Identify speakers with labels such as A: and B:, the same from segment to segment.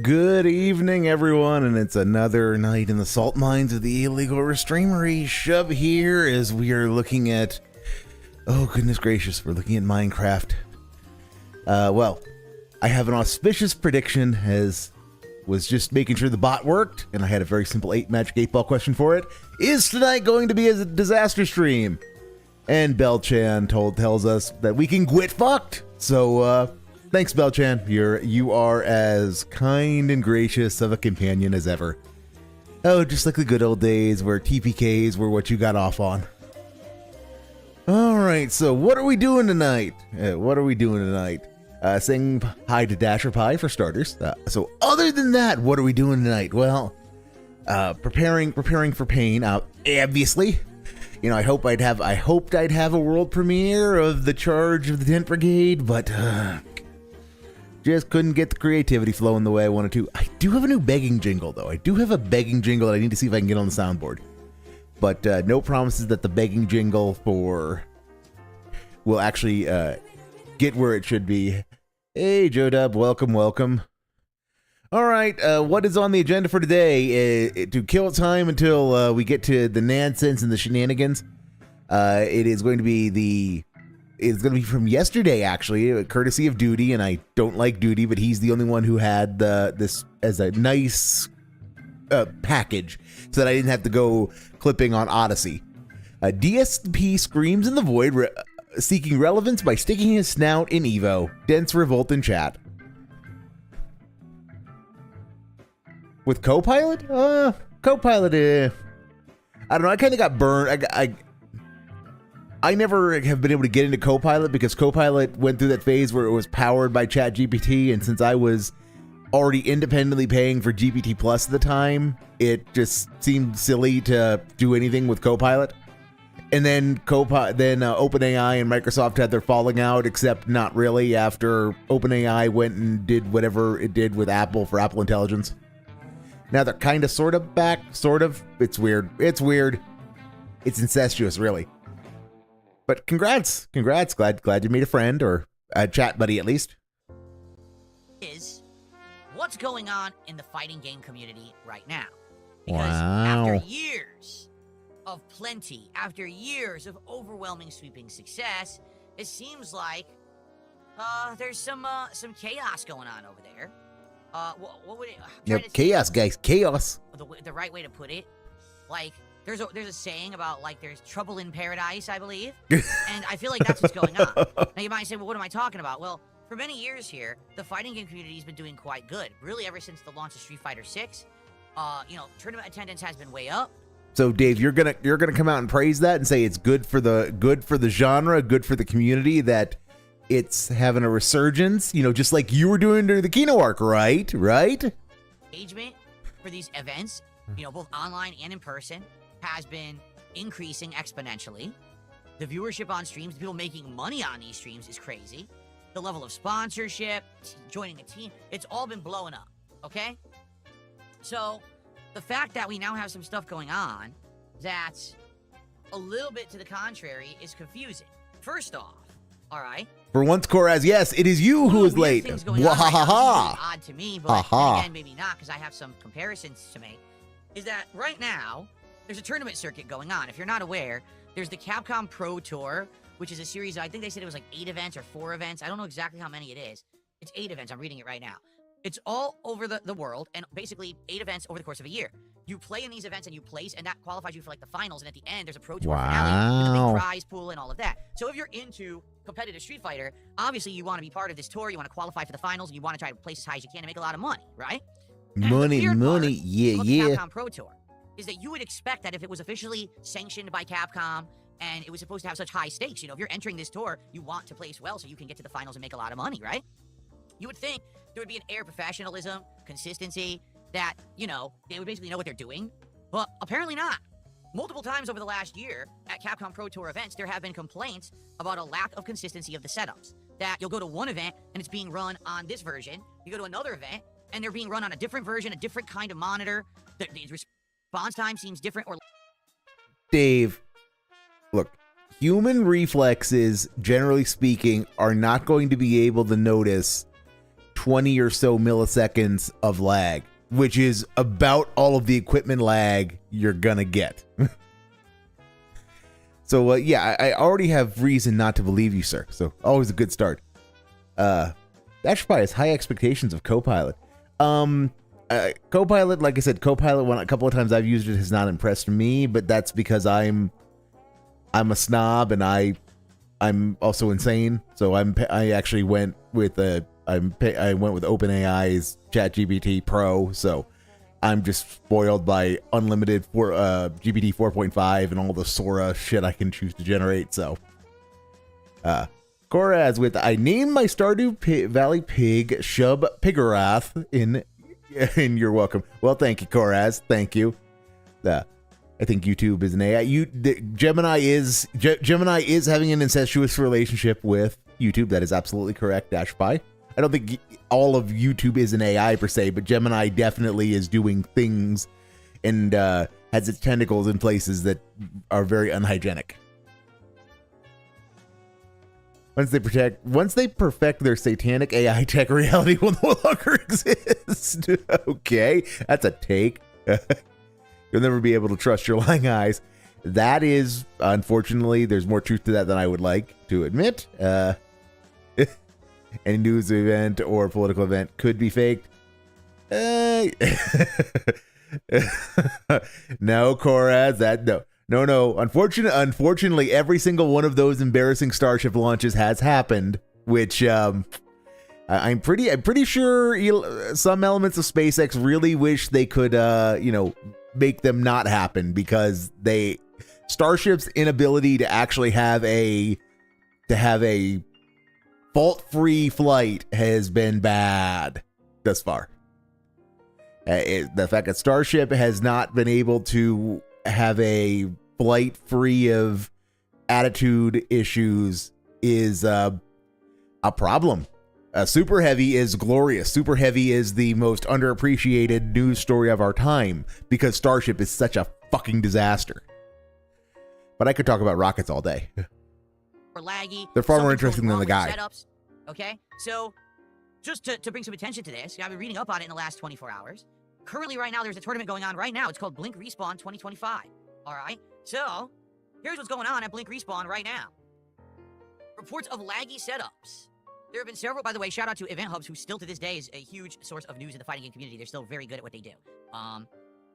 A: Good evening, everyone, and it's another night in the salt mines of the illegal Reeestreamery. Shub here as we are looking at... Oh, goodness gracious, we're looking at Minecraft. Well, I have an auspicious prediction as was just making sure the bot worked, and I had a very simple 8 magic 8-ball question for it. Is tonight going to be a disaster stream? And Belchan tells us that we can get fucked. So, thanks, Belchan. You are as kind and gracious of a companion as ever. Oh, just like the good old days where TPKs were what you got off on. Alright, so what are we doing tonight? Saying hi to Dasher Pie for starters. So other than that, what are we doing tonight? Well, preparing for pain, obviously. You know, I hoped I'd have a world premiere of the Charge of the Tent Brigade, but just couldn't get the creativity flowing the way I wanted to. I do have a new begging jingle, though. I do have a begging jingle that I need to see if I can get on the soundboard. But no promises that the begging jingle will actually get where it should be. Hey, Joe-Dub, welcome. All right, what is on the agenda for today? To kill time until we get to the nonsense and the shenanigans. It's going to be from yesterday, actually, courtesy of Duty, and I don't like Duty, but he's the only one who had this as a nice package, so that I didn't have to go clipping on Odyssey. DSP screams in the void, seeking relevance by sticking his snout in Evo. Dense revolt in chat. With Copilot? Copilot, I don't know, I kind of got burned. I never have been able to get into Copilot because Copilot went through that phase where it was powered by ChatGPT, and since I was already independently paying for GPT Plus at the time, it just seemed silly to do anything with Copilot. And then OpenAI and Microsoft had their falling out, except not really, after OpenAI went and did whatever it did with Apple for Apple Intelligence. Now they're kind of sort of back, sort of. It's weird. It's incestuous, really. But congrats. Glad you made a friend, or a chat buddy at least.
B: Is what's going on in the fighting game community right now. Because
A: Wow.
B: after years of plenty, after years of overwhelming sweeping success, it seems like there's some chaos going on over there. What would it?
A: Yep, chaos, guys, chaos.
B: The right way to put it, like there's a saying about like there's trouble in paradise, I believe, and I feel like that's what's going on. Now you might say, well, what am I talking about? Well, for many years here, the fighting game community has been doing quite good, really ever since the launch of Street Fighter 6. Tournament attendance has been way up.
A: So Dave, you're gonna come out and praise that and say it's good for the genre, good for the community that it's having a resurgence. Just like you were doing during the Kino arc, right?
B: Engagement for these events, both online and in person, has been increasing exponentially. The viewership on streams, people making money on these streams is crazy. The level of sponsorship, joining a team, it's all been blowing up, okay? So, the fact that we now have some stuff going on that's a little bit to the contrary is confusing. First off, all right?
A: For once, Koraz, yes, it is you who is late.
B: Wahahaha! Odd to me, but again, maybe not, because I have some comparisons to make. Is that right now, there's a tournament circuit going on. If you're not aware, there's the Capcom Pro Tour, which is a series, I think they said it was like 8 events or 4 events. I don't know exactly how many it is. It's 8 events. I'm reading it right now. It's all over the world, and basically 8 events over the course of a year. You play in these events and you place, and that qualifies you for like the finals, and at the end, there's a Pro Tour finale with a big prize pool and all of that. So if you're into competitive Street Fighter, obviously you want to be part of this tour, you want to qualify for the finals, and you want to try to place as high as you can to make a lot of money, right?
A: Money, yeah.
B: The Capcom Pro Tour is that you would expect that if it was officially sanctioned by Capcom, and it was supposed to have such high stakes, if you're entering this tour, you want to place well so you can get to the finals and make a lot of money, right? You would think there would be an air of professionalism, consistency, that, they would basically know what they're doing. But apparently not. Multiple times over the last year at Capcom Pro Tour events, there have been complaints about a lack of consistency of the setups. That you'll go to one event and it's being run on this version. You go to another event and they're being run on a different version, a different kind of monitor. The response time seems different. Or
A: Dave, look, human reflexes, generally speaking, are not going to be able to notice 20 or so milliseconds of lag, which is about all of the equipment lag you're gonna get. So, I already have reason not to believe you, sir. So, always a good start. Dashpie has high expectations of Copilot. Copilot, like I said, Copilot, a couple of times I've used it, has not impressed me, but that's because I'm a snob and I'm also insane. So I actually went with OpenAI's ChatGPT Pro. So I'm just spoiled by unlimited GPT 4.5 and all the Sora shit I can choose to generate. So, Koraz with I named my Stardew Valley pig Shub-Stationaryrath in you're welcome. Well, thank you, Koraz. Thank you. I think YouTube is an AI. Gemini is having an incestuous relationship with YouTube. That is absolutely correct, Dashpie. I don't think all of YouTube is an AI per se, but Gemini definitely is doing things and has its tentacles in places that are very unhygienic. Once they perfect their satanic AI tech, reality will no longer exist. Okay, that's a take. You'll never be able to trust your lying eyes. That is, unfortunately, there's more truth to that than I would like to admit. Any news event or political event could be faked. No, Koraz, no. Unfortunately, every single one of those embarrassing Starship launches has happened, which I'm pretty sure some elements of SpaceX really wish they could, make them not happen, because Starship's inability to actually have a fault-free flight has been bad thus far. The fact that Starship has not been able to have a flight free of attitude issues is a problem. Super Heavy is glorious. Super Heavy is the most underappreciated news story of our time because Starship is such a fucking disaster. But I could talk about rockets all day.
B: Or laggy.
A: They're far more interesting than the guy.
B: Setups. Okay, so just to bring some attention to this, I've been reading up on it in the last 24 hours. Currently, right now, there's a tournament going on right now. It's called Blink Respawn 2025. All right, so here's what's going on at Blink Respawn right now. Reports of laggy setups. There have been several, by the way, shout out to Event Hubs, who still to this day is a huge source of news in the fighting game community. They're still very good at what they do.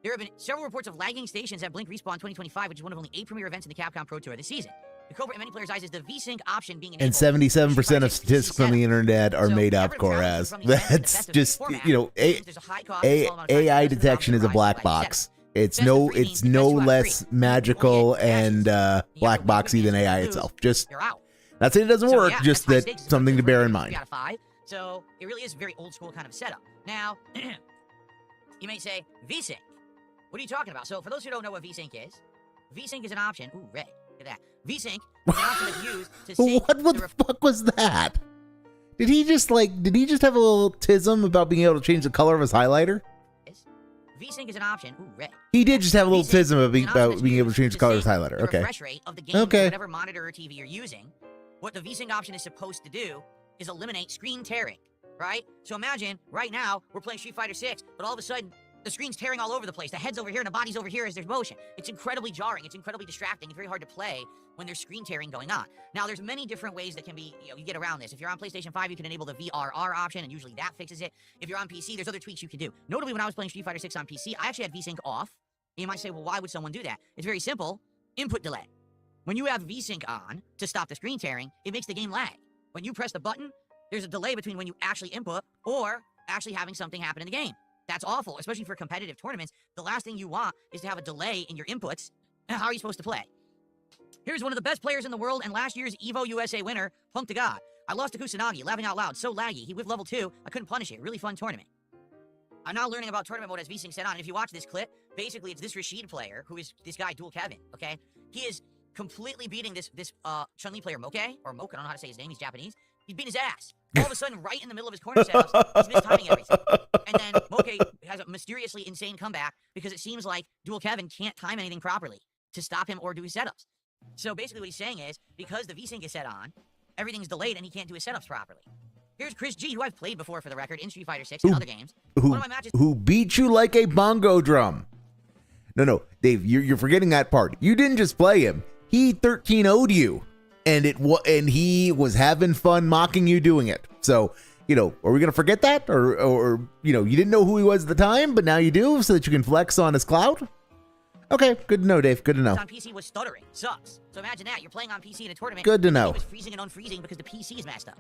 B: There have been several reports of lagging stations at Blink Respawn 2025, which is one of only 8 premier events in the Capcom Pro Tour this season. the culprit in many players' eyes is the VSync option being
A: And
B: enabled.
A: 77% of statistics on the internet are
B: So
A: made up,
B: everyone
A: Koraz.
B: travels from the event to the
A: That's
B: best of
A: just,
B: format,
A: you know,
B: means there's a high cost and small amount of time
A: AI
B: to invest in the
A: detection is a
B: option
A: black
B: to rise
A: box.
B: the
A: It's
B: Best of
A: no,
B: three
A: it's
B: means
A: no
B: best two out of
A: less
B: three.
A: magical
B: Only get
A: and
B: best.
A: black
B: You have to
A: boxy than
B: lose,
A: AI
B: lose,
A: itself. Just
B: you're out.
A: not saying it doesn't
B: So,
A: work,
B: yeah,
A: just
B: that's high
A: that
B: stakes. It's
A: something to
B: three
A: bear in
B: games,
A: mind.
B: 3 out of 5. So it really is a very old school kind of setup. Now, you may say, VSync. What are you talking about? So for those who don't know what VSync is an option. Ooh, red. Look at that. VSync is an option that's used to sync
A: What the fuck was that? Did he just have a little tism about being able to change the color of his highlighter?
B: VSync is an option. Ooh, red.
A: He did just have a little
B: VSync
A: tism about
B: is an option that's
A: being able to
B: used
A: change the color of his
B: sync
A: highlighter.
B: the
A: Okay.
B: refresh rate of the game
A: Okay.
B: to whatever monitor or TV you're using. What the VSync option is supposed to do is eliminate screen tearing, right? So imagine right now we're playing Street Fighter 6, but all of a sudden the screen's tearing all over the place. The head's over here and the body's over here as there's motion. It's incredibly jarring. It's incredibly distracting. It's very hard to play when there's screen tearing going on. Now, there's many different ways that can be, you get around this. If you're on PlayStation 5, you can enable the VRR option, and usually that fixes it. If you're on PC, there's other tweaks you can do. Notably, when I was playing Street Fighter 6 on PC, I actually had VSync off. And you might say, well, why would someone do that? It's very simple. Input delay. When you have VSync on to stop the screen tearing, it makes the game lag. When you press the button, there's a delay between when you actually input or actually having something happen in the game. That's awful, especially for competitive tournaments. The last thing you want is to have a delay in your inputs. How are you supposed to play? Here's one of the best players in the world and last year's EVO USA winner, Punk to God. I lost to Kusanagi, laughing out loud, so laggy. He whiffed level 2. I couldn't punish it. Really fun tournament. I'm now learning about tournament mode as VSync set on. And if you watch this clip, basically it's this Rashid player, who is this guy, Duel Kevin, okay? He is completely beating this Chun-Li player, Moke, or Moke, I don't know how to say his name, he's Japanese. He's beating his ass. All of a sudden, right in the middle of his corner setups, he's mistiming everything. And then Moke has a mysteriously insane comeback because it seems like Duel Kevin can't time anything properly to stop him or do his setups. So basically what he's saying is, because the VSync is set on, everything's delayed and he can't do his setups properly. Here's Chris G, who I've played before for the record in Street Fighter 6 and other games. One of my matches
A: Who beat you like a bongo drum. No, Dave, you're forgetting that part. You didn't just play him. He 13-0'd you. And he was having fun mocking you doing it. So, are we going to forget that? Or you didn't know who he was at the time, but now you do so that you can flex on his clout? Okay, good to know, Dave. Good to know.
B: on PC was stuttering. Sucks. So imagine that. You're playing on PC in a tournament.
A: Good to know.
B: It was freezing and unfreezing because the PC is messed up.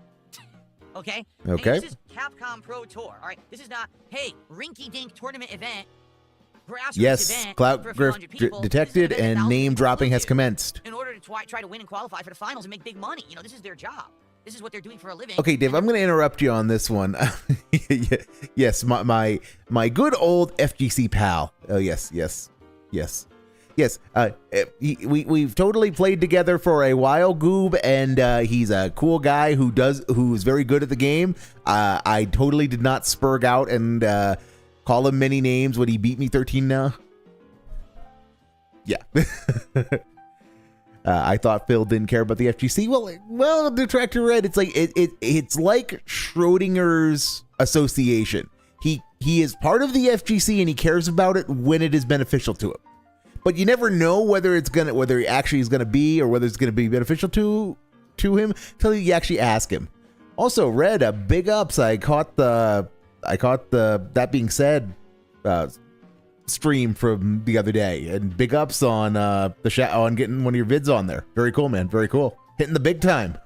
B: Okay?
A: Okay.
B: And this is Capcom Pro Tour. All right? This is not, hey, rinky-dink tournament event.
A: Yes,
B: event
A: clout
B: for a few
A: grift
B: hundred people.
A: detected
B: This is an event that
A: and
B: thousands
A: name
B: of people
A: dropping has
B: do
A: commenced.
B: in order to try to win and qualify for the finals and make big money. This is their job. This is what they're doing for a living.
A: Okay, Dave, I'm going to interrupt you on this one. Yes, my good old FGC pal. Oh, yes. We've totally played together for a while, Goob, and he's a cool guy who's very good at the game. I totally did not spurg out and call him many names when he beat me 13-0. Yeah. I thought Phil didn't care about the FGC. Well, Detractor Red, it's like it's like Schrodinger's association. He is part of the FGC and he cares about it when it is beneficial to him. But you never know whether he actually is gonna be or whether it's gonna be beneficial to him until you actually ask him. Also, Red, big ups. I caught the that being said stream from the other day, and big ups on on getting one of your vids on there. Very cool, man. Very cool. Hitting the big time.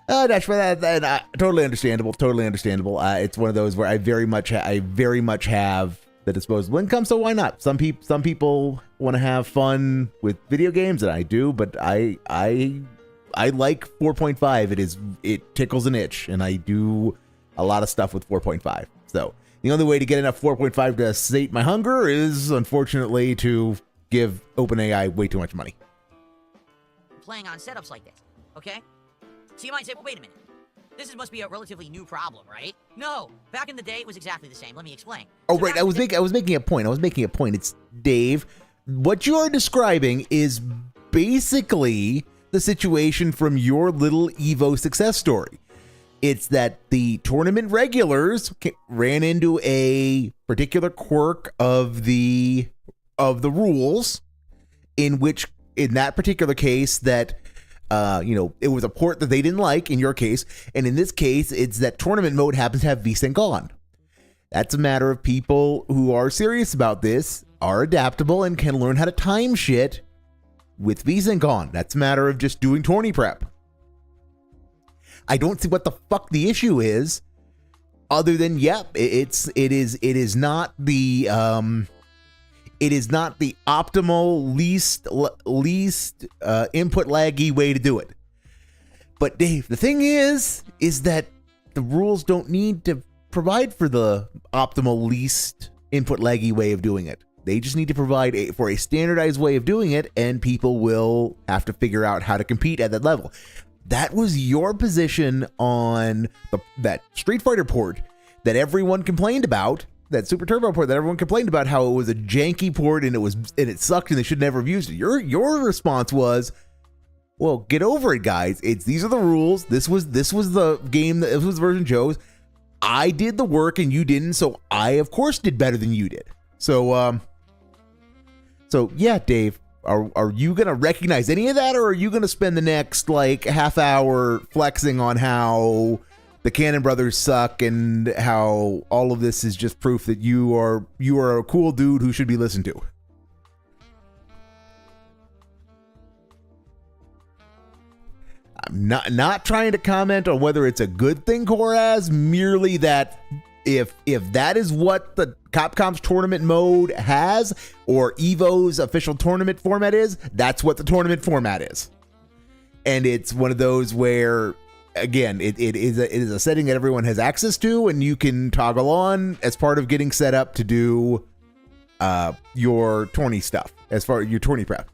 A: Dash for that. Totally understandable. It's one of those where I very much have the disposable income, so why not? Some people want to have fun with video games, and I do, but I like 4.5. It tickles an itch, and I do a lot of stuff with 4.5. So the only way to get enough 4.5 to sate my hunger is, unfortunately, to give OpenAI way too much money.
B: Playing on setups like this, okay? So you might say, well, wait a minute. This must be a relatively new problem, right? No, back in the day, it was exactly the same. Let me explain.
A: Oh, right. I was making a point. It's Dave. What you are describing is basically the situation from your little Evo success story. It's that the tournament regulars ran into a particular quirk of the rules, in that particular case that it was a port that they didn't like in your case, and in this case, it's that tournament mode happens to have VSync on. That's a matter of people who are serious about this, are adaptable, and can learn how to time shit with VSync on. That's a matter of just doing tourney prep. I don't see what the fuck the issue is, other than it is not the optimal least input laggy way to do it. But Dave, the thing is that the rules don't need to provide for the optimal least input laggy way of doing it. They just need to provide for a standardized way of doing it, and people will have to figure out how to compete at that level. That was your position on that Street Fighter port that everyone complained about, that Super Turbo port that everyone complained about, how it was a janky port and it sucked and they should never have used it. Your response was, well, get over it, guys. These are the rules. This was the game. This was the version chose. I did the work and you didn't, so I of course did better than you did. So yeah, Dave, are you gonna recognize any of that, or are you gonna spend the next like half hour flexing on how the Cannon Brothers suck and how all of this is just proof that you are a cool dude who should be listened to? I'm not trying to comment on whether it's a good thing, Koraz, merely that if that is what the Capcom's tournament mode has, or EVO's official tournament format is, that's what the tournament format is. And it's one of those where, again, it is a setting that everyone has access to, and you can toggle on as part of getting set up to do your tourney stuff, as far as your tourney prep.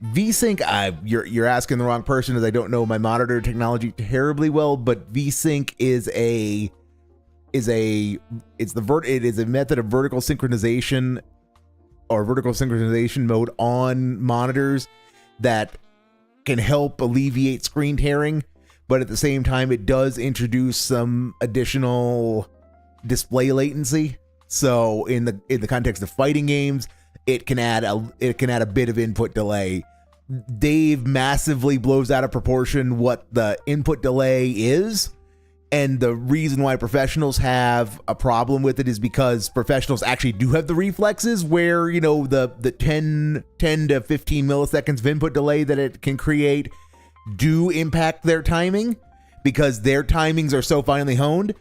A: VSync, you're asking the wrong person, as I don't know my monitor technology terribly well, but VSync is a method of vertical synchronization, or vertical synchronization mode on monitors that can help alleviate screen tearing, but at the same time it does introduce some additional display latency. So in the context of fighting games, it can add a bit of input delay. Dave massively blows out of proportion what the input delay is, and the reason why professionals have a problem with it is because professionals actually do have the reflexes where, you know, the 10 to 15 milliseconds of input delay that it can create do impact their timing, because their timings are so finely honed.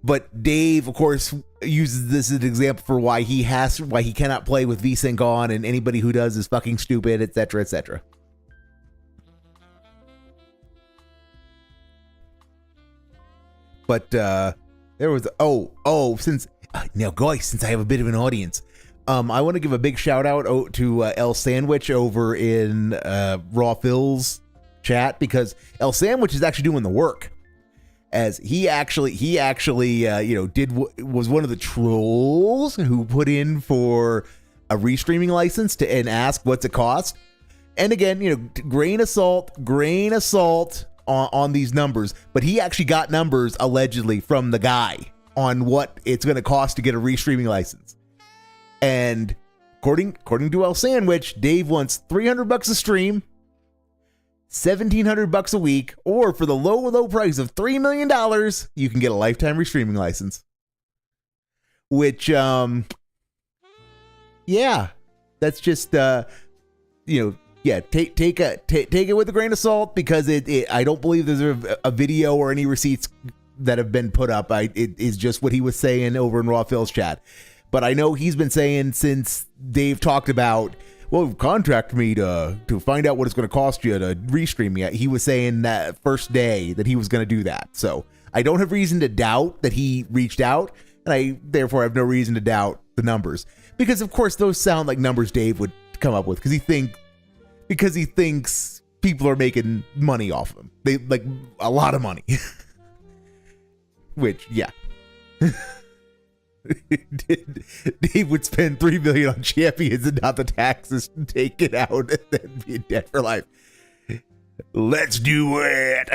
A: But Dave, of course, uses this as an example for why he cannot play with VSync on, and anybody who does is fucking stupid, etc., etc. But there was since now, guys, since I have a bit of an audience, I want to give a big shout out to El Sandwich over in Raw Phil's chat, because El Sandwich is actually doing the work, as he actually was one of the trolls who put in for a restreaming license and ask what's it cost. And again, grain of salt on these numbers, but he actually got numbers allegedly from the guy on what it's going to cost to get a restreaming license. And according to El Sandwich, Dave wants $300 a stream, $1,700 a week, or for the low price of $3 million, you can get a lifetime restreaming license. Which, yeah, that's just, take it with a grain of salt, because I don't believe there's a video or any receipts that have been put up. It is just what he was saying over in Raw Phil's chat. But I know he's been saying, since Dave talked about, well, contact me to find out what it's going to cost you to restream me, he was saying that first day that he was going to do that. So I don't have reason to doubt that he reached out, and I therefore have no reason to doubt the numbers, because of course those sound like numbers Dave would come up with, because he thinks people are making money off of him. They like a lot of money. Which, yeah. Dave would spend $3 million on champions and not the taxes taken out, and then be in debt for life. Let's do it.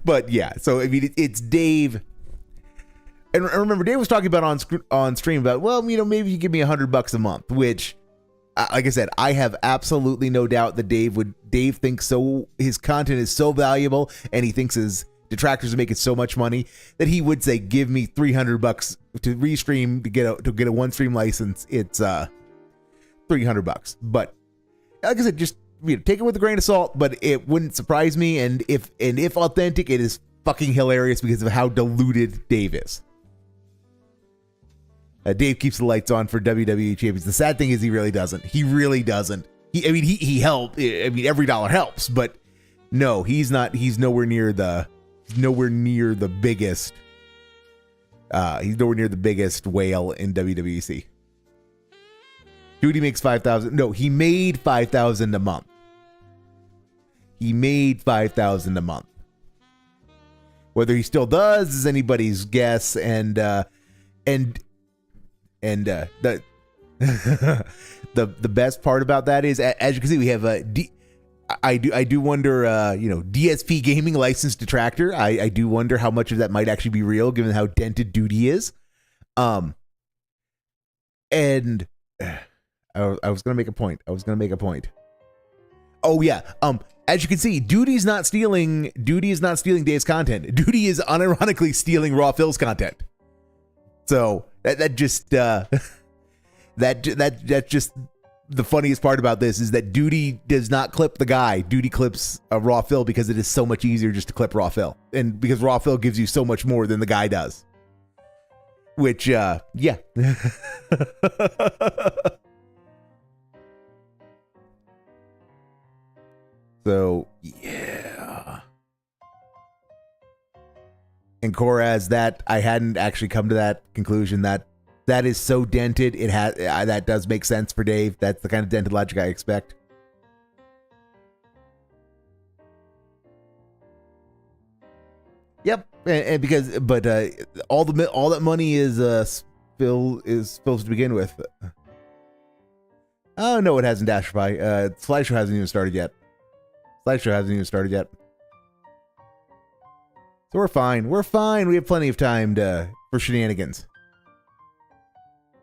A: But yeah, so I mean, it's Dave. And remember, Dave was talking about on stream about, well, maybe you give me $100 a month, which, like I said, I have absolutely no doubt that Dave thinks his content is so valuable, and he thinks his detractors are making so much money that he would say, "Give me $300 to Reestream to get a one stream license." It's $300. But like I said, just take it with a grain of salt. But it wouldn't surprise me, and if authentic, it is fucking hilarious because of how diluted Dave is. Dave keeps the lights on for WWE champions. The sad thing is he really doesn't. He really doesn't. He helped. I mean, every dollar helps, but no, he's not. He's nowhere near the biggest. He's nowhere near the biggest whale in WWEC. Duty makes 5,000. No, he made 5,000 a month. He made 5,000 a month. Whether he still does is anybody's guess, and the the best part about that is, as you can see, we have I do wonder, DSP Gaming licensed detractor. I do wonder how much of that might actually be real, given how dented Duty is. And I was gonna make a point. Oh yeah. As you can see, Duty is not stealing Dave's content. Duty is unironically stealing Raw Phil's content. So that just the funniest part about this is that Duty does not clip the guy. Duty clips Raw Phil because it is so much easier just to clip Raw Phil, and because Raw Phil gives you so much more than the guy does. Which, yeah. So, yeah. And Koraz, that I hadn't actually come to that conclusion. That is so dented. It has that does make sense for Dave. That's the kind of dented logic I expect. Yep, and because all that money is Phil's to begin with. Oh no, it hasn't. Dasher Pie. Slideshow hasn't even started yet. So we're fine. We have plenty of time for shenanigans.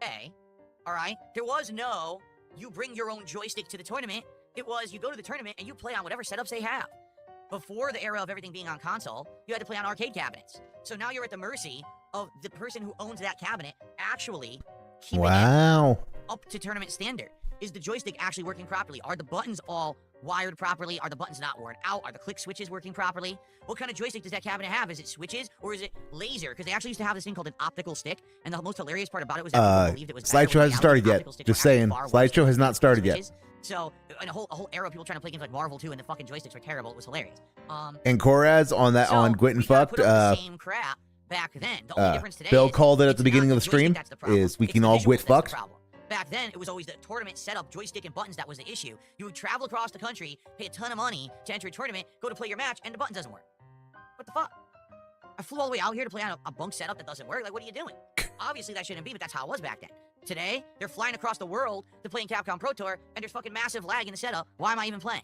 B: Hey, all right. There was no you bring your own joystick to the tournament. It was you go to the tournament and you play on whatever setups they have. Before the era of everything being on console, you had to play on arcade cabinets. So now you're at the mercy of the person who owns that cabinet actually keeping it up to tournament standard. Is the joystick actually working properly? Are the buttons all wired properly? Are the buttons not worn out? Are the click switches working properly? What kind of joystick does that cabinet have? Is it switches or is it laser? Because they actually used to have this thing called an optical stick, and the most hilarious part about it was that people believed it was
A: Slideshow hasn't started yet. Just saying, Slideshow has not started yet.
B: So, in a whole era of people trying to play games like Marvel 2, and the fucking joysticks were terrible. It was hilarious.
A: And Koraz on Gwent and Fucked.
B: Same crap back then. The only difference today
A: Bill
B: is
A: called it at the beginning of the stream. Is we can all Gwent Fucked.
B: Back then, it was always the tournament setup, joystick and buttons that was the issue. You would travel across the country, pay a ton of money to enter a tournament, go to play your match, and the button doesn't work. What the fuck? I flew all the way out here to play on a bunk setup that doesn't work. Like, what are you doing? Obviously, that shouldn't be, but that's how it was back then. Today, they're flying across the world to play in Capcom Pro Tour, and there's fucking massive lag in the setup. Why am I even playing?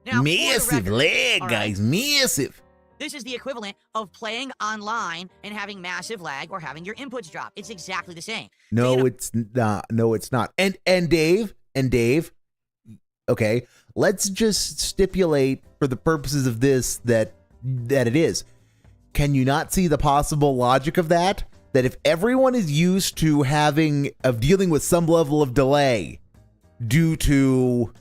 B: Now,
A: massive lag, guys. Massive.
B: This is the equivalent of playing online and having massive lag or having your inputs drop. It's exactly the same.
A: No, it's not. No, it's not. And Dave, okay, let's just stipulate for the purposes of this that it is. Can you not see the possible logic of that? That if everyone is used to dealing with some level of delay due to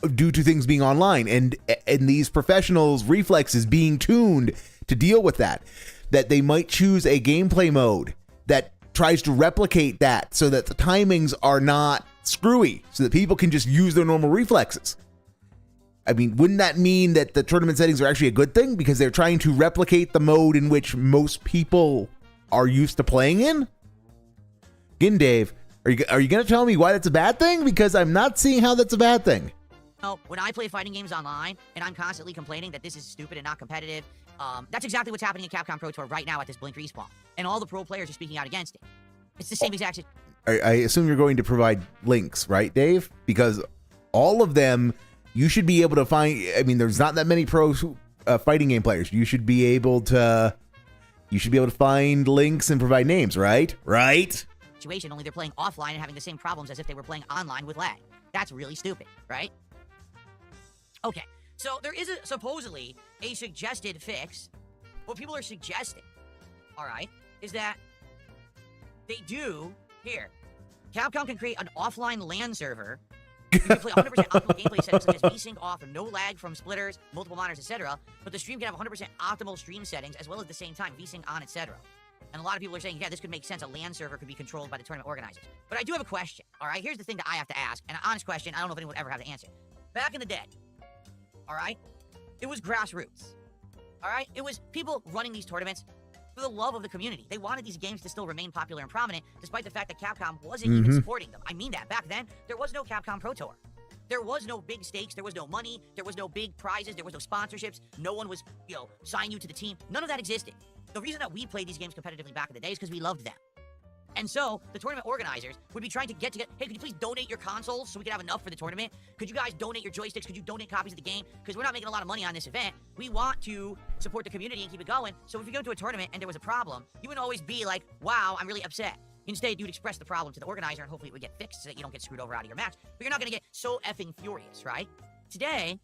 A: things being online and these professionals' reflexes being tuned to deal with that they might choose a gameplay mode that tries to replicate that so that the timings are not screwy, so that people can just use their normal reflexes. I mean, wouldn't that mean that the tournament settings are actually a good thing because they're trying to replicate the mode in which most people are used to playing in? Again, Dave, are you going to tell me why that's a bad thing? Because I'm not seeing how that's a bad thing.
B: No, when I play fighting games online and I'm constantly complaining that this is stupid and not competitive, that's exactly what's happening in Capcom Pro Tour right now at this Blink Respawn. And all the pro players are speaking out against it. It's the same exact situation.
A: I assume you're going to provide links, right, Dave? Because all of them, you should be able to find. I mean, there's not that many pro fighting game players. You should be able to find links and provide names, right? Right?
B: Situation, only they're playing offline and having the same problems as if they were playing online with lag. That's really stupid, right? Okay, So there is supposedly a suggested fix. What people are suggesting, all right, is that they do here. Capcom can create an offline LAN server. You can play 100% optimal gameplay settings such as VSync off and no lag from splitters, multiple monitors, etc. But the stream can have 100% optimal stream settings as well as at the same time VSync on, etc. And a lot of people are saying, yeah, this could make sense. A LAN server could be controlled by the tournament organizers. But I do have a question, all right? Here's the thing that I have to ask, and an honest question. I don't know if anyone would ever have to answer. Back in the day, all right, it was grassroots, all right? It was people running these tournaments for the love of the community. They wanted these games to still remain popular and prominent, despite the fact that Capcom wasn't even supporting them. I mean that. Back then, there was no Capcom Pro Tour. There was no big stakes. There was no money. There was no big prizes. There was no sponsorships. No one was, signing you to the team. None of that existed. The reason that we played these games competitively back in the day is because we loved them. And so, the tournament organizers would be trying to get together, hey, could you please donate your consoles so we could have enough for the tournament? Could you guys donate your joysticks? Could you donate copies of the game? Because we're not making a lot of money on this event. We want to support the community and keep it going. So if you go to a tournament and there was a problem, you wouldn't always be like, wow, I'm really upset. Instead, you'd express the problem to the organizer and hopefully it would get fixed so that you don't get screwed over out of your match. But you're not going to get so effing furious, right? Today,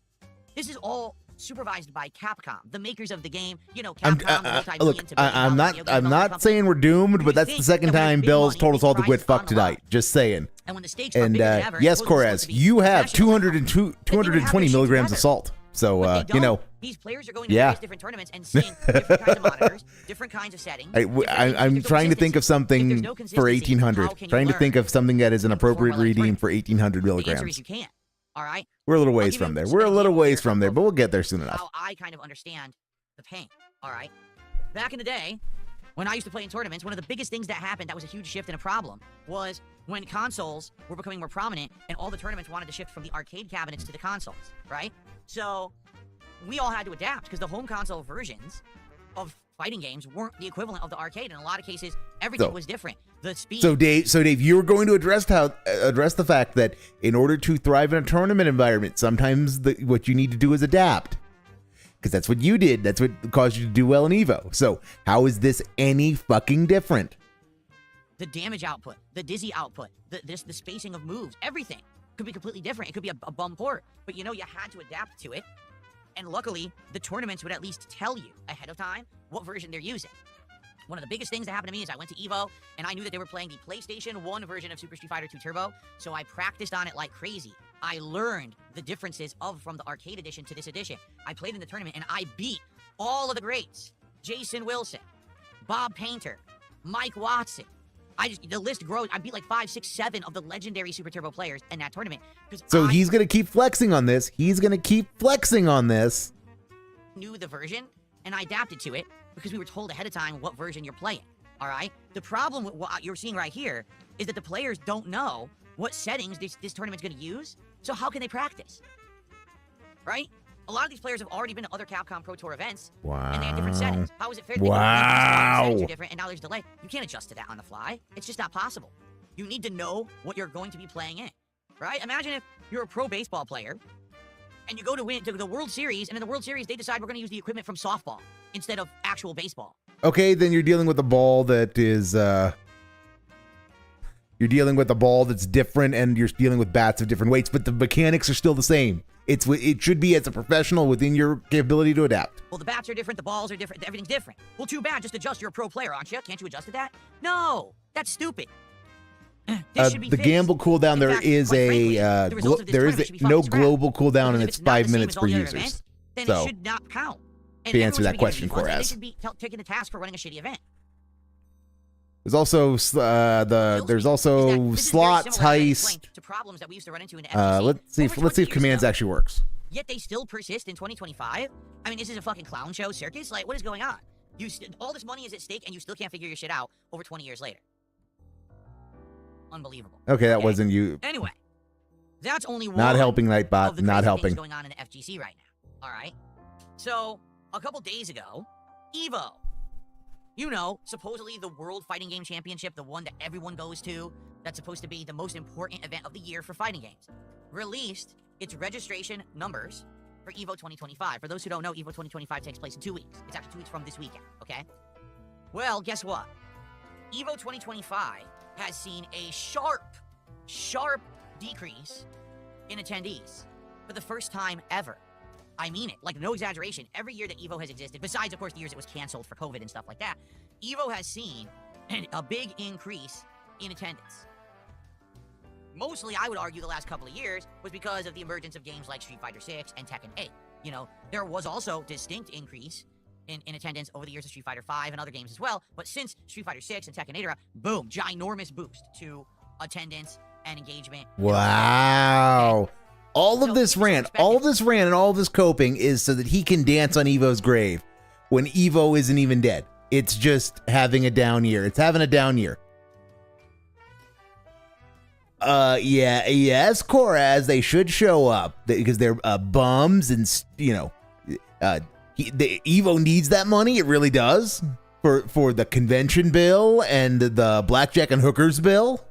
B: this is all supervised by Capcom, the makers of the game. Capcom.
A: Look, I'm not saying we're doomed, but that's the second time Bill's told us all to quit fuck tonight. Just saying.
B: And when the stakes are bigger than ever,
A: yes, Corez, you have 220 milligrams of salt. So,
B: these players are going to various different tournaments and seeing different kinds of monitors, different kinds of settings.
A: I'm trying to think of something for 1800. Trying to think of something that is an appropriate reading for 1800
B: The answer
A: milligrams.
B: is you can't. All right?
A: We're a little ways from there. We're a little ways from there, but we'll get there soon enough.
B: How I kind of understand the pain. All right? Back in the day, when I used to play in tournaments, one of the biggest things that happened that was a huge shift and a problem was when consoles were becoming more prominent and all the tournaments wanted to shift from the arcade cabinets to the consoles, right? So we all had to adapt because the home console versions of fighting games weren't the equivalent of the arcade. In a lot of cases, everything was different. The speed.
A: So Dave, you were going to address the fact that in order to thrive in a tournament environment, sometimes what you need to do is adapt. Because that's what you did. That's what caused you to do well in Evo. So how is this any fucking different?
B: The damage output, the dizzy output, the spacing of moves, everything could be completely different. It could be a bum port, but you had to adapt to it. And luckily, the tournaments would at least tell you ahead of time what version they're using. One of the biggest things that happened to me is I went to Evo, and I knew that they were playing the PlayStation 1 version of Super Street Fighter 2 Turbo, so I practiced on it like crazy. I learned the differences from the arcade edition to this edition. I played in the tournament, and I beat all of the greats. Jason Wilson, Bob Painter, Mike Watson. The list grows. I beat like 5, 6, 7 of the legendary Super Turbo players in that tournament.
A: So he's going to keep flexing on this. He's going to keep flexing on this.
B: Knew the version, and I adapted to it because we were told ahead of time what version you're playing, all right? The problem with what you're seeing right here is that the players don't know what settings this tournament's going to use, so how can they practice, right? A lot of these players have already been to other Capcom Pro Tour events, and they have different settings. How is it fair to settings are different, and now there's delay? You can't adjust to that on the fly. It's just not possible. You need to know what you're going to be playing in, right? Imagine if you're a pro baseball player, and you go to the World Series, and in the World Series, they decide we're going to use the equipment from softball instead of actual baseball.
A: Okay, then you're dealing with a ball that is, you're dealing with a ball that's different, and you're dealing with bats of different weights, but the mechanics are still the same. It should be, as a professional, within your capability to adapt.
B: Well, the bats are different, the balls are different, everything's different. Well, too bad, just adjust. You're a pro player, aren't you? Can't you adjust to that? No, that's stupid. This should be
A: the
B: fixed.
A: gamble cooldown, there is no global cooldown, and it's 5 minutes for users.
B: Event, then it should not count. And
A: to answer that question for us,
B: they should be taking the task for running a shitty event.
A: There's also slots, heist.
B: To problems that we used to run into in FGC.
A: Let's see if commands actually works.
B: Yet they still persist in 2025. I mean, this is a fucking clown show circus. Like, what is going on? All this money is at stake, and you still can't figure your shit out over 20 years later. Unbelievable.
A: Okay, that wasn't you.
B: Anyway, that's only one.
A: Not helping, Nightbot.
B: Of the
A: not helping.
B: Things going on in the FGC right now. All right. So a couple days ago, Evo. Supposedly the World Fighting Game Championship, the one that everyone goes to, that's supposed to be the most important event of the year for fighting games, released its registration numbers for Evo 2025. For those who don't know, Evo 2025 takes place in 2 weeks. It's actually 2 weeks from this weekend, okay? Well, guess what? Evo 2025 has seen a sharp decrease in attendees for the first time ever. I mean it. Like, no exaggeration. Every year that EVO has existed, besides, of course, the years it was canceled for COVID and stuff like that, EVO has seen a big increase in attendance. Mostly, I would argue, the last couple of years was because of the emergence of games like Street Fighter 6 and Tekken 8. You know, there was also distinct increase in attendance over the years of Street Fighter 5 and other games as well, but since Street Fighter 6 and Tekken 8 era, boom, ginormous boost to attendance and engagement.
A: Wow.
B: Okay.
A: All of this rant and all this coping is so that he can dance on Evo's grave when Evo isn't even dead. It's just having a down year. It's having a down year. Yes, Koraz, they should show up because they're bums and, you know, the Evo needs that money. It really does for the convention bill and the blackjack and hookers bill.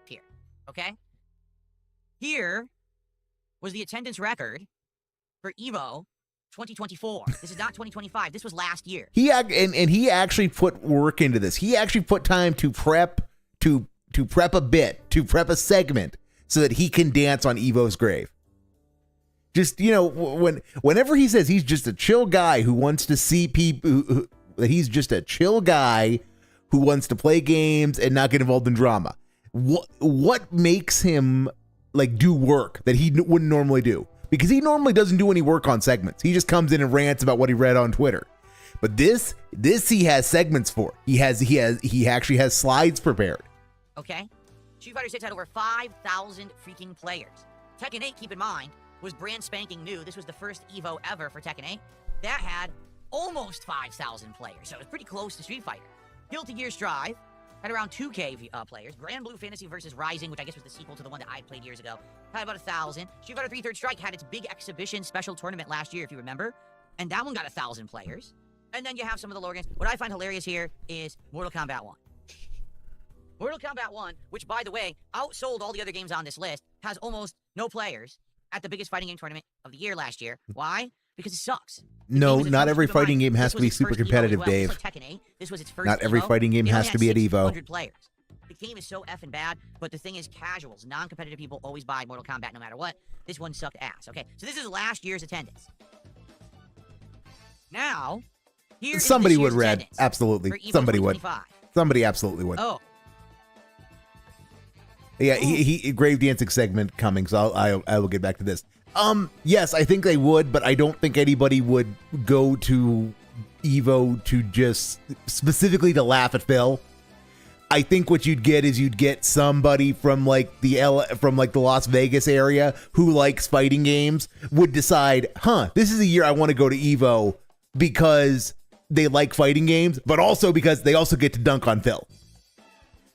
B: Here, okay? Here was the attendance record for EVO 2024. This is not 2025. This was last year.
A: He actually put work into this. He actually put time to prep a bit, to prep a segment so that he can dance on Evo's grave. Just, you know, whenever he says he's just a chill guy who wants to see people, that he's just a chill guy who wants to play games and not get involved in drama. What makes him like do work that he wouldn't normally do? Because he normally doesn't do any work on segments. He just comes in and rants about what he read on Twitter. But this he has segments for. He actually has slides prepared.
B: Okay? Street Fighter 6 had over 5,000 freaking players. Tekken 8, keep in mind, was brand spanking new. This was the first EVO ever for Tekken 8. That had almost 5,000 players, so it was pretty close to Street Fighter. Guilty Gear Strive had around 2K players. Grand Blue Fantasy vs. Rising, which I guess was the sequel to the one that I played years ago, had about 1,000. Street Fighter 3 Third Strike had its big exhibition special tournament last year, if you remember, and that one got 1,000 players. And then you have some of the lower games. What I find hilarious here is Mortal Kombat 1. Mortal Kombat 1, which, by the way, outsold all the other games on this list, has almost no players at the biggest fighting game tournament of the year last year. Why? Because it sucks.
A: No, not every fighting game has to be super competitive, Dave.
B: This was Tekken 8. This was its first
A: Not every fighting game has to be at Evo.
B: Players. The game is so effing bad, but the thing is, casuals, non-competitive people always buy Mortal Kombat no matter what. This one sucked ass. Okay, so this is last year's attendance. Now, here
A: somebody
B: is this
A: would
B: year's
A: read.
B: attendance
A: Absolutely.
B: for Evo
A: Somebody would.
B: 2025.
A: Somebody absolutely would.
B: Oh.
A: Yeah, he grave dancing segment coming, so I will get back to this. Yes, I think they would, but I don't think anybody would go to Evo to just specifically to laugh at Phil. I think what you'd get is you'd get somebody from like the Las Vegas area who likes fighting games would decide, this is a year I want to go to Evo because they like fighting games, but also because they also get to dunk on Phil.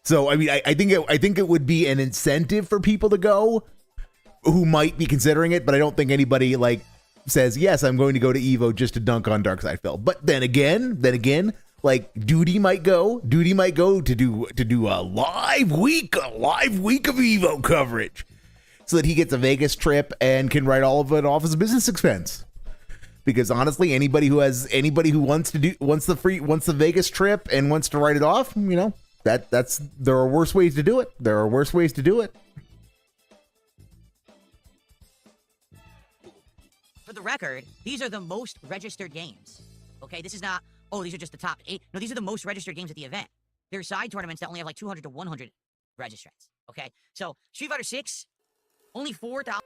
A: So I mean, I think it would be an incentive for people to go who might be considering it, but I don't think anybody like says, yes, I'm going to go to Evo just to dunk on Darkside Phil. But then again, like Duty might go to do a live week of Evo coverage so that he gets a Vegas trip and can write all of it off as a business expense. Because honestly, anybody who wants the Vegas trip and wants to write it off, you know, there are worse ways to do it.
B: For the record, these are the most registered games. Okay, this is not, these are just the top 8. No, these are the most registered games at the event. There are side tournaments that only have like 200 to 100 registrants. Okay, so Street Fighter 6, only 4,000.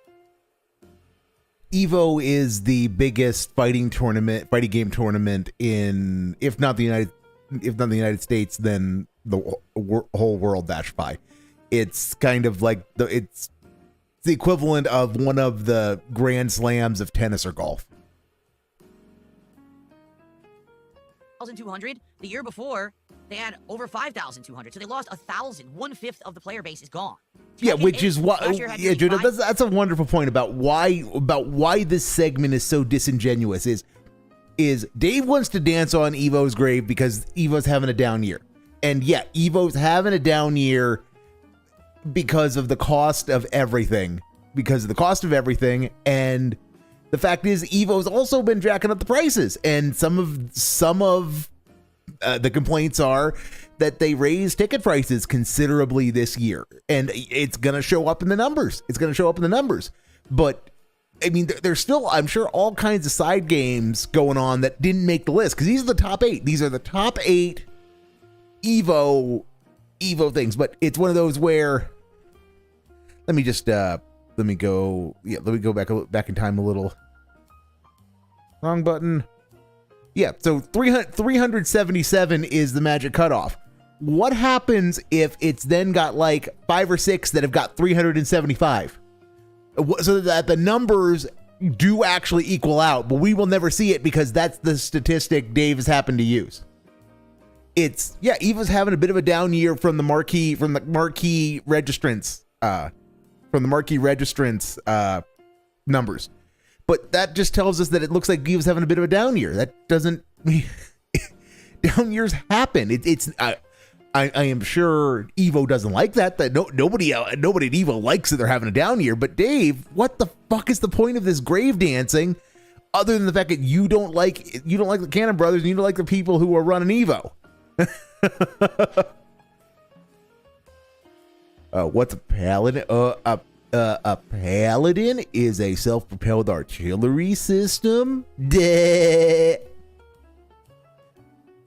A: Evo is the biggest fighting game tournament in, if not the United States, then the whole world. Dash-Pi. It's kind of like it's the equivalent of one of the Grand Slams of tennis or golf.
B: 1,200. The year before, they had over 5,200. So they lost 1,000. 1/5 of the player base is gone.
A: Yeah, which is what. Yeah, Judah, that's a wonderful point about why this segment is so disingenuous. Is Dave wants to dance on Evo's grave because Evo's having a down year, and yeah, Evo's having a down year because of the cost of everything. And the fact is, Evo's also been jacking up the prices, and some of the complaints are that they raised ticket prices considerably this year, and it's going to show up in the numbers. But I mean, there's still, I'm sure, all kinds of side games going on that didn't make the list, because these are the top 8. These are the top 8 Evo things. But it's one of those where, let me go back in time a little. Wrong button. Yeah, so 377 is the magic cutoff. What happens if it's then got like 5 or 6 that have got 375? So that the numbers do actually equal out, but we will never see it because that's the statistic Dave has happened to use. It's, yeah, Eva's having a bit of a down year from the marquee registrants, numbers. But that just tells us that it looks like Eva's having a bit of a down year. That doesn't mean down years happen. I am sure Evo doesn't like that. Nobody at Evo likes that they're having a down year. But Dave, what the fuck is the point of this grave dancing, other than the fact that you don't like the Cannon Brothers and you don't like the people who are running Evo? What's a paladin? A paladin is a self-propelled artillery system. Duh.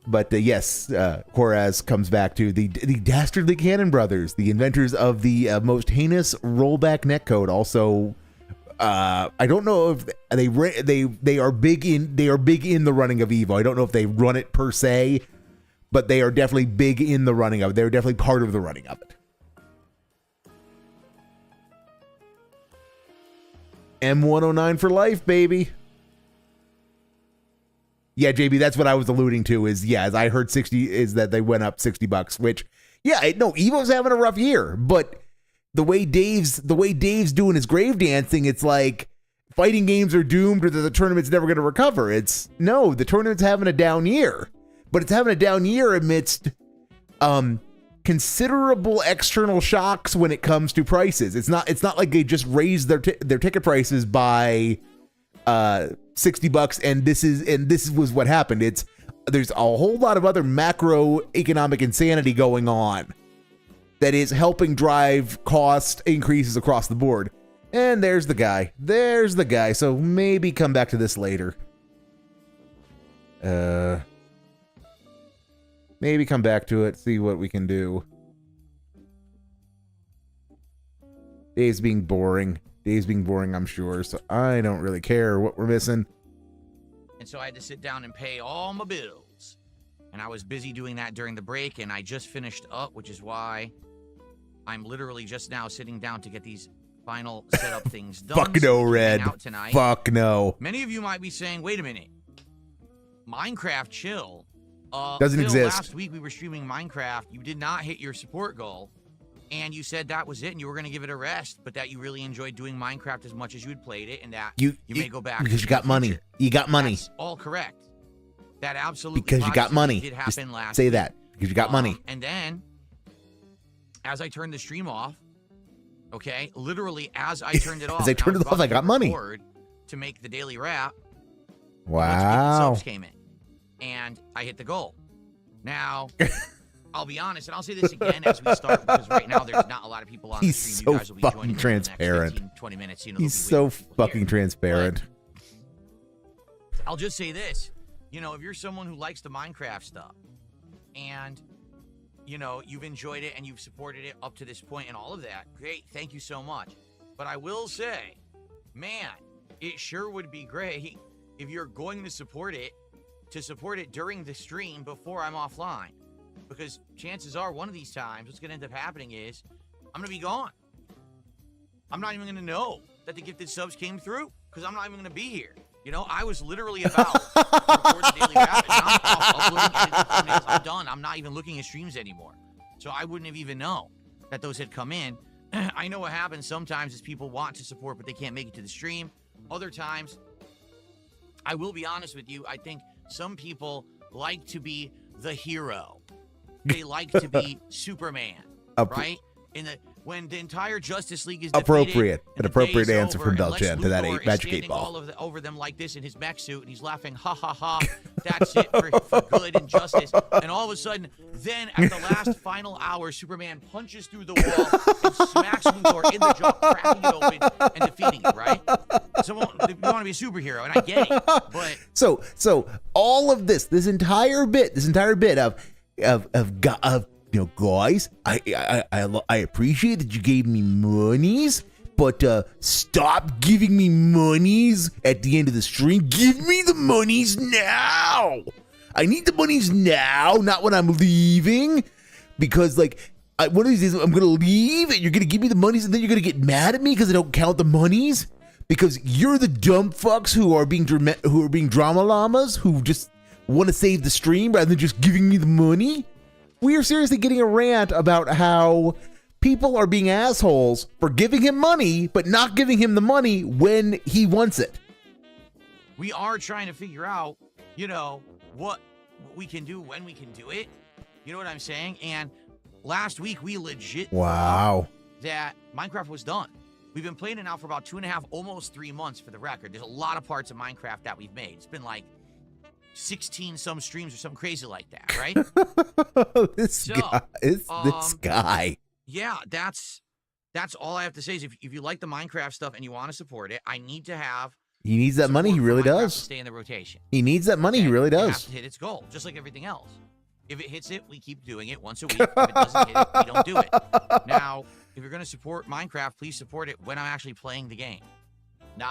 A: But yes, Horaz comes back to the dastardly Cannon Brothers, the inventors of the most heinous rollback netcode. Also, I don't know if they are big in the running of Evo. I don't know if they run it per se, but they are definitely big in the running of it. They're definitely part of the running of it. M109 for life, baby. Yeah, JB, that's what I was alluding to is, yeah, as I heard 60 is that they went up $60, which, yeah, no, Evo's having a rough year, but the way Dave's doing his grave dancing, it's like fighting games are doomed or that the tournament's never going to recover. It's no, the tournament's having a down year, but it's having a down year amidst considerable external shocks when it comes to prices. It's not like they just raised their ticket prices by $60 and this was what happened. There's a whole lot of other macroeconomic insanity going on that is helping drive cost increases across the board. And there's the guy. So maybe come back to this later. Maybe come back to it, see what we can do. Dave's being boring, I'm sure, so I don't really care what we're missing.
B: And so I had to sit down and pay all my bills. And I was busy doing that during the break, and I just finished up, which is why I'm literally just now sitting down to get these final setup things done.
A: Fuck no, Red. Fuck no.
B: Many of you might be saying, wait a minute. Minecraft Chill.
A: Doesn't exist.
B: Last week we were streaming Minecraft. You did not hit your support goal. And you said that was it, and you were going to give it a rest, but that you really enjoyed doing Minecraft as much as you had played it, and that you may go back.
A: Because you got money. You got money.
B: That's all correct. That absolutely
A: because you got money.
B: Did happen last
A: say
B: week.
A: That because you got money.
B: And then, as I turned the stream off, okay, literally as I turned it off,
A: I got money
B: to make the daily wrap.
A: Wow.
B: Subs came in, and I hit the goal. Now. I'll be honest, and I'll say this again as we start, because right now there's not a lot of people on the stream. You guys will be joining in the next 15, 20 minutes.
A: He's so fucking transparent.
B: But I'll just say this. If you're someone who likes the Minecraft stuff, and, you've enjoyed it and you've supported it up to this point and all of that, great, thank you so much. But I will say, man, it sure would be great if you're going to support it during the stream before I'm offline. Because chances are one of these times what's going to end up happening is I'm going to be gone. I'm not even going to know that the gifted subs came through because I'm not even going to be here. I was literally about to record the daily wrap, and I'm uploading editing. I'm done. I'm not even looking at streams anymore. So I wouldn't have even known that those had come in. I know what happens sometimes is people want to support, but they can't make it to the stream. Other times, I will be honest with you, I think some people like to be the hero. They like to be Superman, right? when the entire Justice League is
A: appropriate.
B: defeated,
A: An
B: and the day
A: appropriate
B: is
A: answer
B: over,
A: from
B: and Lex
A: Belchan to that
B: Luthor is
A: Magic 8
B: standing
A: Ball.
B: over them like this in his mech suit, and he's laughing, ha ha ha. That's it for good and justice. And all of a sudden, then at the last final hour, Superman punches through the wall and smacks Luthor in the jaw, cracking it open and defeating it. Right? So you want to be a superhero, and I get it, but
A: so all of this entire bit of guys, I appreciate that you gave me monies, but stop giving me monies at the end of the stream. Give me the monies now. I need the monies now, not when I'm leaving, because like one of these days I'm gonna leave and you're gonna give me the monies and then you're gonna get mad at me because I don't count the monies because you're the dumb fucks who are being drama llamas who just want to save the stream rather than just giving me the money. We are seriously getting a rant about how people are being assholes for giving him money, but not giving him the money when he wants it.
B: We are trying to figure out, what we can do when we can do it. You know what I'm saying? And last week we legit thought that Minecraft was done. We've been playing it now for about 2.5, almost 3 months for the record. There's a lot of parts of Minecraft that we've made. It's been like 16 some streams or something crazy like that, right?
A: This guy.
B: Yeah, that's all I have to say is if you like the Minecraft stuff and you want to support it, I need to have.
A: He needs that money. He really does.
B: To stay in the rotation.
A: He needs that money. He really does.
B: It has to hit its goal, just like everything else. If it hits it, we keep doing it once a week. If it doesn't hit it, we don't do it. Now, if you're going to support Minecraft, please support it when I'm actually playing the game.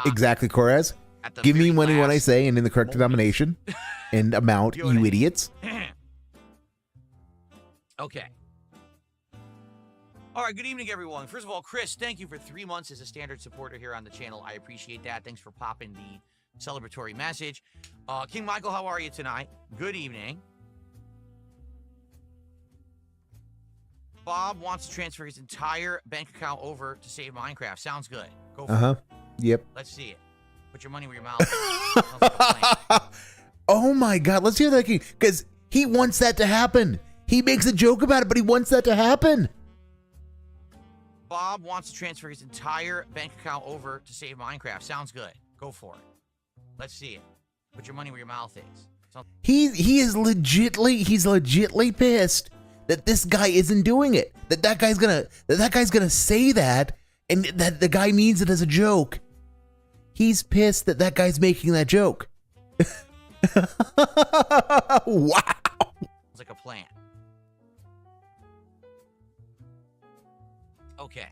A: Exactly, Corez. Give me money when I say and in the correct denomination and amount, you idiots.
B: Okay. All right, good evening, everyone. First of all, Chris, thank you for 3 months as a standard supporter here on the channel. I appreciate that. Thanks for popping the celebratory message. King Michael, how are you tonight? Good evening. Bob wants to transfer his entire bank account over to save Minecraft. Sounds good. Go for it.
A: Yep.
B: Let's see it. Put your money where your mouth is.
A: Oh my God. Let's hear that, because he wants that to happen. He makes a joke about it, but he wants that to happen.
B: Bob wants to transfer his entire bank account over to save Minecraft. Sounds good. Go for it. Let's see it. Put your money where your mouth is.
A: He's legitly pissed that this guy isn't doing it. That guy's gonna say that, and that the guy means it as a joke. He's pissed that guy's making that joke. Wow.
B: It's like a plan. Okay.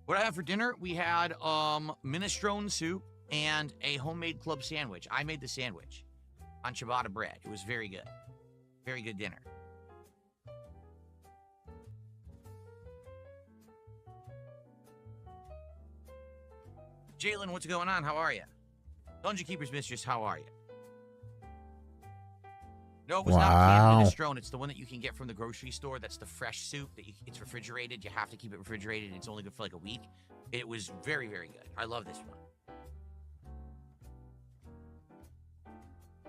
B: What I have for dinner, we had minestrone soup and a homemade club sandwich. I made the sandwich on ciabatta bread. It was very good. Very good dinner. Jalen, what's going on? How are you? Dungeon Keeper's Mistress, how are you? No, it was not canned minestrone. It's the one that you can get from the grocery store. That's the fresh soup. It's refrigerated. You have to keep it refrigerated. It's only good for like a week. It was very, very good. I love this one.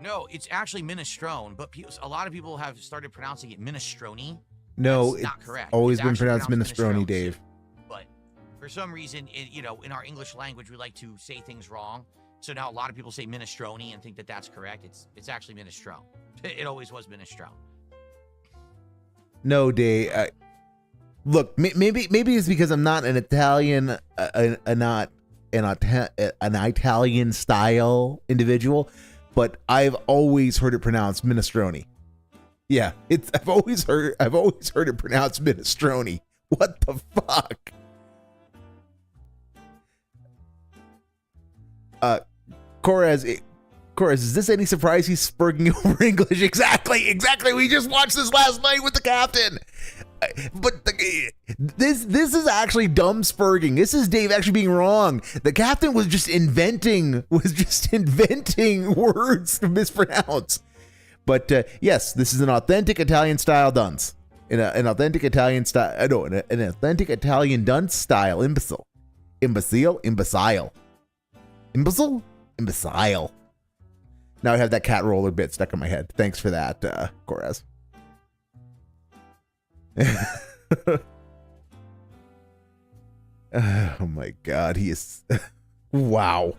B: No, it's actually minestrone, but a lot of people have started pronouncing it minestrone.
A: No,
B: it's not correct.
A: Always been pronounced minestrone, Dave.
B: But for some reason, in our English language, we like to say things wrong. So now a lot of people say minestrone and think that that's correct. It's actually minestrone. It always was minestrone.
A: No, Dave. Look, maybe it's because I'm not an Italian, not an Italian style individual, but I've always heard it pronounced minestrone. Yeah, I've always heard it pronounced minestrone. What the fuck? Corez, is this any surprise he's spurging over English? Exactly. We just watched this last night with the captain. But this is actually dumb spurging. This is Dave actually being wrong. The captain was just inventing words to mispronounce. But yes, this is an authentic Italian style dunce. An authentic Italian style. No, an authentic Italian dunce style. Imbecile. Now I have that cat roller bit stuck in my head. Thanks for that, Corez. Oh my god, he is wow.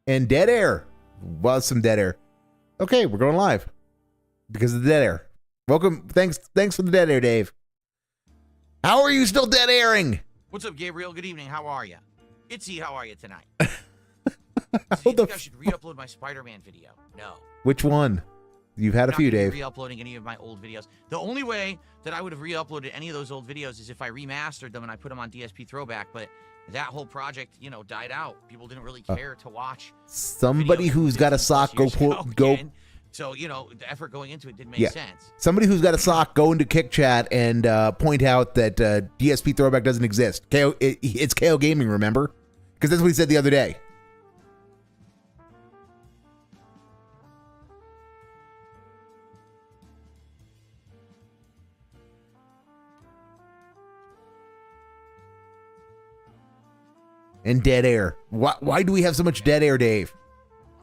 A: And dead air. Was some dead air. Okay, we're going live because of the dead air. Welcome. Thanks for the dead air, Dave. How are you still dead airing?
B: What's up, Gabriel? Good evening. How are you? Itzy, how are you tonight?
A: How
B: Do you think I should re-upload my Spider-Man video? No.
A: Which one? You've had a few, Dave.
B: Re-uploading any of my old videos. The only way that I would have re-uploaded any of those old videos is if I remastered them and I put them on DSP Throwback, but that whole project, you know, died out. People didn't really care to watch.
A: Somebody who's got a sock go.
B: So, you know, the effort going into it didn't make sense.
A: Somebody who's got a sock go into Kick Chat and point out that DSP Throwback doesn't exist. It's KO Gaming, remember? Because that's what he said the other day. And dead air. Why do we have so much dead air, Dave?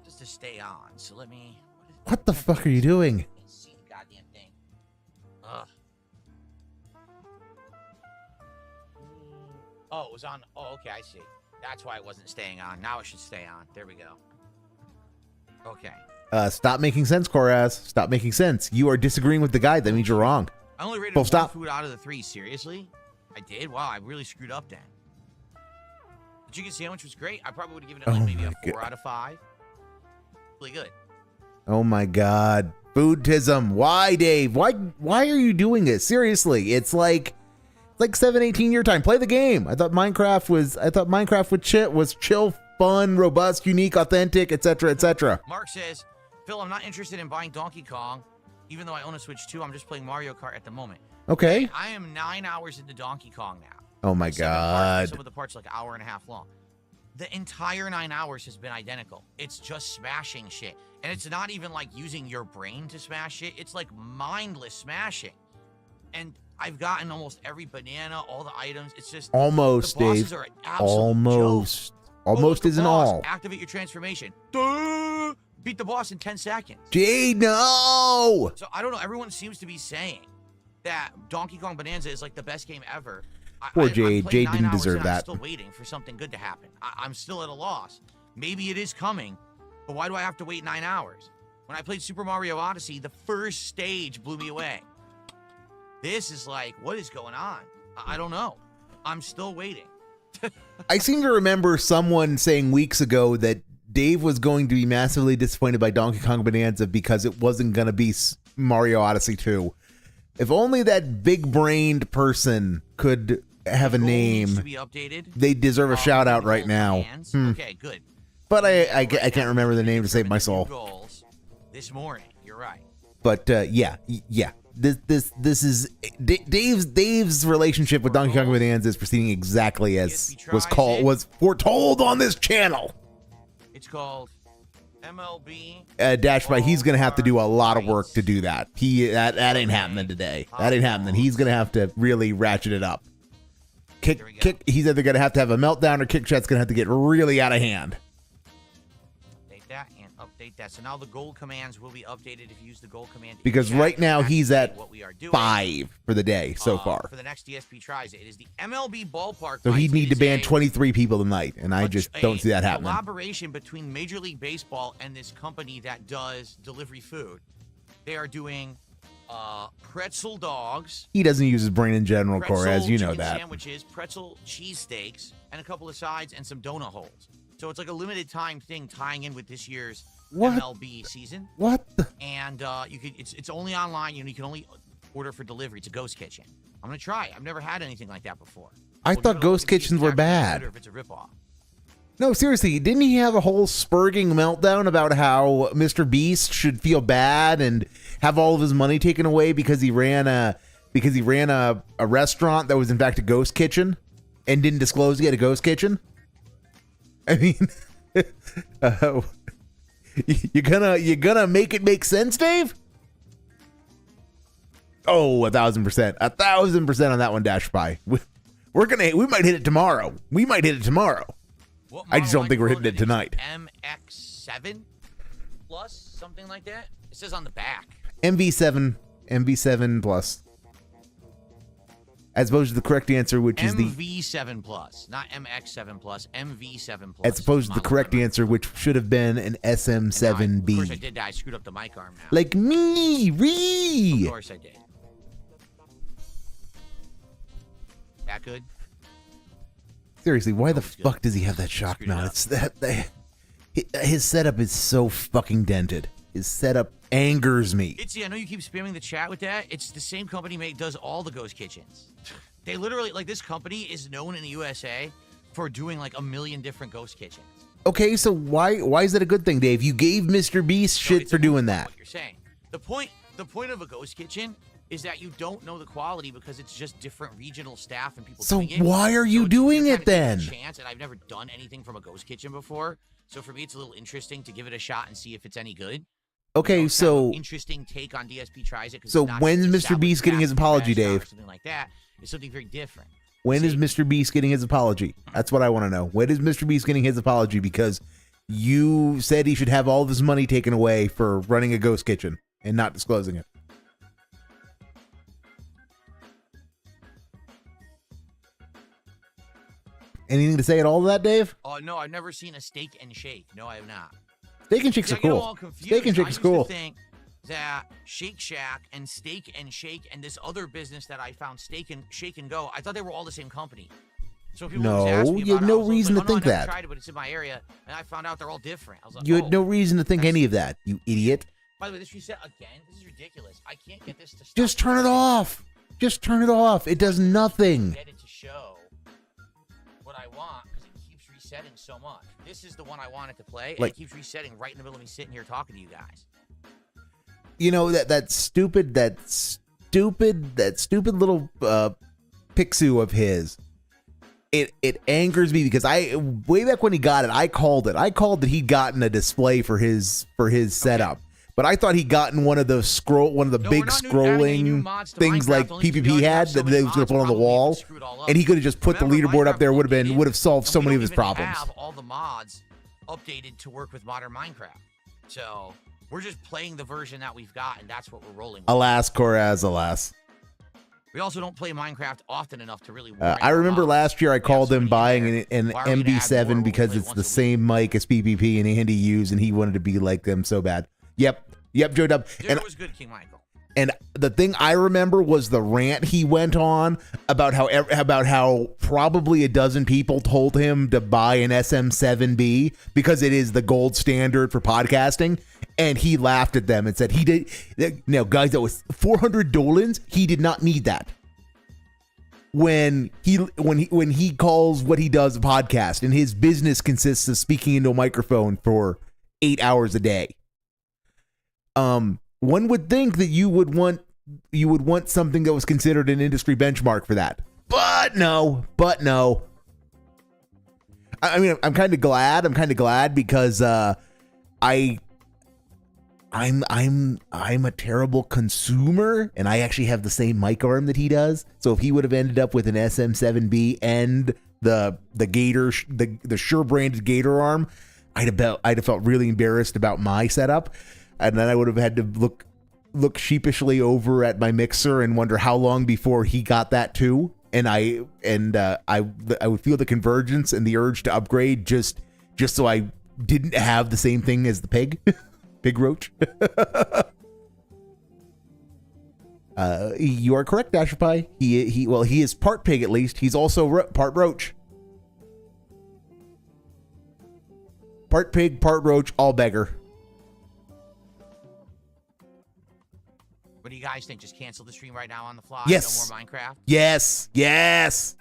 B: Just to stay on. So let me...
A: What the fuck are you doing?
B: See the goddamn thing. Ugh. Oh, it was on. Oh, okay, I see. That's why it wasn't staying on. Now it should stay on. There we go. Okay.
A: Stop making sense, Koraz. Stop making sense. You are disagreeing with the guide. That means you're wrong.
B: I only rated one food out of the 3. Seriously? I did? Wow, I really screwed up then. The chicken sandwich was great. I probably would have given it like maybe a 4 out of 5. Really good.
A: Oh my god. Foodism. Why, Dave? Why are you doing this? Seriously. It's like 7-18 your time. Play the game. I thought Minecraft was chill, fun, robust, unique, authentic, etc., etc.
B: Mark says, Phil, I'm not interested in buying Donkey Kong. Even though I own a Switch 2, I'm just playing Mario Kart at the moment.
A: Okay.
B: I am 9 hours into Donkey Kong now.
A: Oh my god.
B: Some of the parts like an hour and a half long. The entire 9 hours has been identical. It's just smashing shit. And it's not even like using your brain to smash shit. It's like mindless smashing. And I've gotten almost every banana, all the items. It's just
A: almost,
B: the bosses
A: Dave.
B: Are an absolute
A: Almost.
B: joke.
A: Almost isn't all.
B: Activate your transformation. Duh! Beat the boss in 10 seconds.
A: Gee, no!
B: So I don't know. Everyone seems to be saying that Donkey Kong Bonanza is like the best game ever.
A: Poor Jade. Jade didn't deserve that.
B: I'm still waiting for something good to happen. I'm still at a loss. Maybe it is coming, but why do I have to wait 9 hours? When I played Super Mario Odyssey, the first stage blew me away. This is like, what is going on? I don't know. I'm still waiting.
A: I seem to remember someone saying weeks ago that Dave was going to be massively disappointed by Donkey Kong Bonanza because it wasn't going to be Mario Odyssey 2. If only that big-brained person could have a name.
B: To be updated.
A: They deserve a shout out right now.
B: Okay, good.
A: But I can't remember the name to save my soul.
B: Goals this morning. You're right.
A: But yeah. This is Dave's relationship with Donkey Kong Bonanza is proceeding exactly as was foretold on this channel.
B: It's called MLB
A: Dash by. He's gonna have to do a lot of work to do that. That ain't happening today. That ain't happening. He's gonna have to really ratchet it up. Kick. He's either gonna have to have a meltdown or Kick Chat's gonna have to get really out of hand.
B: Update that and update that. So now the goal commands will be updated if you use the goal command.
A: Because right now he's at 5 for the day so far.
B: For the next DSP tries it is the MLB ballpark.
A: So he'd need to ban 23 people tonight, and I just don't see that happening.
B: Collaboration between Major League Baseball and this company that does delivery food. They are doing pretzel dogs.
A: He doesn't use his brain in general, Cora, as you know that.
B: Sandwiches, pretzel cheesesteaks, and a couple of sides and some donut holes. So it's like a limited time thing tying in with this year's MLB season.
A: What?
B: And you could it's only online. You can only order for delivery. It's a ghost kitchen. I'm gonna try. I've never had anything like that before.
A: I thought ghost kitchens were bad.
B: If it's a ripoff.
A: No, seriously, didn't he have a whole spurging meltdown about how Mr. Beast should feel bad and have all of his money taken away because he ran a restaurant that was in fact a ghost kitchen and didn't disclose he had a ghost kitchen? I mean, you're gonna make it make sense, Dave? Oh, 1,000%, 1,000% on that one, Dash Spy. We might hit it tomorrow. I just don't think we're hitting it tonight.
B: MX7 Plus, something like that. It says on the back.
A: MV7 MV7 plus. As opposed to the correct answer, which is the
B: MV7 plus, not MX7 plus, MV7 plus.
A: as opposed to the correct answer, which should have been an SM7B.
B: Of course I did that. I screwed up the mic arm now.
A: Like me,
B: Of course I did. That good?
A: Seriously, why the fuck does he have that shock mount? It's his setup is so fucking dented. His setup angers me.
B: I know you keep spamming the chat with that. It's the same company does all the ghost kitchens. They literally, like, this company is known in the USA for doing like 1 million different ghost kitchens.
A: Okay, so why is that a good thing, Dave? You gave Mr. Beast shit for doing that.
B: What you're saying. The point of a ghost kitchen is that you don't know the quality because it's just different regional staff and people doing it.
A: So why are you doing it then?
B: Chance, and I've never done anything from a ghost kitchen before, so for me it's a little interesting to give it a shot and see if it's any good.
A: Okay, so
B: interesting take on DSP tries it.
A: So when's Mr. Beast getting his apology, Dave?
B: Something like that is something very different.
A: When is Mr. Beast getting his apology? That's what I want to know. When is Mr. Beast getting his apology? Because you said he should have all of his money taken away for running a ghost kitchen and not disclosing it. Anything to say at all to that, Dave?
B: Oh, no, I've never seen a steak and shake. No, I have not.
A: Steak and shakes are cool. Steak and shake is cool.
B: Think that Shake Shack and Steak and Shake and this other business that I found, Steak and Shake and Go, I thought they were all the same company. So people ask me
A: you had no reason to think
B: I
A: that.
B: tried it, but it's in my area, and I found out they're all different. I was like,
A: you had no reason to think any of that, you idiot.
B: By the way, this reset again. This is ridiculous. I can't get this to stop.
A: Just turn it off. Just turn it off. It does nothing.
B: Get it to show what I want because it keeps resetting so much. This is the one I wanted to play, and it keeps resetting right in the middle of me sitting here talking to you guys.
A: You know that stupid little Pixu of his. It angers me because way back when he got it, I called it. I called that he'd gotten a display for his setup. But I thought he'd gotten one of the big scrolling things like PPP had that they was going to put on the wall, and he could have just put the leaderboard up there. Would have solved so many of his problems.
B: Have all the mods updated to work with modern Minecraft, so we're just playing the version that we've got, and that's what we're rolling with.
A: Alas, Koraz, alas.
B: We also don't play Minecraft often enough to really.
A: I remember last year I called him buying an MB7 because it's the same mic as PPP and Andy used, and he wanted to be like them so bad. Yep, Joe Dub.
B: It was good, King Michael.
A: And the thing I remember was the rant he went on about how probably a dozen people told him to buy an SM7B because it is the gold standard for podcasting, and he laughed at them and said guys, that was 400 dolans. He did not need that. When he calls what he does a podcast, and his business consists of speaking into a microphone for 8 hours a day. One would think that you would want something that was considered an industry benchmark for that, but no. I mean, I'm kind of glad because I'm a terrible consumer, and I actually have the same mic arm that he does. So if he would have ended up with an SM7B and the Gator, the Shure branded Gator arm, I'd have felt really embarrassed about my setup. And then I would have had to look sheepishly over at my mixer and wonder how long before he got that too. And I would feel the convergence and the urge to upgrade just so I didn't have the same thing as the pig roach. You are correct, Dasher Pie. He is part pig at least. He's also part roach. Part pig, part roach, all beggar.
B: What do you guys think? Just cancel the stream right now on the fly?
A: Yes.
B: No more Minecraft?
A: Yes.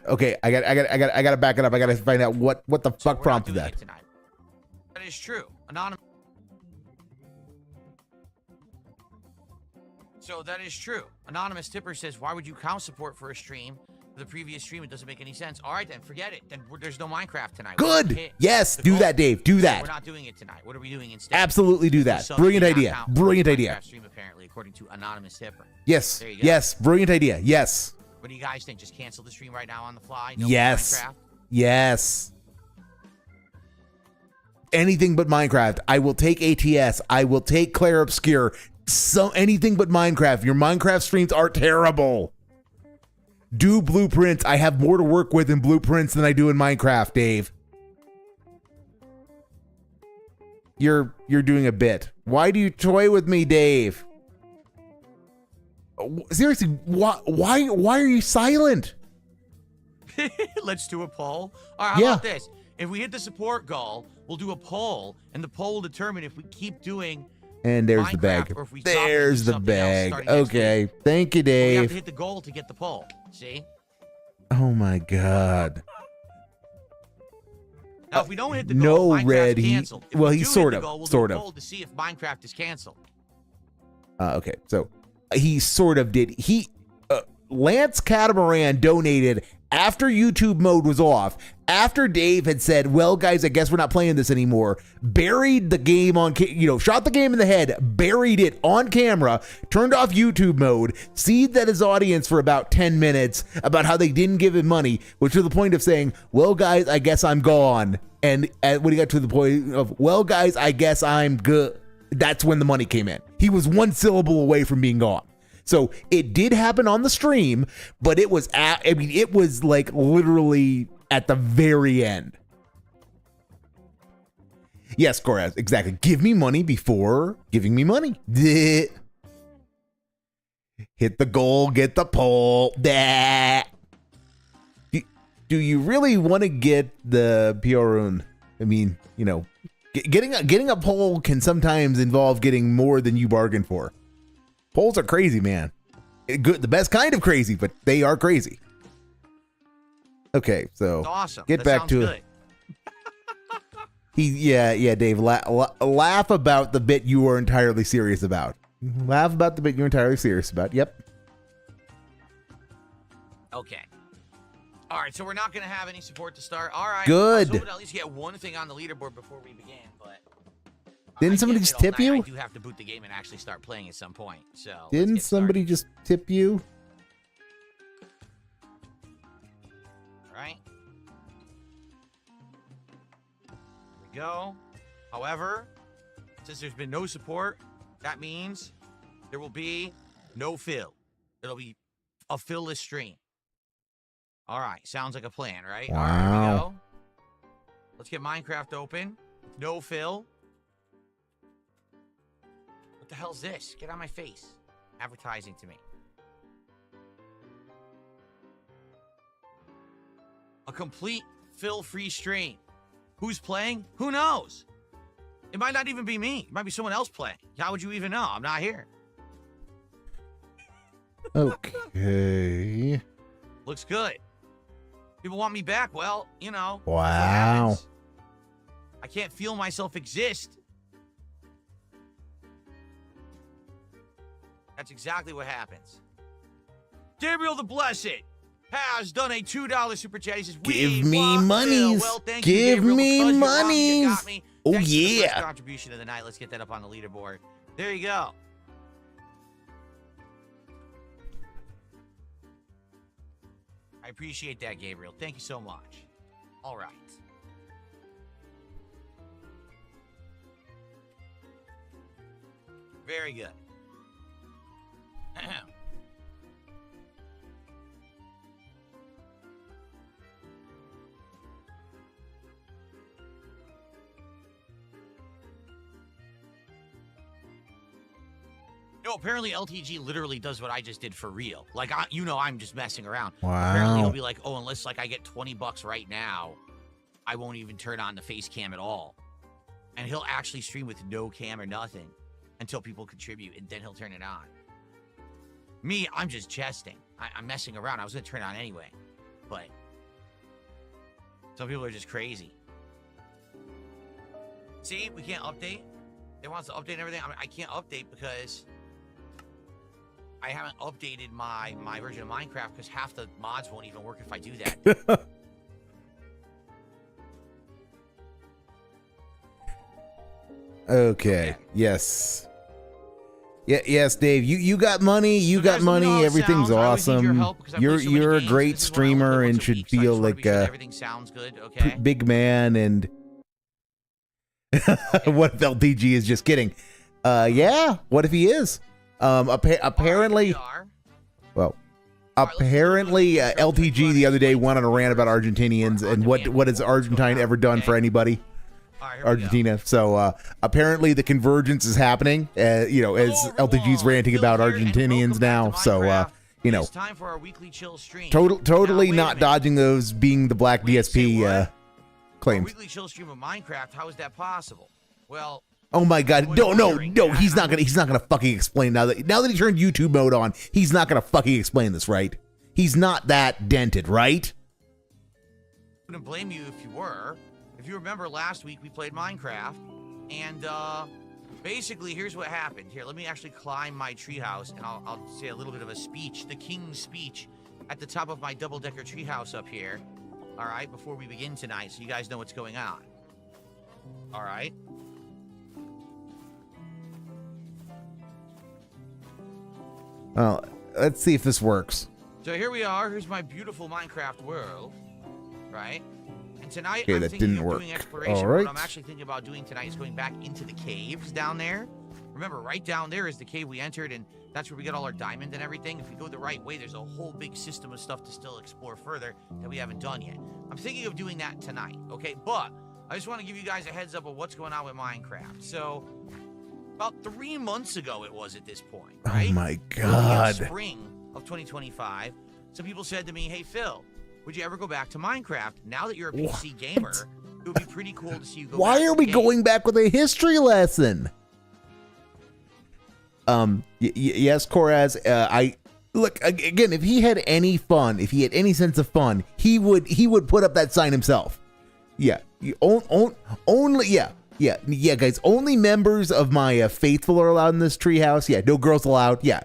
A: Okay, I got to back it up. I got to find out what the fuck prompted that.
B: That is true. Anonymous. So that is true. Anonymous Tipper says, why would you count support for a stream? For the previous stream, it doesn't make any sense. All right, then, forget it. Then there's no Minecraft tonight.
A: Good. Yes, do that, Dave. Do that.
B: We're not doing it tonight. What are we doing instead?
A: Absolutely do that. Brilliant idea. Brilliant idea.
B: Stream, apparently, according to Anonymous Tipper.
A: Yes.
B: There you go.
A: Yes. Brilliant idea. Yes.
B: What do you guys think? Just cancel the stream right now on the fly? No
A: yes.
B: Minecraft?
A: Yes. Anything but Minecraft. I will take ATS. I will take Claire Obscure. anything but Minecraft. Your Minecraft streams are terrible. Do blueprints. I have more to work with in blueprints than I do in Minecraft, Dave. You're doing a bit. Why do you toy with me, Dave? Seriously, why are you silent?
C: Let's do a poll. All right, how about this? If we hit the support goal, we'll do a poll, and the poll will determine if we keep doing
A: and there's
C: Minecraft
A: the bag.
C: or if we
A: There's the bag. Okay. Thank you,
C: But we have
A: Dave.
C: to hit the goal to get the poll. See?
A: Oh my God.
C: Now, if we don't hit the goal,
A: no
C: Minecraft's
A: red.
C: canceled. If
A: Well,
C: we
A: he's
C: do
A: sort
C: hit
A: of,
C: the goal, we'll
A: sort
C: do a
A: of.
C: poll to see if Minecraft is canceled.
A: Okay, so he sort of did. Lance Catamaran donated after YouTube mode was off, after Dave had said, well, guys, I guess we're not playing this anymore, buried the game on, shot the game in the head, buried it on camera, turned off YouTube mode, seethed at his audience for about 10 minutes about how they didn't give him money, which to the point of saying, well, guys, I guess I'm gone. And when he got to the point of, well, guys, I guess I'm good, that's when the money came in. He was one syllable away from being gone. So it did happen on the stream, but it was it was like literally at the very end. Yes, Koraz, exactly. Give me money before giving me money. Hit the goal, get the poll. Do you really want to get the PRN? I mean, getting a poll can sometimes involve getting more than you bargained for. Polls are crazy, man. Good, the best kind of crazy, but they are crazy. Okay, so
C: That's awesome.
A: Get back to it. Dave, laugh about the bit you were entirely serious about. Laugh about the bit you're entirely serious about. Yep.
C: Okay. All right, so we're not going to have any support to start. All right.
A: Good.
C: I was hoping to at least get one thing on the leaderboard before we began, but
A: didn't somebody just tip you?
C: I do have to boot the game and actually start playing at some point. So
A: didn't somebody just tip you?
C: All right. There we go. However, since there's been no support, that means there will be no fill. It'll be a fill-less stream. All right, sounds like a plan, right?
A: Wow.
C: All right, here we go. Let's get Minecraft open. No fill. What the hell's this? Get on my face. Advertising to me. A complete fill-free stream. Who's playing? Who knows? It might not even be me. It might be someone else playing. How would you even know? I'm not here.
A: Okay.
C: Looks good. People want me back. Well,
A: Wow.
C: I can't feel myself exist. That's exactly what happens. Gabriel the Blessed has done a $2 super chat. He says,
A: Give me monies.
C: Well, thank
A: Give
C: you, Gabriel,
A: me
C: because you're
A: monies.
C: You got me.
A: Oh,
C: Thanks for the
A: yeah.
C: first contribution of the night. Let's get that up on the leaderboard. There you go. I appreciate that, Gabriel. Thank you so much. All right. Very good. No, apparently LTG literally does what I just did for real. Like, I'm just messing around.
A: Wow.
C: Apparently he'll be like, oh, unless like I get $20 right now, I won't even turn on the face cam at all. And he'll actually stream with no cam or nothing until people contribute, and then he'll turn it on. Me, I'm just jesting. I'm messing around. I was going to turn it on anyway. But some people are just crazy. See, we can't update. They want us to update everything. I can't update because I haven't updated my version of Minecraft because half the mods won't even work if I do that.
A: Okay. Yes. Yeah. Yes, Dave. You got money. You
C: So
A: got
C: guys, let me know
A: money.
C: how it
A: Everything's
C: sounds. I always need your
A: awesome.
C: help because I play so many
A: You're a
C: games.
A: great
C: This is what I only
A: streamer
C: play
A: and
C: once a
A: should
C: week, so I
A: feel
C: just wanna
A: like
C: be sure that
A: a
C: everything sounds good. Okay.
A: big man. And what if LTG is just kidding? Yeah. What if he is? Apparently, well, apparently LTG the other day went on a rant about Argentinians and what has Argentine ever done for anybody? Argentina. So apparently the convergence is happening. As LTG's ranting about Argentinians now. So you know,
C: it's time for our weekly chill stream.
A: Totally not dodging those being the black DSP claims.
C: Our weekly chill stream of Minecraft. How is that possible? Well.
A: Oh my God! No! He's not gonna fucking explain now that he turned YouTube mode on. He's not gonna fucking explain this, right? He's not that dented, right?
C: I wouldn't blame you if you were. If you remember last week, we played Minecraft, and basically, here's what happened. Here, let me actually climb my treehouse, and I'll say a little bit of a speech, the king's speech, at the top of my double-decker treehouse up here. All right, before we begin tonight, so you guys know what's going on. All right.
A: Well, let's see if this works.
C: So here we are. Here's my beautiful Minecraft world, right? And tonight
A: Okay,
C: I'm
A: that
C: thinking
A: didn't
C: of
A: work.
C: doing exploration.
A: All right.
C: What I'm actually thinking about doing tonight is going back into the caves down there. Remember, right down there is the cave we entered, and that's where we got all our diamond and everything. If we go the right way, there's a whole big system of stuff to still explore further that we haven't done yet. I'm thinking of doing that tonight, okay? But I just want to give you guys a heads up of what's going on with Minecraft. So about 3 months ago it was at this point, right?
A: Oh my God.
C: Spring of 2025, some people said to me, hey, Phil, would you ever go back to Minecraft? Now that you're a PC gamer, it would be pretty cool to see you go back.
A: Why are we going back with a history lesson? Yes, Koraz, I look again, if he had any fun, if he had any sense of fun, he would put up that sign himself. Yeah. Yeah, guys, only members of my faithful are allowed in this treehouse. Yeah, no girls allowed. Yeah.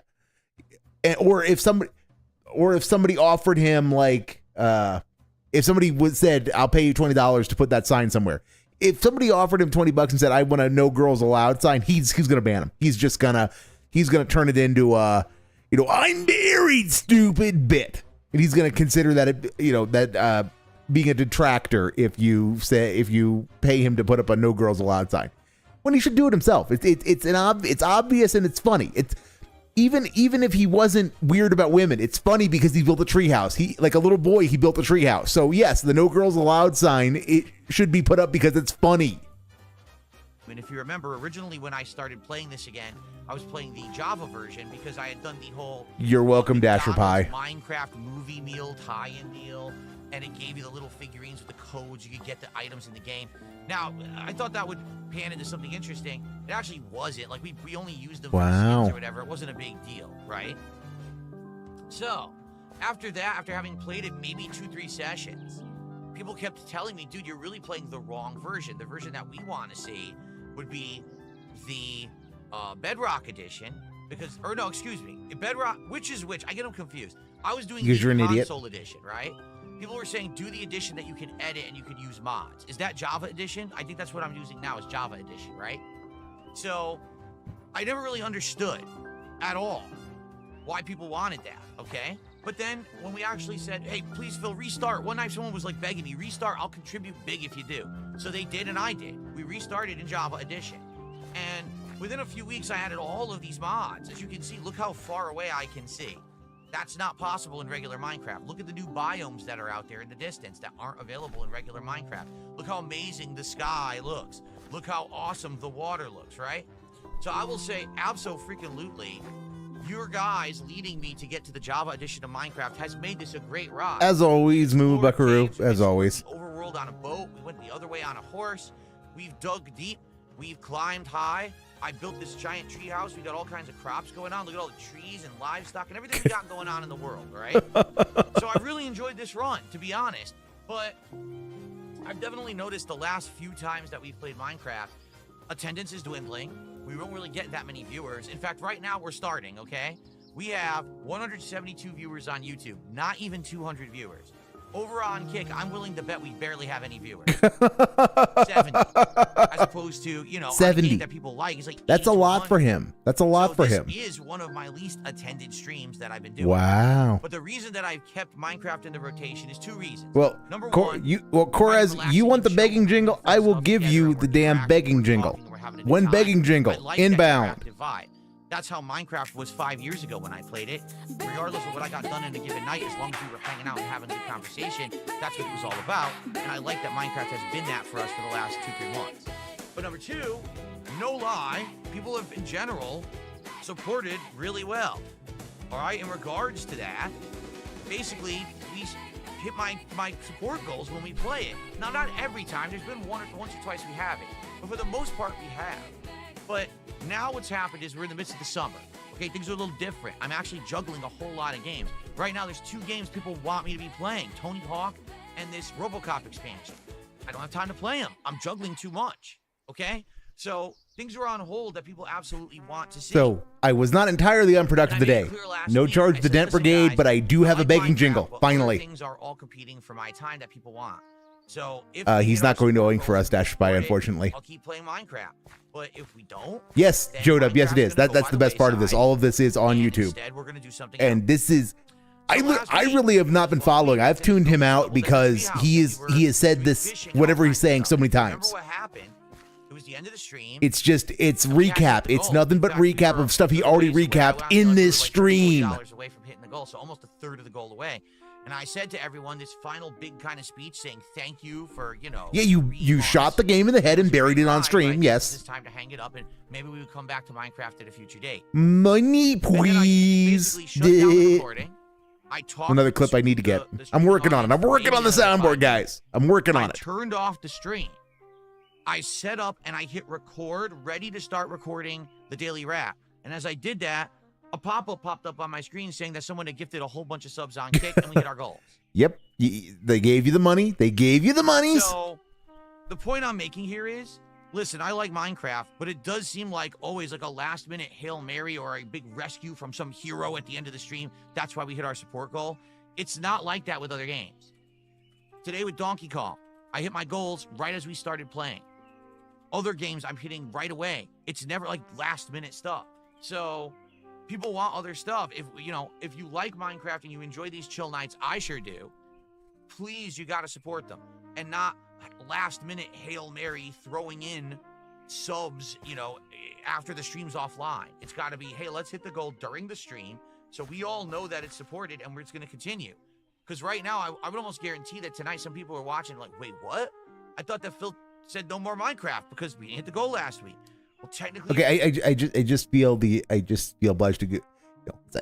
A: Or if somebody offered him like if somebody said, I'll pay you $20 to put that sign somewhere. If somebody offered him $20 and said, I want a no girls allowed sign, he's gonna ban him. He's gonna turn it into I'm buried, stupid bit. And he's gonna consider that being a detractor if you pay him to put up a no girls allowed sign, when he should do it himself. It's obvious and it's funny. It's even if he wasn't weird about women, it's funny because he built a treehouse. He, like a little boy, he built a treehouse. So yes, the no girls allowed sign, it should be put up because it's funny.
C: And if you remember, originally when I started playing this again, I was playing the Java version because I had done the whole
A: You're welcome, Dasher Pie
C: Minecraft movie meal tie-in deal, and it gave you the little figurines with the codes. You could get the items in the game. Now, I thought that would pan into something interesting. It actually wasn't. Like, we only used them for skins or whatever. It wasn't a big deal, right? So, after that, after having played it maybe 2-3 sessions, people kept telling me, dude, you're really playing the wrong version. The version that we want to see would be the Bedrock edition. Bedrock, which is which? I get them confused. I was doing the console edition, right? People were saying, do the edition that you can edit and you can use mods. Is that Java edition? I think that's what I'm using now, is Java edition, right? So, I never really understood at all why people wanted that, okay? But then, when we actually said, hey, please, Phil, restart. One night, someone was like begging me, restart, I'll contribute big if you do. So they did, and I did. We restarted in Java edition. And within a few weeks, I added all of these mods. As you can see, look how far away I can see. That's not possible in regular Minecraft. Look at the new biomes that are out there in the distance that aren't available in regular Minecraft. Look how amazing the sky looks. Look how awesome the water looks, right? So I will say, abso-freaking-lutely, your guys leading me to get to the Java edition of Minecraft has made this a great ride.
A: As always, Moo Buckaroo, as always.
C: Overworld on a boat. We went the other way on a horse. We've dug deep. We've climbed high. I built this giant tree house. We got all kinds of crops going on. Look at all the trees and livestock and everything we got going on in the world, right? So I really enjoyed this run, to be honest. But I've definitely noticed the last few times that we've played Minecraft, attendance is dwindling. We don't really get that many viewers. In fact, right now we're starting, okay? We have 172 viewers on YouTube, not even 200 viewers. Over on Kick, I'm willing to bet we barely have any viewers. 70. As opposed to, 70 that people like. It's like
A: that's a lot for him. That's a lot for him.
C: This is one of my least attended streams that I've been doing.
A: Wow.
C: But the reason that I've kept Minecraft in the rotation is 2 reasons.
A: Well,
C: number one,
A: Korez, you want the begging jingle? I will give you the damn begging jingle.
C: having a good
A: When
C: time.
A: begging jingle,
C: I like
A: inbound.
C: that interactive vibe. That's how Minecraft was 5 years ago when I played it. Regardless of what I got done in a given night, as long as we were hanging out and having a good conversation, that's what it was all about. And I like that Minecraft has been that for us for the last 2-3 months. But number two, no lie, people have in general supported really well. All right, in regards to that, basically we hit my support goals when we play it. Now, not every time. There's been once or twice we haven't, but for the most part we have. But now what's happened is we're in the midst of the summer. Okay, things are a little different. I'm actually juggling a whole lot of games. Right now, there's 2 games people want me to be playing, Tony Hawk and this RoboCop expansion. I don't have time to play them. I'm juggling too much, okay? So things are on hold that people absolutely want to see.
A: So I was not entirely unproductive today. No charge to the Dent Brigade, but I do have a begging jingle, finally.
C: Things are all competing for my time that people want. So if
A: he's not going to oink for us, Dash Spy, unfortunately.
C: I'll keep playing Minecraft. But if we don't,
A: yes, Jodub, yes it is. That's the best part of this. All of this is on YouTube.
C: Instead, we're gonna do something
A: and this is I really have not been following. I've tuned him out because he has said this whatever he's saying so many times.
C: Remember what happened? It was the end of the stream.
A: It's recap. It's nothing but recap of stuff he already recapped in this stream.
C: Away from hitting the goal, so almost a third of the goal away. And I said to everyone this final big kind of speech saying thank you for, Yeah,
A: you shot the game in the head and buried it on stream, yes.
C: It's time to hang it up, and maybe we would come back to Minecraft at a future date.
A: Money, please. Another clip I need to get. I'm working on it. I'm working on the soundboard, guys. I'm working on it.
C: I turned off the stream. I set up and I hit record, ready to start recording the daily wrap. And as I did that, a pop-up popped up on my screen saying that someone had gifted a whole bunch of subs on Kick and we hit our goals.
A: Yep. They gave you the money. They gave you the monies.
C: So the point I'm making here is, listen, I like Minecraft, but it does seem like always like a last-minute Hail Mary or a big rescue from some hero at the end of the stream. That's why we hit our support goal. It's not like that with other games. Today with Donkey Kong, I hit my goals right as we started playing. Other games I'm hitting right away. It's never like last-minute stuff. So people want other stuff. If you like Minecraft and you enjoy these chill nights, I sure do. Please, you got to support them and not last-minute Hail Mary throwing in subs, after the stream's offline. It's got to be, hey, let's hit the goal during the stream so we all know that it's supported and it's going to continue. Because right now, I would almost guarantee that tonight some people are watching like, wait, what? I thought that Phil said no more Minecraft because we didn't hit the goal last week. Well, technically,
A: okay. I just feel obliged to get,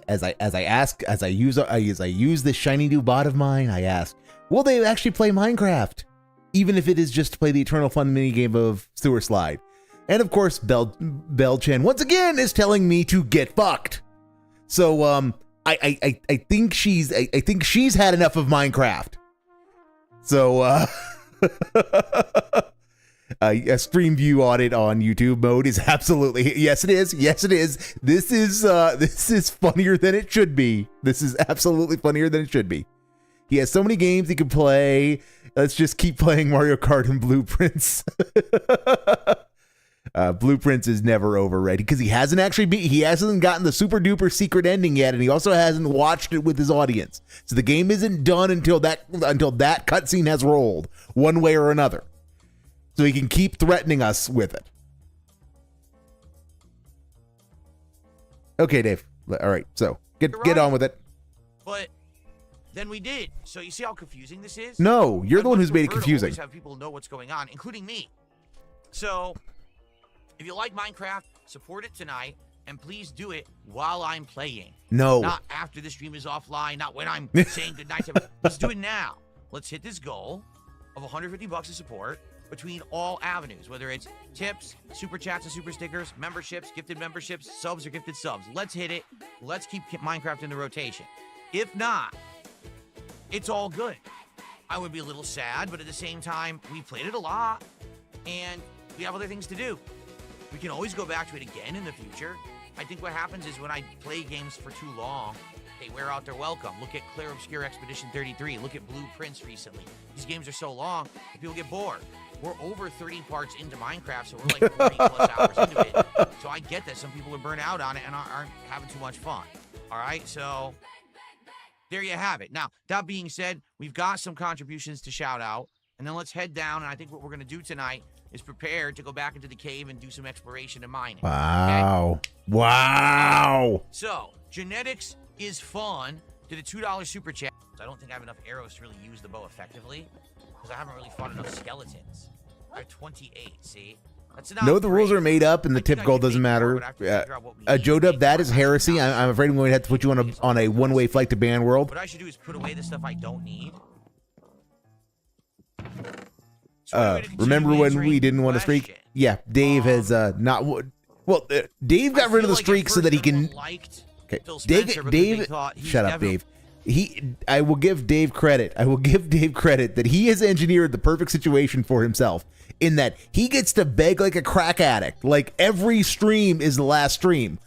A: as I use this shiny new bot of mine. I ask, will they actually play Minecraft, even if it is just to play the eternal fun mini game of Sewer Slide? And of course, Bell-Chen once again is telling me to get fucked. So I think she's had enough of Minecraft. So a stream view audit on YouTube mode is absolutely, yes it is. This is funnier than it should be. This is absolutely funnier than it should be. He has so many games he can play. Let's just keep playing Mario Kart and Blueprints. Blueprints is never overrated because he hasn't gotten the super duper secret ending yet, and he also hasn't watched it with his audience. So the game isn't done until that cutscene has rolled one way or another. So he can keep threatening us with it. Okay, Dave. All right, so get on with it.
C: But then we did. So you see how confusing this is?
A: No, you're the one who's made it confusing.
C: Have people know what's going on, including me. So if you like Minecraft, support it tonight, and please do it while I'm playing.
A: No.
C: Not after the stream is offline, not when I'm saying goodnight to everyone. Let's do it now. Let's hit this goal of $150 of support between all avenues, whether it's tips, super chats and super stickers, memberships, gifted memberships, subs or gifted subs. Let's hit it. Let's keep Minecraft in the rotation. If not, it's all good. I would be a little sad, but at the same time, we played it a lot, and we have other things to do. We can always go back to it again in the future. I think what happens is when I play games for too long, they wear out their welcome. Look at Claire Obscure Expedition 33. Look at Blueprints recently. These games are so long that people get bored. We're over 30 parts into Minecraft, so we're like 40 plus hours into it. So I get that some people are burnt out on it and aren't having too much fun. All right, so there you have it. Now, that being said, we've got some contributions to shout out, and then let's head down, and I think what we're going to do tonight is prepared to go back into the cave and do some exploration and mining.
A: Wow. Wow.
C: So, genetics is fun. Did a $2 super chat. I don't think I have enough arrows to really use the bow effectively because I haven't really fought enough skeletons. I have 28, see? That's not
A: No, the rules
C: great.
A: are made up and the tip goal doesn't matter. Joe Dub, that is heresy. I'm afraid I'm going to have to put you on a one-way flight to ban world.
C: What I should do is put away the stuff I don't need.
A: Remember when we didn't want to streak? Yeah, Dave has not. Well, Dave got rid of the streak so that he can. Okay, Dave. Shut up, Dave. I will give Dave credit. I will give Dave credit that he has engineered the perfect situation for himself in that he gets to beg like a crack addict. Like every stream is the last stream,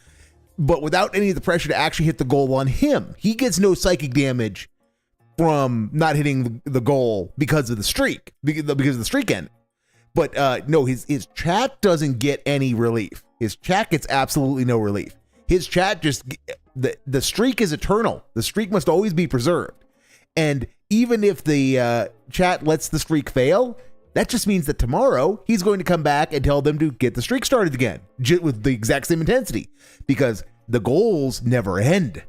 A: but without any of the pressure to actually hit the goal on him. He gets no psychic damage from not hitting the goal because of the streak, because of the streak end. But no, his chat doesn't get any relief. His chat gets absolutely no relief. His chat just, the streak is eternal. The streak must always be preserved. And even if the chat lets the streak fail, that just means that tomorrow he's going to come back and tell them to get the streak started again with the exact same intensity because the goals never end.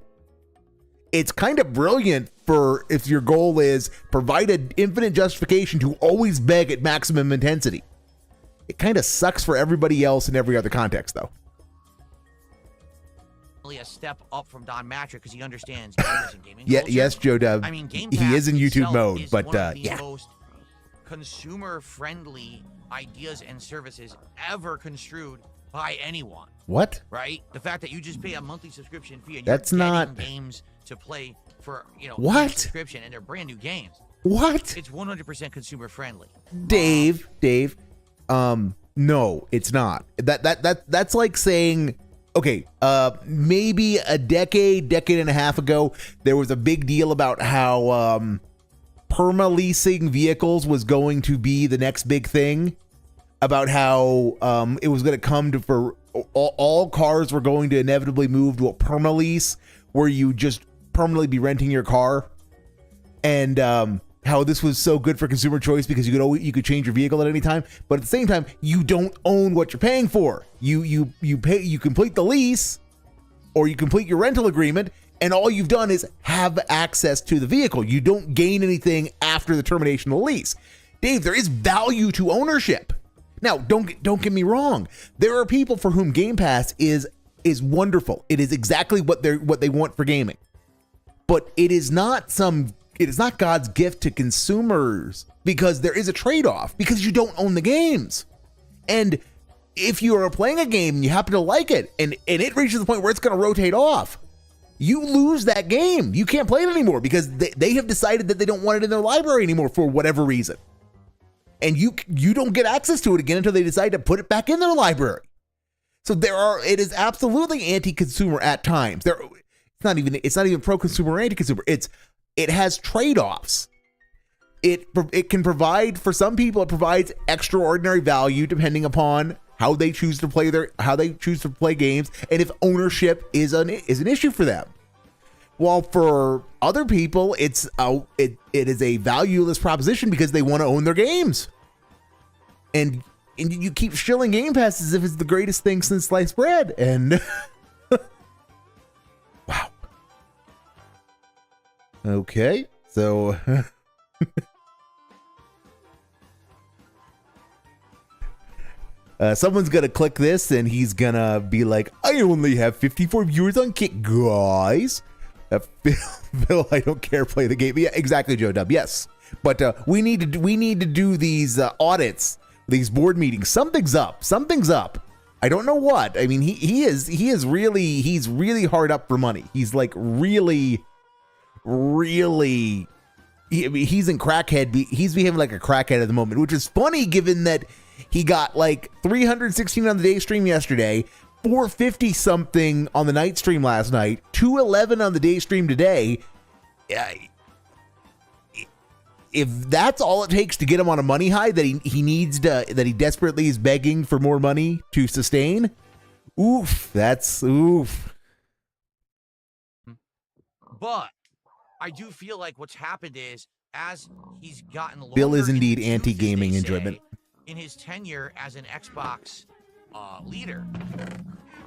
A: It's kind of brilliant for if your goal is provide an infinite justification to always beg at maximum intensity. It kind of sucks for everybody else in every other context, though.
C: A step up from Don Matra because he understands gamers and gaming
A: Yeah,
C: culture.
A: yes, Joe Dub.
C: I mean, Game
A: he
C: Pass
A: is in YouTube
C: itself
A: mode,
C: is
A: but
C: one of the
A: yeah.
C: most consumer-friendly ideas and services ever construed by anyone.
A: What?
C: Right? The fact that you just pay a monthly subscription fee and
A: That's
C: you're
A: not
C: getting games to play for
A: what
C: subscription and they're brand new games.
A: What?
C: It's 100% consumer-friendly.
A: Dave. No, it's not. That's like saying. Okay, maybe a decade and a half ago, there was a big deal about how perma-leasing vehicles was going to be the next big thing, about how it was going to come to for all cars were going to inevitably move to a perma-lease where you just permanently be renting your car, and how this was so good for consumer choice because you could change your vehicle at any time, but at the same time you don't own what you're paying for. You complete the lease or you complete your rental agreement and all you've done is have access to the vehicle. You don't gain anything after the termination of the lease. Dave, there is value to ownership. Now, don't get me wrong. There are people for whom Game Pass is wonderful. It is exactly what they want for gaming. But it is not God's gift to consumers because there is a trade-off because you don't own the games. And if you are playing a game and you happen to like it and it reaches the point where it's going to rotate off, you lose that game. You can't play it anymore because they have decided that they don't want it in their library anymore for whatever reason. And you don't get access to it again until they decide to put it back in their library. So it is absolutely anti-consumer at times. It's not even pro-consumer or anti-consumer. It has trade-offs. It can provide, for some people, it provides extraordinary value depending upon how they choose to play games and if ownership is an issue for them. While for other people, it is a valueless proposition because they want to own their games. And you keep shilling Game Pass as if it's the greatest thing since sliced bread. And wow. Okay, so someone's gonna click this and he's gonna be like, I only have 54 viewers on Kick, guys. Phil, I don't care, play the game. Yeah, exactly, Joe Dub. Yes, but we need to do these audits, these board meetings. Something's up. I don't know what. I mean, he's really hard up for money. He's like really he's in crackhead. He's behaving like a crackhead at the moment, which is funny given that he got like 316 on the day stream yesterday, 450 something on the night stream last night, 211 on the day stream today. If that's all it takes to get him on a money high that he needs to, that he desperately is begging for more money to sustain, that's oof.
C: But I do feel like what's happened is as he's gotten
A: Bill is indeed anti-gaming enjoyment.
C: in his tenure as an Xbox leader.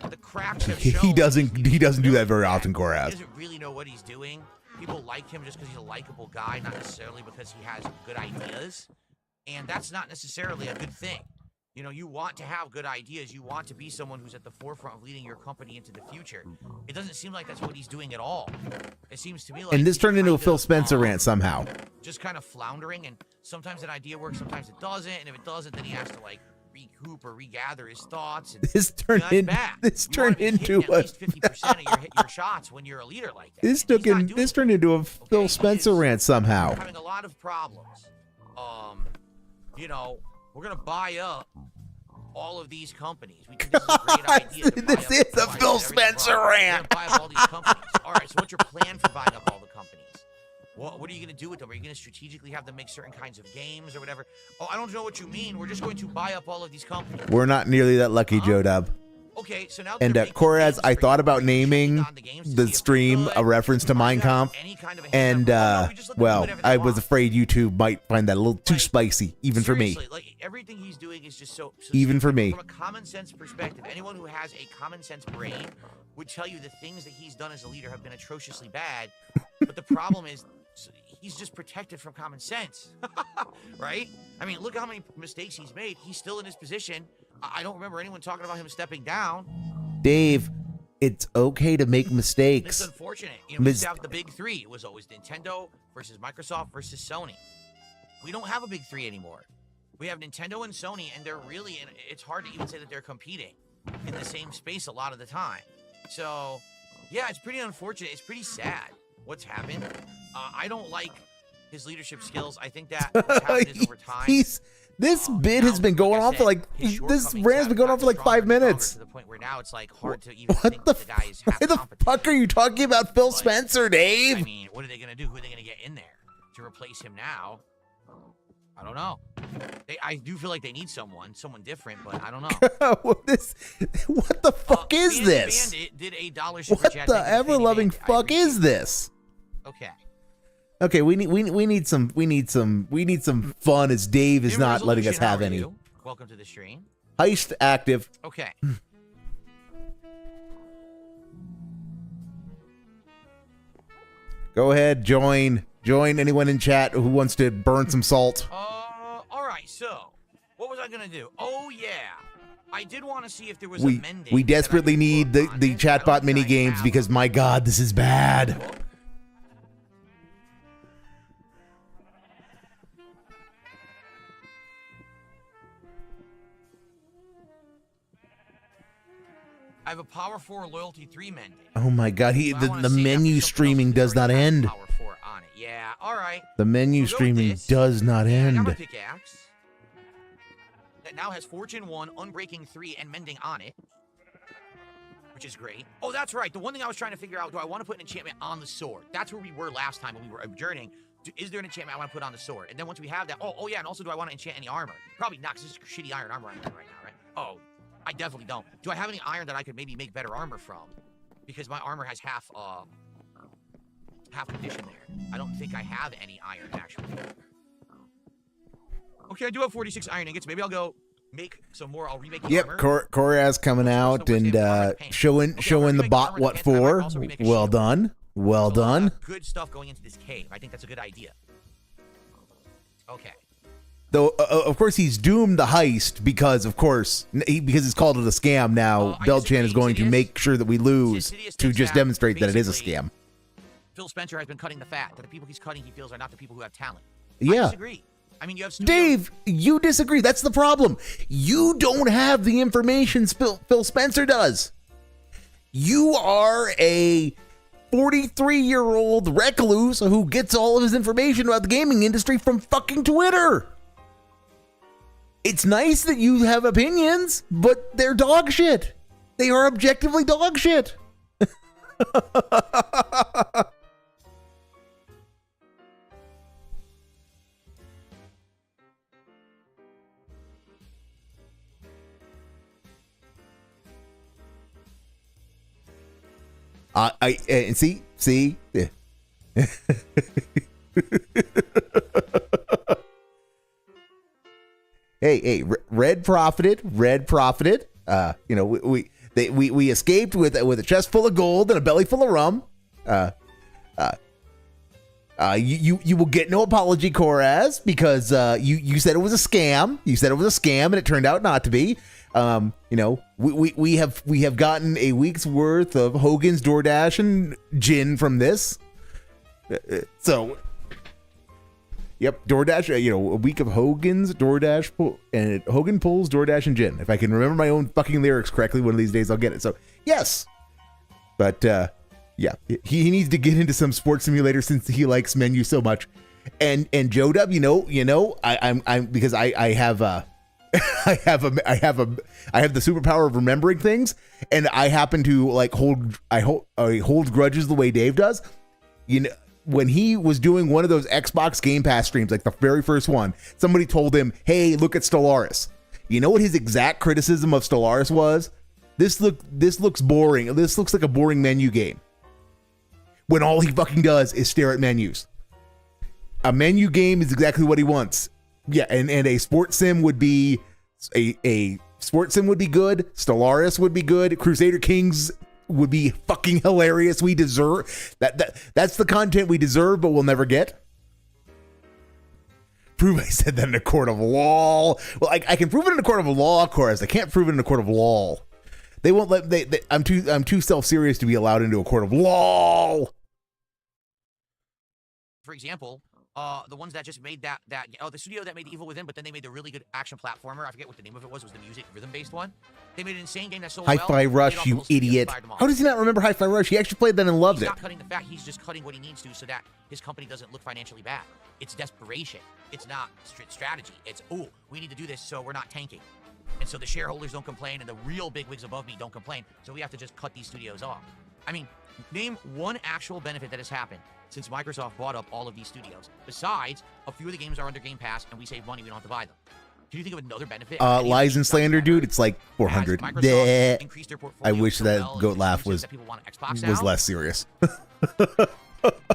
C: The cracks have shown
A: He doesn't do that very often,
C: He
A: Koraz.
C: doesn't really know what he's doing. People like him just because he's a likable guy, not necessarily because he has good ideas. And that's not necessarily a good thing. You know, you want to have good ideas. You want to be someone who's at the forefront of leading your company into the future. It doesn't seem like that's what he's doing at all. It seems to me like
A: And this
C: he's
A: turned into a
C: kind
A: Phil
C: of,
A: Spencer rant somehow.
C: just kind of floundering, and sometimes an idea works, sometimes it doesn't, and if it doesn't, then he has to like recoup or regather his thoughts. And,
A: This turned
C: you know,
A: in,
C: bad.
A: this
C: You wanna
A: turned
C: be
A: into
C: hitting at
A: a
C: least 50% of your shots when you're a leader like that.
A: this
C: And he's
A: took
C: not
A: in
C: doing
A: this
C: it.
A: turned into a
C: Okay,
A: Phil
C: he
A: Spencer
C: is
A: rant somehow.
C: having a lot of problems. You know, we're gonna buy up all of these companies. We think this is a great idea. to buy
A: This
C: up
A: is a
C: everybody,
A: Phil
C: everything
A: Spencer
C: wrong. We're gonna
A: rant.
C: buy up all these companies. All right, so what's your plan for buying up all the companies? What are you going to do with them? Are you going to strategically have them make certain kinds of games or whatever? Oh, I don't know what you mean. We're just going to buy up all of these companies.
A: We're not nearly that lucky, Joe Dub.
C: Okay, so now
A: And
C: they're making
A: Koraz,
C: games
A: I
C: for
A: thought
C: you.
A: about
C: Are you checking
A: naming
C: on the games to see
A: the
C: if they're
A: stream
C: good?
A: a reference to
C: Are you
A: Mein
C: having
A: Kampf,
C: any kind of
A: and
C: hand up? No, we just let them do
A: well,
C: whatever they
A: I was
C: want.
A: afraid YouTube might find that a little too
C: Like,
A: spicy, even for me.
C: Seriously, like everything he's doing is just so
A: Even for me.
C: From a common sense perspective, anyone who has a common sense brain would tell you the things that he's done as a leader have been atrociously bad. But the problem is he's just protected from common sense, right? I mean, look how many mistakes he's made. He's still in his position. I don't remember anyone talking about him stepping down.
A: Dave, it's okay to make
C: It's
A: mistakes.
C: unfortunate. You know, we used to have the big three. It was always Nintendo versus Microsoft versus Sony. We don't have a big three anymore. We have Nintendo and Sony, and they're really, and it's hard to even say that they're competing in the same space a lot of the time. So, yeah, it's pretty unfortunate. It's pretty sad what's happened. I don't like his leadership skills. I think that what's happened is over time.
A: This bid
C: now,
A: has been going on
C: I
A: for
C: said,
A: like
C: his
A: this
C: shortcomings
A: rant's
C: have
A: been going on for
C: gotten
A: like
C: stronger
A: 5
C: and stronger
A: minutes.
C: to the point where now it's like hard to even
A: What
C: think
A: the
C: that the guy is half
A: why the
C: competent.
A: fuck are you talking about Phil
C: But,
A: Spencer, Dave?
C: I mean, what are they gonna do? Who are they gonna get in there to replace him now? I don't know. I do feel like they need someone different, but I don't know.
A: what the fuck is
C: Bandit
A: this?
C: Bandit did $1 super
A: What
C: chat.
A: the
C: Thank you,
A: ever
C: Fanny
A: loving
C: Bandit. I
A: fuck
C: appreciate
A: is
C: it.
A: this?
C: Okay.
A: Okay, we need some fun as Dave is
C: New
A: not letting us
C: resolution, how
A: have
C: are
A: any.
C: you? Welcome to the stream.
A: Heist active.
C: Okay.
A: Go ahead, join anyone in chat who wants to burn some salt.
C: All right. So, what was I gonna do? Oh yeah, I did want to see if there was
A: We
C: amending.
A: we
C: that I
A: desperately
C: could
A: need
C: put
A: the
C: on
A: the
C: this. I don't
A: chatbot
C: think
A: mini
C: I
A: games
C: have
A: because my god, this is bad.
C: book. I have a Power 4 Loyalty 3 mending.
A: Oh my god,
C: So I
A: the
C: wanna see if
A: menu
C: something else
A: streaming
C: is
A: does not
C: already has
A: end.
C: Power 4 on it. Yeah, all right.
A: The menu
C: We'll go with
A: streaming
C: this.
A: does not
C: And I got my
A: end.
C: pickaxe that now has Fortune 1, Unbreaking 3, and Mending on it, which is great. Oh, that's right. The one thing I was trying to figure out, do I want to put an enchantment on the sword? That's where we were last time when we were adjourning. Is there an enchantment I want to put on the sword? And then once we have that, oh yeah, and also do I want to enchant any armor? Probably not, because this is shitty iron armor I'm wearing right now, right? Oh, I definitely don't. Do I have any iron that I could maybe make better armor from? Because my armor has half condition there. I don't think I have any iron, actually. Okay, I do have 46 iron ingots. Maybe I'll go make some more. I'll remake the
A: Yep,
C: armor.
A: Koraz coming out and showing the bot what for. Well done. Well
C: So,
A: done.
C: good stuff going into this cave. I think that's a good idea. Okay.
A: Though of course he's doomed the heist because because it's called it a scam now.
C: I
A: Belchan is
C: disagree.
A: going to
C: Sidious-
A: make sure that we lose
C: Sidious
A: to
C: thinks
A: just
C: that
A: demonstrate that it is a
C: basically
A: scam.
C: Phil Spencer has been cutting the fat. That the people he's cutting, he feels, are not the people who have talent. I
A: Yeah.
C: disagree. I mean, you have studios.
A: Dave, you disagree. That's the problem. You don't have the information Phil Spencer does. You are a 43-year-old recluse who gets all of his information about the gaming industry from fucking Twitter. It's nice that you have opinions, but they're dog shit. They are objectively dog shit. And see. Red profited. You know, we escaped with a chest full of gold and a belly full of rum. You will get no apology, Koraz, because you said it was a scam. You said it was a scam, and it turned out not to be. You know, we have gotten a week's worth of Hogan's, DoorDash, and gin from this. So, yep, DoorDash. You know, a week of Hogan's, DoorDash, and Hogan pulls DoorDash and gin. If I can remember my own fucking lyrics correctly, one of these days I'll get it. So yes, but yeah, he needs to get into some sports simulator since he likes Menu so much. And Joe Dub, you know, I'm because I have I have the superpower of remembering things, and I happen to like hold grudges the way Dave does. You know, when he was doing one of those Xbox Game Pass streams, like the very first one, somebody told him, "Hey, look at Stellaris." You know what his exact criticism of Stellaris was? This looks boring. This looks like a boring menu game. When all he fucking does is stare at menus. A menu game is exactly what he wants. Yeah, and a sports sim would be a sports sim would be good. Stellaris would be good. Crusader Kings would be fucking hilarious. We deserve that's the content we deserve, but we'll never get. Prove I said that in a court of law. Well, I can prove it in a court of law, of course. I can't prove it in a court of law. They won't let I'm too self-serious to be allowed into a court of law.
C: For example, the ones that just made the studio that made Evil Within, but then they made the really good action platformer. I forget what the name of it was the music rhythm-based one. They made an insane game that sold well.
A: Hi-Fi Rush, you idiot. How does he not remember Hi-Fi Rush? He actually played that and loved it.
C: He's not cutting the fat, he's just cutting what he needs to so that his company doesn't look financially bad. It's desperation. It's not strategy. It's, oh, we need to do this so we're not tanking. And so the shareholders don't complain and the real bigwigs above me don't complain. So we have to just cut these studios off. I mean, name one actual benefit that has happened since Microsoft bought up all of these studios. Besides, a few of the games are under Game Pass and we save money, we don't have to buy them. Can you think of another benefit?
A: Lies and Slander, dude, it's like 400. I wish that goat laugh was less serious.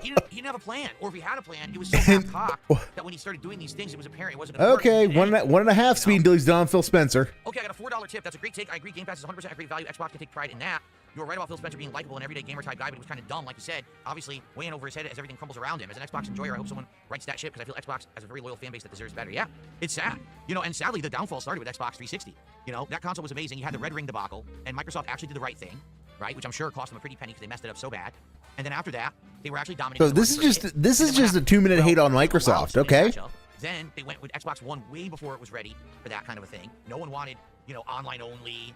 C: He didn't have a plan, or if he had a plan, it was so half-cocked that when he started doing these things, it was apparent it wasn't going to work.
A: Okay, one and a half speed until he's done Phil Spencer.
C: Okay, I got a $4 tip. That's a great take. I agree. Game Pass is 100% a great value. Xbox can take pride in that. You were right about Phil Spencer being likable and everyday gamer type guy, but he was kind of dumb, like you said. Obviously, way in over his head as everything crumbles around him. As an Xbox enjoyer, I hope someone writes that shit because I feel Xbox has a very loyal fan base that deserves better. Yeah, it's sad. You know, and sadly, the downfall started with Xbox 360. You know, that console was amazing. You had the Red Ring debacle, and Microsoft actually did the right thing, right? Which I'm sure cost them a pretty penny because they messed it up so bad. And then after that, they were actually dominating.
A: So this is just a 2-minute hate on Microsoft, okay?
C: Then they went with Xbox One way before it was ready for that kind of a thing. No one wanted, you know, online only,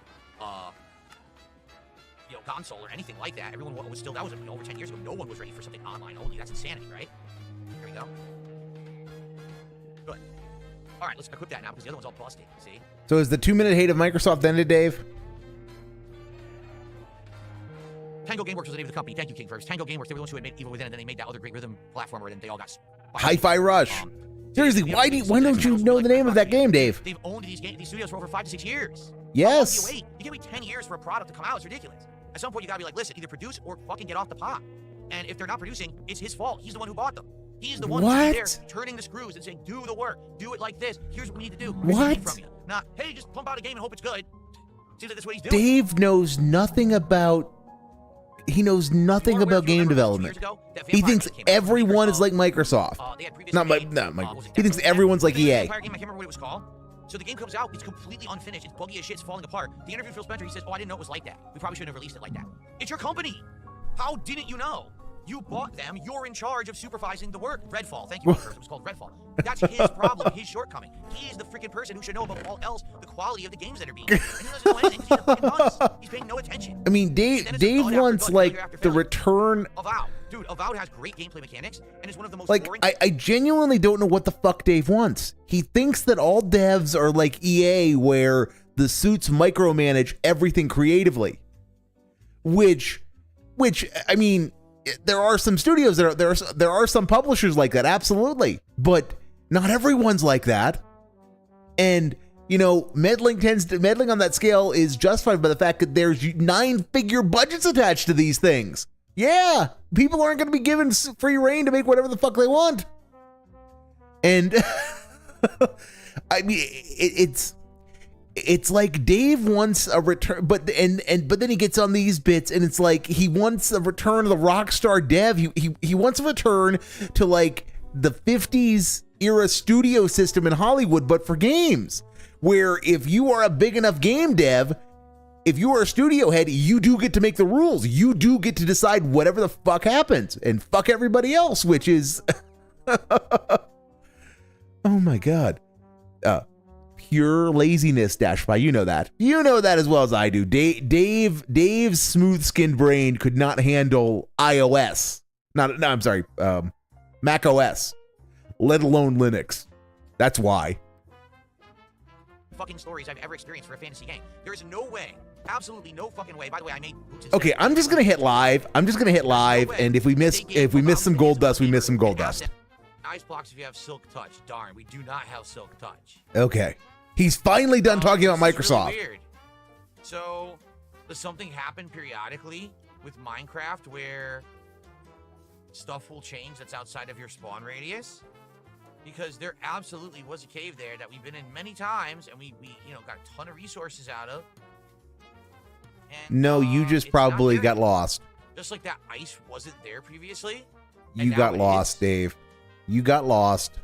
C: you know, console or anything like that. Everyone was still, that was over 10 years ago. No one was ready for something online only. That's insanity, right? Here we go. Good. All right, let's equip that now because the other one's all busted. See?
A: So is the 2-minute hate of Microsoft ended, Dave?
C: Tango Gameworks was the name of the company. Thank you, King First. Tango Gameworks, they were the ones who had made Evil Within, and then they made that other great rhythm platformer, and they all got
A: Hi-Fi Rush. Seriously, why don't you know the name of that game, Dave?
C: They've owned these studios for over 5 to 6 years.
A: Yes.
C: You can't wait 10 years for a product to come out. It's ridiculous. At some point, you gotta be like, listen, either produce or fucking get off the pot. And if they're not producing, it's his fault. He's the one who bought them. He's the one who's there turning the screws and saying, do the work. Do it like this. Here's what we need to do.
A: What?
C: From you. Not, hey, just pump out a game and hope it's good. Seems like that's what he's doing.
A: Dave knows nothing about... He knows nothing about game development. He thinks everyone is like Microsoft. Not Microsoft. He thinks everyone's like EA.
C: I can't remember what it was called. So the game comes out, it's completely unfinished, it's buggy as shit, it's falling apart. The interview with Phil Spencer, he says, oh, I didn't know it was like that. We probably shouldn't have released it like that. It's your company. How didn't you know? You bought them, you're in charge of supervising the work. Redfall, thank you, it was called Redfall. That's his problem, his shortcoming. He is the freaking person who should know above all else the quality of the games that are being made. And he doesn't know anything because he's a fucking dunce. He's paying no attention.
A: I mean, Dave wants, like, the return...
C: Avowed. Dude, Avowed has great gameplay mechanics, and is one of the most boring...
A: I genuinely don't know what the fuck Dave wants. He thinks that all devs are like EA, where the suits micromanage everything creatively. Which, I mean... There are some studios that there are some publishers like that, absolutely, but not everyone's like that. And you know, meddling on that scale is justified by the fact that there's 9-figure budgets attached to these things. Yeah, people aren't going to be given free reign to make whatever the fuck they want. And I mean, it's like Dave wants a return, but then he gets on these bits, and it's like he wants a return of the Rockstar dev. He wants a return to like the 50s era studio system in Hollywood, but for games, where if you are a big enough game dev, if you are a studio head, you do get to make the rules. You do get to decide whatever the fuck happens and fuck everybody else, which is oh my god. Pure laziness, Dashpie. You know that. You know that as well as I do. Dave's smooth-skinned brain could not handle iOS. I'm sorry, Mac OS, let alone Linux. That's why.
C: Fucking stories I've ever experienced for a fantasy game. There is no way, absolutely no fucking way. By the way, I made boots.
A: Okay, I'm just gonna hit live. And if we miss some gold dust, we miss some gold dust.
C: Ice blocks if you have Silk Touch. Darn, we do not have Silk Touch.
A: Okay. He's finally done talking about Microsoft.
C: Really weird. So, does something happen periodically with Minecraft where stuff will change that's outside of your spawn radius? Because there absolutely was a cave there that we've been in many times, and we got a ton of resources out of. And,
A: no, you just probably got lost.
C: Just like that ice wasn't there previously.
A: You got lost, Dave. You got lost.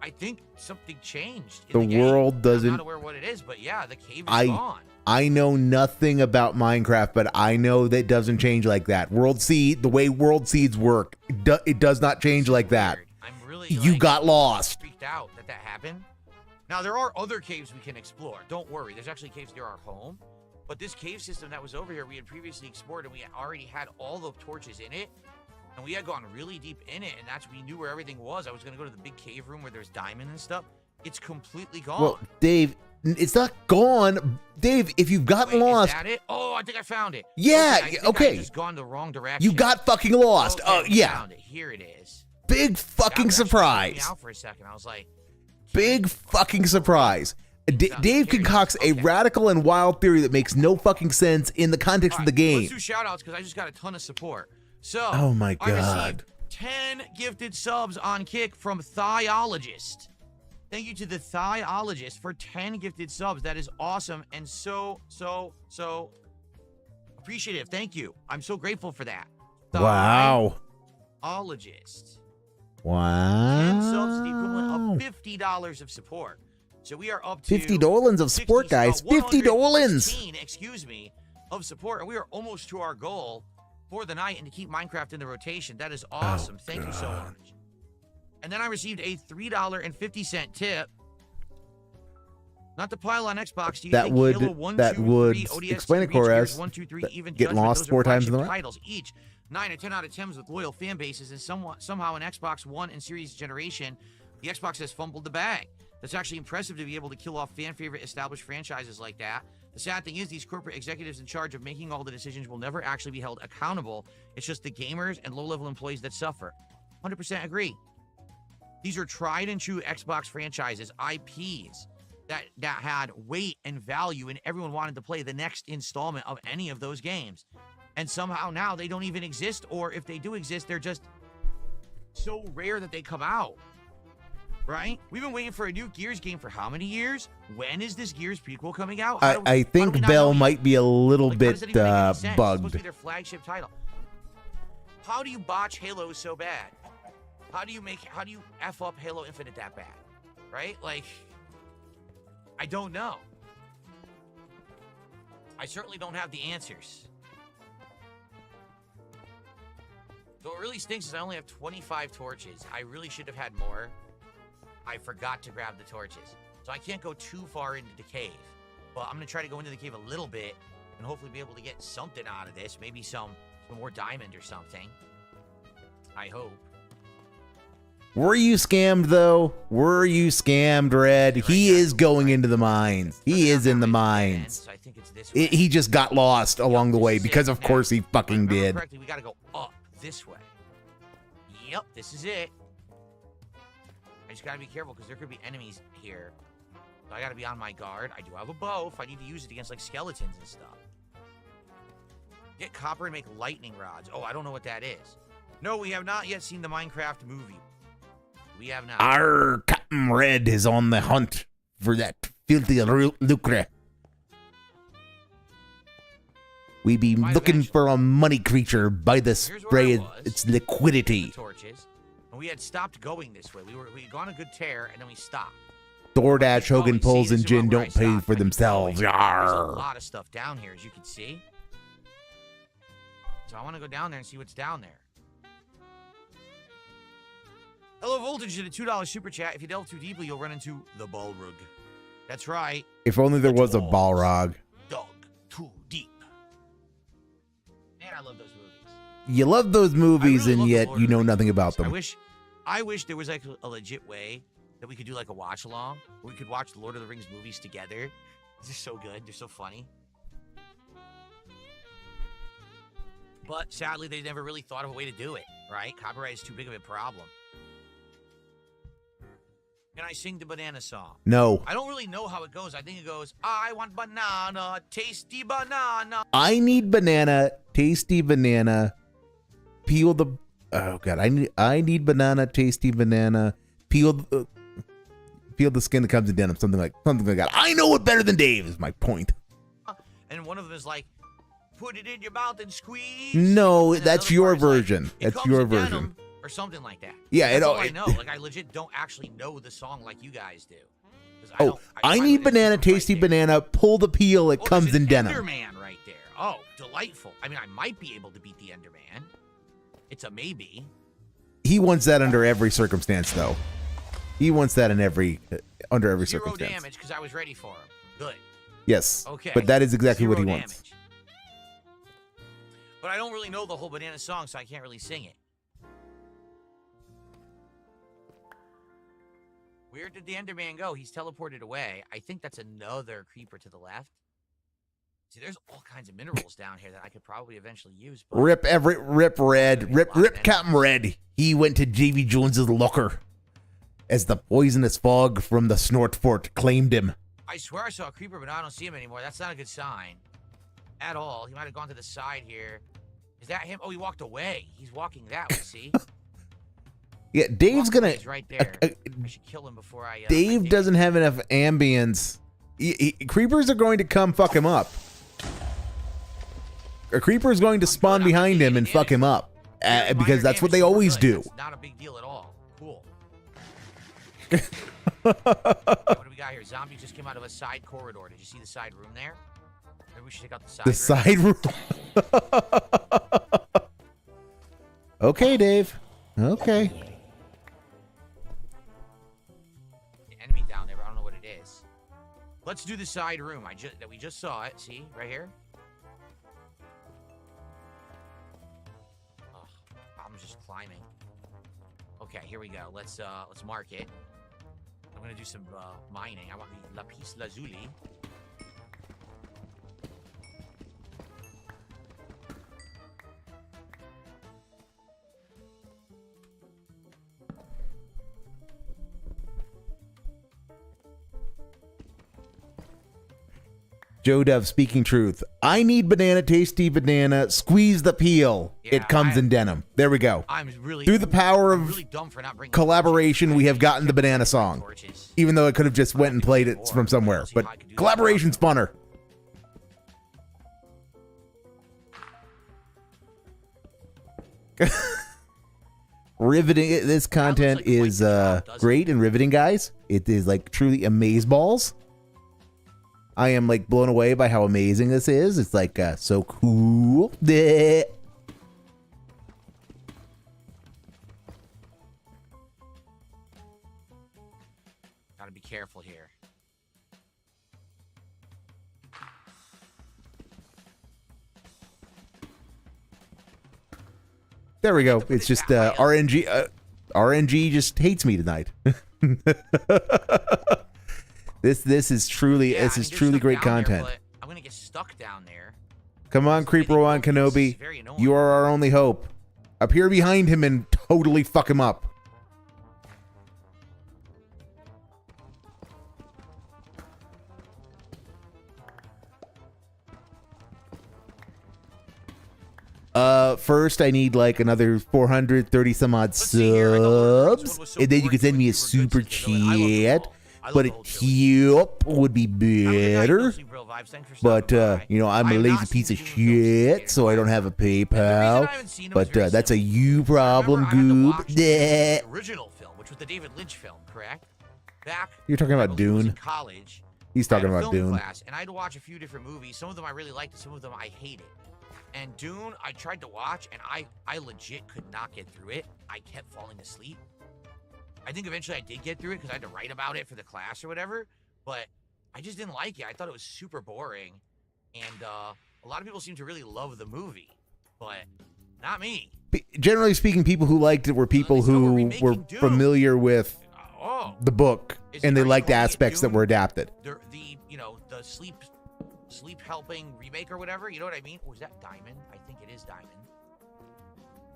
C: I think something changed.
A: The world doesn't.
C: I'm not aware what it is, but yeah, the cave is gone.
A: I know nothing about Minecraft, but I know that it doesn't change like that. The way world seeds work, it does not change like that.
C: I'm really
A: you got lost.
C: Freaked out that happened. Now there are other caves we can explore. Don't worry. There's actually caves near our home, but this cave system that was over here we had previously explored, and we already had all the torches in it. And we had gone really deep in it, and we knew where everything was. I was going to go to the big cave room where there's diamond and stuff. It's completely gone.
A: Well, Dave, it's not gone. Dave, if you've gotten lost.
C: Is that it? Oh, I think I found it.
A: Yeah, okay.
C: I've just gone the wrong direction.
A: You got fucking lost.
C: Okay,
A: yeah.
C: Found it. Here it is.
A: Big fucking surprise.
C: Me out for a second. I was like,
A: big fucking surprise. Dave concocts a radical and wild theory that makes no fucking sense in the context of the game.
C: Let's do shout outs because I just got a ton of support. So,
A: oh my god.
C: I received 10 gifted subs on Kick from Thiologist. Thank you to the Thiologist for 10 gifted subs. That is awesome and so appreciative. Thank you. I'm so grateful for that.
A: Wow.
C: Thiologist.
A: Wow.
C: 10 subs is the equivalent of $50 of support. So we are up to
A: $50 of support, guys. $50.
C: Excuse me, of support, and we are almost to our goal for the night and to keep Minecraft in the rotation. That is awesome. Thank you so much. And then I received a $3.50 tip. Not to pile on Xbox. Do you think Halo 1, 2, 3, ODS,
A: explain it, Corez.
C: 1, 2, 3, even
A: get lost 4 times in the
C: titles each 9 or 10 out of 10s with loyal fan bases, and somehow in Xbox One and Series generation, the Xbox has fumbled the bag. That's actually impressive to be able to kill off fan favorite established franchises like that. The sad thing is these corporate executives in charge of making all the decisions will never actually be held accountable. It's just the gamers and low-level employees that suffer. 100% agree. These are tried and true Xbox franchises, IPs, that had weight and value, and everyone wanted to play the next installment of any of those games. And somehow now they don't even exist, or if they do exist, they're just so rare that they come out. Right? We've been waiting for a new Gears game for how many years? When is this Gears prequel coming out?
A: I think Bell might be a little bit bugged.
C: It's supposed to be their flagship title. How do you botch Halo so bad? How do you F up Halo Infinite that bad? Right? Like, I don't know. I certainly don't have the answers. So what really stinks is I only have 25 torches. I really should have had more. I forgot to grab the torches. So I can't go too far into the cave. But I'm going to try to go into the cave a little bit and hopefully be able to get something out of this. Maybe some more diamond or something. I hope.
A: Were you scammed, though? Were you scammed, Red? He is going into the mines. He is in the mines.
C: So I think it's this way.
A: He just got lost along the way because, of course, he fucking did.
C: Correctly, we got to go up this way. Yep, this is it. I just gotta be careful because there could be enemies here. So I gotta be on my guard. I do have a bow if I need to use it against like skeletons and stuff. Get copper and make lightning rods. Oh, I don't know what that is. No, we have not yet seen the Minecraft movie. We have not.
A: Arr, Captain Red is on the hunt for that filthy lucre. We be looking for a money creature by the spray of its liquidity.
C: Torches, and we had stopped going this way. We had gone a good tear, and then we stopped.
A: DoorDash, Hogan, Pulls, and Gin
C: where I
A: don't pay
C: stopped.
A: for
C: I keep
A: themselves.
C: going. There's a
A: Yarr.
C: lot of stuff down here, as you can see. So I want to go down there and see what's down there. Hello, Voltage did a $2 super chat. If you delve too deeply, you'll run into the Balrog. That's right.
A: If only there was a Balrog.
C: Dug too deep. Man, I love those movies.
A: You love those movies,
C: really
A: and
C: love the
A: yet
C: Lord
A: you
C: of the
A: know
C: Rings
A: nothing about
C: movies.
A: them.
C: I wish there was like a legit way that we could do like a watch along, where we could watch the Lord of the Rings movies together. They're so good. They're so funny. But sadly, they never really thought of a way to do it, right? Copyright is too big of a problem. Can I sing the banana song?
A: No.
C: I don't really know how it goes. I think it goes, I want banana, tasty banana.
A: I need banana, tasty banana, peel the... Oh, God. I need banana, tasty banana, peel the skin that comes in denim. Something like that. I know it better than Dave is my point.
C: And one of them is like, put it in your mouth and squeeze.
A: No,
C: And
A: that's
C: another
A: your
C: part is like,
A: version.
C: it
A: That's
C: comes
A: your
C: in denim,
A: version.
C: or something like that.
A: Yeah,
C: That's all I know. Like, I legit don't actually know the song like you guys do.
A: Oh, I need banana, tasty banana, pull the peel, it comes
C: there's
A: in
C: an
A: denim.
C: Enderman right there. Oh, delightful. I mean, I might be able to beat the Enderman. It's a maybe.
A: He wants that under every circumstance, though. He wants that in under every
C: Zero
A: circumstance.
C: damage because I was ready for him. Good.
A: Yes.
C: Okay.
A: But that is exactly what he
C: Zero
A: wants.
C: damage. But I don't really know the whole banana song, so I can't really sing it. Where did the Enderman go? He's teleported away. I think that's another creeper to the left. See, there's all kinds of minerals down here that I could probably eventually use. But
A: Rip Captain Red. He went to J.V. Jones's locker as the poisonous fog from the Snort Fort claimed him.
C: I swear I saw a creeper, but now I don't see him anymore. That's not a good sign. At all. He might have gone to the side here. Is that him? Oh, he walked away. He's walking that way, see?
A: Yeah, Dave's gonna...
C: He's right there. I should kill him before I...
A: Dave doesn't have enough ambience. Creepers are going to come fuck him up. A creeper is going to spawn behind him and fuck him up. Because that's what they always do.
C: It's not a big deal at all. Cool. What do we got here? Zombie just came out of a side corridor. Did you see the side room there? Maybe we should check out the side room. Okay, Dave. Okay. The enemy down there, but I don't know what it is. Let's do the side room. We just saw it. See, right here. Oh, I'm just climbing. Okay, here we go. Let's mark it. I'm gonna do some mining. I want lapis lazuli.
A: Joe Dove speaking truth. I need banana, tasty banana, squeeze the peel.
C: Yeah,
A: it comes in denim. There we go.
C: I'm really
A: Through the power
C: I'm
A: of
C: really dumb for not bringing
A: collaboration, we have gotten the banana song.
C: torches.
A: Even though I could have just went and played it from somewhere. But collaboration's funner. Riveting. This content is great and riveting, guys. It is like truly amazeballs. I am like blown away by how amazing this is. It's like so cool. Bleh.
C: Gotta be careful here.
A: There we go. It's just RNG. RNG just hates me tonight. This is truly truly great content.
C: There, I'm gonna get stuck down there.
A: Come on, Creeper-wan, Kenobi. You are our only hope. Appear behind him and totally fuck him up. first I need like another 430 some odd
C: Let's see here. I know the first one
A: subs,
C: was so
A: and then you
C: boring,
A: can send me a
C: so you were
A: super
C: good since you're doing it. I love
A: chat.
C: the I
A: But
C: love
A: a
C: the whole trilogy.
A: tip would be
C: Have a good night,
A: better.
C: Ghostly Bro Vibes. Thanks for stopping
A: But
C: by.
A: you know, I'm
C: I
A: a
C: have
A: lazy
C: not
A: piece
C: seen
A: of
C: the Doom films
A: shit, so I don't have a
C: And the reason
A: PayPal.
C: I haven't seen them is
A: But
C: very
A: that's a
C: simple.
A: you problem,
C: I remember I had to
A: goob.
C: watch
A: Bleh.
C: the original film, which was the David Lynch film, correct? Back
A: You're talking
C: I
A: about
C: believe it was in
A: Dune.
C: college.
A: He's
C: I had
A: talking
C: a
A: about
C: film
A: Dune.
C: class, and I had to watch a few different movies. Some of them I really liked, and some of them I hated. And Dune, I tried to watch, and I legit could not get through it. I kept falling asleep. I think eventually I did get through it because I had to write about it for the class or whatever, but I just didn't like it. I thought it was super boring, and a lot of people seem to really love the movie, but not me.
A: Generally speaking, people who liked it were people
C: still were
A: who
C: remaking
A: were
C: Dune.
A: familiar with
C: Oh,
A: the book,
C: Is
A: and
C: it-
A: they
C: are you
A: liked
C: calling it
A: aspects that
C: Dune?
A: were adapted.
C: the the sleep helping remake or whatever. You know what I mean? Or is that Diamond? I think it is Diamond.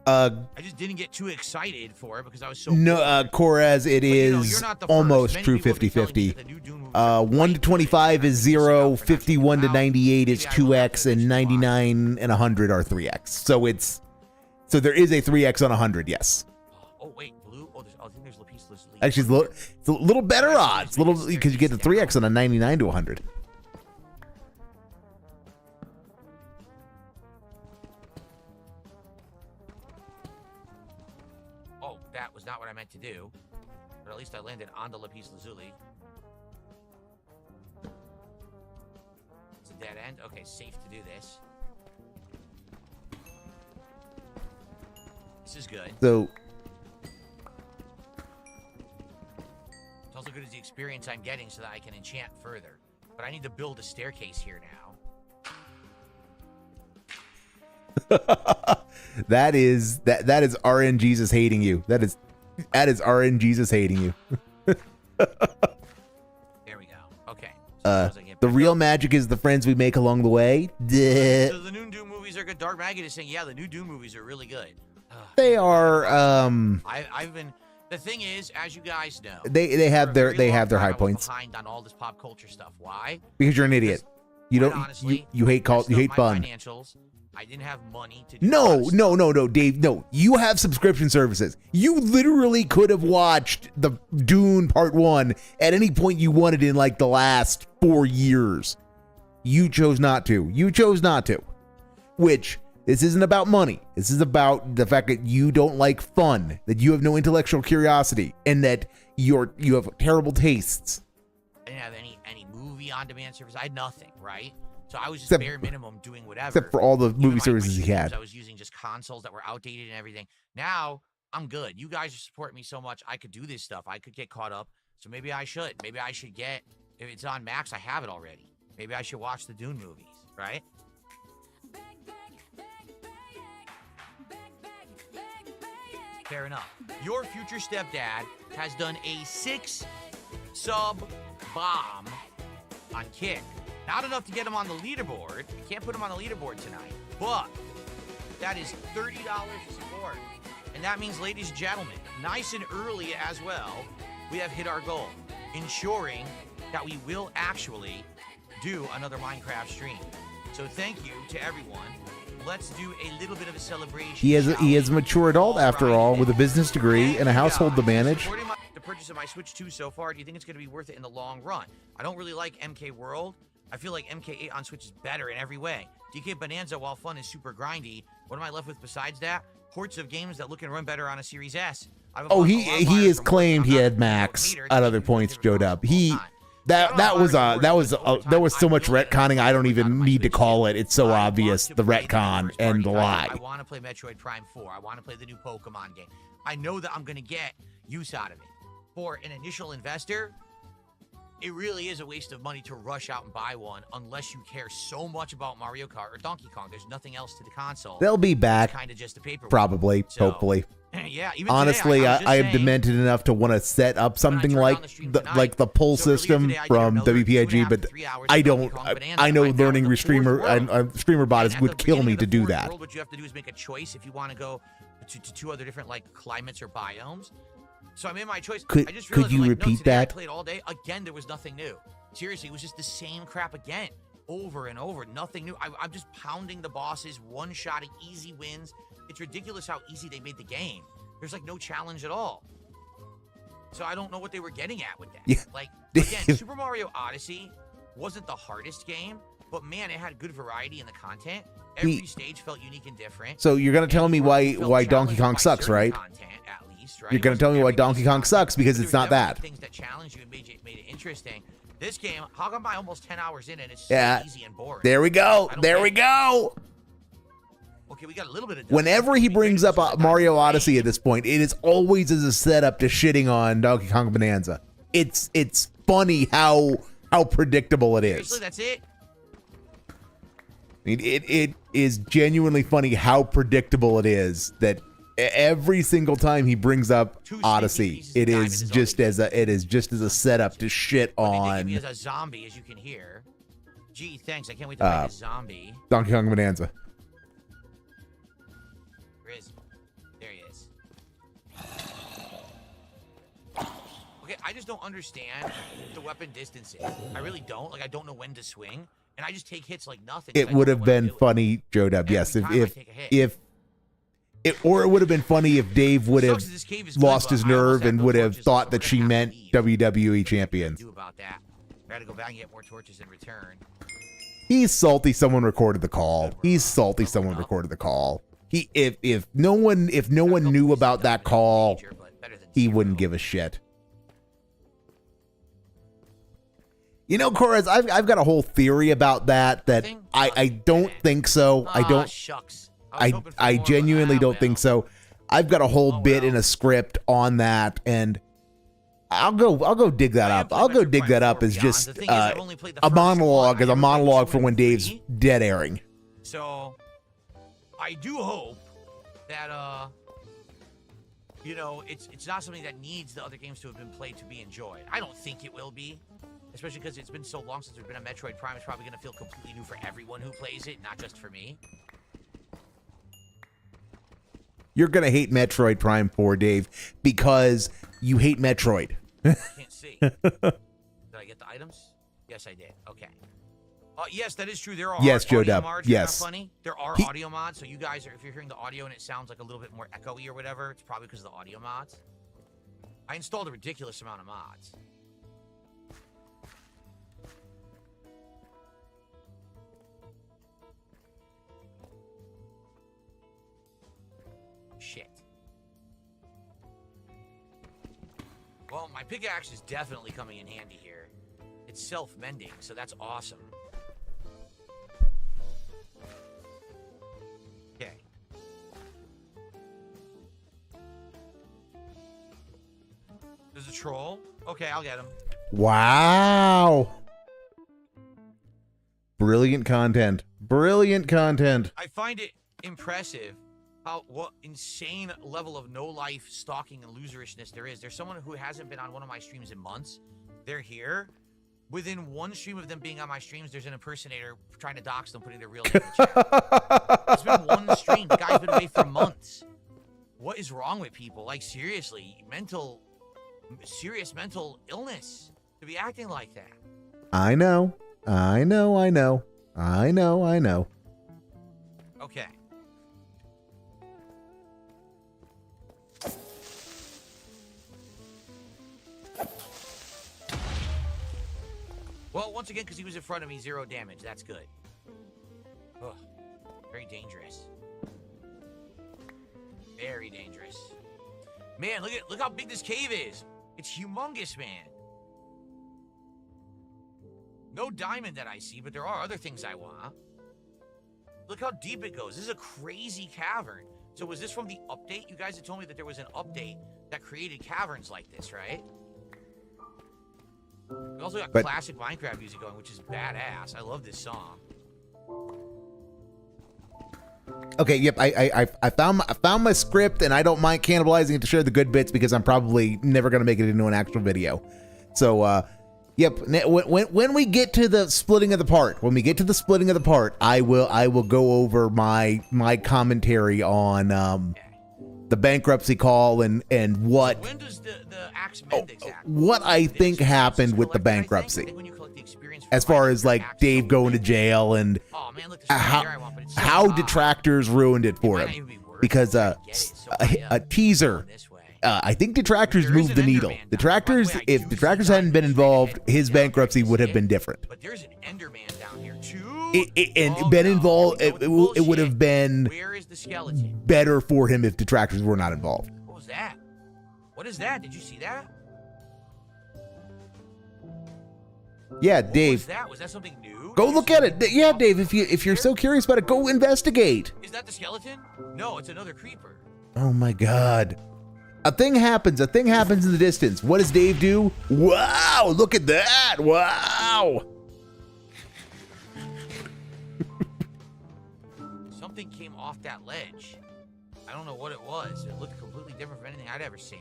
C: I just didn't get too excited for it because I was so
A: No,
C: bored.
A: Corez, it
C: But, you know,
A: is
C: you're not the
A: almost
C: first.
A: true
C: Many people have been telling me
A: 50-50.
C: that the new Dune movies are
A: 1 to
C: quite good,
A: 25
C: and
A: is
C: I'm missing
A: 0,
C: out for not checking
A: 51 to
C: them out.
A: 98 is
C: Maybe I will have
A: 2x,
C: to
A: and
C: eventually watch.
A: 99 and 100 are 3x. So there is a 3x on 100, yes.
C: Oh wait, blue. Oh, I think there's Lapis Lazuli.
A: Actually, it's a little better odds, because you get the 3x on a 99 to 100.
C: Oh, that was not what I meant to do. But at least I landed on the Lapis Lazuli. It's a dead end. Okay, safe to do this. This is good.
A: So
C: It's also good as the experience I'm getting so that I can enchant further. But I need to build a staircase here now.
A: that is RN Jesus hating you. That is RN Jesus hating you.
C: There we go. Okay. So as I get
A: The
C: back
A: real
C: up-
A: magic is the friends we make along the way. Duh.
C: So the new Doom movies are good. Dark Maggot is saying, yeah, the new Doom movies are really good.
A: They are
C: I've been. The thing is, as you guys know,
A: they have
C: for a
A: their
C: very
A: they
C: long
A: have their
C: time,
A: high
C: I was
A: points
C: behind on all this pop culture stuff. Why?
A: because you're an idiot. You
C: Quite
A: don't
C: honestly,
A: you hate
C: messed
A: you
C: up
A: hate
C: my
A: fun.
C: Financials. I didn't have money to do a lot
A: No,
C: of
A: no,
C: stuff.
A: no, Dave. No, you have subscription services. You literally could have watched the Dune Part 1 at any point you wanted in like the last 4 years. You chose not to. You chose not to. Which, this isn't about money. This is about the fact that you don't like fun, that you have no intellectual curiosity, and that you have terrible tastes.
C: I didn't have any movie on demand service. I had nothing, right? So I was just
A: Except-
C: bare minimum doing whatever.
A: Except for all the
C: Even
A: movie
C: my
A: services he
C: streams,
A: had.
C: I was using just consoles that were outdated and everything. Now I'm good. You guys support me so much. I could do this stuff. I could get caught up. So maybe I should. Maybe I should get. If it's on Max, I have it already. Maybe I should watch the Dune movies, right? Fair enough. Your future stepdad has done a 6-sub bomb on Kick. Not enough to get him on the leaderboard. Can't put him on the leaderboard tonight. But that is $30 to support. And that means, ladies and gentlemen, nice and early as well, we have hit our goal, ensuring that we will actually do another Minecraft stream. So thank you to everyone. Let's do a little bit of a celebration.
A: He is
C: shall
A: a
C: we?
A: mature adult after all, with a business degree and a household to manage.
C: Supporting the purchase of my Switch 2 so far, do you think it's going to be worth it in the long run? I don't really like MK World. I feel like MK8 on Switch is better in every way. DK Bonanza, while fun, is super grindy. What am I left with besides that? Ports of games that look and run better on a Series S.
A: Oh, he has claimed he had Max at other points, Joe Dub. That was so much retconning. I don't even need to call it. It's so obvious, the retcon and the lie.
C: I want to play Metroid Prime 4. I want to play the new Pokemon game. I know that I'm going to get use out of it. For an initial investor, it really is a waste of money to rush out and buy one unless you care so much about Mario Kart or Donkey Kong. There's nothing else to the console.
A: They'll be back,
C: kind of just a paper.
A: probably,
C: So,
A: hopefully.
C: Yeah, even
A: Honestly,
C: today,
A: I am
C: saying,
A: demented enough to want to set up something
C: turned on
A: like
C: the stream
A: the
C: tonight,
A: pull
C: so earlier
A: system
C: today I did
A: from
C: another 2.5
A: WPIG,
C: to
A: but
C: 3 hours
A: I
C: of Donkey
A: don't.
C: Kong Bonanza.
A: I know
C: I found
A: learning
C: the fourth
A: streamer
C: world.
A: and streamer bot
C: And
A: would
C: at the
A: kill me
C: beginning
A: to
C: of the
A: do
C: fourth
A: that.
C: world, what you have to do is make a choice if you want to go to 2 other different like climates or biomes. So I made my choice.
A: Could-
C: I just
A: could
C: realized,
A: you
C: like, no,
A: repeat
C: today I
A: that?
C: played all day. Again, there was nothing new. Seriously, it was just the same crap again. over and over. Nothing new. I'm just pounding the bosses, one-shotting easy wins. It's ridiculous how easy they made the game. There's like no challenge at all. So I don't know what they were getting at with that.
A: Yeah.
C: Like, again, Super Mario Odyssey wasn't the hardest game, but man, it had good variety in the content. Every stage felt unique and different.
A: So you're gonna tell me why Donkey Kong sucks, right?
C: Content, at least, right?
A: You're gonna tell me why Donkey Kong sucks because it's not that.
C: Things that challenge you and made it interesting. This game, how come I'm almost 10 hours in and it's
A: Yeah.
C: so easy and boring?
A: There we go. There we go.
C: Okay, we got a little bit of.
A: Whenever he brings up Mario Odyssey at this point, it is always as a setup to shitting on Donkey Kong Bonanza. It's funny how predictable it is.
C: Seriously, that's it.
A: I mean, it is genuinely funny how predictable it is that every single time he brings up Odyssey, it is just as a setup to shit on
C: Me as a zombie, as you can hear. Gee, thanks. I can't wait to fight a zombie.
A: Donkey Kong Bonanza.
C: Where is he? There he is. Okay, I just don't understand the weapon distances. I really don't. Like, I don't know when to swing. And I just take hits like nothing.
A: It would have been funny, Joe Dub. Yes, if or it would have been funny if Dave would have lost his nerve and would have thought that she meant WWE champion.
C: Do about that. I gotta go back and get more torches in return.
A: He's salty. Someone recorded the call. He's salty. Someone recorded the call. If no one knew about that call, he wouldn't give a shit. You know, Corez, I've got a whole theory about that I don't think so.
C: Shucks.
A: I genuinely don't think so. I've got a whole bit in a script on that, and I'll go dig that up. I'll go dig that up as just a monologue for when Dave's dead airing.
C: So I do hope that you know, it's not something that needs the other games to have been played to be enjoyed. I don't think it will be. Especially because it's been so long since there's been a Metroid Prime. It's probably going to feel completely new for everyone who plays it, not just for me.
A: You're going to hate Metroid Prime 4, Dave, because you hate Metroid.
C: I can't see. Did I get the items? Yes, I did. Okay. Yes, that is true. There are
A: Joe
C: audio
A: Dub.
C: mods.
A: Yes.
C: Funny. There are audio mods, so you guys, if you're hearing the audio and it sounds like a little bit more echoey or whatever, it's probably because of the audio mods. I installed a ridiculous amount of mods. Shit. Well, my pickaxe is definitely coming in handy here. It's self-mending, so that's awesome. Okay. There's a troll. Okay, I'll get him.
A: Wow. Brilliant content. Brilliant content.
C: I find it impressive what insane level of no-life stalking and loserishness there is. There's someone who hasn't been on one of my streams in months. They're here. Within one stream of them being on my streams, there's an impersonator trying to dox them, putting their real name in the chat. It's been one stream. The guy's been away for months. What is wrong with people? Like, seriously, serious mental illness to be acting like that.
A: I know.
C: Okay. Well, once again, because he was in front of me, 0 damage. That's good. Ugh. Very dangerous. Very dangerous. Man, look how big this cave is. It's humongous, man. No diamond that I see, but there are other things I want. Look how deep it goes. This is a crazy cavern. So was this from the update? You guys had told me that there was an update that created caverns like this, right? We also got classic Minecraft music going, which is badass. I love this song.
A: Okay, yep. I found my script, and I don't mind cannibalizing it to share the good bits because I'm probably never gonna make it into an actual video. So, yep. When we get to the splitting of the part, I will go over my commentary on the bankruptcy call and what.
C: When does the axe mend exactly?
A: What I think happened with the bankruptcy.
C: When you collect the experience
A: as far as like Dave going to jail and
C: Oh man, look, there's something there I want, but it's so
A: how
C: high.
A: detractors ruined it for
C: Might not
A: him.
C: even be worth
A: Because
C: it to get it so high
A: a
C: up.
A: teaser,
C: Going this way.
A: I think detractors
C: There is
A: moved the
C: an
A: needle.
C: Enderman down
A: Detractors,
C: there. By the way, I
A: if
C: do
A: detractors
C: see
A: hadn't been
C: diamonds
A: involved,
C: straight
A: his
C: down there.
A: bankruptcy
C: You
A: would
C: see
A: have
C: it?
A: been different.
C: But there's an Enderman down here too.
A: And
C: Oh,
A: been
C: no.
A: involved,
C: Here we go with the
A: it would
C: bullshit.
A: have been
C: Where is the skeleton?
A: better for him if detractors were not involved.
C: What was that? What is that? Did you see that?
A: Yeah,
C: What
A: Dave,
C: was that? Was that something new?
A: go
C: Did you
A: look
C: see
A: at
C: something
A: it. Yeah,
C: pop
A: Dave,
C: up
A: if you're
C: here?
A: so curious about it, go investigate.
C: Is that the skeleton? No, it's another creeper.
A: Oh my God. A thing happens in the distance. What does Dave do? Wow, look at that. Wow.
C: Something came off that ledge. I don't know what it was. It looked completely different from anything I'd ever seen.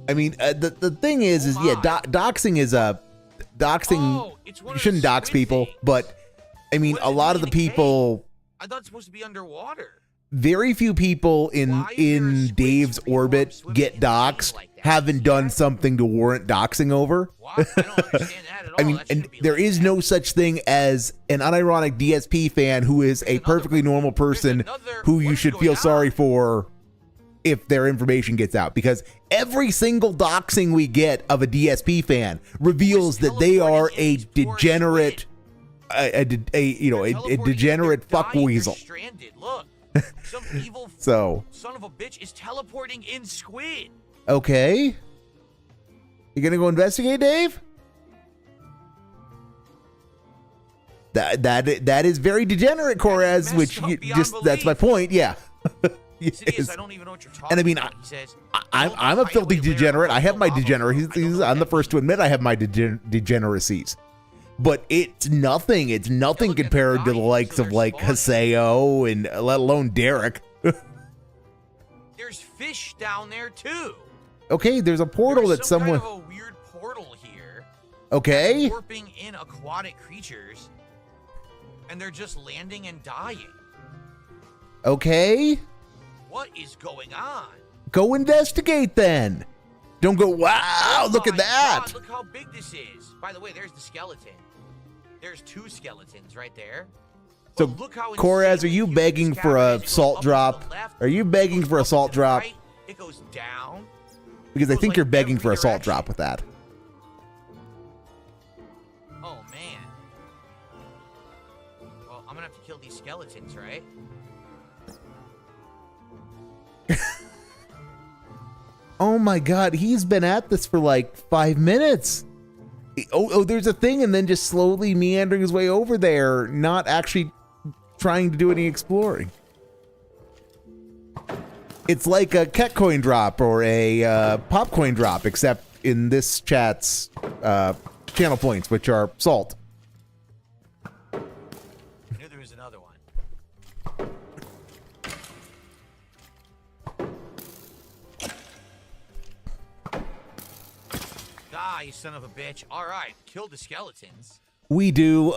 A: I mean, the thing is yeah, doxing is doxing.
C: Oh, it's one
A: You
C: of
A: shouldn't
C: the
A: dox
C: squid
A: people,
C: things.
A: but I mean,
C: What
A: a
C: does it
A: lot of
C: mean
A: the
C: in a
A: people,
C: I thought it's supposed to be underwater.
A: very few people
C: Why is there a
A: in
C: squid
A: Dave's
C: swimming
A: orbit
C: swimming
A: get
C: in the cave
A: doxed,
C: like that?
A: haven't
C: See
A: done
C: that?
A: something to warrant doxing over.
C: Why? I don't understand that at all.
A: I mean,
C: That
A: and
C: shouldn't be
A: there
C: like
A: is
C: that.
A: no such thing as an unironic DSP fan who is a
C: another
A: perfectly
C: one.
A: normal person
C: There's another-
A: who
C: what
A: you
C: is
A: should
C: going
A: feel
C: on?
A: sorry for if their information gets out, because every single doxing we get of a DSP fan reveals that they are a
C: teleporting into
A: degenerate, a
C: They're teleporting
A: degenerate
C: in, they're dying, they're
A: fuckweasel.
C: stranded. Look, some evil
A: So,
C: son of a bitch is teleporting in squid.
A: okay. You gonna go investigate, Dave? That is very degenerate, Corraz,
C: messed
A: which
C: up
A: you,
C: beyond
A: that's my
C: belief.
A: point. Yeah.
C: Sidious,
A: Yes.
C: I don't even know what you're talking
A: And I mean,
C: about. He says,
A: I'm a filthy degenerate. I have my degeneracies. I'm the first to admit I have my degeneracies. But it's nothing. It's nothing
C: look at the
A: compared to the
C: dying,
A: likes
C: so
A: of
C: they're
A: like
C: spawning.
A: Haseo and let alone Derek.
C: There's fish down there too.
A: Okay, there's a portal
C: There's
A: that
C: some
A: someone.
C: kind of a weird portal here.
A: Okay.
C: Warping in aquatic creatures, and they're just landing and dying.
A: Okay.
C: What is going on?
A: Go investigate then. Don't go, wow, look
C: Oh
A: at
C: my
A: that.
C: God, look how big this is. By the way, there's the skeleton. There's two skeletons right there.
A: So,
C: But look how
A: Koraz, are
C: insanely
A: you
C: huge
A: begging
C: this
A: for
C: cavern
A: a
C: is. It goes
A: salt
C: up and to the
A: drop?
C: left,
A: Are you
C: it
A: begging
C: goes
A: for a
C: up
A: salt
C: and to the
A: drop?
C: right, it goes down.
A: Because I
C: goes,
A: think
C: like,
A: you're begging
C: every
A: for a salt
C: direction.
A: drop with that.
C: Oh man. Well, I'm gonna have to kill these skeletons, right?
A: Oh my God, he's been at this for like 5 minutes. Oh, there's a thing, and then just slowly meandering his way over there, not actually trying to do any exploring. It's like a cat coin drop or a pop coin drop, except in this chat's channel points, which are salt.
C: I knew there was another one. Ah, you son of a bitch. All right, kill the skeletons.
A: We do.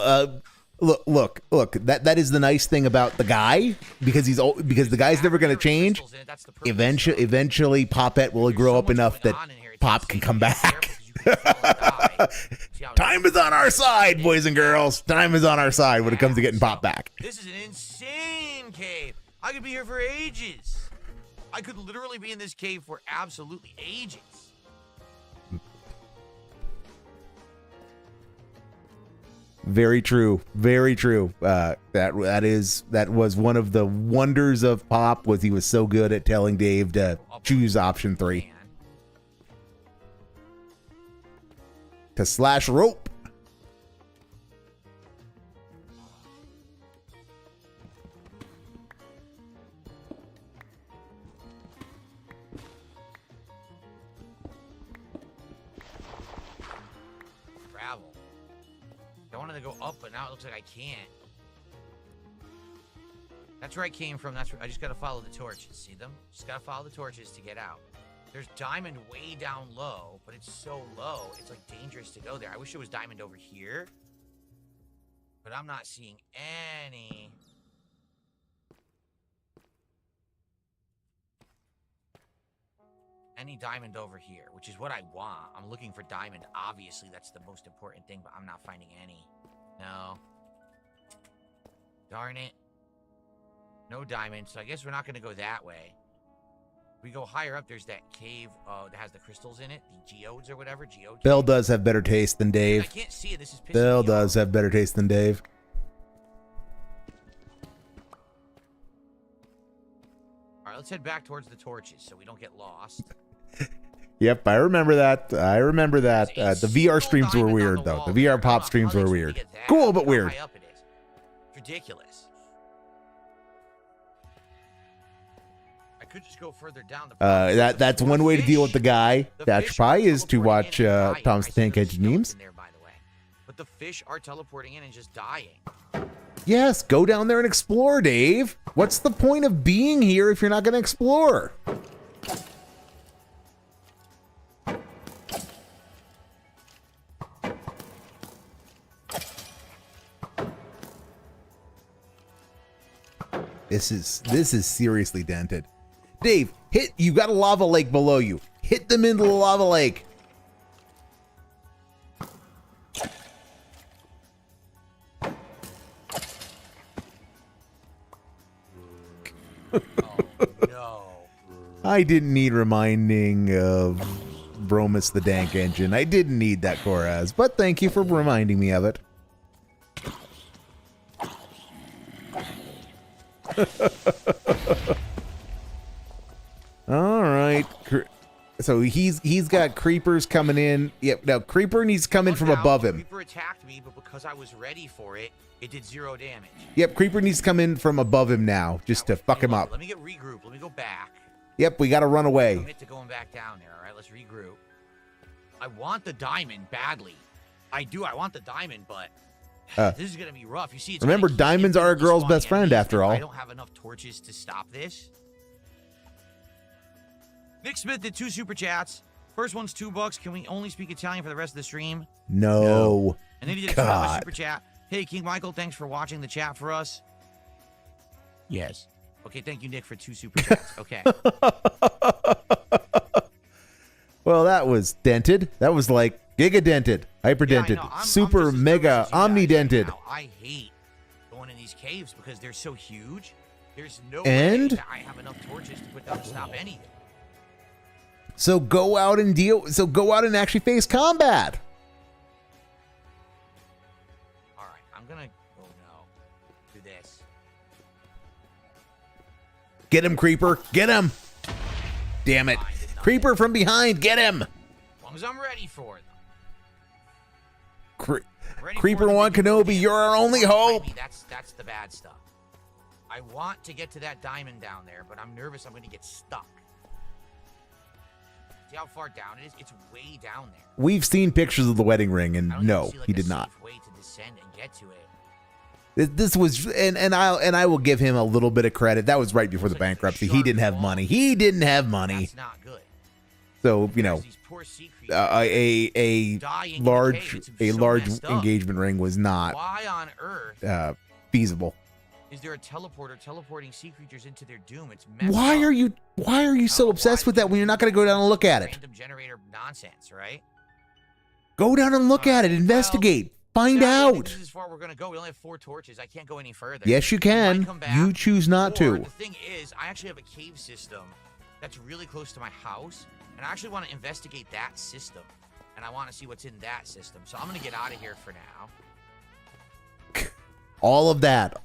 A: Look. That is the nice thing about the guy, because because the guy's never going to change.
C: Crystals in it, that's the purple
A: Eventually, Popette will
C: There's
A: grow
C: so
A: up
C: much
A: enough
C: going
A: that
C: on in here, it's
A: Pop can
C: insane.
A: come
C: You gotta be
A: back.
C: careful 'cause you can fall and die. See how-
A: Time is on our side, boys and girls. Time is on our side when it comes to getting Pop back.
C: This is an insane cave. I could be here for ages. I could literally be in this cave for absolutely ages.
A: Very true. Very true. That was one of the wonders of Pop, was he was so good at telling Dave to choose option 3
C: Man.
A: to slash rope.
C: Travel. I wanted to go up, but now it looks like I can't. That's where I came from. That's where I just gotta follow the torches. See them? Just gotta follow the torches to get out. There's diamond way down low, but it's so low, it's like dangerous to go there. I wish it was diamond over here, but I'm not seeing any. any diamond over here, which is what I want. I'm looking for diamond. Obviously, that's the most important thing, but I'm not finding any. No. Darn it. No diamond, so I guess we're not going to go that way. We go higher up, there's that cave that has the crystals in it, the geodes or whatever. Geode
A: Bill
C: cave.
A: does have better taste than Dave.
C: I can't see it. This is pissing
A: Bill
C: me
A: does
C: off.
A: have better taste than Dave.
C: All right, let's head back towards the torches so we don't get lost.
A: Yep, I remember that. I remember that.
C: There's a
A: The VR
C: single
A: streams were
C: diamond on
A: weird,
C: the
A: though.
C: wall
A: The VR
C: there.
A: pop
C: How
A: streams
C: the
A: were
C: heck did we
A: weird.
C: get that?
A: Cool, but
C: Look how
A: weird.
C: high up it is. It's ridiculous. I could just go further down the
A: That's one way to deal with the guy.
C: The
A: Dash
C: fish
A: Pie
C: are
A: is to
C: teleporting
A: watch
C: in and dying.
A: Tom's
C: I see
A: Tank
C: there's
A: Engine
C: skeletons
A: memes.
C: in there, by the way. But the fish are teleporting in and just dying.
A: Yes, go down there and explore, Dave. What's the point of being here if you're not going to explore? This is seriously dented. Dave, you got a lava lake below you. Hit them into the lava lake.
C: Oh, no.
A: I didn't need reminding of Bromus the Dank Engine. I didn't need that, Koraz, but thank you for reminding me of it. All right. So he's got creepers coming in. Yep. Now Creeper needs to come in from
C: Now,
A: above him.
C: Creeper attacked me, but because I was ready for it, it did 0 damage.
A: Yep. Creeper needs to come in from above him now, just to fuck him up.
C: Let me get regroup. Let me go back.
A: Yep. We got to run away.
C: Commit to going back down there. All right, let's regroup. I want the diamond badly. I do. I want the diamond, but this is gonna be rough. You see, it's
A: Remember, diamonds are a girl's best friend, after all.
C: I don't have enough torches to stop this. Nick Smith did 2 super chats. First one's $2. Can we only speak Italian for the rest of the stream?
A: No.
C: And then he did a
A: God.
C: $2 super chat. Hey, King Michael, thanks for watching the chat for us. Yes. Okay, thank you, Nick, for 2 super chats. Okay.
A: Well, that was dented. That was like giga dented, hyper dented,
C: Yeah,
A: super mega omni dented.
C: I hate going in these caves because they're so huge. There's no
A: And?
C: way that I have enough torches to put down to stop anything.
A: So go out and actually face combat.
C: All right, I'm gonna. Oh no, do this.
A: Get him, Creeper. Get him. Damn it. Creeper from behind. Get him.
C: As long as I'm ready for it.
A: Creeper-wan Kenobi, you're our only hope.
C: That's the bad stuff. I want to get to that diamond down there, but I'm nervous I'm going to get stuck. See how far down it is? It's way down there.
A: We've seen pictures of the wedding ring, and
C: I don't
A: no,
C: even see, like,
A: he
C: a
A: did not.
C: safe way to descend and get to it.
A: This was, and I will give him a little bit of credit. That was right before the
C: Looks like
A: bankruptcy.
C: a
A: He didn't
C: sharp
A: have
C: wall.
A: money. He didn't have money.
C: That's not good.
A: So you know,
C: There's these poor sea creatures
A: a
C: dying in the cave. It's so
A: large
C: messed up.
A: engagement ring was not
C: Why on earth
A: feasible.
C: is there a teleporter teleporting sea creatures into their doom? It's messed
A: Why
C: up.
A: are you so obsessed with that when you're not going to go down and look at it?
C: Random generator nonsense, right?
A: Go down and look at it. Investigate. Find
C: Sadly, I think
A: out.
C: This is as far we're gonna go. We only have 4 torches. I can't go any further.
A: Yes, you
C: We
A: can.
C: might come back,
A: You choose not
C: or
A: to.
C: The thing is, I actually have a cave system that's really close to my house, and I actually want to investigate that system, and I want to see what's in that system. So I'm gonna get out of here for now.
A: All of that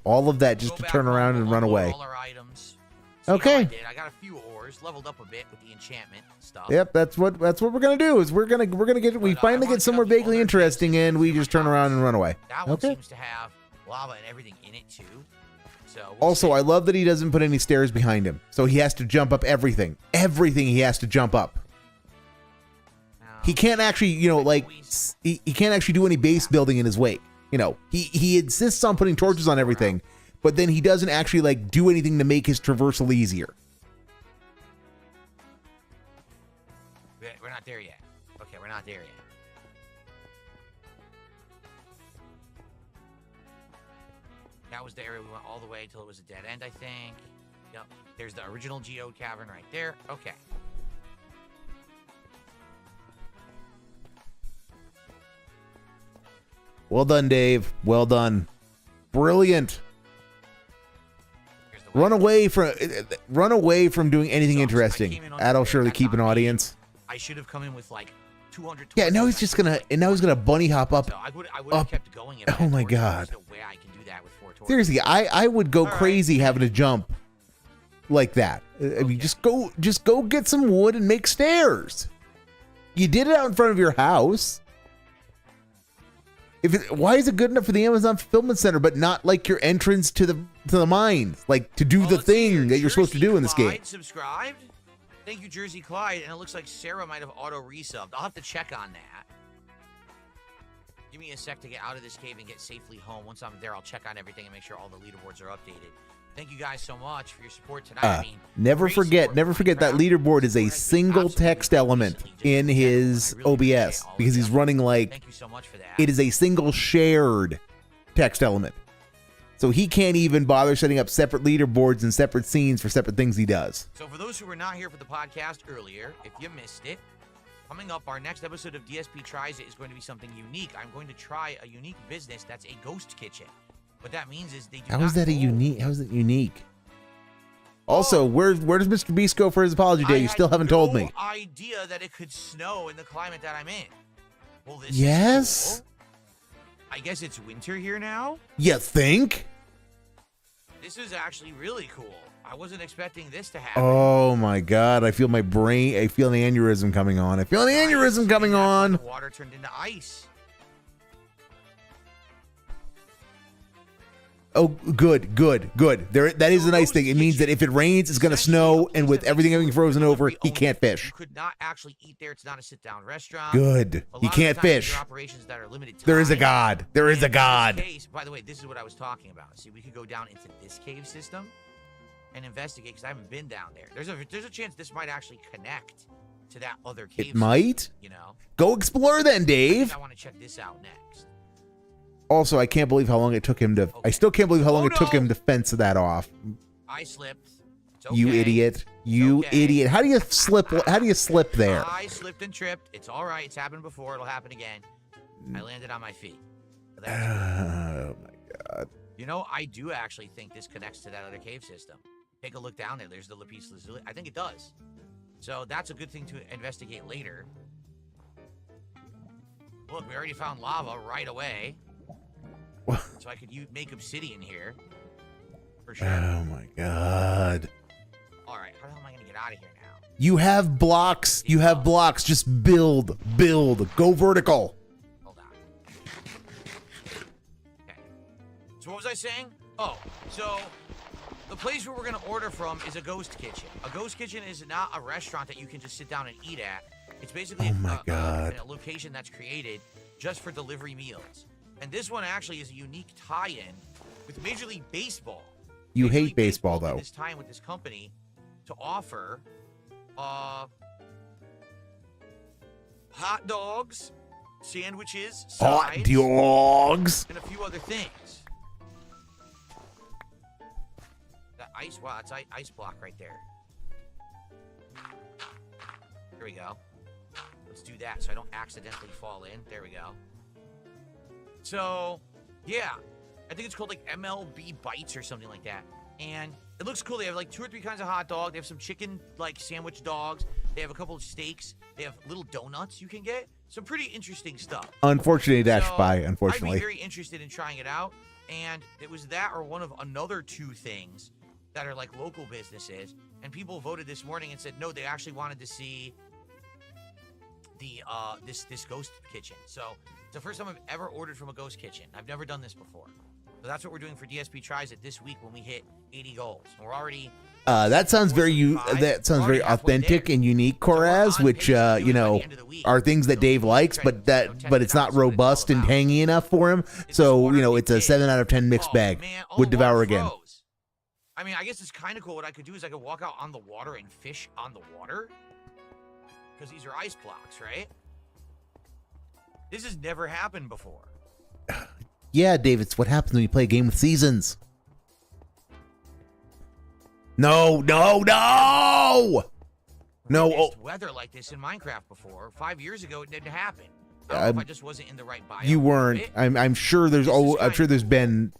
A: just
C: Go
A: to
C: back
A: turn
C: home,
A: around and run
C: unload
A: away.
C: All our items. See how
A: Okay.
C: I did. I got a few ores, leveled up a bit with the enchantment stuff.
A: Yep, that's what we're gonna do. Is we're gonna get we
C: But, I
A: finally
C: wanna
A: get
C: get
A: somewhere
C: up the
A: vaguely
C: other
A: interesting,
C: caves
A: and we
C: in
A: just
C: my
A: turn around
C: house.
A: and run away.
C: That one
A: Okay.
C: seems to have lava and everything in it too. So we'll
A: Also,
C: see.
A: I love that he doesn't put any stairs behind him, so he has to jump up everything. Everything he has to jump up.
C: No.
A: He can't actually, he can't actually do any base building in his wake. He insists on putting torches on everything, but then he doesn't actually do anything to make his traversal easier.
C: We're not there yet. Okay, we're not there yet. That was the area we went all the way till it was a dead end, I think. Yep. There's the original geode cavern right there. Okay.
A: Well done, Dave. Well done. Brilliant.
C: Here's the
A: Run
C: weapon.
A: away from doing anything
C: So, I
A: interesting.
C: came in on
A: That'll
C: the-
A: surely
C: that's
A: keep an
C: on me.
A: audience.
C: I should have come in with like 200.
A: Yeah, now he's
C: torches.
A: just gonna, and now he's gonna bunny hop up.
C: So I would have
A: up.
C: kept going. If I
A: Oh
C: had
A: my
C: torches.
A: God.
C: There's no way I can do that with 4 torches.
A: Seriously, I would go
C: All right.
A: crazy having to jump like that. I mean, just go get some wood and make stairs. You did it out in front of your house. Why is it good enough for the Amazon fulfillment center, but not like your entrance to the mines, like to do
C: Oh,
A: the
C: let's see here.
A: thing that you're supposed to do in this game?
C: Clyde subscribed. Thank you, Jersey Clyde. And it looks like Sarah might have auto resubbed. I'll have to check on that. Give me a sec to get out of this cave and get safely home. Once I'm there, I'll check on everything and make sure all the leaderboards are updated. Thank you guys so much for your support tonight. I mean,
A: Never
C: great
A: forget
C: support
A: that
C: for Minecraft.
A: leaderboard is a
C: Support has been
A: single
C: absolutely
A: text element
C: recently just
A: in
C: incredible,
A: his
C: and I really appreciate
A: OBS
C: all of
A: because he's
C: you.
A: running like
C: Thank you so much for that.
A: it is a single shared text element. So he can't even bother setting up separate leaderboards and separate scenes for separate things he does.
C: So for those who were not here for the podcast earlier, if you missed it, coming up, our next episode of DSP Tries It is going to be something unique. I'm going to try a unique business that's a ghost kitchen. What that means is they do
A: How
C: not
A: is that
C: hold-
A: How is it unique? Also, where does Mr. Beast go for his apology day?
C: I
A: You still
C: had
A: haven't told me.
C: no idea that it could snow in the climate that I'm in. Well, this
A: Yes?
C: is cool. I guess it's winter here now.
A: You think?
C: This is actually really cool. I wasn't expecting this to happen.
A: Oh my God! I feel an aneurysm coming on. I feel an aneurysm coming on.
C: The water turned into ice.
A: Oh, good. That is a nice thing. It means that if it rains, it's gonna snow, and with everything getting frozen over, he can't fish.
C: You could not actually eat there. It's not a sit-down restaurant.
A: Good.
C: A
A: He
C: lot of
A: can't
C: the times,
A: fish.
C: these are operations that are limited
A: There is a
C: time.
A: God. There is a
C: And in
A: God.
C: this case, by the way, this is what I was talking about. See, we could go down into this cave system and investigate because I haven't been down there. There's a chance this might actually connect to that other cave.
A: It might.
C: You know.
A: Go explore then,
C: I
A: Dave.
C: think I want to check this out next.
A: Also, I can't believe how long it took him to. I still can't believe how long
C: Oh,
A: it took
C: no.
A: him to fence that off.
C: I slipped. It's
A: You
C: okay.
A: idiot. You
C: okay.
A: idiot. How do you slip? How do you slip there?
C: I slipped and tripped. It's all right. It's happened before. It'll happen again. I landed on my feet. But that's-
A: Oh my God.
C: You know, I do actually think this connects to that other cave system. Take a look down there. There's the lapis lazuli. I think it does. So that's a good thing to investigate later. Look, we already found lava right away. So I could make obsidian here. For sure.
A: Oh my God.
C: All right, how the hell am I going to get out of here now?
A: You have blocks. You have blocks. Just build. Go vertical.
C: Hold on. Okay. So what was I saying? Oh, so the place where we're going to order from is a ghost kitchen. A ghost kitchen is not a restaurant that you can just sit down and eat at. It's basically
A: Oh my God.
C: a location that's created just for delivery meals. And this one actually is a unique tie-in with Major League Baseball.
A: You
C: Major
A: hate
C: League
A: baseball,
C: did
A: though.
C: This time with this company to offer hot dogs, sandwiches,
A: Hot
C: sides,
A: dogs.
C: and a few other things. That ice, wow, it's ice block right there. Here we go. Let's do that so I don't accidentally fall in. There we go. So, yeah, I think it's called like MLB Bites or something like that. And it looks cool. They have like 2 or 3 kinds of hot dog. They have some chicken like sandwich dogs. They have a couple of steaks. They have little donuts you can get. Some pretty interesting stuff.
A: Unfortunately, dash
C: So,
A: by.
C: I'd
A: Unfortunately.
C: be very interested in trying it out. And it was that or one of another 2 things that are like local businesses. And people voted this morning and said, no, they actually wanted to see the this ghost kitchen. So it's the first time I've ever ordered from a ghost kitchen. I've never done this before. So that's what we're doing for DSP Tries It this week when we hit 80 goals. And we're already
A: That sounds very very authentic and unique, Koraz, which are things that Dave likes, but it's not robust and tangy enough for him. So it's a 7 out of 10 mixed bag. Would devour again.
C: I mean, I guess it's kind of cool. What I could do is I could walk out on the water and fish on the water. Because these are ice blocks, right? This has never happened before.
A: Yeah, Dave, it's what happens when you play a game with seasons. No.
C: We've missed weather like this in Minecraft before. 5 years ago, it didn't happen. I don't know if I just wasn't in the right biome.
A: You weren't. I'm sure there's been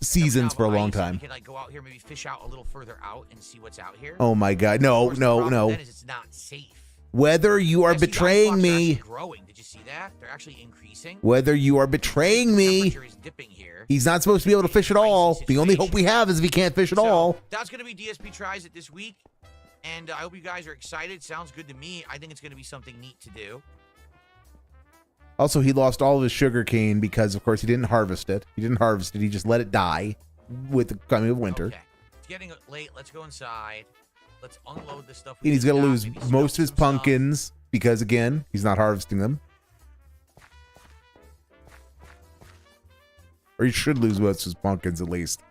A: seasons for a long time.
C: We can like go out here, maybe fish out a little further out and see what's out here.
A: Oh my God! No.
C: Then is it's not safe.
A: Whether you are betraying me,
C: growing. Did you see that? They're actually increasing.
A: Whether you are betraying me,
C: is dipping here.
A: He's not supposed to be able to fish at all. The only hope we have is if he can't fish at all.
C: That's going to be DSP tries it this week, and I hope you guys are excited. Sounds good to me. I think it's going to be something neat to do.
A: Also, he lost all of his sugar cane because, of course, he didn't harvest it. He just let it die with the coming of winter.
C: Okay. It's getting late. Let's go inside. Let's unload this stuff.
A: And he's going to lose most of his pumpkins because, again, he's not harvesting them. Or he should lose most of his pumpkins, at least.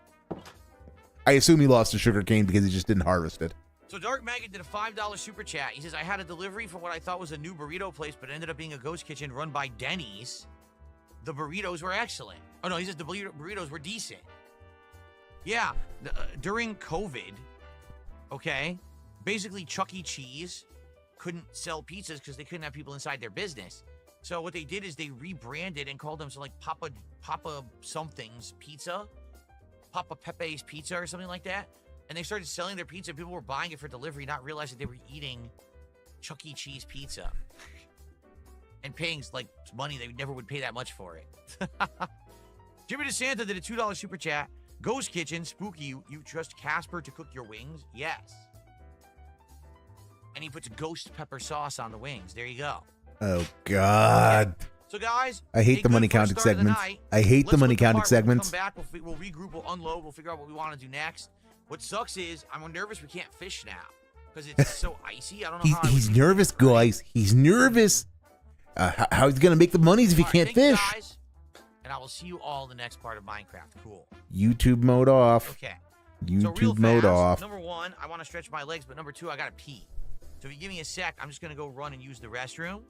A: I assume he lost his sugar cane because he just didn't harvest it.
C: So Dark Maggot did a $5 super chat. He says, I had a delivery for what I thought was a new burrito place, but it ended up being a ghost kitchen run by Denny's. The burritos were excellent. Oh, no, he says the burritos were decent. Yeah, during COVID, okay, basically Chuck E. Cheese couldn't sell pizzas because they couldn't have people inside their business. So what they did is they rebranded and called them so like Papa something's pizza, Papa Pepe's pizza or something like that. And they started selling their pizza. People were buying it for delivery, not realizing they were eating Chuck E. Cheese pizza and paying like money they never would pay that much for it. Jimmy DeSanta did a $2 super chat. Ghost Kitchen, spooky. You trust Casper to cook your wings? Yes. And he puts ghost pepper sauce on the wings. There you go.
A: Oh, God.
C: Okay. So, guys,
A: I hate the money counting segments. I hate the money counting segments.
C: We'll come back. We'll regroup. We'll unload. We'll figure out what we want to do next. What sucks is I'm nervous we can't fish now because it's so icy. I don't know how
A: he's nervous, guys. He's nervous. How he's going to make the monies if he can't fish?
C: Guys, and I will see you all in the next part of Minecraft. Cool.
A: YouTube mode off.
C: Okay.
A: YouTube mode off.
C: Number one, I want to stretch my legs, but number two, I got to pee. So if you give me a sec, I'm just going to go run and use the restroom.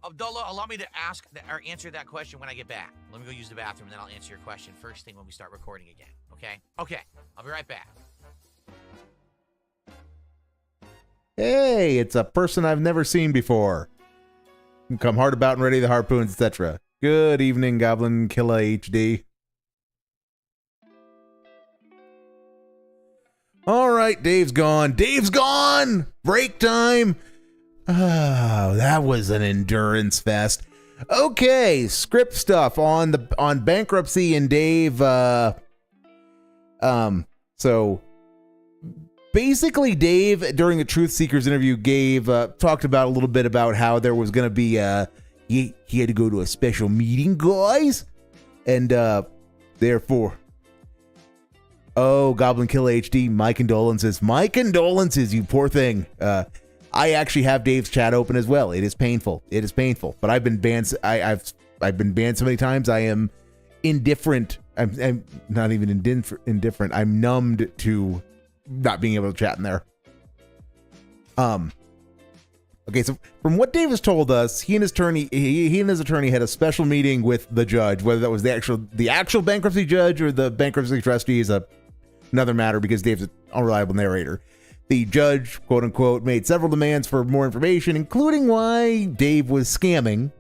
C: Abdullah, allow me to ask or answer that question when I get back. Let me go use the bathroom, and then I'll answer your question first thing when we start recording again. Okay? Okay. I'll be right back.
A: Hey, it's a person I've never seen before. Come hard about and ready the harpoons, etc. Good evening, Goblin Killer HD. All right, Dave's gone. Dave's gone! Break time! Oh, that was an endurance fest. Okay, script stuff on bankruptcy and Dave. So basically, Dave during the Truth Seekers interview talked about a little bit about how there was going to be he had to go to a special meeting, guys, and therefore. Oh, Goblin Kill HD, my condolences. My condolences, you poor thing. I actually have Dave's chat open as well. It is painful. It is painful. But I've been banned. I've been banned so many times. I am indifferent. I'm not even indifferent. I'm numbed to not being able to chat in there. Okay, so from what Dave has told us, he and his attorney had a special meeting with the judge. Whether that was the actual bankruptcy judge or the bankruptcy trustee is another matter because Dave's an unreliable narrator. The judge, quote unquote, made several demands for more information, including why Dave was scamming,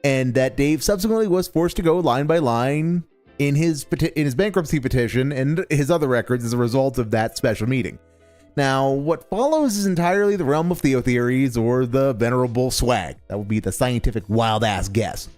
A: and that Dave subsequently was forced to go line by line in his bankruptcy petition and his other records as a result of that special meeting. Now, what follows is entirely the realm of theories or the venerable swag. That would be the scientific wild-ass guess.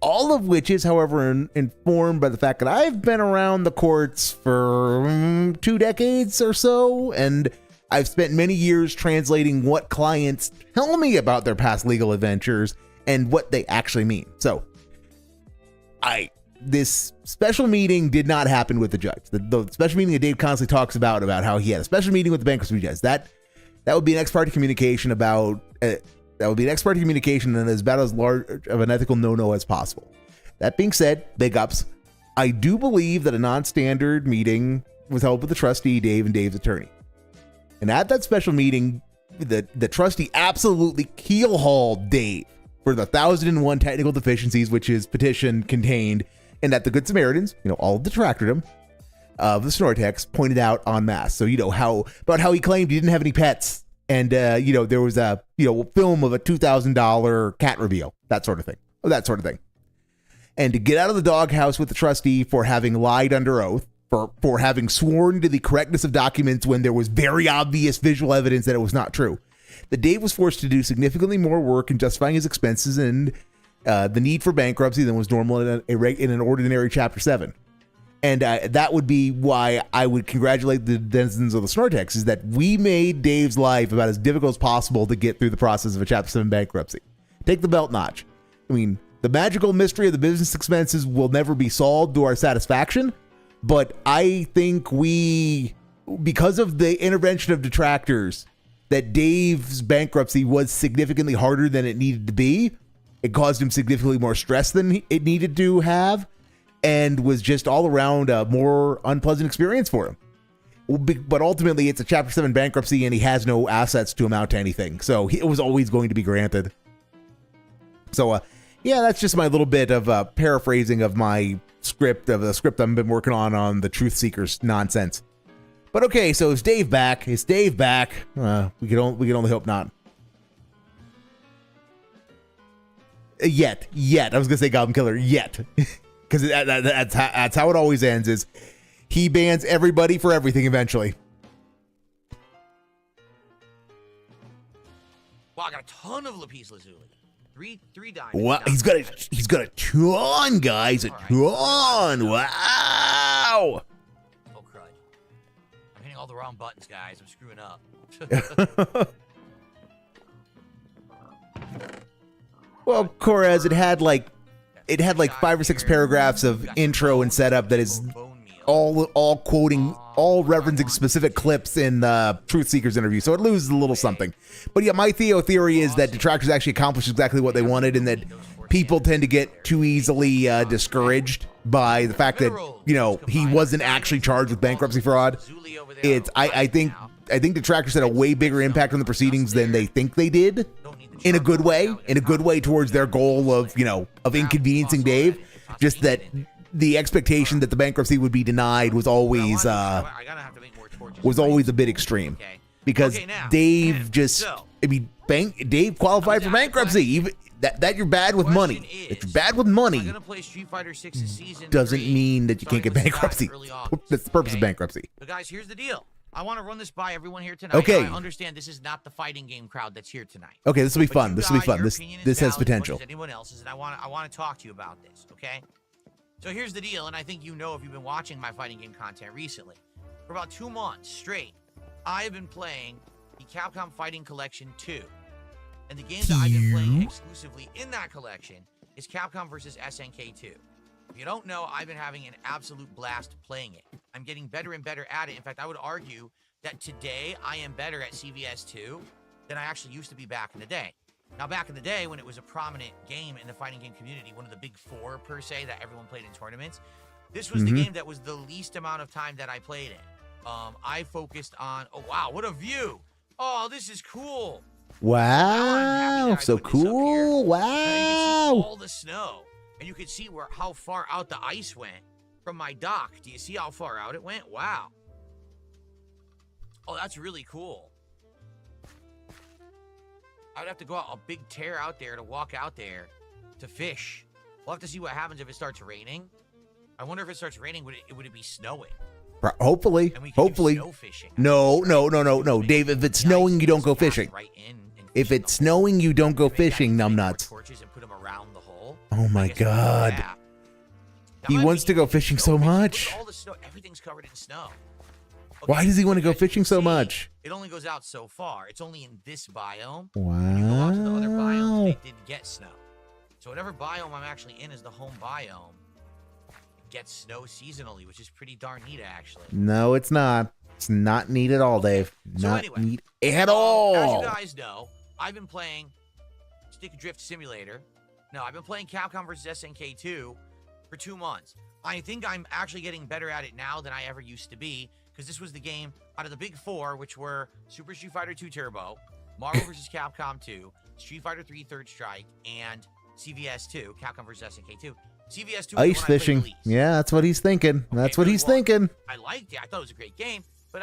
A: All of which is, however, informed by the fact that I've been around the courts for 2 decades or so, and I've spent many years translating what clients tell me about their past legal adventures and what they actually mean. So, this special meeting did not happen with the judge. The special meeting that Dave constantly talks about how he had a special meeting with the bankruptcy judge. That would be an ex parte communication about that would be an ex parte communication and is about as large of an ethical no-no as possible. That being said, big ups. I do believe that a non-standard meeting was held with the trustee, Dave, and Dave's attorney. And at that special meeting, the trustee absolutely keel-hauled Dave for the 1,001 technical deficiencies which his petition contained, and that the Good Samaritans, all of the detractordom of the Snortex pointed out en masse. So, how he claimed he didn't have any pets. And, there was a, film of a $2,000 cat reveal, that sort of thing. And to get out of the doghouse with the trustee for having lied under oath, for having sworn to the correctness of documents when there was very obvious visual evidence that it was not true. That Dave was forced to do significantly more work in justifying his expenses and the need for bankruptcy than was normal in an ordinary Chapter 7. And that would be why I would congratulate the denizens of the Snortex, is that we made Dave's life about as difficult as possible to get through the process of a Chapter 7 bankruptcy. Take the belt notch. I mean, the magical mystery of the business expenses will never be solved to our satisfaction, but I think because of the intervention of detractors, that Dave's bankruptcy was significantly harder than it needed to be. It caused him significantly more stress than it needed to have, and was just all around a more unpleasant experience for him. But ultimately, it's a Chapter 7 bankruptcy, and he has no assets to amount to anything. So it was always going to be granted. So, that's just my little bit of paraphrasing of my script, of the script I've been working on the Truth Seekers nonsense. But okay, so is Dave back? We can only hope not. Yet. I was gonna say Goblin Killer. Yet, because that's how it always ends. Is he bans everybody for everything eventually?
C: Wow, I got a ton of lapis lazuli. Three diamonds.
A: Wow, he's got a ton, guys. A ton. Wow.
C: Oh crud! I'm hitting all the wrong buttons, guys. I'm screwing up.
A: Well, Corez, it had like 5 or 6 paragraphs of intro and setup that is all quoting, all referencing specific clips in the Truth Seekers interview, so it loses a little something. But yeah, my theory is that detractors actually accomplished exactly what they wanted, and that people tend to get too easily discouraged by the fact that he wasn't actually charged with bankruptcy fraud. I think detractors had a way bigger impact on the proceedings than they think they did. In a good way towards their goal of inconveniencing Dave. Just that the expectation that the bankruptcy would be denied was always a bit extreme, because Dave Dave qualified for bankruptcy. Even that you're bad with money. If you're bad with money, doesn't mean that you can't get bankruptcy. That's the purpose of bankruptcy.
C: But guys, here's the deal. I want to run this by everyone here tonight.
A: Okay.
C: I understand this is not the fighting game crowd that's here tonight.
A: Okay, this will be fun. This has potential.
C: Anyone else's, and I want to talk to you about this. Okay. So here's the deal, and I think if you've been watching my fighting game content recently, for about 2 months straight, I have been playing the Capcom Fighting Collection 2, and the game that I've been playing exclusively in that collection is Capcom vs. SNK 2. If you don't know, I've been having an absolute blast playing it. I'm getting better and better at it. In fact, I would argue that today I am better at CVS 2 than I actually used to be back in the day. Now, back in the day when it was a prominent game in the fighting game community, one of the big 4 per se that everyone played in tournaments, this was the game that was the least amount of time that I played it. I focused on, oh wow, what a view. Oh, this is cool.
A: Wow, so cool. Wow.
C: And you can see all the snow. And you can see how far out the ice went from my dock. Do you see how far out it went? Wow. Oh, that's really cool. I would have to go out a big tear out there to walk out there to fish. We'll have to see what happens if it starts raining. I wonder if it starts raining, would it be snowing?
A: Hopefully.
C: And we can do snow fishing.
A: No. Dave, if it's snowing, you don't go fishing. If it's snowing, you don't go fishing, numbnuts.
C: Torches and put them around the hole.
A: Oh my God.
C: Yeah.
A: He wants to go fishing so much.
C: All the snow, everything's covered in snow.
A: Okay, why does he want to go fishing so much?
C: It only goes out so far. It's only in this biome.
A: Wow.
C: When you go out to the other biomes, they did get snow. So whatever biome I'm actually in is the home biome. It gets snow seasonally, which is pretty darn neat, actually.
A: No, it's not. It's not neat at all, Dave. Not neat at all.
C: As you guys know, I've been playing Stick Drift Simulator. No, I've been playing Capcom vs. SNK 2 for 2 months. I think I'm actually getting better at it now than I ever used to be, because this was the game out of the big 4, which were Super Street Fighter 2 Turbo, Marvel vs. Capcom 2, Street Fighter 3 Third Strike, and CVS 2, Capcom vs. SNK 2. CVS 2
A: ice fishing. Yeah, that's what he's thinking.
C: Okay,
A: that's what he's thinking.
C: I liked it. I thought it was a great game, but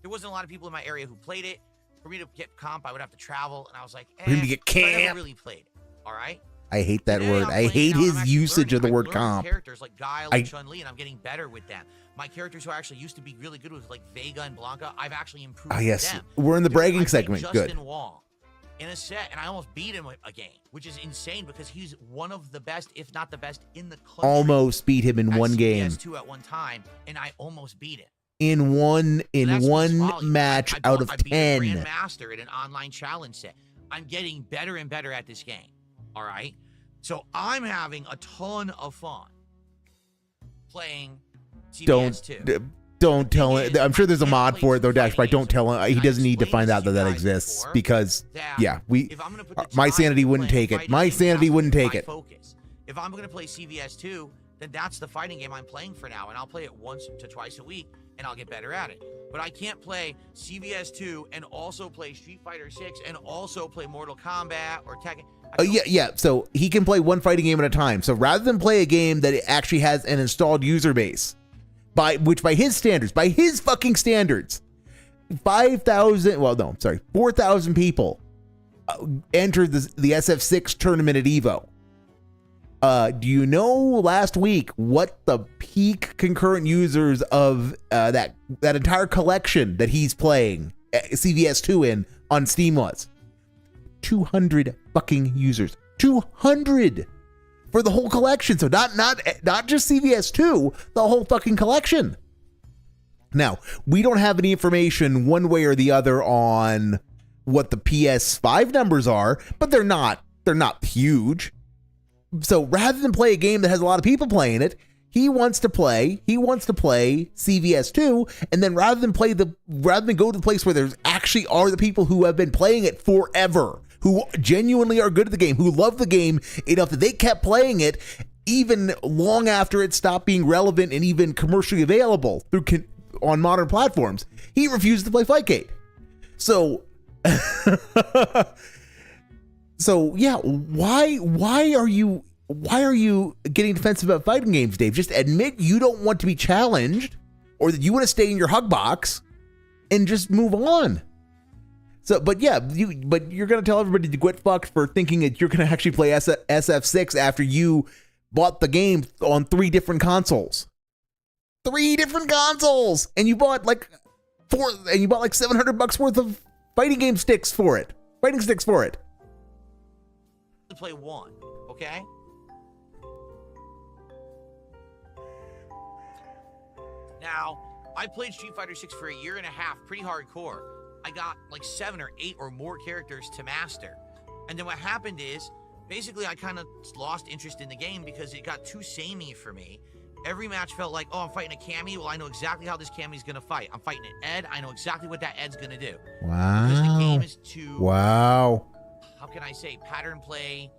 C: there wasn't a lot of people in my area who played it. for me to get comp, I would have to travel, and I was like,
A: For him to get
C: so I never
A: camp.
C: really played. All right.
A: I hate that
C: Today,
A: word.
C: I'm
A: I
C: playing
A: hate
C: now, and I'm
A: his
C: actually
A: usage
C: learning.
A: of the
C: I've
A: word
C: learned
A: comp.
C: Characters like Guile and Chun-Li, and I'm getting better with them. My characters who I actually used to be really good with, like Vega and Blanca, I've actually improved
A: Ah, yes.
C: them.
A: We're in the
C: Dude,
A: bragging
C: I played
A: segment.
C: Justin
A: Good.
C: Wong in a set, and I almost beat him a game, which is insane because he's one of the best, if not the best, in the country.
A: Almost beat him in
C: at
A: one game.
C: CBS2 at one time, and I almost beat him.
A: In one
C: That's
A: one
C: volume.
A: match
C: I
A: out of
C: I beat a
A: 10.
C: Grandmaster in an online challenge set. I'm getting better and better at this game. All right, so I'm having a ton of fun playing CBS2.
A: Don't tell him. I'm sure there's a mod for it though, Dash. But don't tell him. He doesn't need to
C: explained
A: find
C: this
A: out
C: to
A: that
C: you
A: that
C: guys
A: exists
C: before,
A: because
C: that
A: yeah,
C: if I'm gonna put the
A: my
C: time
A: sanity
C: into
A: wouldn't
C: playing
A: take
C: a
A: it. My
C: fighting game,
A: sanity
C: that's
A: wouldn't take
C: my
A: it.
C: Focus. If I'm gonna play CVS2, then that's the fighting game I'm playing for now, and I'll play it once to twice a week, and I'll get better at it. But I can't play CVS2 and also play Street Fighter 6 and also play Mortal Kombat or Tekken.
A: Yeah. So he can play one fighting game at a time. So rather than play a game that actually has an installed user base, by his standards, by his fucking standards, 4,000 people entered the SF6 tournament at Evo. Do you know last week what the peak concurrent users of that entire collection that he's playing CVS2 in on Steam was? 200 fucking users. 200 for the whole collection. So not just CVS2, the whole fucking collection. Now, we don't have any information one way or the other on what the PS5 numbers are, but they're not huge. So rather than play a game that has a lot of people playing it, he wants to play CVS2, and then rather than go to the place where there's actually are the people who have been playing it forever, who genuinely are good at the game, who love the game enough that they kept playing it even long after it stopped being relevant and even commercially available on modern platforms, he refused to play Fightgate. So So yeah, why are you getting defensive about fighting games, Dave? Just admit you don't want to be challenged, or that you want to stay in your hug box, and just move on. So, but yeah, you're gonna tell everybody to get fucked for thinking that you're gonna actually play SF6 after you bought the game on 3 different consoles. 3 different consoles, and you bought like $700 worth of fighting sticks for it.
C: To play one, okay? Now, I played Street Fighter 6 for a year and a half, pretty hardcore. I got like 7 or 8 or more characters to master. And then what happened is, basically I kind of lost interest in the game because it got too samey for me. Every match felt like, oh, I'm fighting a Cammy. Well, I know exactly how this Cammy's going to fight. I'm fighting an Ed. I know exactly what that Ed's going to do.
A: Wow.
C: Because the game is too...
A: Wow.
C: How can I say? Pattern play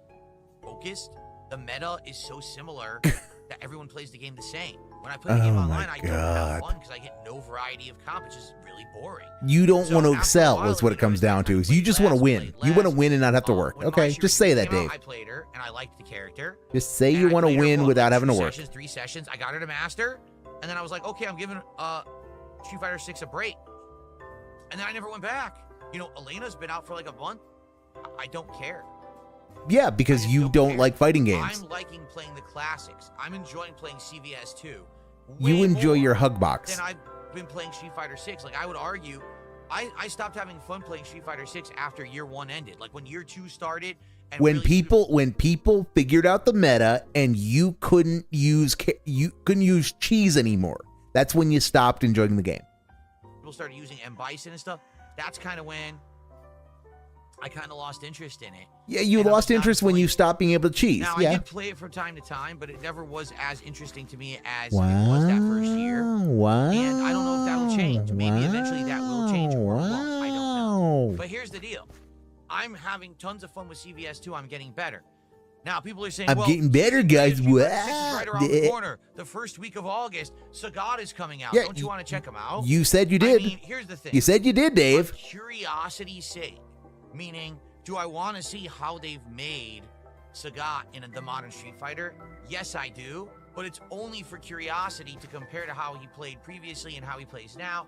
C: focused. The meta is so similar that everyone plays the game the same. When I play the game online, I don't have fun because I get no variety of comp. It's just really boring.
A: You don't want to excel is what it comes down to. Is you just want to win. You want to win and not have to work. Okay, just say that, Dave.
C: I played her and I liked the character.
A: Just say you want to win without having to work.
C: 3 sessions. I got her to master, and then I was like, okay, I'm giving Street Fighter 6 a break, and then I never went back. You know, Elena's been out for like a month. I don't care.
A: Yeah, because you don't like fighting games.
C: I'm liking playing the classics. I'm enjoying playing CVS2.
A: You enjoy your hug box.
C: Then I've been playing Street Fighter 6. Like, I would argue, I stopped having fun playing Street Fighter 6 after year 1 ended. Like, when year 2 started. And
A: when people figured out the meta and you couldn't use cheese anymore, that's when you stopped enjoying the game.
C: People started using M. Bison and stuff. That's kind of when I kind of lost interest in it.
A: Yeah, you lost interest when you stopped being able to cheese.
C: Now,
A: yeah.
C: I did play it from time to time, but it never was as interesting to me as it was that first year.
A: Wow.
C: And I don't know if that'll change. Maybe eventually that will change or won't. I don't know. But here's the deal. I'm having tons of fun with CVS2. I'm getting better. Now, people are saying,
A: I'm getting better, guys.
C: Wow. Right around the corner. The first week of August, Sagat is coming out. Yeah, don't you want to check him out?
A: You said you did.
C: I mean, here's the thing.
A: You said you did, Dave.
C: For curiosity's sake. Meaning, do I want to see how they've made Sagat in the modern Street Fighter? Yes, I do. But it's only for curiosity to compare to how he played previously and how he plays now.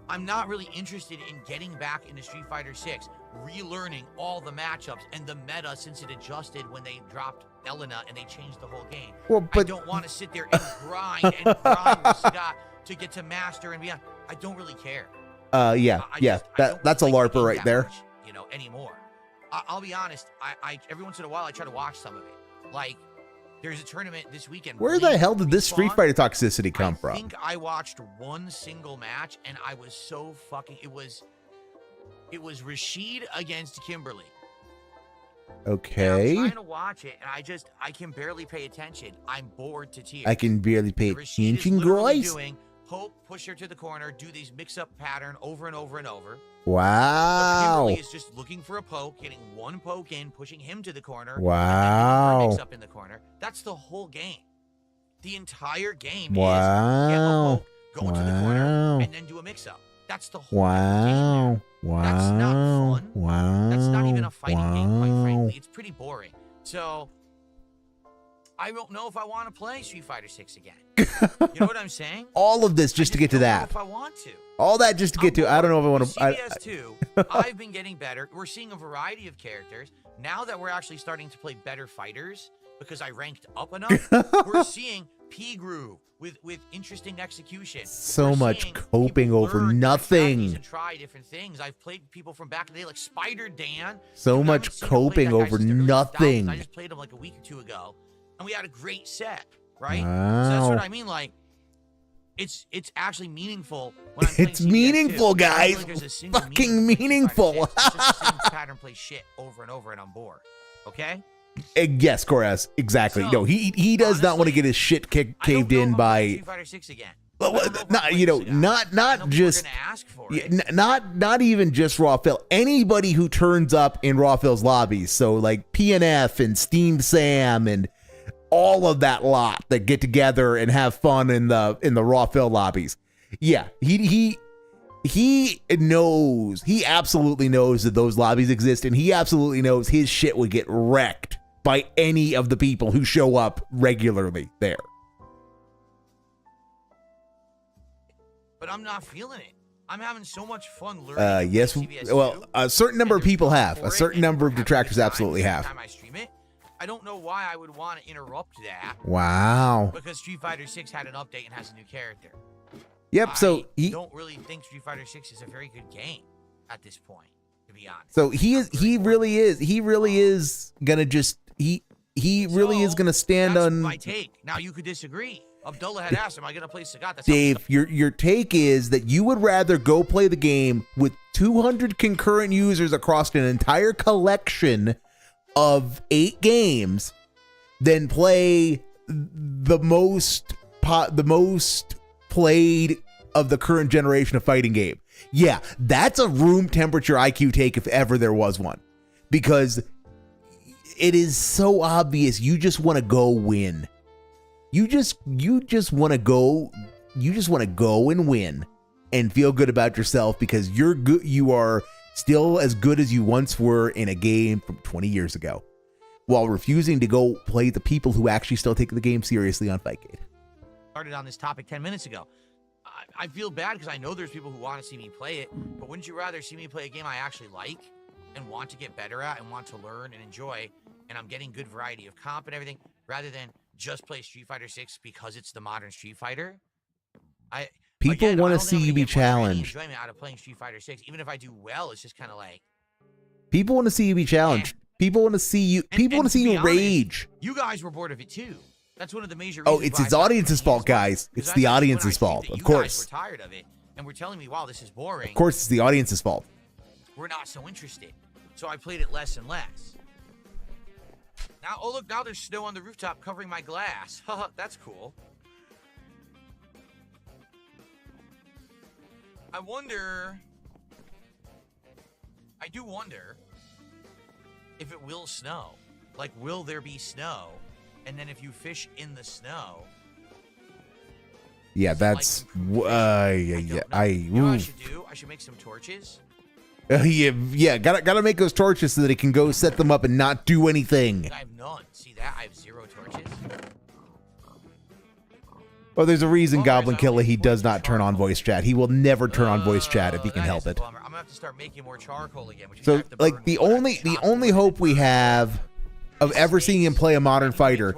C: I'm not really interested in getting back into Street Fighter 6, relearning all the matchups and the meta since it adjusted when they dropped Elena and they changed the whole game.
A: Well,
C: I don't want to sit there and grind with Sagat to get to master and beyond. I don't really care.
A: Yeah. That's a
C: like the
A: LARPer
C: game
A: right
C: that
A: there.
C: much, anymore. I'll be honest. I every once in a while I try to watch some of it. Like, there's a tournament this weekend.
A: Where the hell did this Street Fighter toxicity come from?
C: I think I watched one single match and I was so fucking. It was Rashid against Kimberly.
A: Okay.
C: And I'm trying to watch it, and I can barely pay attention. I'm bored to tears.
A: I can barely pay
C: Rashid is
A: attention,
C: literally
A: guys.
C: doing poke, push her to the corner, do these mix-up pattern over and over and over.
A: Wow.
C: Kimberly is just looking for a poke, getting one poke in, pushing him to the corner.
A: Wow.
C: Mix up in the corner. That's the whole game. The entire game is
A: Wow.
C: get a poke, go into the corner,
A: Wow.
C: and then do a mix-up. That's the whole
A: Wow.
C: game.
A: Wow.
C: That's not fun.
A: Wow.
C: That's not even a fighting game, quite
A: Wow.
C: frankly. It's pretty boring. So, I don't know if I want to play Street Fighter 6 again. You know what I'm saying?
A: All of this just to get to
C: don't know
A: that.
C: if I want to.
A: All that just to get to. I don't know if I want to.
C: CBS 2, I've been getting better. We're seeing a variety of characters. Now that we're actually starting to play better fighters, because I ranked up enough, we're seeing P-Groove with interesting execution.
A: So
C: We're
A: much
C: seeing
A: coping
C: people
A: over
C: learn different strategies
A: nothing.
C: and try different things. I've played people from back in the day like Spider Dan.
A: So
C: You
A: much
C: haven't seen him play
A: coping
C: that guy
A: over
C: since the early 2000s.
A: nothing.
C: I just played him like a week or two ago, and we had a great set, right?
A: Wow.
C: So that's what I mean. Like, it's actually meaningful when I'm playing
A: It's
C: CBS
A: meaningful,
C: too. I don't feel
A: guys.
C: like there's a single
A: Fucking
C: meaning to Street Fighter
A: meaningful.
C: 6. It's just the same pattern, play shit over and over, and I'm bored. Okay?
A: Yes, Koraz. Exactly.
C: So,
A: no, he does not want to
C: honestly,
A: get his shit
C: I don't
A: caved
C: know
A: in
C: if I'm
A: by.
C: playing Street Fighter 6 again.
A: Well,
C: I don't know if I'm
A: not
C: playing
A: you know,
C: Sagat. I don't
A: not
C: think
A: just
C: we're gonna ask for
A: yeah,
C: it.
A: not even just Raw Phil. Anybody who turns up in Raw Phil's lobbies, so like PNF and Steam Sam and all of that lot that get together and have fun in the Raw Phil lobbies. Yeah, he knows. He absolutely knows that those lobbies exist, and he absolutely knows his shit would get wrecked by any of the people who show up regularly there.
C: But I'm not feeling it. I'm having so much fun learning.
A: Yes. Well, a certain number of people have. A certain number of detractors absolutely have.
C: Time I stream it, I don't know why I would want to interrupt that.
A: Wow.
C: Because Street Fighter 6 had an update and has a new character.
A: Yep. So
C: I don't really think Street Fighter 6 is a very good game at this point, to be honest.
A: So he really is gonna just he really is gonna stand
C: that's
A: on.
C: my take. Now you could disagree. Abdullah had asked, "Am I gonna play Sagat?" That's
A: Dave, your take is that you would rather go play the game with 200 concurrent users across an entire collection of 8 games than play the most played of the current generation of fighting game. Yeah, that's a room temperature IQ take if ever there was one, because it is so obvious you just want to go win. You just want to go and win and feel good about yourself because you're good. You are still as good as you once were in a game from 20 years ago, while refusing to go play the people who actually still take the game seriously on Fightgate.
C: Started on this topic 10 minutes ago. I feel bad because I know there's people who want to see me play it, but wouldn't you rather see me play a game I actually like and want to get better at and want to learn and enjoy, and I'm getting good variety of comp and everything, rather than just play Street Fighter 6 because it's the modern Street Fighter?
A: People want to see you be challenged.
C: Enjoyment out of playing Street Fighter 6, even if I do well, it's just kind of like
A: people want to see you be challenged. People want to see you. People want to see you rage.
C: You guys were bored of it too. That's one of the major
A: Oh,
C: reasons.
A: it's its audience's fault, guys. It's the audience's fault, of course.
C: You guys were tired of it and we're telling me, "Wow, this is boring."
A: Of course, it's the audience's fault.
C: We're not so interested. So I played it less and less. Now, oh look, now there's snow on the rooftop covering my glass. Haha, that's cool. I do wonder if it will snow. Like, will there be snow? And then if you fish in the snow.
A: Yeah, that's
C: You know what I should do? I should make some torches.
A: yeah, gotta make those torches so that it can go set them up and not do anything.
C: I have none. See that? I have 0 torches.
A: Well, there's a reason Goblin Killer, he does not turn on voice chat. He will never turn on voice chat if he can help it.
C: I'm gonna have to start making more charcoal again. Which
A: So, like, the only hope we have of ever seeing him play a modern fighter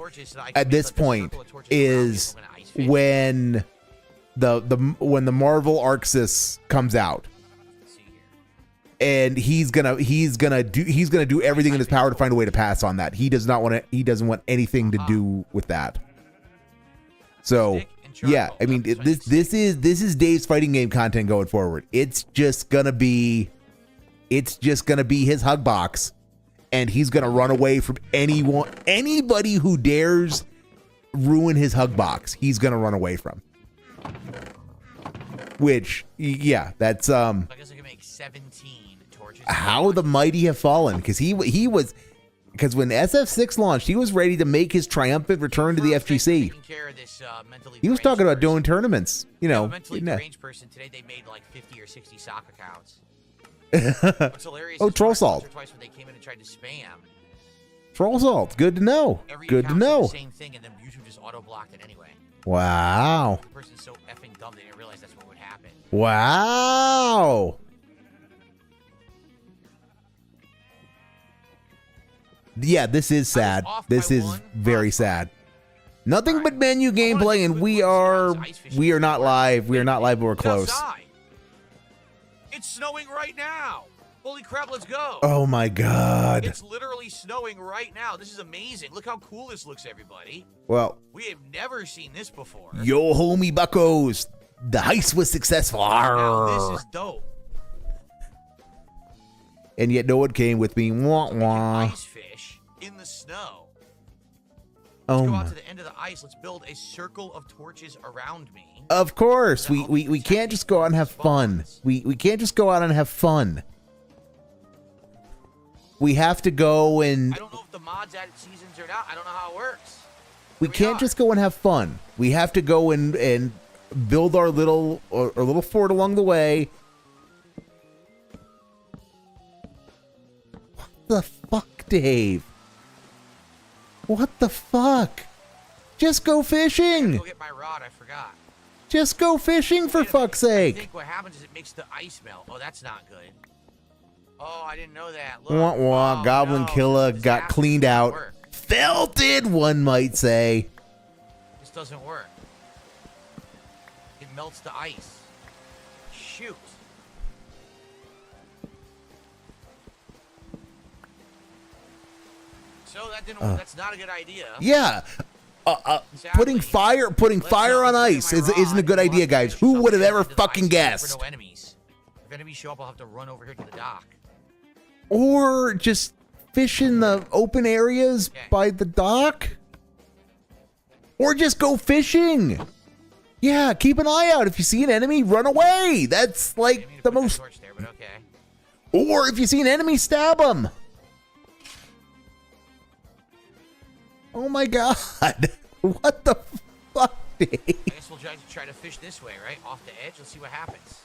A: at this point is when the Marvel Arxis comes out. And he's gonna do everything in his power to find a way to pass on that. He doesn't want anything to do with that. So yeah, I mean this is Dave's fighting game content going forward. It's just gonna be his hug box, and he's gonna run away from anybody who dares ruin his hug box. He's gonna run away from. Which, yeah, that's
C: I guess I can make 17 torches.
A: How the mighty have fallen, because because when SF6 launched, he was ready to make his triumphant return to the FGC. He was talking about doing tournaments, you know.
C: A mentally deranged person today, they made like 50 or 60 sock accounts. What's hilarious?
A: Oh, Troll Salt.
C: Once or twice when they came in and tried to spam.
A: Troll Salt, good to know. Good to know.
C: The same thing, and then YouTube just auto blocked it anyway.
A: Wow.
C: The person's so effing dumb they didn't realize that's what would happen.
A: Wow. Yeah, this is sad. This is very sad. Nothing but menu gameplay, and we are not live. We are not live, but we're close.
C: It's snowing right now. Holy crap, let's go.
A: Oh my god.
C: It's literally snowing right now. This is amazing. Look how cool this looks, everybody.
A: Well,
C: we have never seen this before.
A: Yo, homie buckos. The heist was successful.
C: Now, this is dope.
A: And yet no one came with me. Wah, wah.
C: Ice fish in the snow.
A: Oh,
C: let's go out to the end of the ice. Let's build a circle of torches around me.
A: Of course. We can't just go out and have fun. We can't just go out and have fun. We have to go and...
C: I don't know if the mods added seasons or not. I don't know how it works.
A: We can't just go and have fun. We have to go and build our little fort along the way. What the fuck, Dave? What the fuck? Just go fishing.
C: Go get my rod. I forgot.
A: Just go fishing, for fuck's sake.
C: I think what happens is it makes the ice melt. Oh, that's not good. Oh, I didn't know that. Look.
A: Wah, wah.
C: Oh,
A: Goblin
C: no.
A: Killer
C: This
A: got cleaned out.
C: Work.
A: Felted, one might say.
C: This doesn't work. It melts the ice. Shoot. So that didn't work. That's not a good idea.
A: Yeah. Putting fire on ice isn't a good idea, guys. Who would have ever fucking guessed?
C: No enemies. If enemies show up, I'll have to run over here to the dock.
A: Or just fish in the open areas by the dock. Or just go fishing. Yeah, keep an eye out. If you see an enemy, run away. That's like the most...
C: There, but okay.
A: Or if you see an enemy, stab them. Oh my god. What the fuck, Dave?
C: I guess we'll try to fish this way, right? Off the edge. Let's see what happens.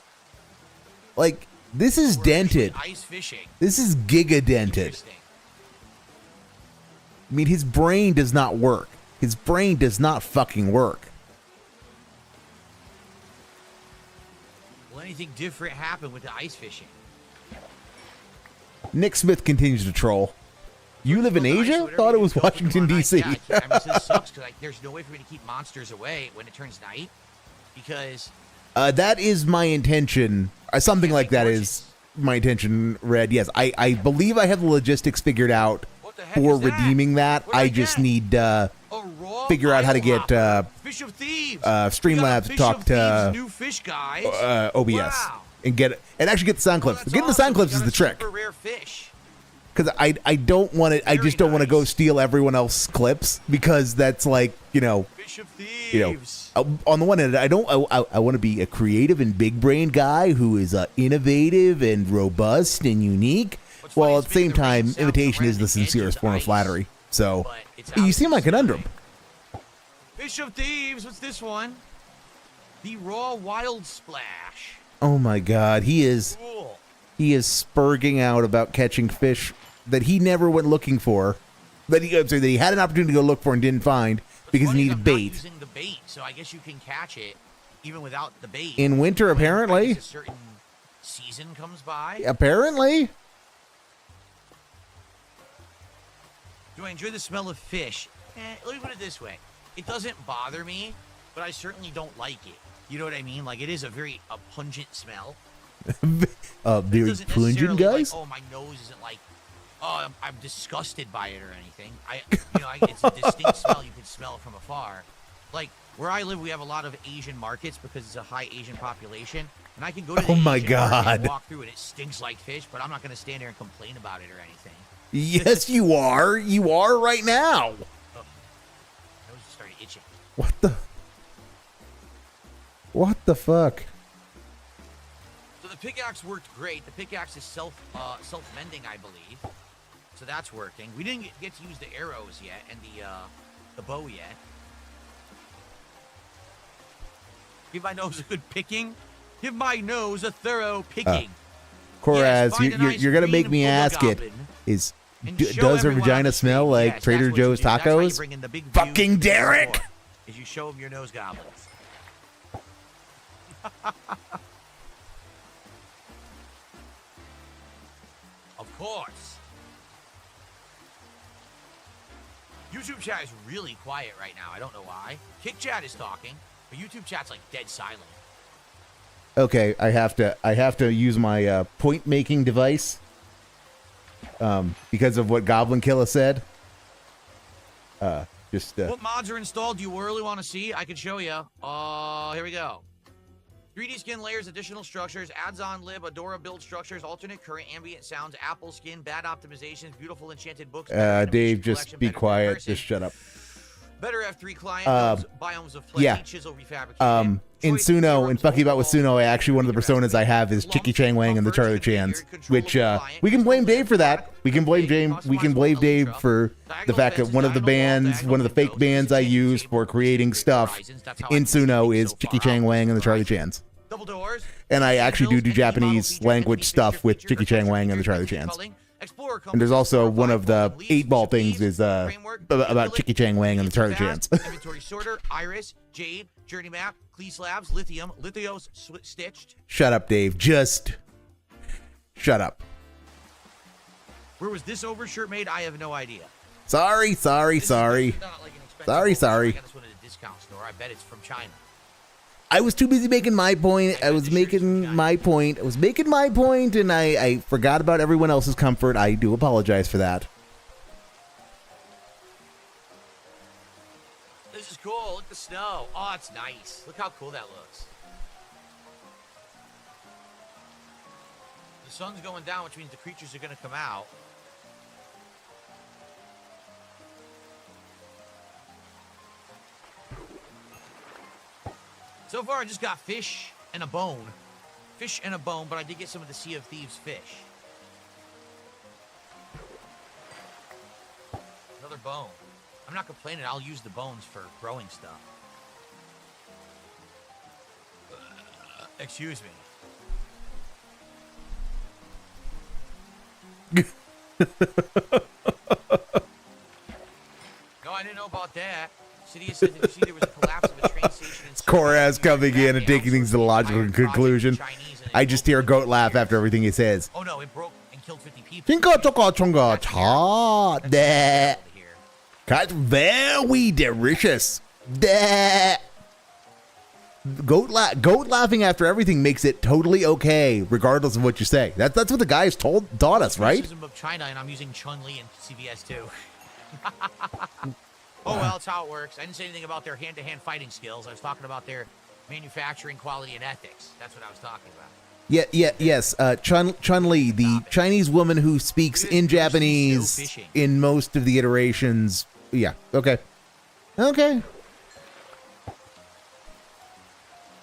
A: Like, this is dented.
C: Ice fishing.
A: This is giga dented. I mean, his brain does not work. His brain does not fucking work.
C: Will anything different happen with the ice fishing?
A: Nick Smith continues to troll. You live in Asia? Thought it was Washington, D.C.
C: Yeah, I mean, this sucks because there's no way for me to keep monsters away when it turns night. Because...
A: that is my intention. Something like that is my intention, Red. Yes, I believe I have the logistics figured out for redeeming that. I just need to figure out how to get
C: Fish of Thieves.
A: Streamlabs to talk to
C: new fish guys.
A: OBS and actually get the sound clips. Getting the sound clips is the trick.
C: Super rare fish.
A: Because I don't want to. I just don't want to go steal everyone else's clips, because that's like,
C: Fish of Thieves.
A: On the one hand, I want to be a creative and big brain guy who is innovative and robust and unique. While at the same time, imitation is the sincerest form of flattery. So you seem like a conundrum.
C: Fish of Thieves. What's this one? The Raw Wild Splash.
A: Oh my God, he is.
C: Cool.
A: He is spurging out about catching fish that he never went looking for. That he had an opportunity to go look for and didn't find. because you
C: funny is
A: need
C: I'm not
A: bait.
C: using the bait, so I guess you can catch it even without the bait.
A: In winter,
C: When
A: apparently.
C: A certain season comes by.
A: Apparently.
C: Do I enjoy the smell of fish? Let me put it this way. It doesn't bother me, but I certainly don't like it. You know what I mean? Like, it is a very pungent smell.
A: Very
C: It doesn't
A: pungent,
C: necessarily,
A: guys.
C: Like, oh, my nose isn't like, oh, I'm disgusted by it or anything. It's a distinct smell. You can smell it from afar. Like, where I live, we have a lot of Asian markets because it's a high Asian population. And I can go to the
A: Oh my
C: Asian market
A: God.
C: and walk through and it stinks like fish, but I'm not going to stand there and complain about it or anything.
A: Yes, you are. You are right now.
C: Oh, my nose just started itching.
A: What the fuck?
C: So the pickaxe worked great. The pickaxe is self-mending, I believe. So that's working. We didn't get to use the arrows yet and the bow yet. Give my nose a good picking. Give my nose a thorough picking.
A: Coraz,
C: Yes, find a
A: you're gonna
C: nice
A: make me
C: green
A: ask it.
C: goblin
A: Is
C: and
A: does
C: show
A: her
C: everyone on
A: vagina
C: the
A: smell
C: street.
A: like
C: Yes,
A: Trader
C: that's what you
A: Joe's
C: do. That's how you
A: tacos?
C: bring in the big
A: Fucking
C: views to the
A: Derek!
C: store, is you show them your nose goblins. Of course. YouTube chat is really quiet right now. I don't know why. Kick chat is talking, but YouTube chat's like dead silent.
A: Okay, I have to use my point making device. Because of what Goblin Killer said.
C: What mods are installed? Do you really want to see? I can show you. Here we go. 3D skin layers, additional structures, adds on lib, Adora build structures, alternate current, ambient sounds, Apple skin, bad optimizations, beautiful enchanted books.
A: Dave, just be quiet. Just shut up.
C: Better F3 client, biomes of plenty,
A: yeah.
C: chisel refabricated.
A: In Suno, in Fucking About with Suno, actually one of the personas I have is Chicky Chang Wang and the Charlie Chans, which we can blame Dave for that. We can blame Dave for the fact that one of the bands, one of the fake bands I use for creating stuff in Suno is Chicky Chang Wang and the Charlie Chans. And I actually do Japanese language stuff with Chicky Chang Wang and the Charlie Chans. And there's also one of the 8-ball things is about Chicky Chang Wang and the Charlie Chans.
C: Inventory sorter, iris, jade, journey map, clee slabs, lithium, lithios stitched.
A: Shut up, Dave. Just shut up.
C: Where was this overshirt made? I have no idea.
A: Sorry.
C: This is not like an expensive overshirt.
A: Sorry.
C: I got this one at a discount store. I bet it's from China.
A: I was too busy making my point. I was making my point, and I forgot about everyone else's comfort. I do apologize for that.
C: This is cool. Look at the snow. Oh, it's nice. Look how cool that looks. The sun's going down, which means the creatures are going to come out. So far, I just got fish and a bone. Fish and a bone, but I did get some of the Sea of Thieves fish. Another bone. I'm not complaining. I'll use the bones for growing stuff. Excuse me. No, I didn't know about that. Cydia said, did you see there was a collapse of a train station?
A: It's Koraz coming in and taking things to the logical conclusion. I just hear a goat laugh after everything he says.
C: Oh no, it broke and killed 50 people. That's
A: very delicious. Goat laughing after everything makes it totally okay, regardless of what you say. That's what the guys taught us, right?
C: Of China, and I'm using Chun-Li in CVS too. Oh, well, that's how it works. I didn't say anything about their hand-to-hand fighting skills. I was talking about their manufacturing quality and ethics. That's what I was talking about.
A: Yes. Chun-Li, the Chinese woman who speaks in Japanese in most of the iterations. Yeah, okay. Okay.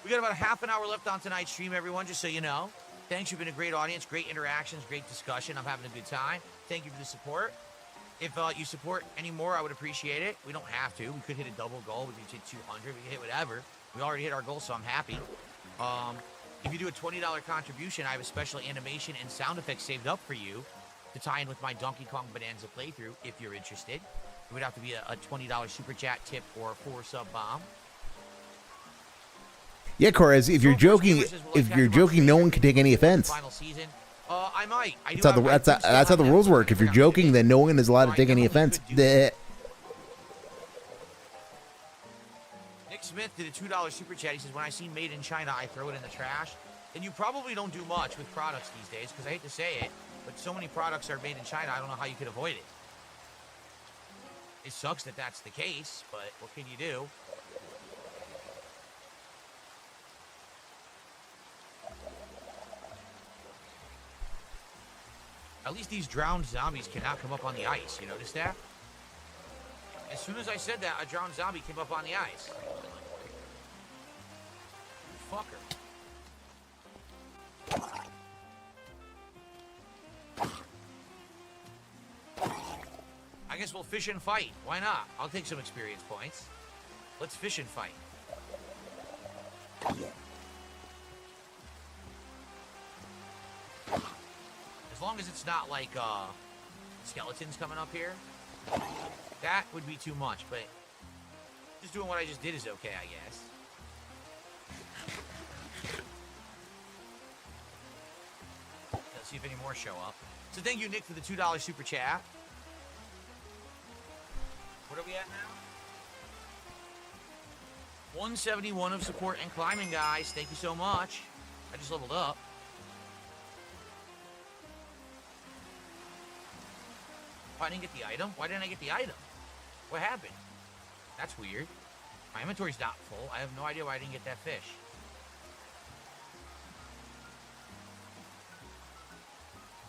C: We got about a half an hour left on tonight's stream, everyone, just so you know. Thanks, you've been a great audience, great interactions, great discussion. I'm having a good time. Thank you for the support. If you support any more, I would appreciate it. We don't have to. We could hit a double goal. We could hit 200. We could hit whatever. We already hit our goal, so I'm happy. If you do a $20 contribution, I have a special animation and sound effects saved up for you to tie in with my Donkey Kong Bonanza playthrough, if you're interested. It would have to be a $20 super chat tip or a 4-sub bomb.
A: Yeah, Corez, if you're joking, no one can take any offense.
C: Final season. I might.
A: That's how the rules work. If you're joking, then no one is allowed to take any offense.
C: Nick Smith did a $2 super chat. He says, when I see made in China, I throw it in the trash. And you probably don't do much with products these days, because I hate to say it, but so many products are made in China, I don't know how you could avoid it. It sucks that that's the case, but what can you do? At least these drowned zombies cannot come up on the ice. You notice that? As soon as I said that, a drowned zombie came up on the ice. Fucker. I guess we'll fish and fight. Why not? I'll take some experience points. Let's fish and fight. As long as it's not like skeletons coming up here, that would be too much, but just doing what I just did is okay, I guess. Let's see if any more show up. So thank you, Nick, for the $2 super chat. What are we at now? 171 of support and climbing, guys. Thank you so much. I just leveled up. Oh, I didn't get the item? Why didn't I get the item? What happened? That's weird. My inventory's not full. I have no idea why I didn't get that fish.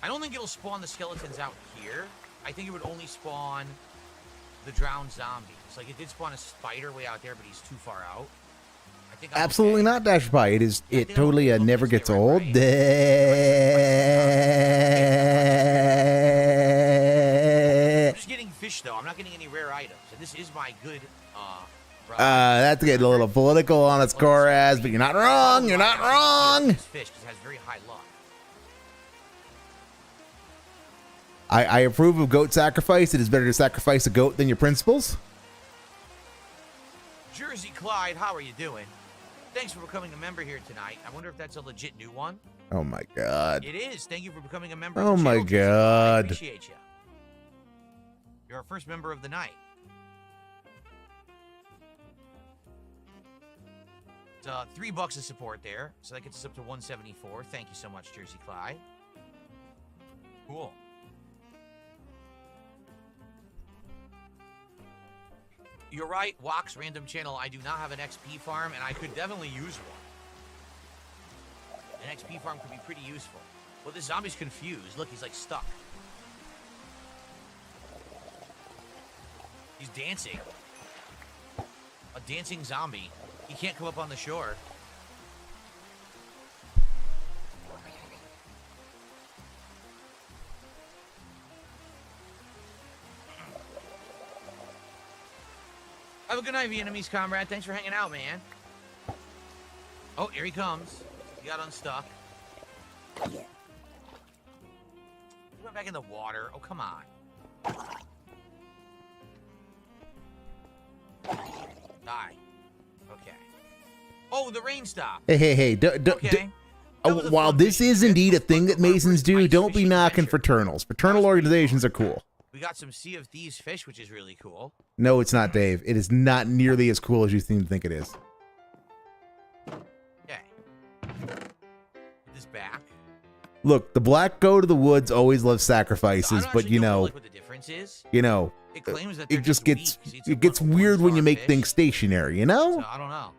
C: I don't think it'll spawn the skeletons out here. I think it would only spawn the drowned zombies. Like, it did spawn a spider way out there, but he's too far out. I think
A: Absolutely
C: okay.
A: not, Dash Pie. It totally never gets old.
C: I'm just getting fish, though. I'm not getting any rare items. And this is my good,
A: that's getting a little political on its core ass, but you're not wrong. You're not wrong.
C: This fish has very high luck.
A: I approve of goat sacrifice. It is better to sacrifice a goat than your principles.
C: Jersey Clyde, how are you doing? Thanks for becoming a member here tonight. I wonder if that's a legit new one.
A: Oh my god.
C: It is. Thank you for becoming a member.
A: Oh
C: of the
A: my
C: channel, Jersey Clyde.
A: god.
C: I appreciate you. You're our first member of the night. It's $3 of support there, so that gets us up to 174. Thank you so much, Jersey Clyde. Cool. You're right, Wax Random Channel. I do not have an XP farm, and I could definitely use one. An XP farm could be pretty useful. Well, this zombie's confused. Look, he's like stuck. He's dancing. A dancing zombie. He can't come up on the shore. Have a good night, Vietnamese comrade. Thanks for hanging out, man. Oh, here he comes. He got unstuck. He went back in the water. Oh, come on. Die. Okay. Oh, the rain stopped.
A: Hey.
C: Okay.
A: While this is indeed a thing that Masons do, don't be knocking fraternals. Fraternal organizations are cool.
C: We got some Sea of Thieves fish, which is really cool.
A: No, it's not, Dave. It is not nearly as cool as you seem to think it is.
C: Okay. Put this back.
A: Look, the black goat of the woods always loves sacrifices, but you know,
C: like what the difference is.
A: you know,
C: It claims that
A: it
C: they're
A: just gets
C: weak. See, it's
A: it
C: a
A: gets
C: one-
A: weird when you
C: one-star
A: make
C: fish.
A: things stationary, you know?
C: So I don't know.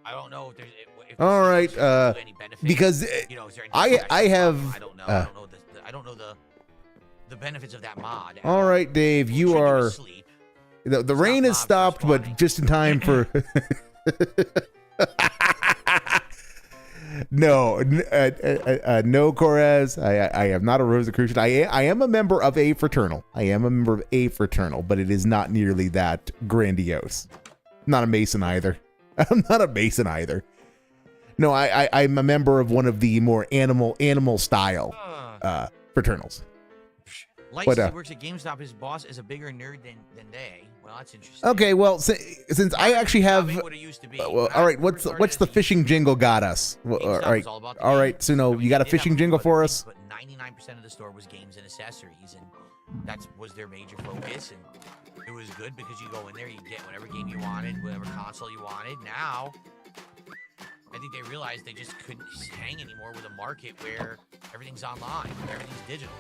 C: I don't know if there's if
A: All right,
C: any benefit.
A: because
C: You know, is there any
A: I
C: protection
A: have
C: from- I don't know. I don't know the benefits of that mod.
A: all right, Dave,
C: We'll
A: you
C: treat
A: are
C: to sleep.
A: the rain has
C: mobs
A: stopped,
C: spawning.
A: but just in time for no, no, Corez. I am not a Rosicrucian. I am a member of a fraternal. But it is not nearly that grandiose. I'm not a Mason either. I'm not a Mason either. No, I'm a member of one of the more animal style fraternals.
C: Light
A: What,
C: says he works at GameStop. His boss is a bigger nerd than they. Well, that's interesting.
A: Okay, well, since I actually have,
C: What it used to be.
A: well, all right, what's the fishing jingle got us? Well, all right, all right, Suno, you got a fishing jingle for us?
C: But 99% of the store was games and accessories, and that was their major focus. And it was good because you go in there, you get whatever game you wanted, whatever console you wanted. Now, I think they realized they just couldn't hang anymore with a market where everything's online, where everything's digital.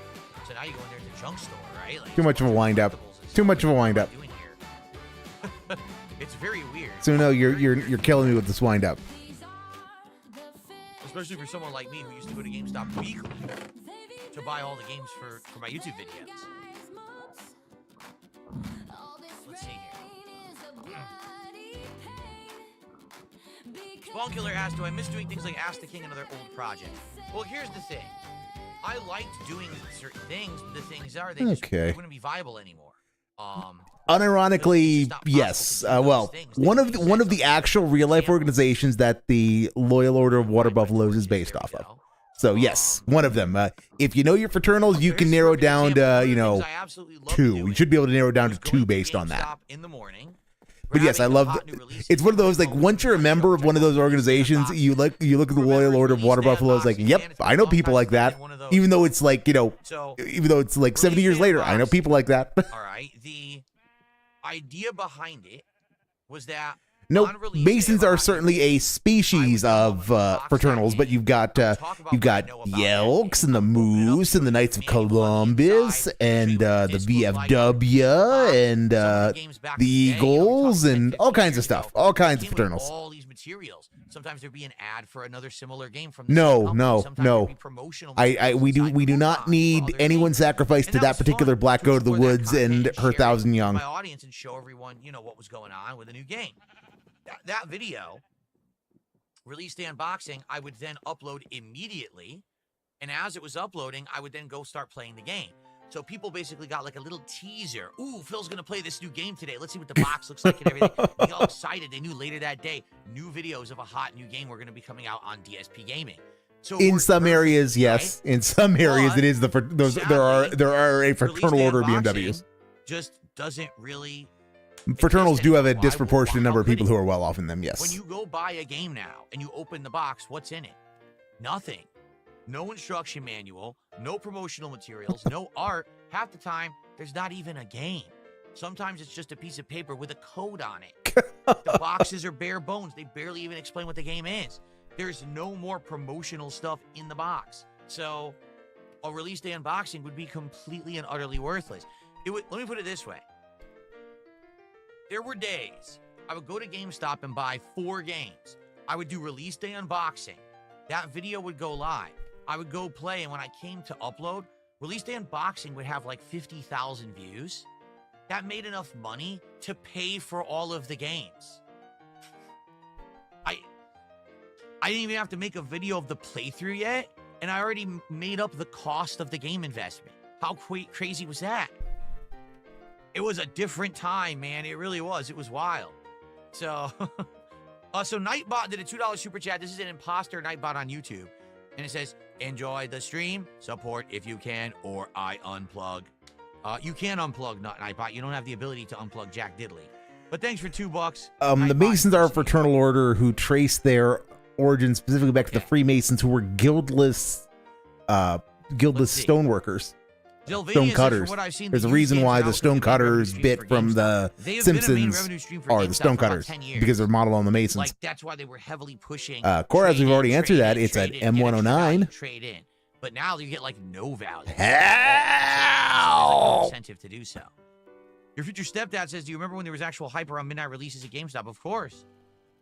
C: So now you go in there to the junk store, right? Like,
A: Too much of a wind-up. Too much of a wind-up.
C: It's very weird.
A: Suno, you're killing me with this wind-up.
C: Especially for someone like me who used to go to GameStop weekly to buy all the games for my YouTube videos. Let's see here. Spawn Killer asked, do I miss doing things like Ask the King and other old projects? Well, here's the thing. I liked doing certain things, but the things are, they just wouldn't be viable anymore.
A: Unironically, yes. Well, one of the actual real life organizations that the Loyal Order of Water Buffaloes is based off of. So yes, one of them. If you know your fraternals, you can narrow down to 2. You should be able to narrow down to 2 based on that. But yes, I love. It's one of those, like, once you're a member of one of those organizations, you look at the Loyal Order of Water Buffaloes, like, yep, I know people like that. Even though it's like, even though it's like 70 years later, I know people like that.
C: All right. The idea behind it was that
A: no, Masons are certainly a species of fraternals, but you've got the Elks and the Moose and the Knights of Columbus and the VFW and the Eagles and all kinds of stuff, all kinds of fraternals.
C: All these materials. Sometimes there'd be an ad for another similar game from
A: no. We do not need anyone sacrificed to that particular black goat of the woods and her 1,000 young.
C: My audience and show everyone, what was going on with a new game. That video, release day unboxing, I would then upload immediately. And as it was uploading, I would then go start playing the game. So people basically got like a little teaser. Ooh, Phil's going to play this new game today. Let's see what the box looks like and everything. They got all excited. They knew later that day, new videos of a hot new game were going to be coming out on DSP Gaming. So
A: in some areas, yes. Right? In some areas, it is there are a fraternal order of BMWs.
C: Just doesn't really...
A: Fraternals do have a disproportionate number of people who are well off in them, yes.
C: When you go buy a game now and you open the box, what's in it? Nothing. No instruction manual, no promotional materials, no art. Half the time, there's not even a game. Sometimes it's just a piece of paper with a code on it. The boxes are bare bones. They barely even explain what the game is. There's no more promotional stuff in the box. So a release day unboxing would be completely and utterly worthless. Let me put it this way. There were days I would go to GameStop and buy 4 games. I would do release day unboxing. That video would go live. I would go play, and when I came to upload, release day unboxing would have like 50,000 views. That made enough money to pay for all of the games. I didn't even have to make a video of the playthrough yet, and I already made up the cost of the game investment. How crazy was that? It was a different time, man. It really was. It was wild. So, so Nightbot did a $2 super chat. This is an imposter Nightbot on YouTube. And it says, enjoy the stream, support if you can, or I unplug. You can unplug Nightbot. You don't have the ability to unplug Jack Diddley. But thanks for $2.
A: The Masons are a fraternal order who trace their origin specifically back to the Freemasons, who were guildless stoneworkers. Stone cutters. There's a reason why the stone cutters bit from the Simpsons are the stone cutters, because they're modeled on the Masons.
C: Like, that's why they were heavily pushing.
A: Coraz, we've already answered that. It's at M109.
C: Trade in, but now you get like no value.
A: How?
C: Incentive to do so. Your future stepdad says, "Do you remember when there was actual hype around midnight releases at GameStop?" Of course.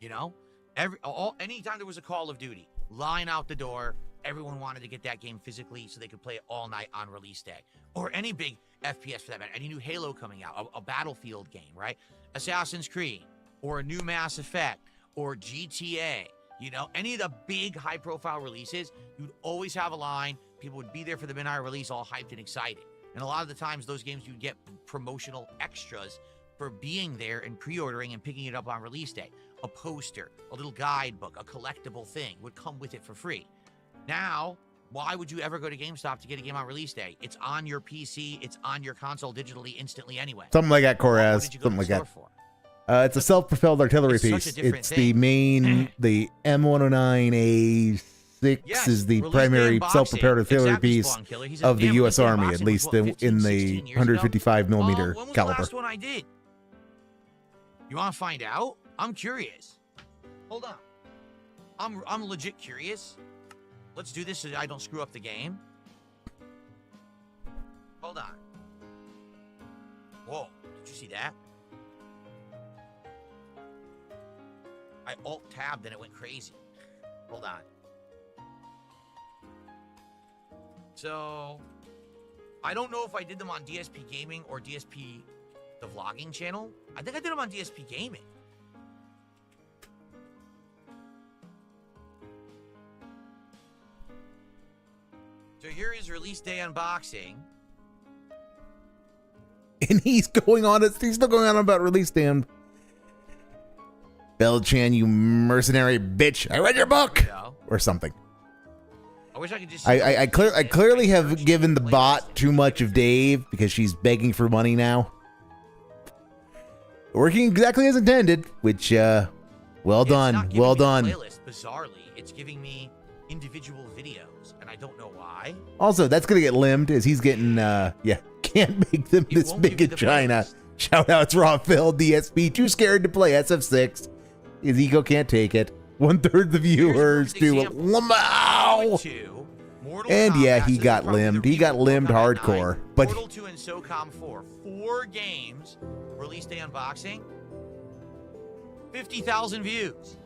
C: Anytime there was a Call of Duty, line out the door. Everyone wanted to get that game physically so they could play it all night on release day. Or any big FPS for that matter. Any new Halo coming out, a Battlefield game, right? Assassin's Creed, or a new Mass Effect, or GTA. Any of the big high-profile releases, you'd always have a line. People would be there for the midnight release, all hyped and excited. And a lot of the times, those games, you'd get promotional extras for being there and pre-ordering and picking it up on release day. A poster, a little guidebook, a collectible thing would come with it for free. Now, Why would you ever go to GameStop to get a game on release day? It's on your PC. It's on your console digitally instantly anyway.
A: Something like that, Koraz.
C: What did you go
A: Something
C: to the
A: like
C: store
A: that.
C: for?
A: It's a self-propelled artillery
C: It's such a
A: piece.
C: different
A: It's the
C: thing.
A: main, the M109A6
C: Yes,
A: is the
C: release
A: primary
C: day unboxing.
A: self-propelled artillery
C: Exactly,
A: piece
C: Spawn Killer. He's
A: of the
C: damn
A: U.S.
C: release day
A: Army, at
C: unboxing
A: least
C: was, what, 15,
A: in the
C: 16 years ago?
A: 155 millimeter
C: When was the
A: caliber.
C: last one I did? You want to find out? I'm curious. Hold on. I'm legit curious. Let's do this so I don't screw up the game. Hold on. Whoa, did you see that? I alt-tabbed and it went crazy. Hold on. So, I don't know if I did them on DSP Gaming or DSP, the vlogging channel. I think I did them on DSP Gaming. So here is release day unboxing.
A: And he's still going on about release damn. Belchan, you mercenary bitch. I read your book!
C: No.
A: Or something.
C: I wish I could just.
A: I clearly have given the bot too much of Dave because she's begging for money now. Working exactly as intended, which, well done, well done.
C: Playlist, bizarrely, it's giving me individual videos, and I don't know why.
A: Also, that's gonna get limbed as he's getting, can't make them
C: It
A: this
C: won't
A: big
C: give you
A: in
C: the
A: China.
C: playlist.
A: Shout outs Raw Phil, DSP, too scared to play SF6. His ego can't take it. 1/3 the viewers do it. Wow! And yeah, he got limbed. He got limbed hardcore. But
C: Portal 2 and SOCOM 4. 4 games. Release day unboxing. 50,000 views.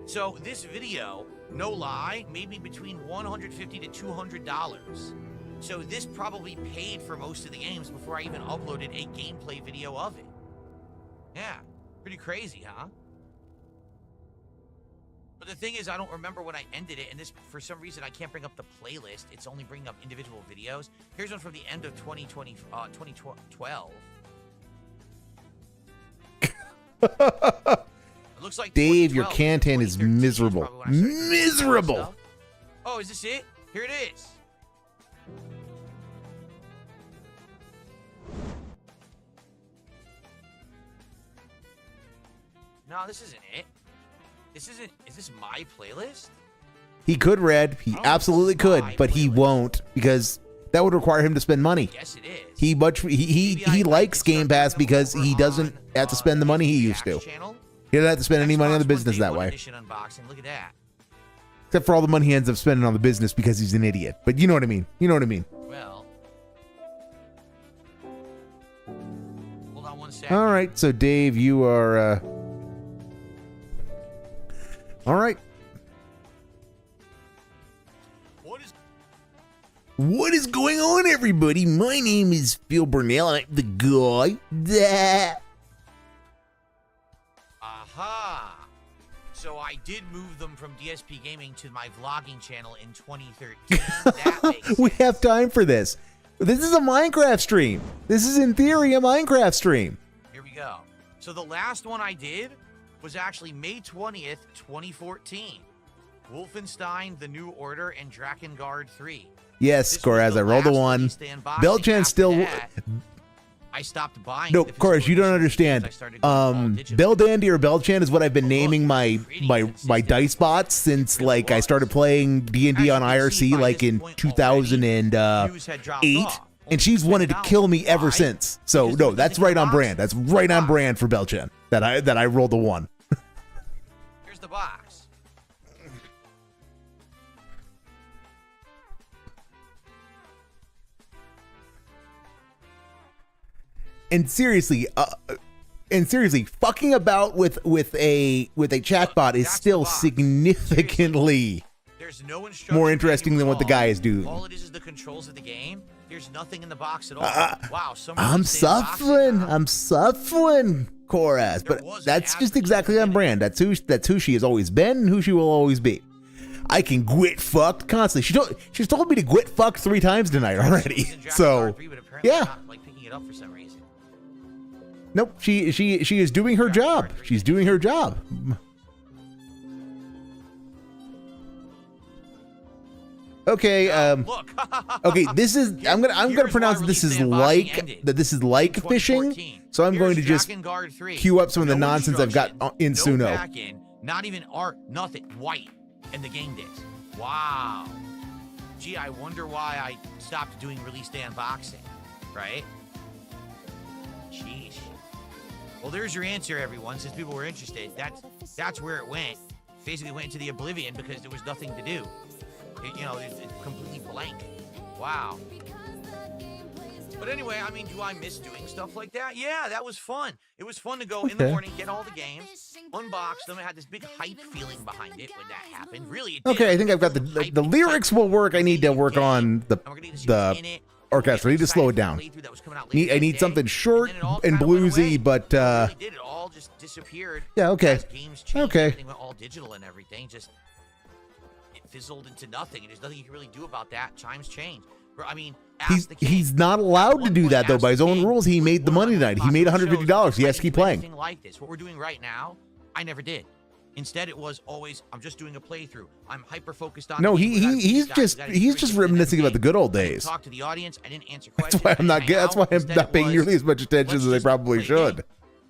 C: So this video, no lie, made me between $150 to $200. So this probably paid for most of the games before I even uploaded a gameplay video of it. Yeah, pretty crazy, huh? But the thing is, I don't remember when I ended it, and this, for some reason, I can't bring up the playlist. It's only bringing up individual videos. Here's one from the end of 2012. It looks like
A: Dave, your
C: 2012,
A: content is
C: 2013
A: miserable.
C: probably when I started doing this kind of
A: Miserable.
C: stuff. Oh, is this it? Here it is. No, this isn't it. This isn't. Is this my playlist?
A: he could, Red. He
C: I don't
A: absolutely
C: know if
A: could,
C: it's
A: but he
C: my playlist.
A: won't because that would require him to spend money.
C: Yes, it is.
A: He
C: Maybe I
A: likes
C: could
A: Game
C: start
A: Pass
C: doing them
A: because
C: over
A: he doesn't
C: on,
A: have to spend the money he used to.
C: Jack's channel.
A: He doesn't have to spend any money on the
C: Xbox
A: business
C: One
A: that
C: Day One
A: way.
C: Edition unboxing. Look at that.
A: Except for all the money he ends up spending on the business because he's an idiot. But you know what I mean. You know what I mean.
C: Well, hold on one second.
A: All right. So, Dave, you are... All right. What is going on, everybody? My name is Phil Burnell. I'm the guy. That.
C: Aha! So I did move them from DSP Gaming to my vlogging channel in 2013. That makes
A: We
C: sense.
A: have time for this. This is a Minecraft stream. This is, in theory, a Minecraft stream.
C: Here we go. So the last one I did was actually May 20th, 2014. Wolfenstein: The New Order and Drakengard 3.
A: Yes,
C: This was
A: Koraz,
C: the
A: I rolled a
C: last
A: 1.
C: release day unboxing.
A: Belchan
C: After
A: still...
C: that, I stopped buying.
A: No,
C: the physical
A: Koraz, you don't
C: editions
A: understand.
C: because I started going all digital.
A: Bell Dandy or Belchan is what I've been
C: Oh,
A: naming
C: look,
A: my
C: pretty
A: my
C: consistent.
A: dice bots since
C: Really
A: like I
C: was.
A: started playing D&D
C: As
A: on
C: you can see
A: IRC
C: by
A: like
C: this
A: in
C: point
A: 2008,
C: already, views had dropped off.
A: and she's wanted to kill me ever
C: Why?
A: since. So
C: Because
A: no,
C: it
A: that's
C: doesn't
A: right
C: get
A: on
C: boxed.
A: brand. That's right on
C: Boxed.
A: brand for Belchan that I rolled a 1.
C: Here's the box.
A: And seriously, fucking about with a chatbot is
C: That's
A: still
C: the box.
A: significantly
C: There's no instruction
A: more interesting
C: manual
A: than
C: at
A: what the
C: all.
A: guy is doing.
C: All it is the controls of the game. There's nothing in the box at all. Wow,
A: I'm suffering. I'm suffering, Koraz.
C: There
A: But
C: was an
A: that's just
C: average
A: exactly on brand. That's who she has always been and who she will always be. I can quit fucked constantly. She's told me to quit fucked 3 times tonight already. So yeah.
C: Not, like, picking it up for some reason.
A: Nope. She is doing her job. She's doing her job. Okay,
C: Look.
A: okay, this is I'm gonna pronounce this is like fishing.
C: 14.
A: So I'm going to
C: Here's
A: just
C: Dragon Guard 3.
A: queue up some of the
C: No
A: nonsense I've got in
C: no
A: Suno.
C: back-in, not even art, nothing, white, and the game days. Wow. Gee, I wonder why I stopped doing release day unboxing, right? Sheesh. Well, there's your answer, everyone. Since people were interested, that's where it went. Basically went into the oblivion because there was nothing to do. It's completely blank. Wow. But anyway, I mean, do I miss doing stuff like that? Yeah, that was fun. It was fun to go in the morning, get all the games, unbox them. I had this big hype feeling behind it when that happened. Really, it did.
A: Okay, I think I've got the lyrics will work. I need to work on the orchestra. I need to slow it down. I need something short and bluesy, but
C: It all just disappeared.
A: yeah, okay.
C: As games changed,
A: Okay.
C: everything went all digital and everything. Just it fizzled into nothing. And there's nothing you can really do about that. Times change. I mean, ask the king.
A: He's not allowed to do that though by his own rules. He made the money tonight. He made $150. He has to keep playing.
C: Anything like this, what we're doing right now, I never did. Instead, it was always I'm just doing a playthrough. I'm hyper focused on.
A: No, he's just reminiscing about the good old days.
C: Talk to the audience. I didn't answer questions.
A: That's why I'm not paying nearly as much attention as I probably should.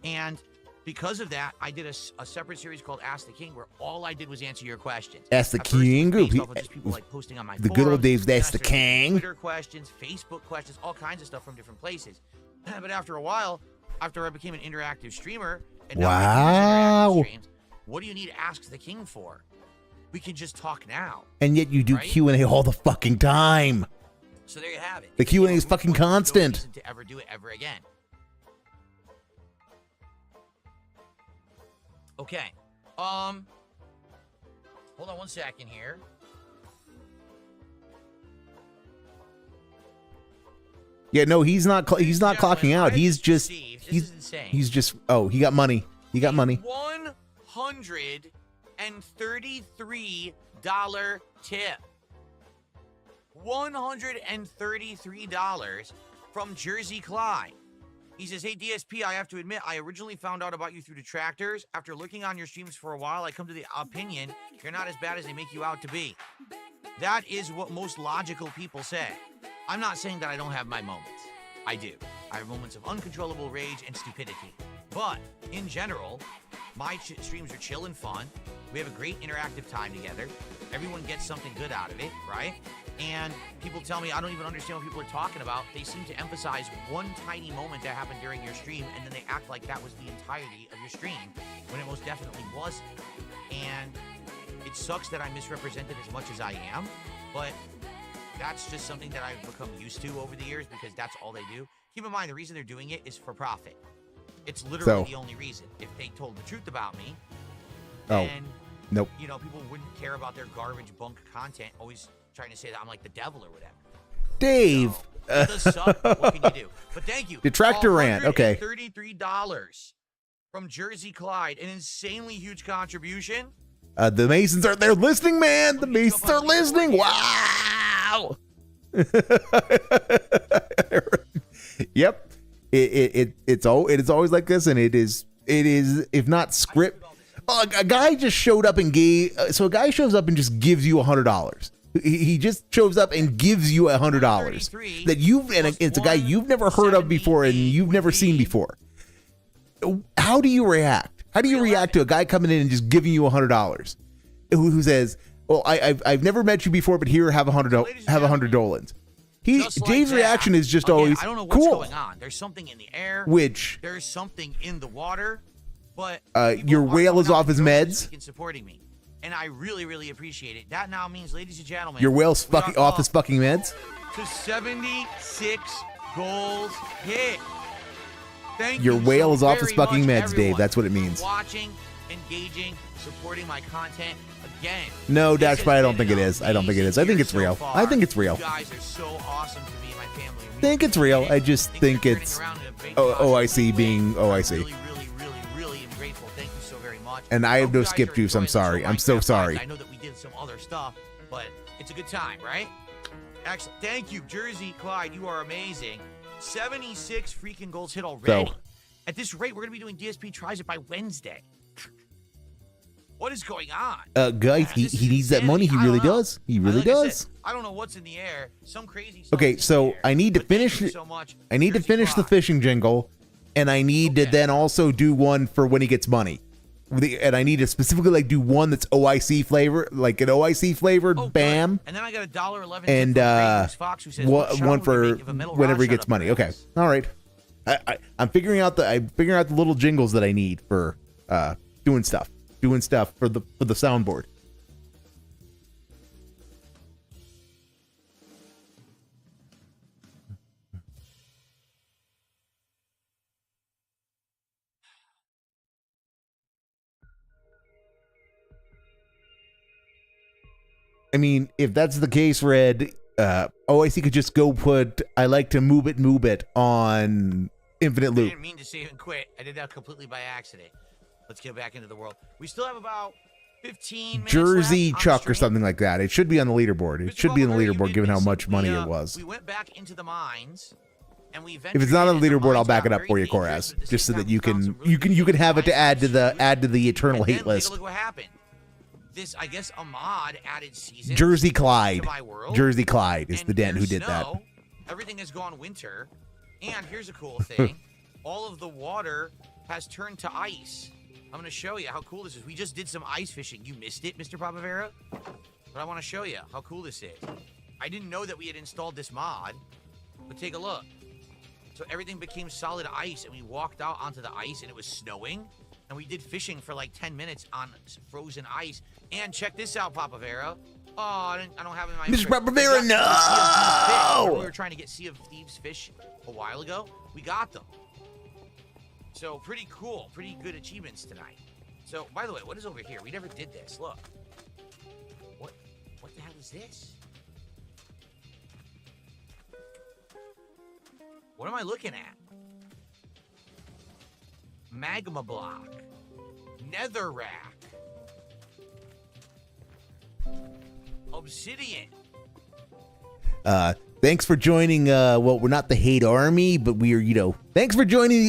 C: And because of that, I did a separate series called Ask the King, where all I did was answer your questions.
A: Ask the King.
C: Just people like posting on my
A: the good old days. Ask the King.
C: Twitter questions, Facebook questions, all kinds of stuff from different places. But after a while, after I became an interactive streamer, and now I do interactive streams, what do you need Ask the King for? We can just talk now.
A: And yet you do Q&A all the fucking time.
C: So there you have it.
A: The Q&A is fucking constant.
C: No to ever do it ever again. Okay. Hold on one second here.
A: Yeah, no, he's not clocking out. He's just
C: insane.
A: He's just he got money. He got money.
C: $133 tip. $133 from Jersey Clyde. He says, hey, DSP, I have to admit, I originally found out about you through detractors. After looking on your streams for a while, I come to the opinion you're not as bad as they make you out to be. That is what most logical people say. I'm not saying that I don't have my moments. I do. I have moments of uncontrollable rage and stupidity. But, in general, my streams are chill and fun. We have a great interactive time together. Everyone gets something good out of it, right? And people tell me, I don't even understand what people are talking about. They seem to emphasize one tiny moment that happened during your stream, and then they act like that was the entirety of your stream, when it most definitely wasn't. And it sucks that I'm misrepresented as much as I am, but that's just something that I've become used to over the years because that's all they do. Keep in mind, the reason they're doing it is for profit. It's literally the only reason. If they told the truth about me, then,
A: nope.
C: People wouldn't care about their garbage bunk content, always trying to say that I'm like the devil or whatever.
A: Dave.
C: So, it does suck, but what can you do? But thank you.
A: Detractor rant. Okay.
C: $33 from Jersey Clyde, an insanely huge contribution.
A: The Masons they're listening, man. The Masons are listening. Wow. Yep. It is always like this, and it is if not script. A guy just showed up and a guy shows up and just gives you $100. He just shows up and gives you $100 that it's a guy you've never heard of before and you've never seen before. How do you react? How do you react to a guy coming in and just giving you $100 who says, well, I've never met you before, but here, have $100 Dolans. Dave's reaction is just always,
C: I don't know what's
A: cool.
C: going on. There's something in the air. There's something in the water. But
A: your whale is off his meds.
C: Supporting me, and I really, really appreciate it. That now means, ladies and gentlemen,
A: your whale's off his fucking meds.
C: To 76 goals hit. Thank
A: your
C: you
A: whale is off his
C: very
A: fucking
C: much,
A: meds,
C: everyone,
A: Dave. That's what it means.
C: Watching, engaging, supporting my content again.
A: No, Dashpie, I don't think it is. I don't think it is. I think it's real.
C: So
A: I think it's real.
C: You guys are so awesome to me and my family.
A: I think it's real. I just think it's OIC being OIC. And I have no skip juice. I'm sorry. I'm so sorry.
C: I know that we did some other stuff, but it's a good time, right? Excellent. Thank you, Jersey Clyde. You are amazing. 76 freaking goals hit already. At this rate, we're going to be doing DSP Tries It by Wednesday. What is going on?
A: Guys,
C: This is
A: he needs that money. He
C: insanity. I
A: really
C: don't know.
A: does. He really
C: Like I
A: does.
C: said, I don't know what's in the air. Some crazy stuff
A: Okay,
C: is in
A: so
C: the air.
A: I need to
C: But thank
A: finish
C: you
A: it.
C: so much.
A: I need to
C: Jersey
A: finish the
C: Fly.
A: fishing jingle, and I need to
C: Okay.
A: then also do one for when he gets money. And I need to specifically like do one that's OIC flavor, like an OIC flavored
C: Oh, good.
A: bam,
C: And then I got a $1.11
A: and
C: tip from Craig Fox, who says, what
A: one
C: shower would you
A: for
C: make if a metal rod
A: whenever he
C: shot
A: gets
C: up
A: money.
C: your
A: Okay,
C: ass?
A: all right. I'm figuring out the little jingles that I need for doing stuff for the soundboard. I mean, if that's the case, Red, OIC could just go put I like to move it on Infinite
C: I
A: Loop.
C: didn't mean to save and quit. I did that completely by accident. Let's get back into the world. We still have about 15 minutes
A: Jersey
C: left on the
A: Chuck or
C: stream.
A: something like that. It should be on the leaderboard. It
C: Mr.
A: should be on the
C: Bumblebee, you
A: leaderboard
C: did
A: given how
C: miss
A: much money
C: We,
A: it was.
C: We went back into the mines, and we
A: If it's not on the leaderboard, I'll back it up for you, Koraz, just so that you can have it to add to the eternal hate list.
C: Look what happened. This, I guess, Ahmad added seasons
A: Jersey Clyde.
C: to my world.
A: Jersey Clyde is
C: And
A: the den who
C: there's
A: did that.
C: snow. Everything has gone winter. And here's a cool thing. All of the water has turned to ice. I'm going to show you how cool this is. We just did some ice fishing. You missed it, Mr. Papavera? But I want to show you how cool this is. I didn't know that we had installed this mod, but take a look. So everything became solid ice, and we walked out onto the ice, and it was snowing. And we did fishing for like 10 minutes on frozen ice. And check this out, Papavera. Oh, I don't have it in my
A: Mr.
C: inventory.
A: Papavera,
C: We got Sea of Thieves fish.
A: no!
C: Remember we were trying to get Sea of Thieves fish a while ago. We got them. So pretty cool. Pretty good achievements tonight. So, by the way, what is over here? We never did this. Look. What the hell is this? What am I looking at? Magma block. Nether rack. Obsidian.
A: Thanks for joining. Well, we're not the hate army, but we're Thanks for joining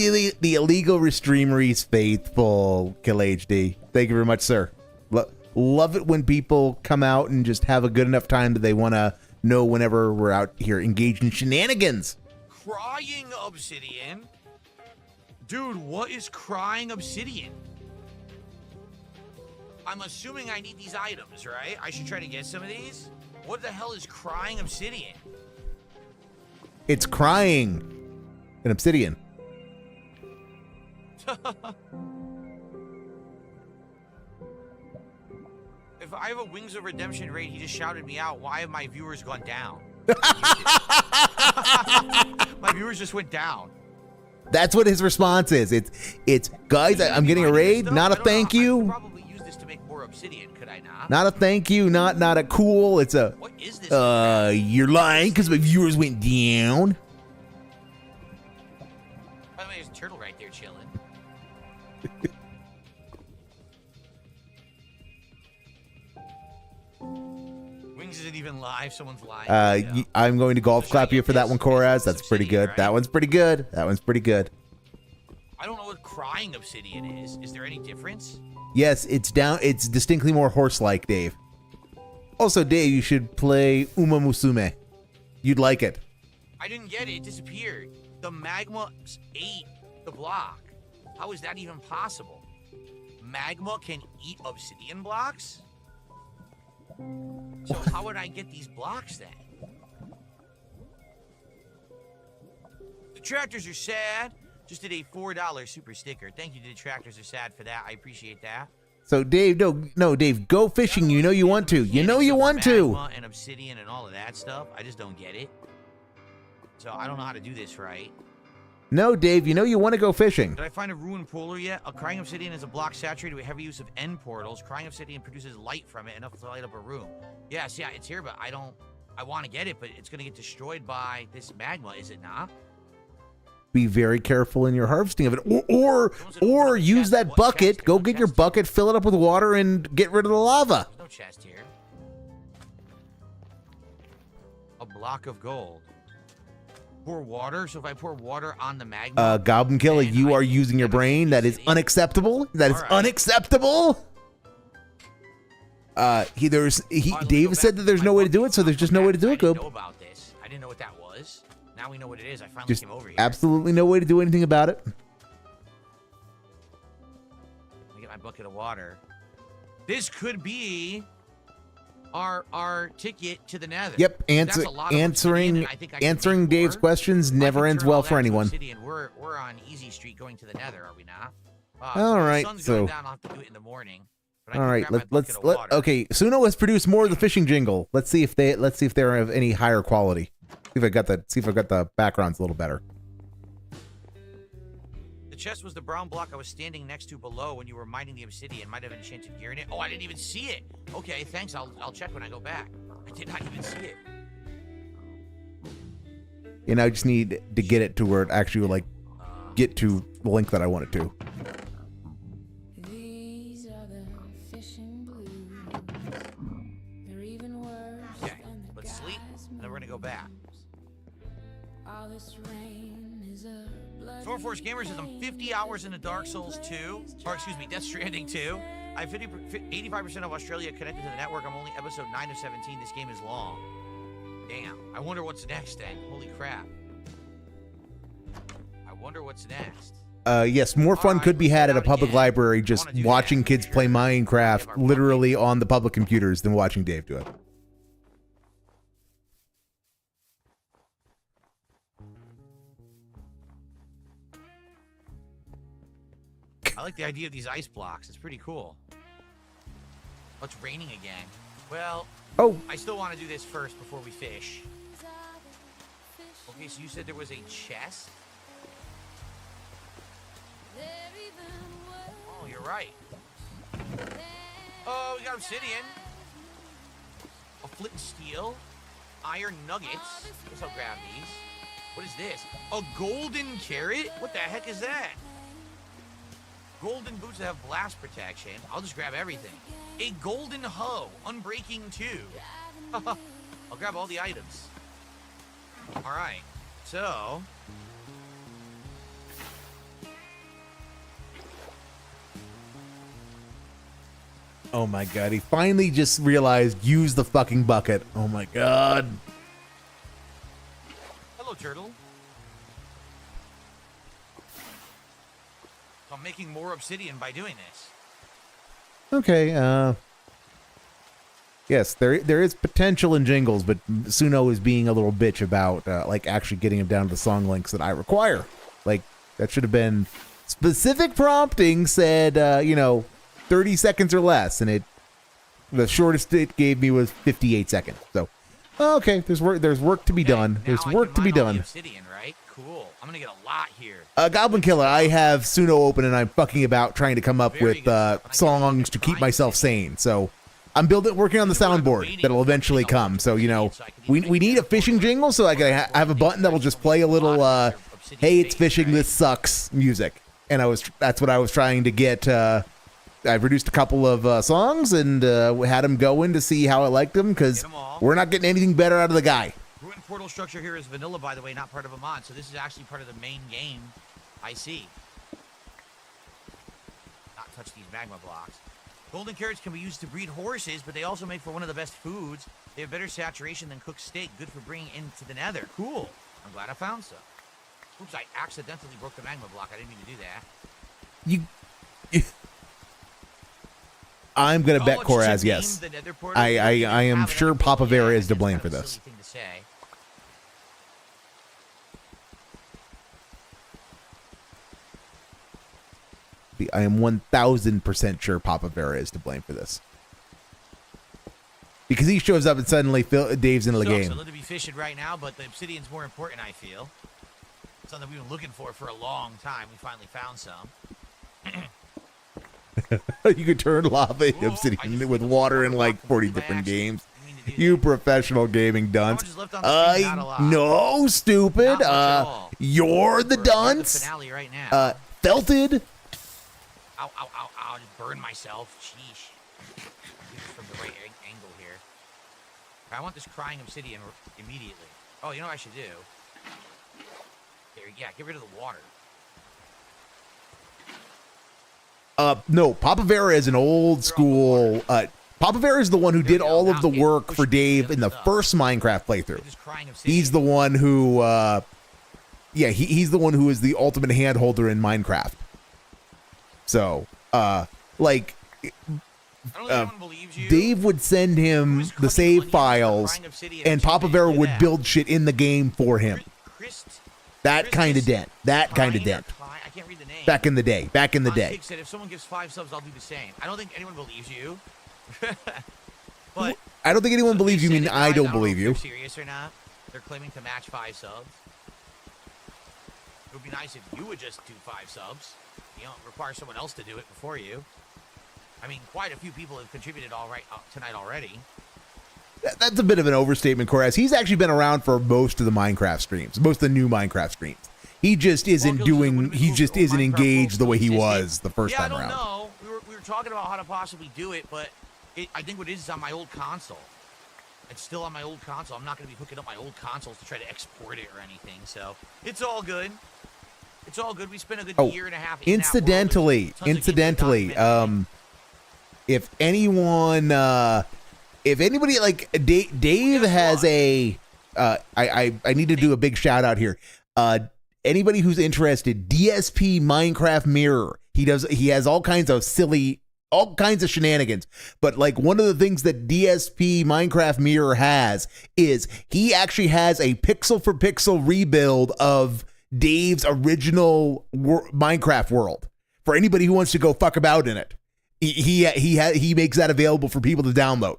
A: the illegal Reestreamery's faithful Kill HD. Thank you very much, sir. Love it when people come out and just have a good enough time that they want to know whenever we're out here engaged in shenanigans.
C: Crying obsidian. Dude, what is crying obsidian? I'm assuming I need these items, right? I should try to get some of these. What the hell is crying obsidian?
A: It's crying an obsidian.
C: If I have a Wings of Redemption raid, he just shouted me out. Why have my viewers gone down? My viewers just went down.
A: That's what his response is. It's guys, I'm getting a raid, not a thank
C: I could
A: you.
C: probably use this to make more obsidian, could I not?
A: Not a thank you, not a cool. It's a
C: What is this?
A: you're lying because my viewers went down.
C: By the way, there's a turtle right there chilling. Wings isn't even live. Someone's lying. Yeah.
A: I'm going to golf
C: So should I
A: clap you
C: get
A: for that
C: this?
A: one, Koraz.
C: This
A: That's
C: is
A: pretty
C: obsidian,
A: good.
C: right?
A: That one's pretty good. That one's pretty good.
C: I don't know what crying obsidian is. Is there any difference?
A: Yes, it's down. It's distinctly more horse-like, Dave. Also, Dave, you should play Uma Musume. You'd like it.
C: I didn't get it. It disappeared. The magma ate the block. How is that even possible? Magma can eat obsidian blocks? So how would I get these blocks then? Detractors are sad. Just did a $4 super sticker. Thank you, Detractors are sad for that. I appreciate that.
A: So, Dave, no, Dave, go fishing. You know you want to. You know you want to.
C: Magma and obsidian and all of that stuff. I just don't get it. So I don't know how to do this right.
A: No, Dave, you know you want to go fishing.
C: Did I find a ruined polar yet? A crying obsidian is a block saturated with heavy use of end portals. Crying obsidian produces light from it enough to light up a room. Yes, yeah, it's here, but I want to get it, but it's going to get destroyed by this magma, is it not?
A: Be very careful in your harvesting of it, or use that bucket. Go get your bucket, fill it up with water, and get rid of the lava.
C: There's no chest here. A block of gold. Pour water. So if I pour water on the magma,
A: Goblin Killer,
C: then
A: you
C: I
A: are
C: can
A: using your
C: get
A: brain. That is
C: obsidian.
A: unacceptable. That is
C: All right.
A: unacceptable. Dave said that there's no way to do it, so there's just no way to do it,
C: I didn't know
A: Goop.
C: about this. I didn't know what that was. Now we know what it is. I finally
A: Just
C: came over here.
A: absolutely no way to do anything about it.
C: Let me get my bucket of water. This could be our ticket to the Nether.
A: Yep,
C: That's a lot of obsidian, and I think I can
A: answering
C: make
A: Dave's
C: more.
A: questions
C: If I
A: never
C: can
A: ends
C: turn
A: well
C: all
A: for
C: that to
A: anyone.
C: obsidian, we're on easy street going to the Nether, are we not?
A: All
C: The
A: right,
C: sun's
A: so
C: going down, I'll have to do it in the morning. But I
A: all
C: can
A: right,
C: grab my bucket of water.
A: okay. Suno has produced more of the fishing jingle. Let's see if they're of any higher quality. See if I got the backgrounds a little better.
C: The chest was the brown block I was standing next to below when you were mining the obsidian. Might have enchanted gear in it. Oh, I didn't even see it. Okay, thanks. I'll check when I go back. I did not even see it.
A: And I just need to get it to where it actually would, like, get to the link that I want it to.
D: These are the fishing blues. They're even worse
C: Okay,
D: than the
C: let's sleep, and then we're gonna go back.
D: All this rain is a bloody
C: Storm Force Gamer says I'm 50 hours into Dark Souls 2, or excuse me, Death Stranding 2. I have 85% of Australia connected to the network. I'm only episode 9 of 17. This game is long. Damn. I wonder what's next then. Holy crap. I wonder what's next.
A: Yes, more fun
C: Alright,
A: could be
C: let's
A: had
C: head
A: at a
C: out
A: public
C: again.
A: library
C: I
A: just
C: wanna do
A: watching
C: that.
A: kids play Minecraft
C: Our
A: literally on the public computers than watching Dave do it.
C: I like the idea of these ice blocks. It's pretty cool. Oh, it's raining again. Well,
A: Oh,
C: I still want to do this first before we fish. Okay, so you said there was a chest? Oh, you're right. Oh, we got obsidian. A flint and steel. Iron nuggets. Guess I'll grab these. What is this? A golden carrot? What the heck is that? Golden boots that have blast protection. I'll just grab everything. A golden hoe. Unbreaking 2. I'll grab all the items. Alright. So...
A: oh my god, he finally just realized use the fucking bucket. Oh my god.
C: Hello, turtle. I'm making more obsidian by doing this.
A: Okay, yes, there is potential in jingles, but Suno is being a little bitch about like actually getting him down to the song links that I require. Like that should have been specific prompting said, 30 seconds or less, and the shortest it gave me was 58 seconds. So, okay, there's work to be done.
C: Now
A: There's
C: I
A: work to
C: can
A: be
C: mine all the
A: done.
C: Obsidian, right? Cool. I'm gonna get a lot here.
A: Goblin Killer, I have Suno open and I'm fucking about trying to come up
C: Very
A: with
C: good.
A: songs to keep myself sane. So I'm working on the soundboard that'll eventually come. So, we need a fishing jingle so I can have a button that'll just play a little, hey, it's fishing, this sucks music. And that's what I was trying to get. I produced a couple of songs and had him go in to see how I liked them because we're not getting anything better out of the guy.
C: Ruined portal structure here is vanilla, by the way, not part of a mod. So this is actually part of the main game. I see. Not touch these magma blocks. Golden carrots can be used to breed horses, but they also make for one of the best foods. They have better saturation than cooked steak, good for bringing into the nether. Cool. I'm glad I found some. Oops, I accidentally broke the magma block. I didn't mean to do that.
A: I'm gonna bet
C: it's
A: Cora
C: just a
A: as
C: game,
A: yes.
C: the nether portal.
A: I
C: You didn't
A: am
C: have it
A: sure
C: on the
A: Papa
C: portal.
A: Vera
C: Yeah,
A: is to
C: that's
A: blame
C: kind
A: for
C: of a
A: this.
C: silly thing to say.
A: I am 1000% sure Papa Vera is to blame for this. Because he shows up and suddenly Dave's into the
C: Sucks
A: game.
C: a little to be fishing right now, but the obsidian's more important, I feel. Something we've been looking for a long time. We finally found some.
A: You could turn lava into
C: Whoa, I
A: obsidian
C: just
A: with
C: lit
A: water
C: the
A: in
C: water
A: like
C: block
A: 40
C: by
A: different
C: accident.
A: games.
C: I didn't mean to do
A: You
C: that.
A: professional gaming dunce.
C: much is left on the screen? Not a lot.
A: No, stupid.
C: Not much at all.
A: You're the
C: We're near
A: dunce.
C: The finale right now.
A: Felted.
C: Ow, ow, ow, ow. Just burned myself. Sheesh. Do this from the right angle here. I want this crying obsidian immediately. Oh, you know what I should do? There, yeah, get rid of the water.
A: No, Papa Vera is an old school. Papa Bear is the one who
C: There
A: did
C: we go.
A: all of
C: Now
A: the
C: it
A: work
C: pushed
A: for
C: me
A: Dave
C: to
A: in the
C: the up.
A: first Minecraft playthrough.
C: Just crying obsidian.
A: He's the one who, he's the one who is the ultimate handholder in Minecraft. So, like,
C: I don't think anyone believes you.
A: Dave would send him
C: Who's
A: the
C: cooking
A: save
C: onions,
A: files,
C: crying obsidian,
A: and
C: and
A: Papa
C: somebody
A: Bear
C: did
A: would
C: that?
A: build shit in the game for him. That
C: Chris
A: kind of
C: is
A: dent. That kind of
C: Klein or
A: dent.
C: Klein? I can't read the name.
A: Back in the day. Back in the day.
C: Pig said, if someone gives 5 subs, I'll do the same. I don't think anyone believes you. But
A: I don't think anyone
C: so
A: believes
C: they
A: you.
C: said
A: Mean
C: it,
A: I
C: guys.
A: don't
C: know
A: believe
C: if
A: you.
C: they're serious or not. They're claiming to match 5 subs. It would be nice if you would just do 5 subs. You don't require someone else to do it before you. I mean, quite a few people have contributed tonight already.
A: That's a bit of an overstatement, Corraz. He's actually been around for most of the Minecraft streams, most of the new Minecraft streams. He just isn't he just isn't engaged the way he was the first time around.
C: I don't know. We were talking about how to possibly do it, but I think what it is on my old console. It's still on my old console. I'm not going to be hooking up my old consoles to try to export it or anything, so it's all good. It's all good. We spent a good year and a half in
A: Incidentally, if anyone, if anybody like Dave has a, I need to do a big shout out here. Anybody who's interested, DSP Minecraft Mirror. He has all kinds of shenanigans. But like one of the things that DSP Minecraft Mirror has is he actually has a pixel for pixel rebuild of Dave's original Minecraft world for anybody who wants to go fuck about in it. He makes that available for people to download,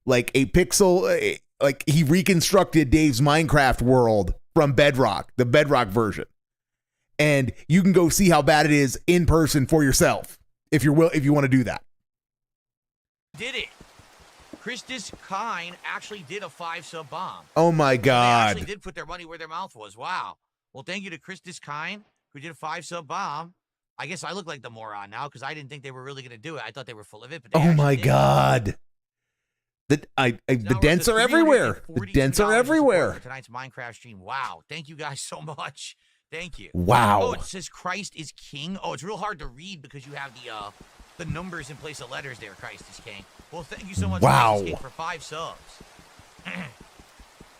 A: like a pixel, like he reconstructed Dave's Minecraft world from Bedrock, the Bedrock version, and you can go see how bad it is in person for yourself if you want to do that.
C: Did it? Christus Kine actually did a 5 sub bomb.
A: Oh my God!
C: They actually did put their money where their mouth was. Wow. Well, thank you to Christus Kine who did a 5 sub bomb. I guess I look like the moron now because I didn't think they were really going to do it. I thought they were full of it. But they
A: oh my
C: did.
A: God! The dents are everywhere. The dents are everywhere.
C: For tonight's Minecraft stream. Wow. Thank you guys so much. Thank you.
A: Wow.
C: Oh, it says Christ is King. Oh, it's real hard to read because you have the numbers in place of letters there. Christ is King. Well, thank you so much.
A: Wow.
C: Christ is King, for 5 subs.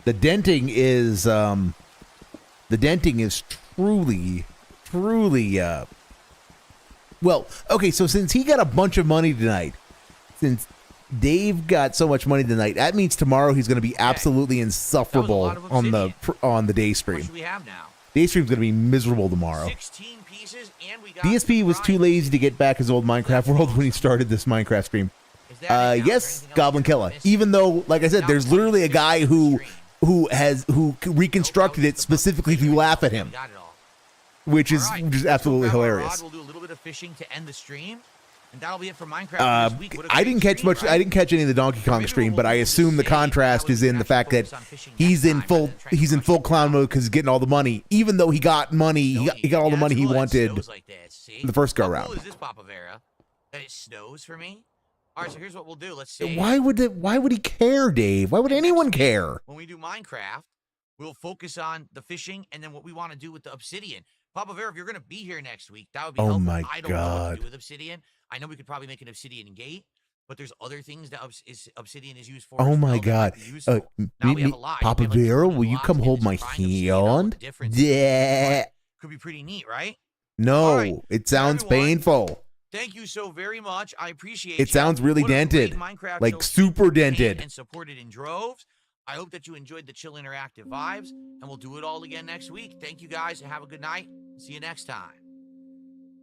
A: The denting is truly well, okay, so since he got a bunch of money tonight, since Dave got so much money tonight, that means tomorrow he's going to be absolutely insufferable on the day stream.
C: What should we have now?
A: Day stream's going to be miserable tomorrow.
C: 16 pieces, and we got
A: DSP was too lazy to get back his old Minecraft world when he started this Minecraft stream. Yes, Goblin Killer. Even though, like I said, there's literally a guy who reconstructed it specifically to laugh at him, which is absolutely hilarious.
C: We'll do a little bit of fishing to end the stream, and that'll be it for Minecraft this week.
A: I didn't catch much. Right? I didn't catch any of the Donkey Kong stream, but I assume the contrast is in the fact that he's in full clown mode because he's getting all the money, even though he got money. He got all the money he wanted the first go round.
C: How cool is this, Papa Vera? That it snows for me. All right, so here's what we'll do. Let's see.
A: Why would he care, Dave? Why would anyone care?
C: When we do Minecraft, we'll focus on the fishing and then what we want to do with the obsidian. Papa Vera, if you're going to be here next week, that would be helpful.
A: My
C: I don't know what to do with obsidian. I know we could probably make an obsidian gate, but there's other things that obsidian is used for.
A: Oh my God. Papa Vera, will you come hold my hand? Yeah.
C: Could be pretty neat, right?
A: No,
C: right.
A: it sounds painful.
C: Thank you so very much. I appreciate
A: it. Sounds really dented, like super dented.
C: And supported in droves. I hope that you enjoyed the chill interactive vibes, and we'll do it all again next week. Thank you guys, and have a good night. See you next time.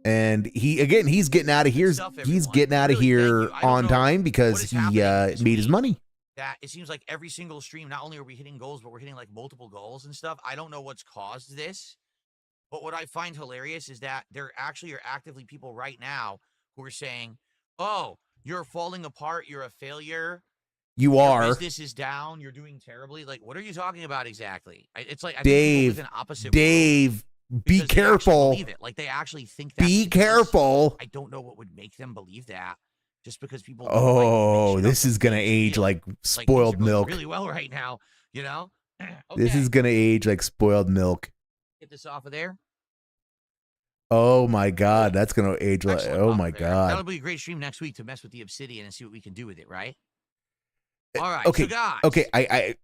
A: And he's getting out of here. He's getting out of here on time because he made his money.
C: That it seems like every single stream, not only are we hitting goals, but we're hitting like multiple goals and stuff. I don't know what's caused this. But what I find hilarious is that there actually are actively people right now who are saying, oh, you're falling apart. You're a failure.
A: You are.
C: Your business is down. You're doing terribly. Like, what are you talking about exactly? It's like,
A: Dave, be careful.
C: Believe it. Like, they actually think that.
A: Be careful.
C: I don't know what would make them believe that. Just because people.
A: Oh, this is going to age like spoiled milk.
C: Really well right now, you know? Okay.
A: This is going to age like spoiled milk.
C: Get this off of there.
A: Oh my God, that's gonna age like.
C: Excellent
A: Oh
C: offer
A: my
C: there.
A: God.
C: That'll be a great stream next week to mess with the obsidian and see what we can do with it, right? All right,
A: Okay.
C: so guys.
A: Okay.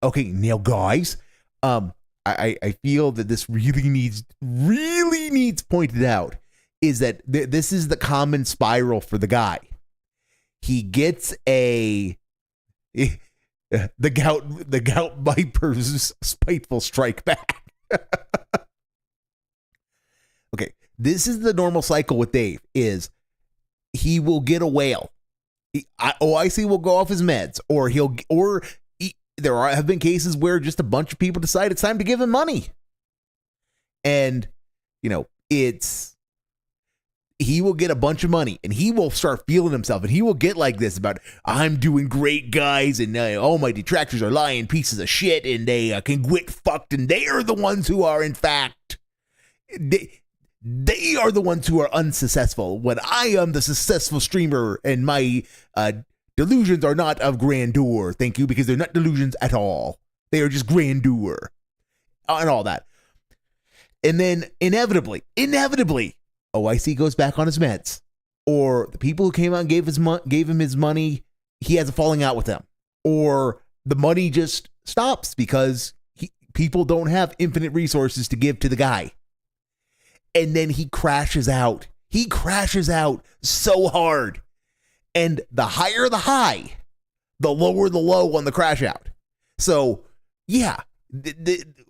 A: Okay. Now, guys. I feel that this really needs pointed out is that this is the common spiral for the guy. He gets the gout viper's spiteful strike back. Okay, this is the normal cycle with Dave. Is he will get a whale. OIC will go off his meds, or there have been cases where just a bunch of people decide it's time to give him money, and he will get a bunch of money, and he will start feeling himself, and he will get like this about, I'm doing great, guys, and all my detractors are lying pieces of shit, and they can get fucked, and they are the ones who are, in fact, they are the ones who are unsuccessful, when I am the successful streamer, and my delusions are not of grandeur, thank you, because they're not delusions at all. They are just grandeur, and all that. And then, inevitably, OIC goes back on his meds, or the people who came out and gave him his money, he has a falling out with them, or the money just stops because people don't have infinite resources to give to the guy, and then he crashes out. He crashes out so hard, and the higher the high, the lower the low on the crash out. So yeah,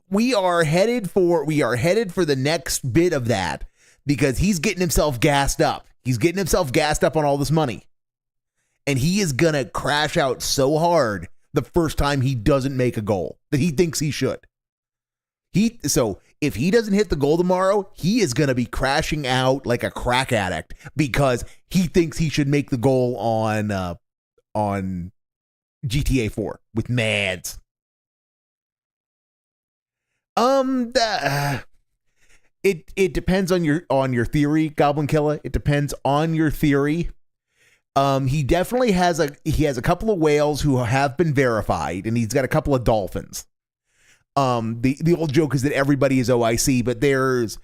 A: we are headed for the next bit of that. Because he's getting himself gassed up. He's getting himself gassed up on all this money. And he is going to crash out so hard the first time he doesn't make a goal that he thinks he should. So if he doesn't hit the goal tomorrow, he is going to be crashing out like a crack addict because he thinks he should make the goal on GTA 4 with Mads. It depends on your theory, Goblin Killer. It depends on your theory. He definitely has a couple of whales who have been verified, and he's got a couple of dolphins. The old joke is that everybody is OIC, but there's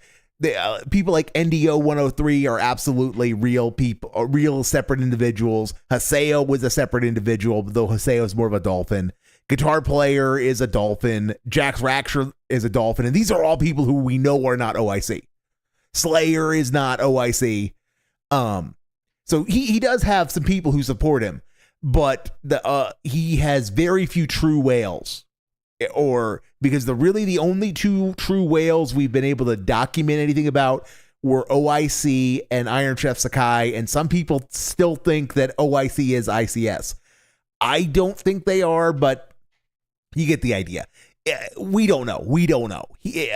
A: people like NDO 103 are absolutely real people, real separate individuals. Haseo was a separate individual, though Haseo is more of a dolphin. Guitar Player is a dolphin. Jax Raksher is a dolphin. And these are all people who we know are not OIC. Slayer is not OIC. So he does have some people who support him, but he has very few true whales. Because the only two true whales we've been able to document anything about were OIC and Iron Chef Sakai, and some people still think that OIC is ICS. I don't think they are, but you get the idea. We don't know. He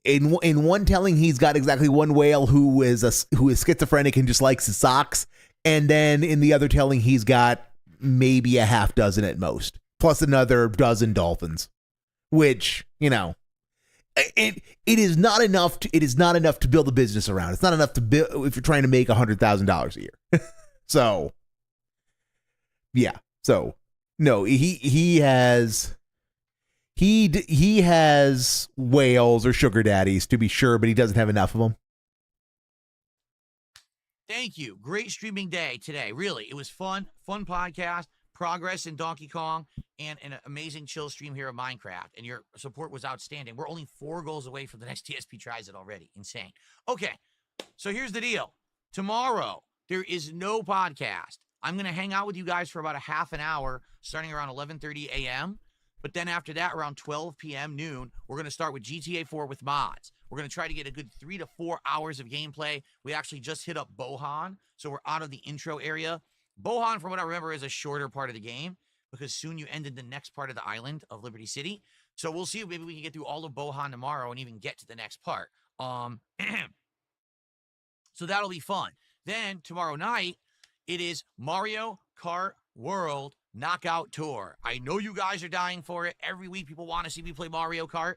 A: in one telling, he's got exactly one whale who is schizophrenic and just likes his socks, and then in the other telling, he's got maybe a half dozen at most, plus another dozen dolphins, which it is not enough. It is not enough to build a business around. It's not enough to build if you're trying to make $100,000 a year. So, yeah. So no, he has whales or sugar daddies, to be sure, but he doesn't have enough of them.
C: Thank you. Great streaming day today. Really, it was fun podcast, progress in Donkey Kong, and an amazing chill stream here of Minecraft. And your support was outstanding. We're only 4 goals away from the next TSP tries it already. Insane. Okay, so here's the deal. Tomorrow, there is no podcast. I'm going to hang out with you guys for about a half an hour, starting around 11:30 a.m., but then after that, around 12 p.m. noon, we're going to start with GTA 4 with mods. We're going to try to get a good 3 to 4 hours of gameplay. We actually just hit up Bohan, so we're out of the intro area. Bohan, from what I remember, is a shorter part of the game because soon you ended the next part of the island of Liberty City. So we'll see if maybe we can get through all of Bohan tomorrow and even get to the next part. So that'll be fun. Then tomorrow night, it is Mario Kart World Knockout Tour. I know you guys are dying for it. Every week people want to see me play Mario Kart.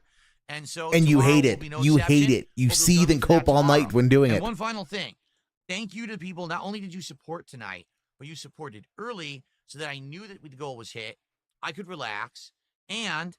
C: And so
A: you hate it. You hate it. You seethe and cope all night when doing it.
C: And one final thing. Thank you to people. Not only did you support tonight, but you supported early so that I knew that the goal was hit. I could relax. And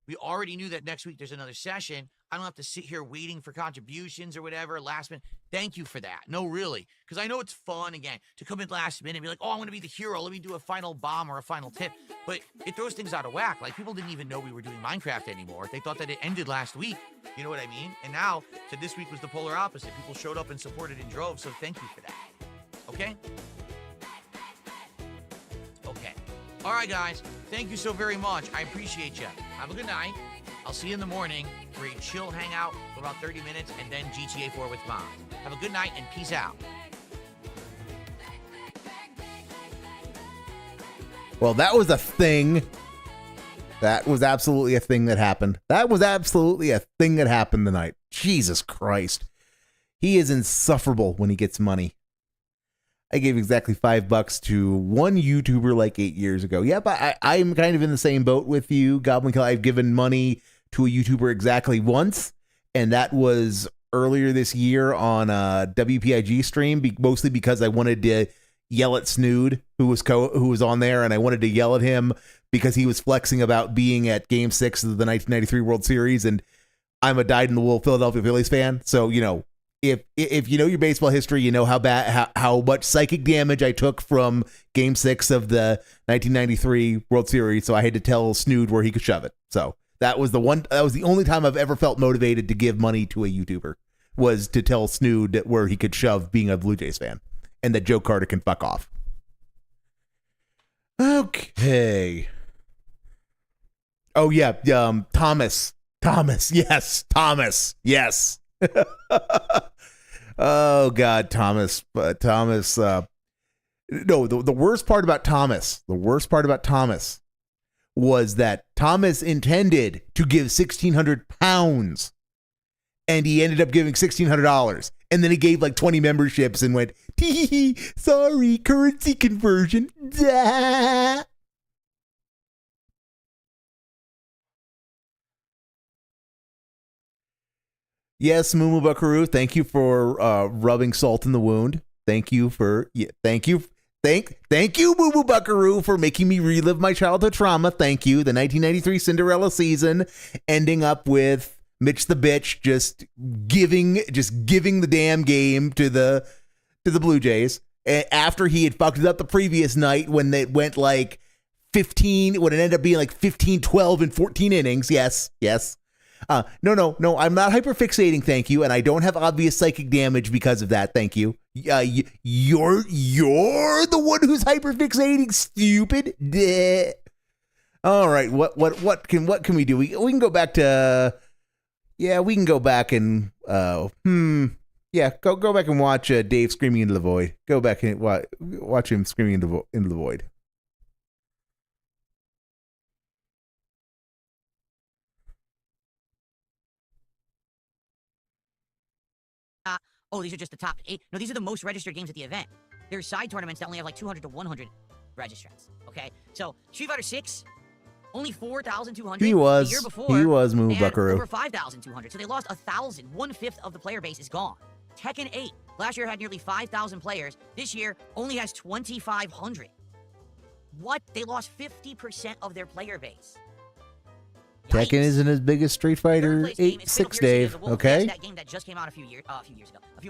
C: we already knew that next week there's another session. I don't have to sit here waiting for contributions or whatever last minute. Thank you for that. No, really. Because I know it's fun, again, to come in last minute and be like, oh, I want to be the hero. Let me do a final bomb or a final tip. But it throws things out of whack. Like, people didn't even know we were doing Minecraft anymore. They thought that it ended last week. You know what I mean? And now, so this week was the polar opposite. People showed up and supported in droves, so thank you for that. Okay? Okay. All right, guys. Thank you so very much. I appreciate you. Have a good night. I'll see you in the morning for a chill hangout for about 30 minutes and then GTA 4 with Mom. Have a good night and peace out.
A: Well, that was a thing. That was absolutely a thing that happened. That was absolutely a thing that happened tonight. Jesus Christ. He is insufferable when he gets money. I gave exactly $5 to one YouTuber like 8 years ago. Yep, I'm kind of in the same boat with you, Goblin Kill. I've given money to a YouTuber exactly once, and that was earlier this year on a WPIG stream, mostly because I wanted to yell at Snood, who was on there, and I wanted to yell at him because he was flexing about being at Game 6 of the 1993 World Series, and I'm a dyed-in-the-wool Philadelphia Phillies fan, so, you know, if you know your baseball history, you know how much psychic damage I took from Game 6 of the 1993 World Series, so I had to tell Snood where he could shove it. So that was the only time I've ever felt motivated to give money to a YouTuber, was to tell Snood where he could shove being a Blue Jays fan, and that Joe Carter can fuck off. Okay. Oh yeah, Thomas, yes, Thomas, yes. Oh God, Thomas. No, the worst part about Thomas, was that Thomas intended to give 1,600 pounds, and he ended up giving $1,600, and then he gave like 20 memberships and went, tee, sorry, currency conversion. Dah. Yes, Mumu Buckaroo, thank you for rubbing salt in the wound. Thank you, Mumu Buckaroo, for making me relive my childhood trauma. Thank you. The 1993 Cinderella season ending up with Mitch the Bitch just giving the damn game to the Blue Jays after he had fucked it up the previous night when they went like 15, when it ended up being like 15, 12, and 14 innings. Yes. No, I'm not hyperfixating, thank you, and I don't have obvious psychic damage because of that, thank you. You're the one who's hyperfixating, stupid. Duh. All right, what can we do? We can go back to, we can go back and go back and watch Dave screaming into the void. Go back and watch him screaming into the void.
B: Oh, these are just the top 8. No, these are the most registered games at the event. There's side tournaments that only have like 200 to 100 registrants. Okay, so Street Fighter 6, only 4,200.
A: He was.
B: The year before,
A: Mumu Buckaroo.
B: Over 5,200. So they lost 1,000. 1/5 of the player base is gone. Tekken 8 last year had nearly 5,000 players. This year only has 2,500. What? They lost 50% of their player base.
A: Tekken isn't as big as Street Fighter 6, Dave. Okay.
B: That game that just came out a few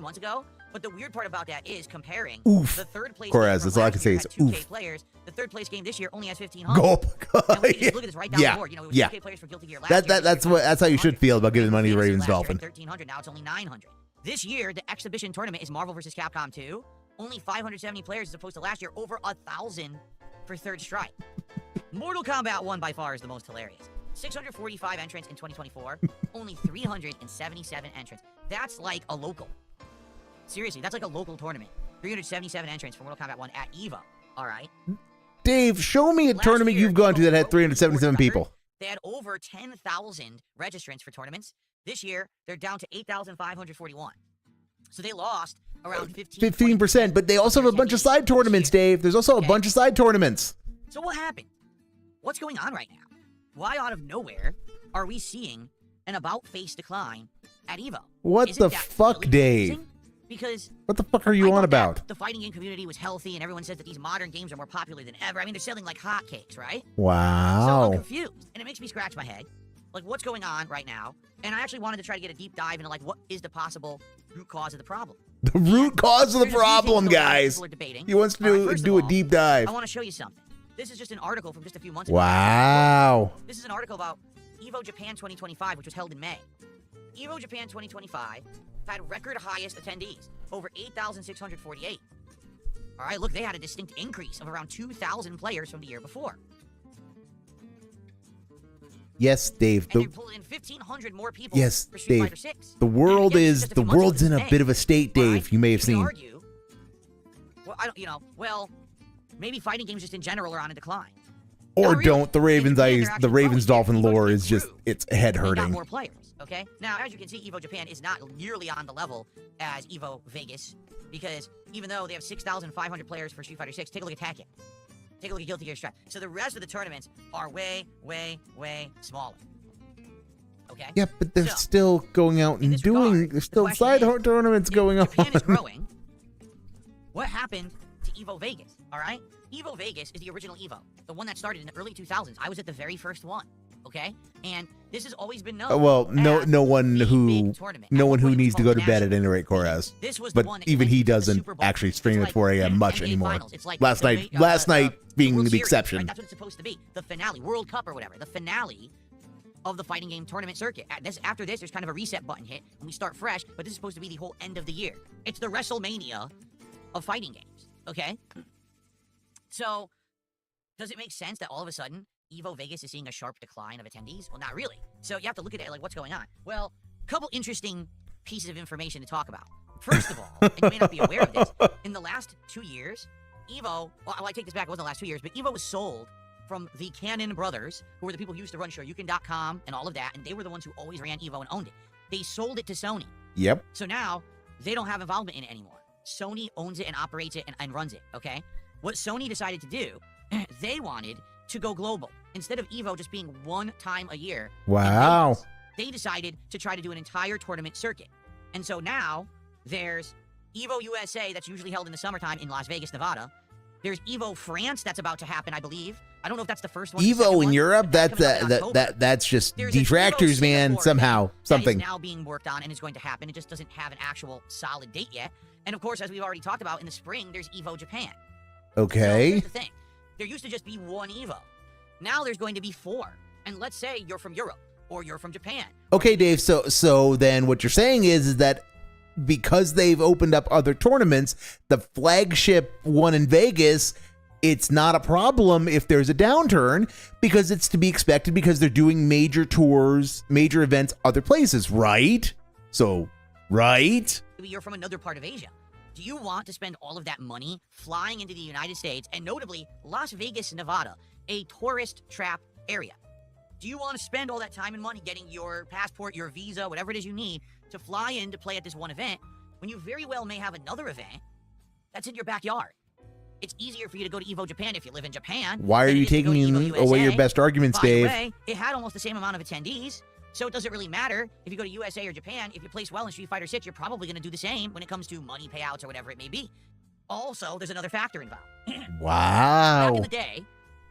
B: months ago. But the weird part about that is comparing
A: oof.
B: The third place
A: Coraz, that's all I can say is
B: 2K
A: oof.
B: players. The third place game this year only has 1,500.
A: Gulp.
B: And we can just look at this right down the board. You know, it was 2K players for Guilty Gear last year.
A: That's how you should feel about giving money to Ravens Dolphin.
B: 1,300. Now it's only 900. This year, the exhibition tournament is Marvel vs. Capcom 2. Only 570 players as opposed to last year, over 1,000 for Third Strike. Mortal Kombat 1 by far is the most hilarious. 645 entrants in 2024, only 377 entrants. That's like a local. Seriously, that's like a local tournament. 377 entrants for Mortal Kombat 1 at EVO. All right.
A: Dave, show me a tournament you've gone to that had 377 people.
B: They had over 10,000 registrants for tournaments. This year, they're down to 8,541. So they lost around
A: 15%, but they also have a bunch of side tournaments, Dave. There's also a bunch of side tournaments.
B: So what happened? What's going on right now? Why out of nowhere are we seeing an about-face decline at EVO?
A: What the fuck, really Dave?
B: Because
A: what the fuck are you on about?
B: The fighting game community was healthy, and everyone says that these modern games are more popular than ever. I mean, they're selling like hotcakes, right?
A: Wow.
B: So I'm confused, and it makes me scratch my head. like what's going on right now, and I actually wanted to try to get a deep dive into like what is the possible root cause of the problem.
A: The root cause of the
B: There's a few things
A: problem,
B: going on that
A: guys.
B: people are debating.
A: He wants
B: All right,
A: to
B: first
A: do
B: of
A: a
B: all,
A: deep dive.
B: I want to show you something. This is just an article from just a few months ago.
A: Wow.
B: This is an article about EVO Japan 2025, which was held in May. EVO Japan 2025 had record highest attendees, over 8,648. All right, look, they had a distinct increase of around 2,000 players from the year before.
A: Yes, Dave.
B: And they pulled in 1,500 more people
A: Yes,
B: for Street
A: Dave.
B: Fighter 6.
A: The world
B: And again,
A: is
B: just a
A: the
B: few months ago,
A: world's
B: this
A: in a
B: May.
A: bit of a state,
B: All
A: Dave.
B: right?
A: You may have
B: You can
A: seen.
B: argue, well, I don't, well, maybe fighting games just in general are on a decline.
A: Or
B: Not really.
A: don't. The
B: In
A: Ravens
B: Japan, they're
A: the
B: actually
A: Ravens
B: growing.
A: Dolphin
B: EVO
A: lore
B: Japan
A: is just
B: grew.
A: it's head
B: They got
A: hurting.
B: more players, okay? Now, as you can see, EVO Japan is not nearly on the level as EVO Vegas, because even though they have 6,500 players for Street Fighter 6, take a look at Tekken. Take a look at Guilty Gear Strive. So the rest of the tournaments are way, way, way smaller. Okay?
A: Yeah, but they're
B: So,
A: still going out
B: in
A: and
B: this
A: doing.
B: regard,
A: There's
B: the
A: still
B: question
A: side
B: is,
A: tournaments going on.
B: Japan is growing. What happened to EVO Vegas? All right? EVO Vegas is the original EVO, the one that started in the early 2000s. I was at the very first one. Okay? And this has always been known.
A: Well,
B: as
A: no one
B: the
A: who
B: big tournament.
A: no
B: At
A: one who
B: point, it was
A: needs to
B: called
A: go to bed at
B: National.
A: any rate, Corraz.
B: This was the
A: But
B: one that
A: even
B: went
A: he
B: to the
A: doesn't
B: Super Bowl.
A: actually stream
B: It's
A: at 4 a.m. much
B: NBA
A: anymore.
B: Finals. It's like
A: Last
B: the
A: night, being
B: World
A: the
B: Series,
A: exception.
B: right? That's what it's supposed to be. The finale, World Cup or whatever. The finale of the fighting game tournament circuit. After this, there's kind of a reset button hit, and we start fresh, but this is supposed to be the whole end of the year. It's the WrestleMania of fighting games, okay? So, does it make sense that all of a sudden, EVO Vegas is seeing a sharp decline of attendees? Well, not really. So you have to look at it like, what's going on? Well, a couple interesting pieces of information to talk about. First of all, and you may not be aware of this, in the last 2 years, EVO, well, I take this back, it wasn't the last 2 years, but EVO was sold from the Cannon brothers, who were the people who used to run Shoryuken.com and all of that, and they were the ones who always ran EVO and owned it. They sold it to Sony.
A: Yep.
B: So now, they don't have involvement in it anymore. Sony owns it and operates it and runs it, okay? What Sony decided to do, they wanted to go global. Instead of EVO just being one time a year, in
A: Wow.
B: Vegas, they decided to try to do an entire tournament circuit. And so now, there's EVO USA that's usually held in the summertime in Las Vegas, Nevada. There's EVO France that's about to happen, I believe. I don't know if that's the first one. or the second
A: Evo in
B: one,
A: Europe,
B: but that comes out in October.
A: that's just
B: There's an EVO
A: detractors, man.
B: Singapore
A: Somehow,
B: event
A: something.
B: that is now being worked on and is going to happen. It just doesn't have an actual solid date yet. And of course, as we've already talked about, in the spring, there's EVO Japan. So
A: Okay.
B: here's the thing. There used to just be one EVO. Now there's going to be 4. And let's say you're from Europe or you're from Japan.
A: Okay, Dave. So then what you're saying is that because they've opened up other tournaments, the flagship one in Vegas, it's not a problem if there's a downturn because it's to be expected because they're doing major tours, major events, other places, right? So, right?
B: Maybe you're from another part of Asia. Do you want to spend all of that money flying into the United States and notably Las Vegas, Nevada, a tourist trap area? Do you want to spend all that time and money getting your passport, your visa, whatever it is you need to fly in to play at this one event when you very well may have another event that's in your backyard? It's easier for you to go to EVO Japan if you live in Japan.
A: Why are
B: than it
A: you
B: is to go to
A: taking
B: EVO
A: away your
B: USA.
A: best arguments,
B: By the
A: Dave?
B: way, it had almost the same amount of attendees, so it doesn't really matter if you go to USA or Japan. If you place well in Street Fighter 6, you're probably going to do the same when it comes to money payouts or whatever it may be. Also, there's another factor involved. Back
A: Wow.
B: in the day,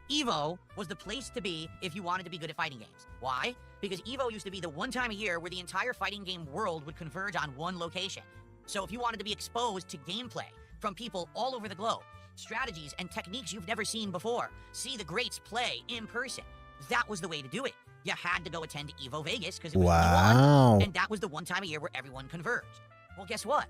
B: EVO was the place to be if you wanted to be good at fighting games. Why? Because EVO used to be the one time a year where the entire fighting game world would converge on one location. So if you wanted to be exposed to gameplay from people all over the globe, strategies and techniques you've never seen before, see the greats play in person, that was the way to do it. You had to go attend EVO Vegas because it was the
A: Wow.
B: one, and that was the one time a year where everyone converged. Well, guess what?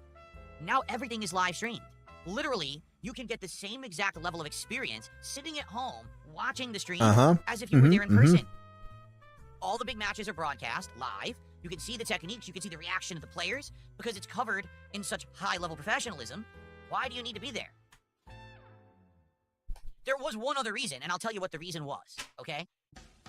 B: Now everything is live streamed. Literally, you can get the same exact level of experience sitting at home watching the stream as if you were there in person. All the big matches are broadcast live. You can see the techniques, you can see the reaction of the players because it's covered in such high-level professionalism. Why do you need to be there? There was one other reason, and I'll tell you what the reason was, okay?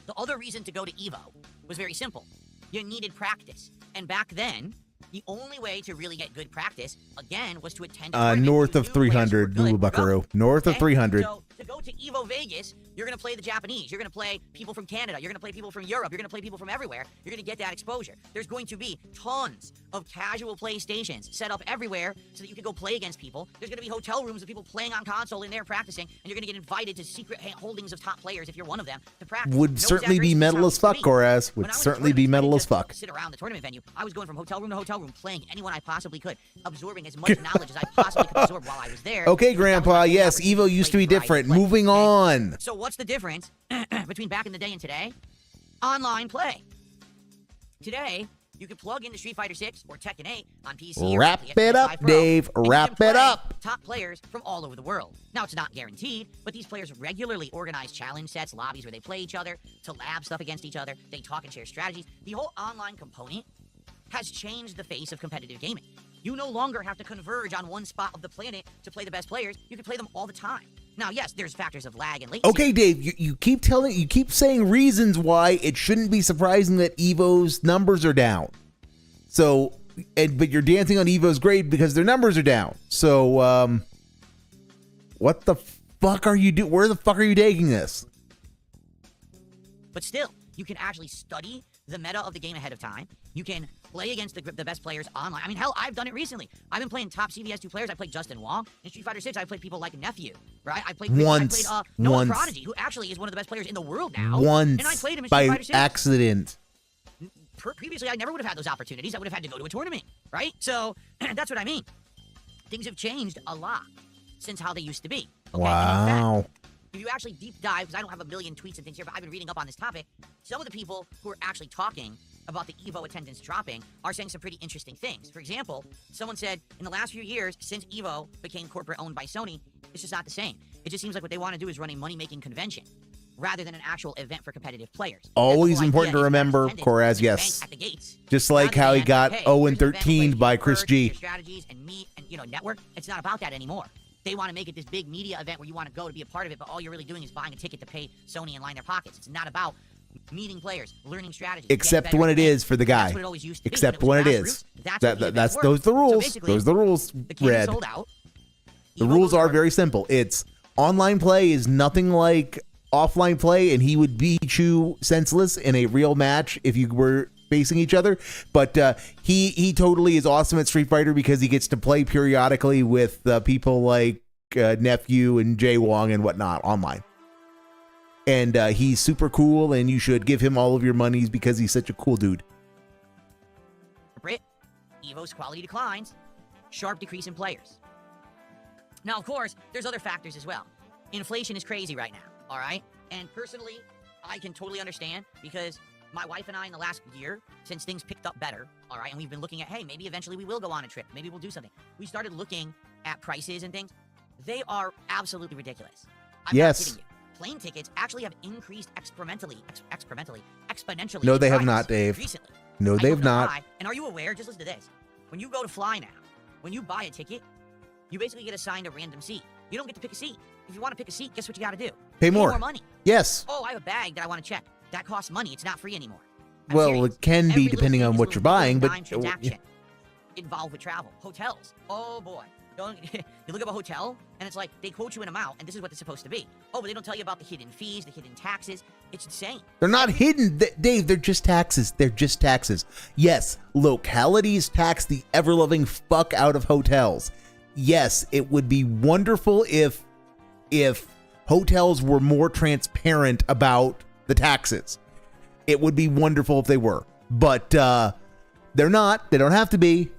B: The other reason to go to EVO was very simple. You needed practice. And back then, the only way to really get good practice, again, was to attend a tournament.
A: North
B: You
A: of
B: knew players who were
A: 300,
B: good
A: Lulu
B: to go,
A: Buckaroo. North of
B: okay?
A: 300.
B: So, to go to EVO Vegas, You're going to play the Japanese. You're going to play people from Canada. You're going to play people from Europe. You're going to play people from everywhere. You're going to get that exposure. There's going to be tons of casual play stations set up everywhere so that you can go play against people. There's going to be hotel rooms with people playing on console in there practicing, and you're going to get invited to secret holdings of top players if you're one of them to practice.
A: Would certainly be metal as fuck, Goraz. Would certainly be metal as fuck.
B: Sit around the tournament venue. I was going from hotel room to hotel room, playing anyone I possibly could, absorbing as much knowledge as I possibly could absorb while I was there.
A: Okay, Grandpa. Yes, Evo used to be different. Moving on.
B: So what's the difference between back in the day and today? Online play. Today, you can plug into Street Fighter 6 or Tekken 8 on PC.
A: Wrap it up, Dave. Wrap it up.
B: Top players from all over the world. Now, it's not guaranteed, but these players regularly organize challenge sets, lobbies where they play each other, to lab stuff against each other. They talk and share strategies. The whole online component has changed the face of competitive gaming. You no longer have to converge on one spot of the planet to play the best players. You can play them all the time. Now, yes, there's factors of lag and latency.
A: Okay, Dave, you keep saying reasons why it shouldn't be surprising that Evo's numbers are down. So, but you're dancing on Evo's grade because their numbers are down. So, what the fuck are you doing? Where the fuck are you taking this?
B: But still, you can actually study the meta of the game ahead of time. You can play against the best players online. I mean, hell, I've done it recently. I've been playing top CVS2 players. I played Justin Wong. In Street Fighter 6, I played people like Nephew, right? I played Noah Prodigy, who actually is one of the best players in the world now. And I played him in Street Fighter 6.
A: By accident.
B: Previously, I never would have had those opportunities. I would have had to go to a tournament, right? So, that's what I mean. Things have changed a lot since how they used to be. Okay?
A: Wow.
B: If you actually deep dive, because I don't have a million tweets and things here, but I've been reading up on this topic, some of the people who are actually talking about the Evo attendance dropping are saying some pretty interesting things. For example, someone said, in the last few years, since Evo became corporate owned by Sony, it's just not the same. It just seems like what they want to do is run a money-making convention rather than an actual event for competitive players.
A: Always important to remember, Koraz, yes. Just like how he got 0-13 by Chris G.
B: Strategies and meet and, network. It's not about that anymore. They want to make it this big media event where you want to go to be a part of it, but all you're really doing is buying a ticket to pay Sony and line their pockets. It's not about meeting players, learning strategies.
A: Except when it is for the guy.
B: That's what it always used to be.
A: Except when it is. That's those the rules. Those are the rules, Red. The rules are very simple. It's online play is nothing like offline play, and he would beat you senseless in a real match if you were facing each other. But he totally is awesome at Street Fighter because he gets to play periodically with people like Nephew and Jay Wong and whatnot online. And he's super cool, and you should give him all of your monies because he's such a cool dude.
B: Brit, Evo's quality declines, sharp decrease in players. Now, of course, there's other factors as well. Inflation is crazy right now, all right? And personally, I can totally understand because my wife and I in the last year, since things picked up better, all right, and we've been looking at, hey, maybe eventually we will go on a trip. Maybe we'll do something. We started looking at prices and things. They are absolutely ridiculous. I'm not kidding you. Plane tickets actually have increased exponentially.
A: No, they have not, Dave.
B: Recently.
A: No, they've not.
B: And are you aware? Just listen to this. When you go to fly now, when you buy a ticket, you basically get assigned a random seat. You don't get to pick a seat. If you want to pick a seat, guess what you got to do?
A: Pay more
B: money.
A: Yes.
B: Oh, I have a bag that I want to check. That costs money. It's not free anymore.
A: Well, it can be depending on what you're buying, but
B: transaction involved with travel. Hotels. Oh boy. You look up a hotel, and it's like, they quote you an amount, and this is what it's supposed to be. Oh, but they don't tell you about the hidden fees, the hidden taxes. It's insane.
A: They're not hidden, Dave. They're just taxes. They're just taxes. Yes, localities tax the ever-loving fuck out of hotels. Yes, it would be wonderful if hotels were more transparent about the taxes. It would be wonderful if they were. But they're not. They don't have to be.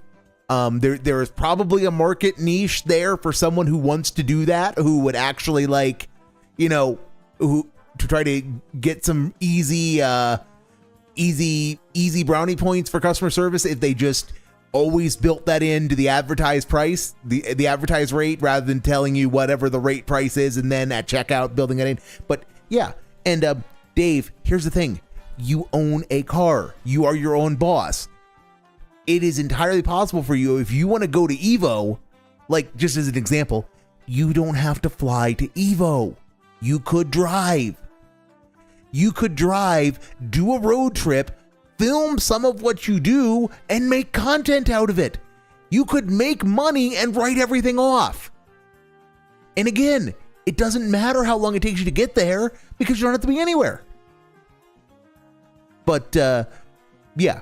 A: There is probably a market niche there for someone who wants to do that, who would actually who to try to get some easy brownie points for customer service if they just always built that into the advertised price, the advertised rate, rather than telling you whatever the rate price is and then at checkout building it in. But yeah, and Dave, here's the thing: you own a car, you are your own boss. It is entirely possible for you, if you want to go to Evo, like just as an example, you don't have to fly to Evo. You could drive. You could drive, do a road trip, film some of what you do, and make content out of it. You could make money and write everything off. And again, It doesn't matter how long it takes you to get there because you don't have to be anywhere. But yeah.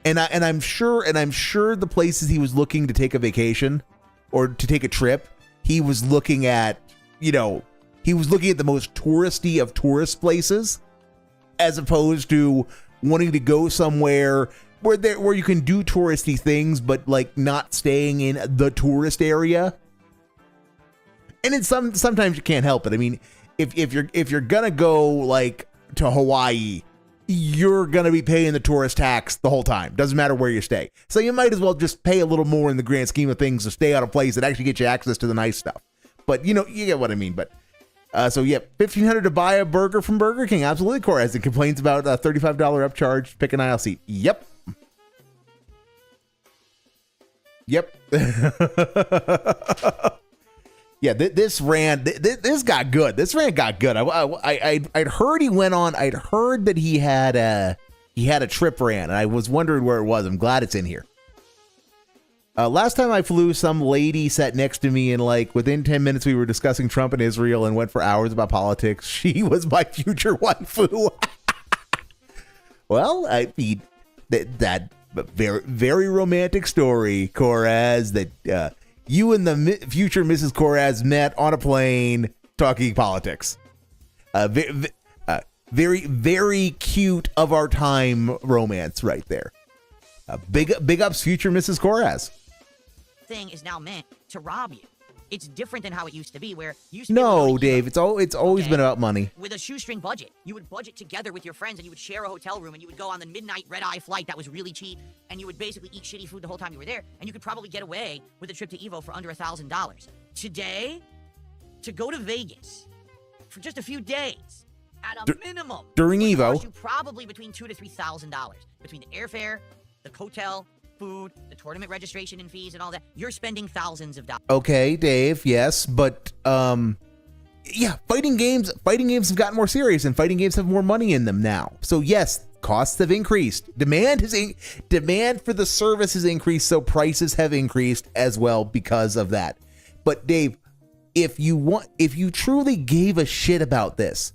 A: And I'm sure the places he was looking to take a vacation or to take a trip, he was looking at, the most touristy of tourist places, as opposed to wanting to go somewhere where you can do touristy things, but like not staying in the tourist area. And it's sometimes you can't help it. I mean, if you're gonna go like to Hawaii, you're gonna be paying the tourist tax the whole time. Doesn't matter where you stay. So you might as well just pay a little more in the grand scheme of things to stay at a place that actually gets you access to the nice stuff. But you get what I mean. But so yeah, $1,500 to buy a burger from Burger King. Absolutely, Cora, as it complains about a $35 upcharge. Pick an aisle seat. Yep. Yeah, this ran. This got good. This rant got good. I'd heard he went on. I'd heard that he had a trip ran, and I was wondering where it was. I'm glad it's in here. Last time I flew, some lady sat next to me, and like within 10 minutes, we were discussing Trump and Israel, and went for hours about politics. She was my future waifu. Well, that very very romantic story, Koraz. That. You and the future Mrs. Koraz met on a plane talking politics. Very, very cute of our time romance right there. Big ups, future Mrs. Koraz.
B: Thing is now meant to rob you. It's different than how it used to be, where you used to
A: No, Dave, it's always been about money.
B: With a shoestring budget. You would budget together with your friends, and you would share a hotel room, and you would go on the midnight red-eye flight that was really cheap, and you would basically eat shitty food the whole time you were there, and you could probably get away with a trip to Evo for under $1,000. Today, to go to Vegas for just a few days, at a minimum,
A: during
B: would
A: Evo,
B: cost you probably between $2,000 to $3,000 between the airfare, the hotel, food, the tournament registration and fees and all that. You're spending thousands of dollars.
A: Okay, Dave, yes, but yeah, fighting games have gotten more serious, and fighting games have more money in them now. So yes, costs have increased. Demand for the service has increased, so prices have increased as well because of that. But Dave, if you truly gave a shit about this,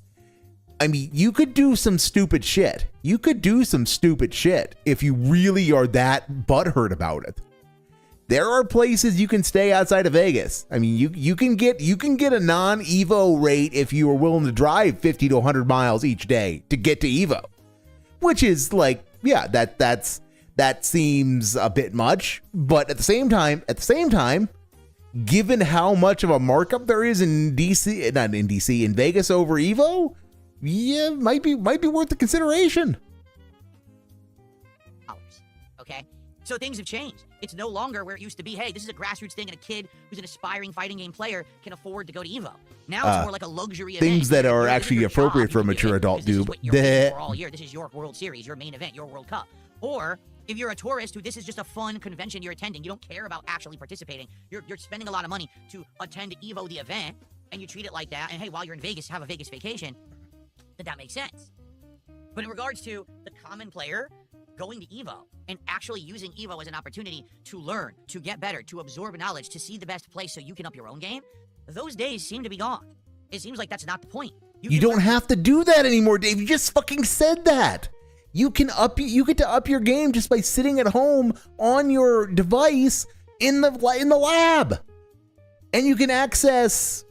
A: I mean, you could do some stupid shit. You could do some stupid shit if you really are that butthurt about it. There are places you can stay outside of Vegas. I mean, you can get a non-Evo rate if you are willing to drive 50 to 100 miles each day to get to Evo, which is like, yeah, that seems a bit much. But at the same time, given how much of a markup there is in Vegas over Evo, yeah, might be worth the consideration.
B: Okay, so things have changed. It's no longer where it used to be. Hey, this is a grassroots thing, and a kid who's an aspiring fighting game player can afford to go to Evo. Now it's more like a luxury event.
A: Things that are actually appropriate for a mature adult do.
B: For all year, this is your World Series, your main event, your World Cup. Or if you're a tourist who this is just a fun convention you're attending, you don't care about actually participating. You're spending a lot of money to attend Evo the event, and you treat it like that. And hey, while you're in Vegas, have a Vegas vacation. Then that makes sense. But in regards to the common player going to Evo and actually using Evo as an opportunity to learn, to get better, to absorb knowledge, to see the best place so you can up your own game, those days seem to be gone. It seems like that's not the point.
A: You don't have to do that anymore, Dave. You just fucking said that. You get to up your game just by sitting at home on your device in the lab. And you can access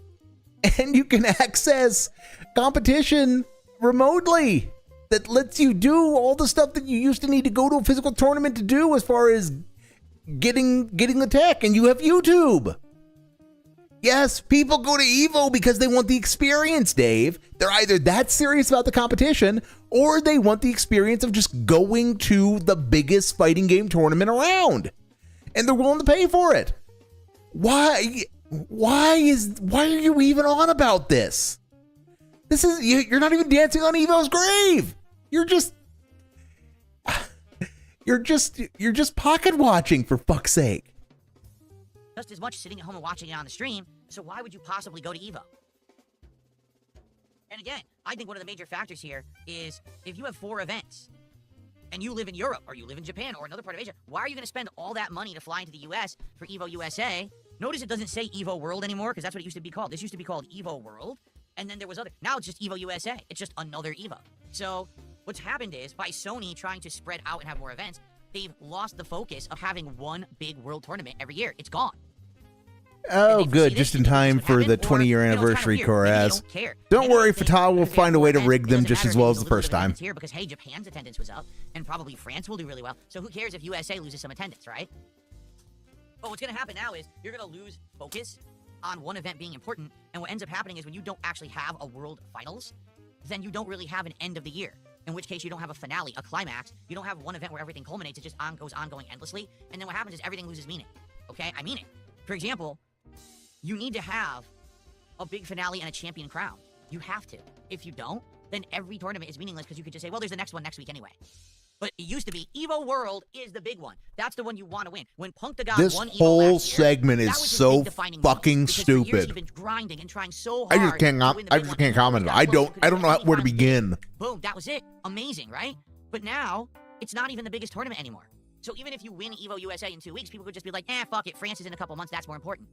A: competition remotely that lets you do all the stuff that you used to need to go to a physical tournament to do, as far as getting the tech. And you have YouTube. Yes, people go to Evo because they want the experience, Dave. They're either that serious about the competition, or they want the experience of just going to the biggest fighting game tournament around, and they're willing to pay for it. Why are you even on about this? You're not even dancing on Evo's grave. You're just pocket watching, for fuck's sake.
B: Just as much sitting at home and watching it on the stream, so why would you possibly go to Evo? And again, I think one of the major factors here is if you have 4 events, and you live in Europe, or you live in Japan, or another part of Asia, why are you going to spend all that money to fly into the US for EVO USA? Notice it doesn't say EVO World anymore, because that's what it used to be called. This used to be called EVO World, and then there was other. Now it's just EVO USA. It's just another EVO. So what's happened is, by Sony trying to spread out and have more events, they've lost the focus of having one big world tournament every year. It's gone.
A: Oh, good. Just in time for the 20-year anniversary, Koraz. Don't worry, Fatah will find a way to rig them just as well as the first time.
B: Here because, hey, Japan's attendance was up, and probably France will do really well. So who cares if USA loses some attendance, right? But what's going to happen now is you're going to lose focus on one event being important, and what ends up happening is when you don't actually have a world finals, then you don't really have an end of the year. In which case you don't have a finale, a climax. You don't have one event where everything culminates. It just goes on going endlessly. And then what happens is everything loses meaning. Okay? I mean it. For example, you need to have a big finale and a champion crown. You have to. If you don't, then every tournament is meaningless because you could just say, well, there's the next one next week anyway. But it used to be EVO World is the big one. That's the one you want to win. When Punk the God
A: this
B: won EVO
A: whole
B: last year,
A: segment is so fucking stupid.
B: For years he's been grinding and trying so hard.
A: I just can't comment. I don't know where to begin.
B: Boom, that was it. Amazing, right? But now it's not even the biggest tournament anymore. So even if you win EVO USA in 2 weeks, people could just be like, fuck it. France is in a couple months. That's more important.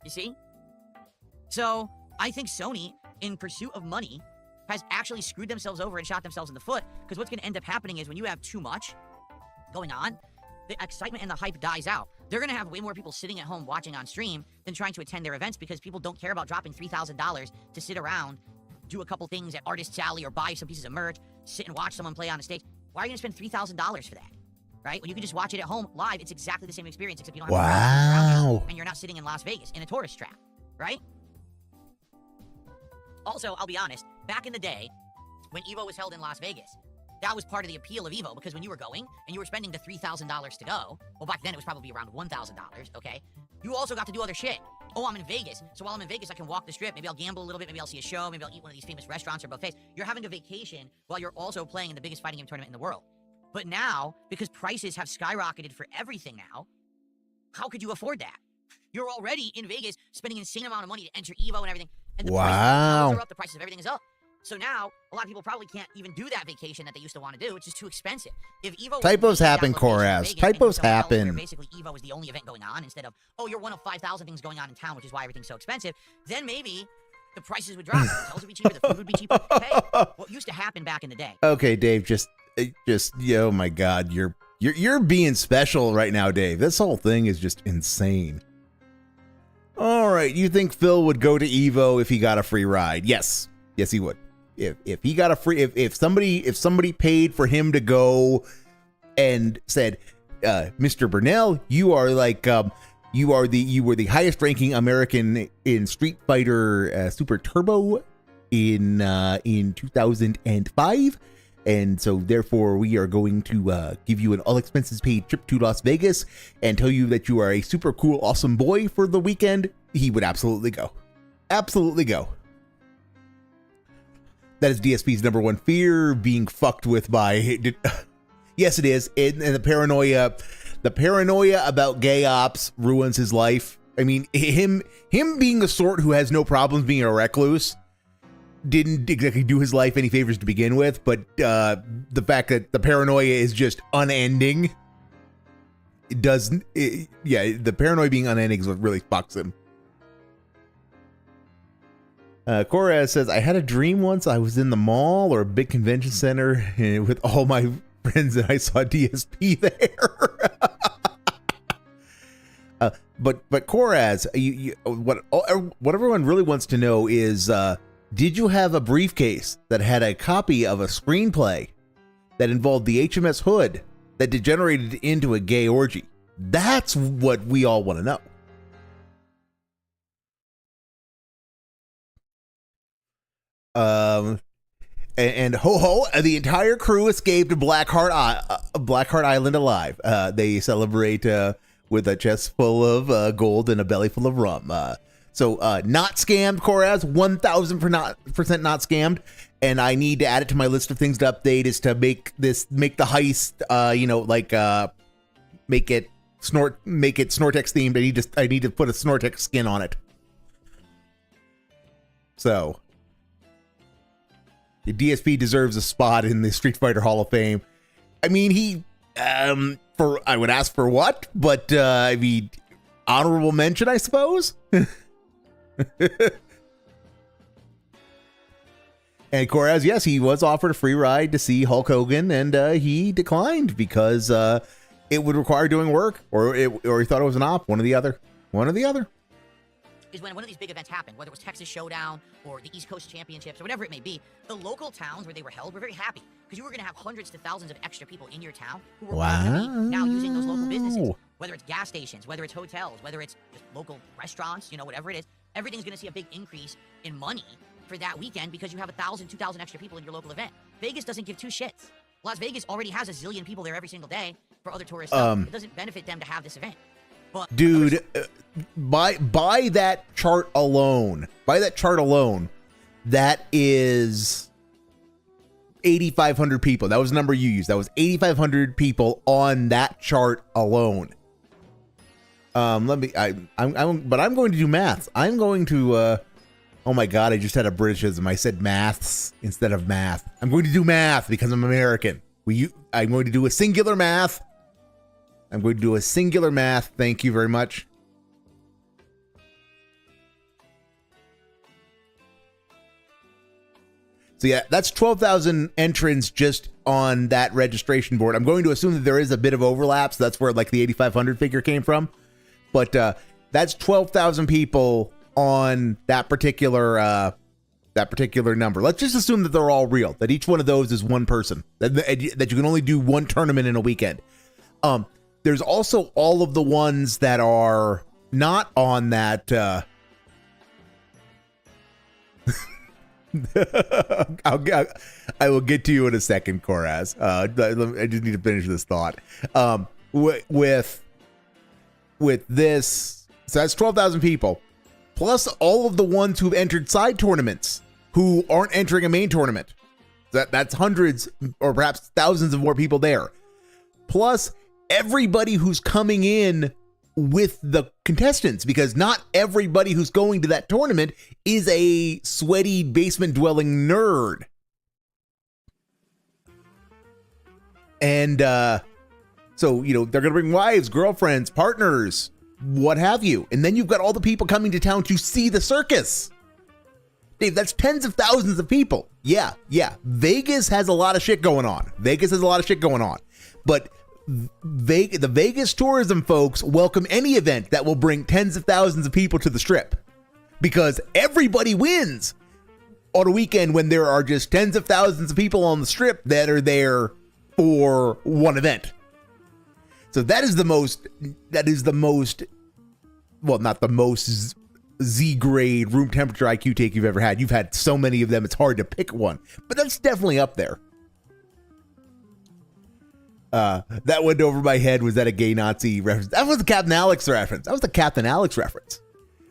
B: You see? So I think Sony, in pursuit of money, has actually screwed themselves over and shot themselves in the foot. Because what's going to end up happening is when you have too much going on, the excitement and the hype dies out. They're going to have way more people sitting at home watching on stream than trying to attend their events because people don't care about dropping $3,000 to sit around, do a couple things at Artist's Alley or buy some pieces of merch, sit and watch someone play on a stage. Why are you going to spend $3,000 for that? Right? When you can just watch it at home live, it's exactly the same experience, except you don't have to around you, and you're not sitting in Las Vegas in a tourist trap, right? Also, I'll be honest, back in the day, when EVO was held in Las Vegas, that was part of the appeal of EVO, because when you were going, and you were spending the $3,000 to go, well, back then it was probably around $1,000, okay? You also got to do other shit. Oh, I'm in Vegas, so while I'm in Vegas, I can walk the strip, maybe I'll gamble a little bit, maybe I'll see a show, maybe I'll eat one of these famous restaurants or buffets. You're having a vacation while you're also playing in the biggest fighting game tournament in the world. But now, because prices have skyrocketed for everything now, how could you afford that? You're already in Vegas spending an insane amount of money to enter EVO and everything. And the prices are up, the prices of everything is up. So now, a lot of people probably can't even do that vacation that they used to want to do. It's just too expensive. If EVO
A: typos happen, Koraz. Typos happen.
B: Basically, EVO is the only event going on instead of, oh, you're one of 5,000 things going on in town, which is why everything's so expensive. Then maybe the prices would drop. The hotels would be cheaper. The food would be cheaper. Hey, what used to happen back in the day.
A: Okay, Dave, just oh my God, you're being special right now, Dave. This whole thing is just insane. All right, you think Phil would go to EVO if he got a free ride? Yes, he would. If he got a free, if somebody paid for him to go and said, Mr. Burnell, you are like you were the highest ranking American in Street Fighter Super Turbo in 2005. And so therefore we are going to give you an all expenses paid trip to Las Vegas and tell you that you are a super cool, awesome boy for the weekend. He would absolutely go. Absolutely go. That is DSP's number one fear, being fucked with by... Yes, it is. And the paranoia about gay ops ruins his life. I mean, him being the sort who has no problems being a recluse didn't exactly do his life any favors to begin with, but the fact that the paranoia is just unending, the paranoia being unending is what really fucks him. Cora says, I had a dream once I was in the mall or a big convention center with all my friends and I saw DSP there. But Coraz, what everyone really wants to know is, did you have a briefcase that had a copy of a screenplay that involved the HMS Hood that degenerated into a gay orgy? That's what we all want to know. And ho, the entire crew escaped Blackheart Island alive. They celebrate with a chest full of gold and a belly full of rum. So not scammed, Coraz, 1,000% not scammed. And I need to add it to my list of things to update is to make the heist, make it Snortex themed. I need to put a Snortex skin on it. So The DSP deserves a spot in the Street Fighter Hall of Fame. I mean, he, I would ask for what, but, I mean, honorable mention, I suppose? And Koraz, yes, he was offered a free ride to see Hulk Hogan, and he declined because it would require doing work, or he thought it was an op, one or the other. One or the other.
B: Is when one of these big events happened, whether it was Texas Showdown or the East Coast Championships or whatever it may be, the local towns where they were held were very happy because you were going to have hundreds to thousands of extra people in your town who were going to be now using those local businesses, whether it's gas stations, whether it's hotels, whether it's just local restaurants, you know, whatever it is. Everything's going to see a big increase in money for that weekend because you have 1,000, 2,000 extra people in your local event. Vegas doesn't give two shits. Las Vegas already has a zillion people there every single day for other tourists. It doesn't benefit them to have this event. But
A: dude, by that chart alone, that is 8,500 people. That was the number you used. That was 8,500 people on that chart alone. I'm going to do maths. I'm going to, oh my God, I just had a Britishism. I said maths instead of math. I'm going to do math because I'm American. I'm going to do a singular math. Thank you very much. So yeah, that's 12,000 entrants just on that registration board. I'm going to assume that there is a bit of overlap, so that's where like the 8,500 figure came from. But that's 12,000 people on that particular number. Let's just assume that they're all real, that each one of those is one person, that you can only do one tournament in a weekend. There's also all of the ones that are not on that. I will get to you in a second, Koraz. I just need to finish this thought. With this, so that's 12,000 people, plus all of the ones who've entered side tournaments who aren't entering a main tournament. That's hundreds or perhaps thousands of more people there. Plus everybody who's coming in with the contestants, because not everybody who's going to that tournament is a sweaty basement dwelling nerd. And so, you know, they're going to bring wives, girlfriends, partners, what have you. And then you've got all the people coming to town to see the circus. Dave, that's tens of thousands of people. Yeah. Vegas has a lot of shit going on. But the Vegas tourism folks welcome any event that will bring tens of thousands of people to the Strip, because everybody wins on a weekend when there are just tens of thousands of people on the Strip that are there for one event. So that is the most, well, not the most Z-grade room temperature IQ take you've ever had. You've had so many of them, it's hard to pick one, but that's definitely up there. That went over my head. Was that a gay Nazi reference? That was the Captain Alex reference.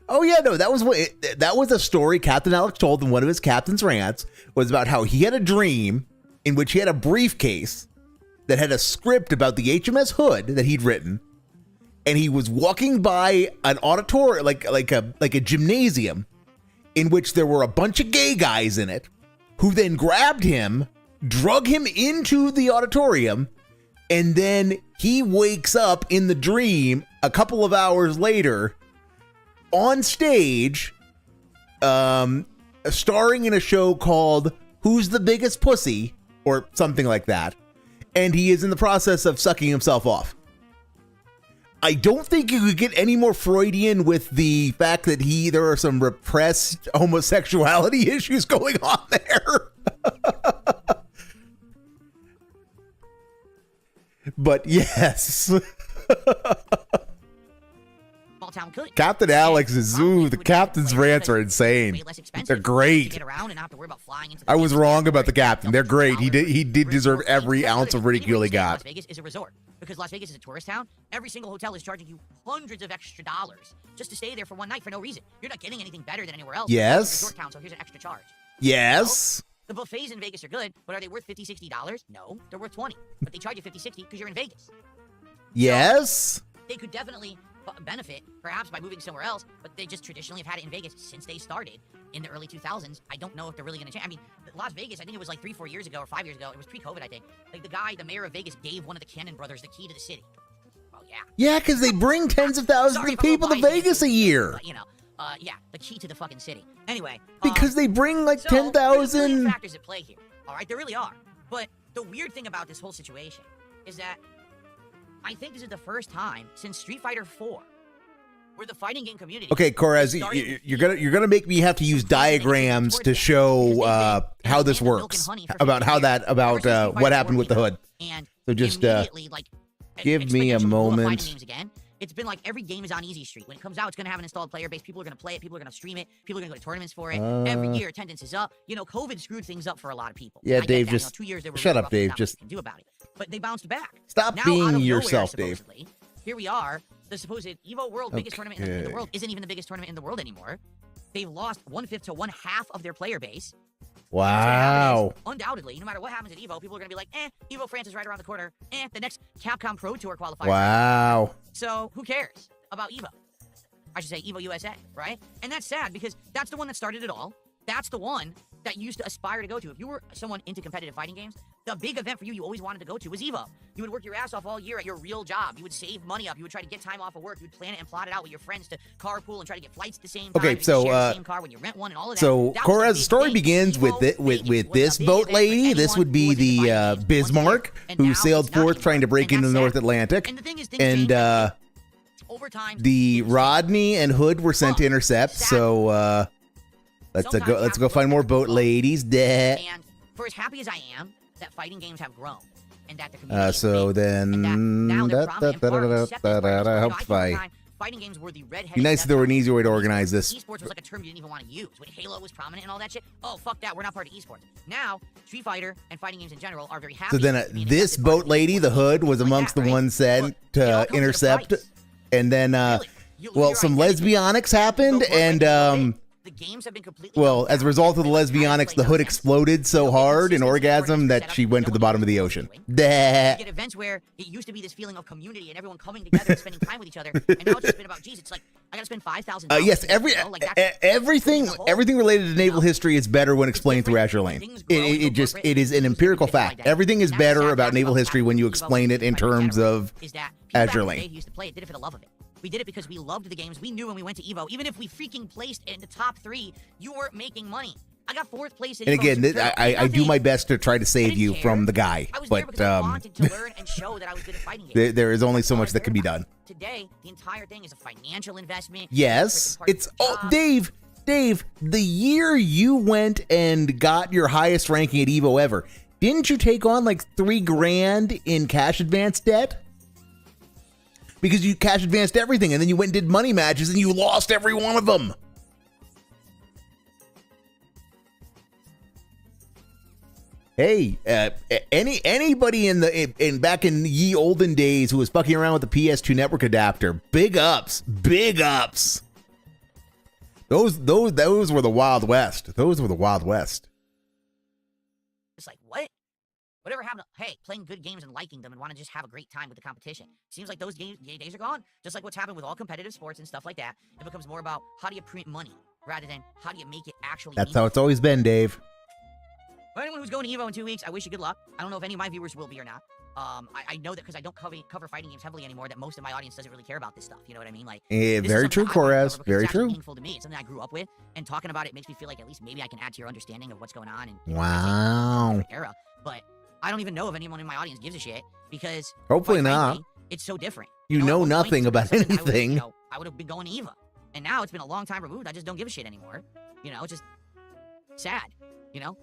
A: Oh yeah, no, that was a story Captain Alex told in one of his captain's rants, was about how he had a dream in which he had a briefcase that had a script about the HMS Hood that he'd written, and he was walking by an auditorium, like a gymnasium, in which there were a bunch of gay guys in it, who then grabbed him, drug him into the auditorium. And then he wakes up in the dream a couple of hours later on stage, starring in a show called Who's the Biggest Pussy, or something like that. And he is in the process of sucking himself off. I don't think you could get any more Freudian with the fact that there are some repressed homosexuality issues going on there. But yes. Captain Alex is, the captain's rants are insane. They're great. I was wrong about the captain. They're great. He did deserve every ounce of ridicule he got.
B: Las Vegas is a resort. Because Las Vegas is a tourist town, every single hotel is charging you hundreds of extra dollars just to stay there for one night for no reason. You're not getting anything better than anywhere else.
A: Yes.
B: It's a resort town, so here's an extra charge.
A: Yes.
B: The buffets in Vegas are good, but are they worth $50, $60? No, they're worth $20. But they charge you $50, $60 because you're in Vegas.
A: Yes.
B: So they could definitely benefit, perhaps by moving somewhere else, but they just traditionally have had it in Vegas since they started in the early 2000s. I don't know if they're really going to change. I mean, Las Vegas, I think it was like 3-4 years ago or 5 years ago. It was pre-COVID, I think. Like the mayor of Vegas gave one of the Cannon brothers the key to the city. Oh, yeah.
A: Yeah, because they bring tens of thousands of people to Vegas a year.
B: But, yeah, the key to the fucking city. Anyway.
A: Because they bring like
B: so, there's a
A: 10,000.
B: million factors at play here. All right, there really are. But the weird thing about this whole situation is that I think this is the first time since Street Fighter 4 where the fighting game community.
A: Okay, Corez, you're gonna make me have to use diagrams to show how this works, about what happened with the hood. So just give me a moment.
B: It's been like every game is on Easy Street. When it comes out, it's going to have an installed player base. People are going to play it. People are going to stream it. People are going to go to tournaments for it. Every year, attendance is up. COVID screwed things up for a lot of people.
A: Yeah, Dave, just
B: 2 years they were
A: shut up, Dave. Just
B: do about it. But they bounced back.
A: Stop
B: now,
A: being
B: out of
A: yourself,
B: nowhere,
A: Dave.
B: Here we are. The supposed Evo World biggest tournament in the world isn't even the biggest tournament in the world anymore. They've lost 1/5 to 1/2 of their player base.
A: Wow.
B: Undoubtedly, no matter what happens at Evo, people are going to be like, Evo France is right around the corner. The next Capcom Pro Tour qualifier.
A: Wow.
B: So who cares about Evo? I should say Evo USA, right? And that's sad because that's the one that started it all. That's the one that you used to aspire to go to. If you were someone into competitive fighting games, the big event for you always wanted to go to was Evo. You would work your ass off all year at your real job. You would save money up. You would try to get time off of work. You would plan it and plot it out with your friends to carpool and try to get flights at the same time.
A: Okay, so
B: share the same car when you rent one and all of that.
A: So Cora's story begins with this boat lady. This would be the Bismarck, who sailed forth trying to break into the North Atlantic, and the Rodney and Hood were sent to intercept. So let's go find more boat ladies.
B: And for as happy as I am that fighting games have grown and that the community
A: so then helps by
B: fighting games were the redheaded.
A: be nice if there were an easier way to organize this.
B: Esports was like a term you didn't even want to use. When Halo was prominent and all that shit, oh fuck that, we're not part of esports. Now Street Fighter and fighting games in general are very happy.
A: So then this boat lady, the Hood, was amongst the ones sent to intercept, and then well, some lesbianics happened, and
B: the games have been completely
A: as a result of the lesbianics, the Hood exploded so hard in orgasm that she went to the bottom of the ocean.
B: You get events where it used to be this feeling of community and everyone coming together and spending time with each other, and now it's just been about, geez, it's like I gotta spend $5,000.
A: Yes, everything related to naval history is better when explained through Azure Lane. It is an empirical fact. Everything is better about naval history when you explain it in terms of Azure Lane.
B: Used to play it, did it for the love of it. We did it because we loved the games. We knew when we went to Evo, even if we freaking placed in the top 3, you weren't making money. I got 4th place at Evo.
A: And again, I do my best to try to save you from the guy, but
B: I wanted to learn and show that I was good at fighting games.
A: There is only so much that can be done.
B: Today, the entire thing is a financial investment.
A: Yes, it's Dave, the year you went and got your highest ranking at Evo ever, didn't you take on like $3,000 in cash advance debt? Because you cash advanced everything, and then you went and did money matches, and you lost every one of them. Hey, anybody back in ye olden days who was fucking around with the PS2 network adapter, big ups. Those were the Wild West. Those were the Wild West.
B: It's like, what? Whatever happened to, hey, playing good games and liking them and want to just have a great time with the competition? Seems like those days are gone. Just like what's happened with all competitive sports and stuff like that. It becomes more about how do you print money rather than how do you make it actually
A: That's how it's always been, Dave.
B: For anyone who's going to Evo in 2 weeks, I wish you good luck. I don't know if any of my viewers will be or not. I know that because I don't cover fighting games heavily anymore, that most of my audience doesn't really care about this stuff. You know what I mean? Like,
A: very true, Corez. Very true.
B: It's meaningful to me. It's something I grew up with, and talking about it makes me feel like at least maybe I can add to your understanding of what's going on. And
A: wow.
B: Era, but I don't even know if anyone in my audience gives a shit because
A: hopefully not.
B: Frankly, it's so different.
A: You know nothing about anything.
B: I would have been going to Eva, and now it's been a long time removed. I just don't give a shit anymore. It's just sad.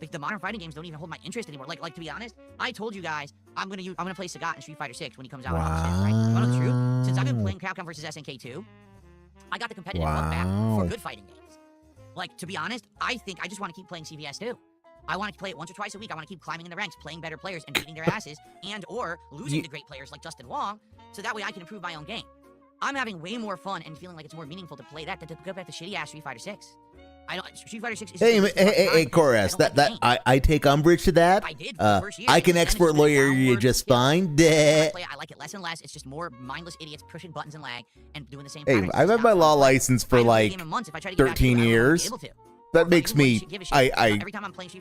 B: Like the modern fighting games don't even hold my interest anymore. Like to be honest, I told you guys I'm gonna play Sagat in Street Fighter 6 when he comes out.
A: Wow.
B: Right? You know the truth? Since I've been playing Capcom vs SNK 2, I got the competitive bug back for good fighting games. Like to be honest, I think I just want to keep playing CVS 2. I want to play it once or twice a week. I want to keep climbing in the ranks, playing better players, and beating their asses, and or losing to great players like Justin Wong, so that way I can improve my own game. I'm having way more fun and feeling like it's more meaningful to play that than to go back to shitty ass Street Fighter 6. I don't. Street Fighter 6 is.
A: Hey, Koras, I take umbrage to that.
B: I did for the first year.
A: I can
B: and it's
A: expert
B: been
A: lawyer you
B: downward
A: just
B: skill.
A: fine.
B: I like it less and less. It's just more mindless idiots pushing buttons and lag and doing the same.
A: Hey,
B: patterns.
A: I've had my law license for like 13 years. That makes me. I'm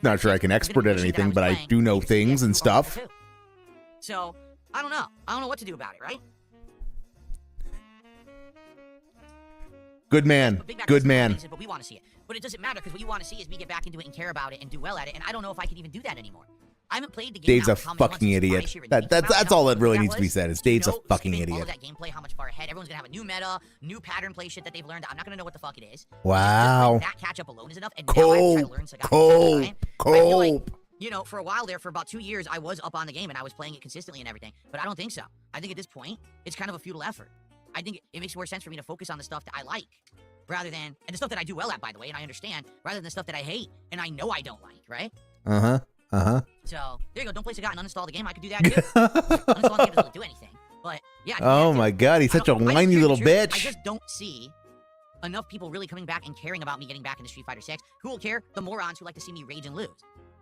A: not sure I can expert at anything, but I do know things and stuff.
B: So I don't know. I don't know what to do about it. Right?
A: Good man. Good man.
B: But we want to see it. But it doesn't matter because what you want to see is me get back into it and care about it and do well at it. And I don't know if I can even do that anymore. I haven't played the game.
A: Dave's a fucking idiot. That's all that really needs to be said. Is Dave's a fucking idiot.
B: All of that gameplay, how much far ahead? Everyone's gonna have a new meta, new pattern play shit that they've learned. I'm not gonna know what the fuck it is.
A: Wow.
B: That catch up alone is enough. And now I have to try to learn Sagat. I feel like, you know, for a while there, for about 2 years, I was up on the game and I was playing it consistently and everything. But I don't think so. I think at this point, it's kind of a futile effort. I think it makes more sense for me to focus on the stuff that I like. Rather than, and the stuff that I do well at, by the way, and I understand, rather than the stuff that I hate, and I know I don't like, right? So, there you go, don't play Sagat and uninstall the game, I could do that too. Uninstall the game doesn't do anything, but, yeah.
A: Oh my god, he's such a whiny little bitch.
B: I just don't see enough people really coming back and caring about me getting back into Street Fighter 6. Who will care? The morons who like to see me rage and lose.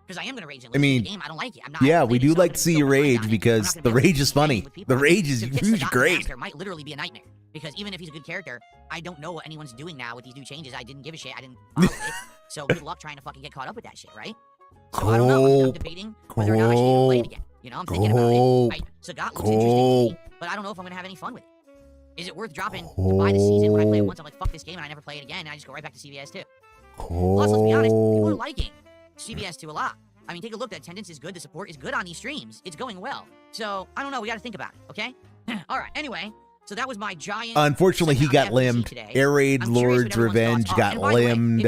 B: Because I am going to rage and lose.
A: I mean,
B: the game, I don't like it. I'm not,
A: yeah, we do like to see you rage because the rage is funny. The rage is usually great.
B: It might literally be a nightmare. Because even if he's a good character, I don't know what anyone's doing now with these new changes. I didn't give a shit. I didn't follow it. So good luck trying to fucking get caught up with that shit, right? So I don't know. I'm debating whether or not I should even play it again. You know, I'm thinking about it. Right? Sagat looks interesting to me, but I don't know if I'm gonna have any fun with it. Is it worth dropping to buy the season when I play it once? I'm like, fuck this game, and I never play it again, and I just go right back to CBS 2. Plus, let's be honest, people are liking CBS 2 a lot. I mean, take a look. The attendance is good. The support is good on these streams. It's going well. So I don't know. We got to think about it. Okay. All right. Anyway. So that was my giant.
A: Unfortunately, he got limbed. Air Raid Lord's Revenge got limbed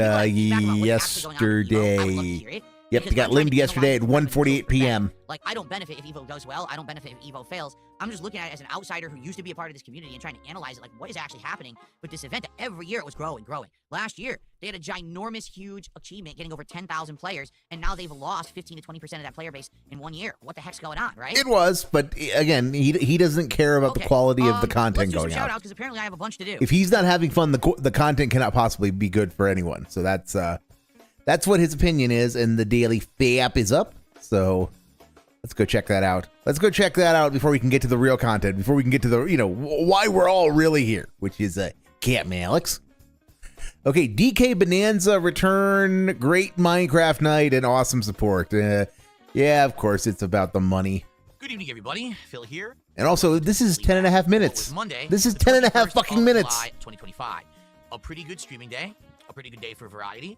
A: yesterday. Yep, he got limbed yesterday at 1:48 p.m.
B: Like, I don't benefit if Evo does well. I don't benefit if Evo fails. I'm just looking at it as an outsider who used to be a part of this community and trying to analyze it, like, what is actually happening with this event. Every year it was growing. Last year, they had a ginormous, huge achievement, getting over 10,000 players, and now they've lost 15 to 20% of that player base in 1 year. What the heck's going on, right?
A: It was, but again, he doesn't care about the quality of the content going out. Let's do some shout-outs,
B: because apparently I have a bunch to do.
A: If he's not having fun, the content cannot possibly be good for anyone. So that's what his opinion is, and the daily FAP is up. So let's go check that out. Let's go check that out before we can get to the real content, before we can get to the, why we're all really here, which is Captain Alex. Okay, DK Bonanza return, great Minecraft night, and awesome support. Yeah, of course, it's about the money.
C: Good evening, everybody. Phil here.
A: And also, this is 10.5 minutes.
C: Monday.
A: This is 10.5 fucking minutes.
C: July 2025. A pretty good streaming day, a pretty good day for variety,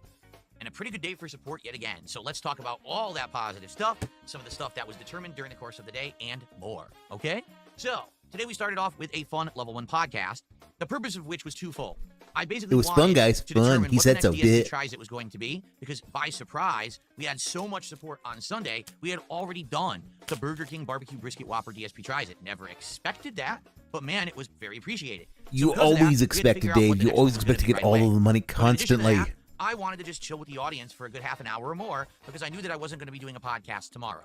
C: and a pretty good day for support yet again. So let's talk about all that positive stuff, some of the stuff that was determined during the course of the day, and more, okay? So, today we started off with a fun Level 1 podcast, the purpose of which was twofold. I basically
A: it was fun, guys. Fun. He said so.
C: Tries it was going to be, because by surprise, we had so much support on Sunday, we had already done the Burger King Barbecue Brisket Whopper DSP Tries It. Never expected that, but man, it was very appreciated.
A: You always expected, Dave. You always expect to get all of the money constantly.
C: I wanted to just chill with the audience for a good half an hour or more because I knew that I wasn't going to be doing a podcast tomorrow.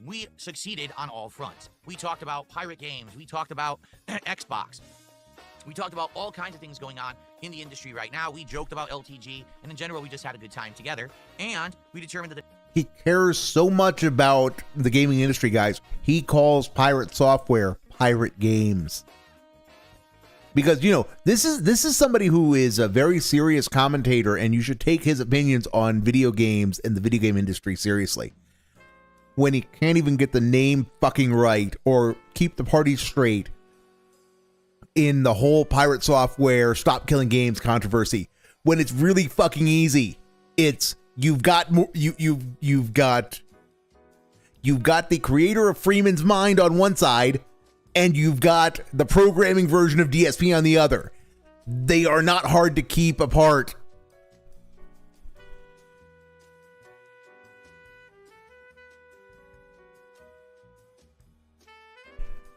C: We succeeded on all fronts. We talked about pirate games. We talked about Xbox. We talked about all kinds of things going on in the industry right now. We joked about LTG, and in general, we just had a good time together. And we determined that
A: he cares so much about the gaming industry, guys. He calls pirate software pirate games. Because, this is somebody who is a very serious commentator, and you should take his opinions on video games and the video game industry seriously. When he can't even get the name fucking right or keep the party straight in the whole pirate software stop killing games controversy, when it's really fucking easy. It's you've got the creator of Freeman's Mind on one side, and you've got the programming version of DSP on the other. They are not hard to keep apart.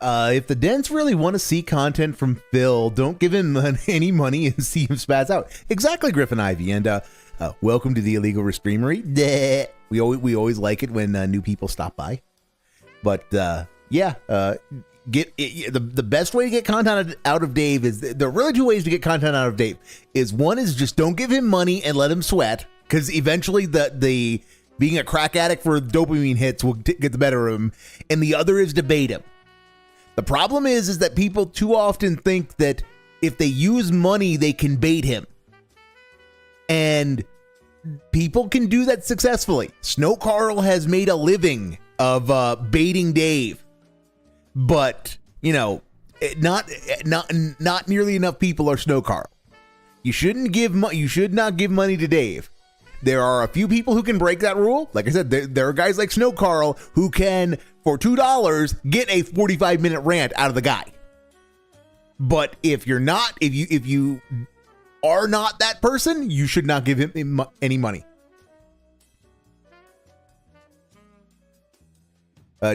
A: If the Dents really want to see content from Phil, don't give him any money and see him spaz out. Exactly, Griffin Ivy. And welcome to the Illegal Reestreamery. We always like it when new people stop by. But yeah, the best way to get content out of Dave is there are really two ways to get content out of Dave. One is just don't give him money and let him sweat, because eventually the being a crack addict for dopamine hits will get the better of him, and the other is debate him. The problem is that people too often think that if they use money they can bait him, and people can do that successfully. Snow Carl has made a living of baiting Dave. But, you know, not nearly enough people are Snow Carl. You should not give money to Dave. There are a few people who can break that rule. Like I said, there are guys like Snow Carl who can, for $2, get a 45-minute rant out of the guy. But if you are not that person, you should not give him any money.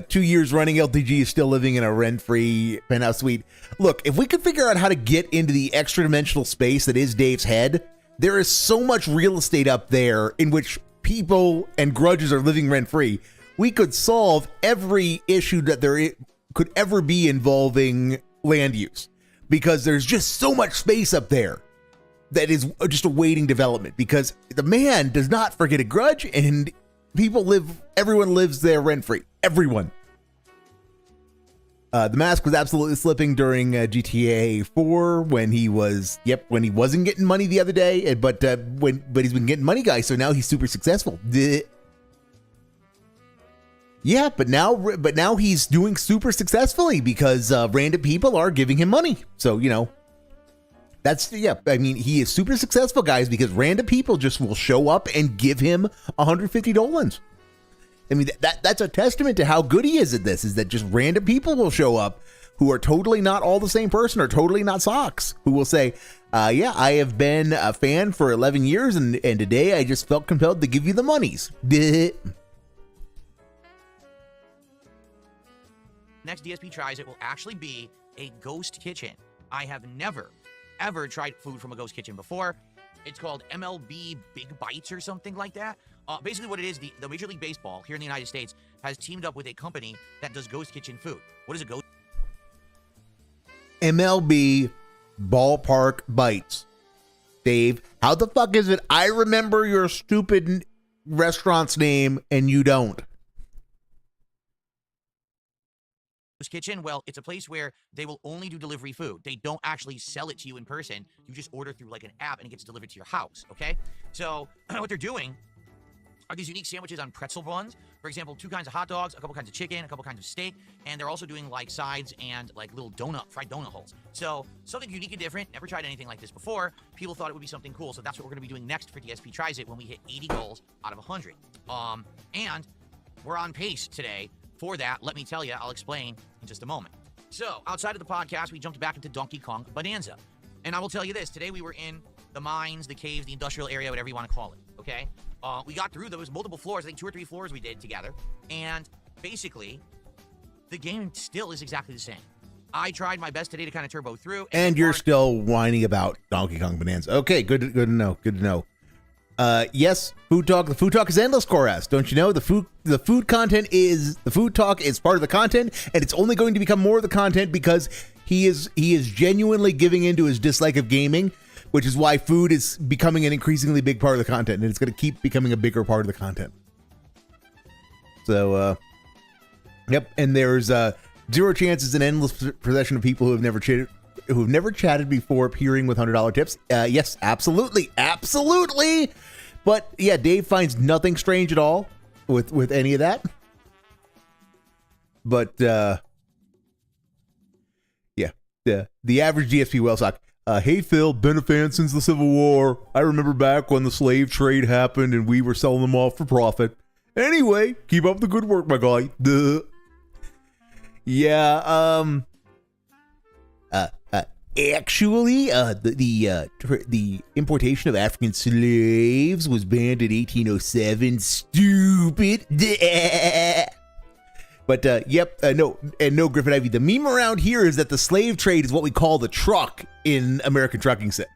A: 2 years running, LTG is still living in a rent-free penthouse suite. Look, if we could figure out how to get into the extra-dimensional space that is Dave's head, there is so much real estate up there in which people and grudges are living rent-free. We could solve every issue that there could ever be involving land use, because there's just so much space up there that is just awaiting development, because the man does not forget a grudge, and everyone lives there rent-free. Everyone. The mask was absolutely slipping during GTA 4 when he wasn't getting money the other day, but he's been getting money, guys, so now he's super successful. Yeah, but now he's doing super successfully because random people are giving him money. So, you know, he is super successful, guys, because random people just will show up and give him $150. I mean, that's a testament to how good he is at this, is that just random people will show up who are totally not all the same person or totally not socks, who will say, yeah, I have been a fan for 11 years and today I just felt compelled to give you the monies.
C: Next DSP tries it will actually be a ghost kitchen. I have never, ever tried food from a ghost kitchen before. It's called MLB Big Bites or something like that. Basically what it is, the Major League Baseball here in the United States has teamed up with a company that does ghost kitchen food. What is a ghost?
A: MLB Ballpark Bites. Dave, how the fuck is it I remember your stupid restaurant's name and you don't?
C: Kitchen, well, it's a place where they will only do delivery food. They don't actually sell it to you in person. You just order through like an app and it gets delivered to your house, okay? So what they're doing are these unique sandwiches on pretzel buns. For example, 2 kinds of hot dogs, a couple kinds of chicken, a couple kinds of steak, and they're also doing like sides and like little fried donut holes. So something unique and different. Never tried anything like this before. People thought it would be something cool. So that's what we're going to be doing next for DSP Tries It when we hit 80 goals out of 100. And we're on pace today for that. Let me tell you, I'll explain in just a moment. So outside of the podcast, we jumped back into Donkey Kong Bonanza. And I will tell you this, today we were in the mines, the caves, the industrial area, whatever you want to call it, okay? We got through those multiple floors, I think 2 or 3 floors we did together. And basically, the game still is exactly the same. I tried my best today to kind of turbo through.
A: And you're still whining about Donkey Kong Bonanza. Okay, good to know. Good to know. Yes, food talk. The food talk is endless, Koras. Don't you know? The food talk is part of the content, and it's only going to become more of the content because he is genuinely giving into his dislike of gaming, which is why food is becoming an increasingly big part of the content, and it's going to keep becoming a bigger part of the content. So, yep. And there's zero chances, an endless procession of people who have never chatted before appearing with $100 tips. Yes, absolutely. But yeah, Dave finds nothing strange at all with any of that. But yeah, the average DSP Wellsock. Hey Phil, been a fan since the Civil War. I remember back when the slave trade happened and we were selling them off for profit. Anyway, keep up the good work, my guy. Duh. Yeah, actually, the importation of African slaves was banned in 1807. Stupid. But yep, no Griffin Ivy. The meme around here is that the slave trade is what we call the truck in American Trucking Sim.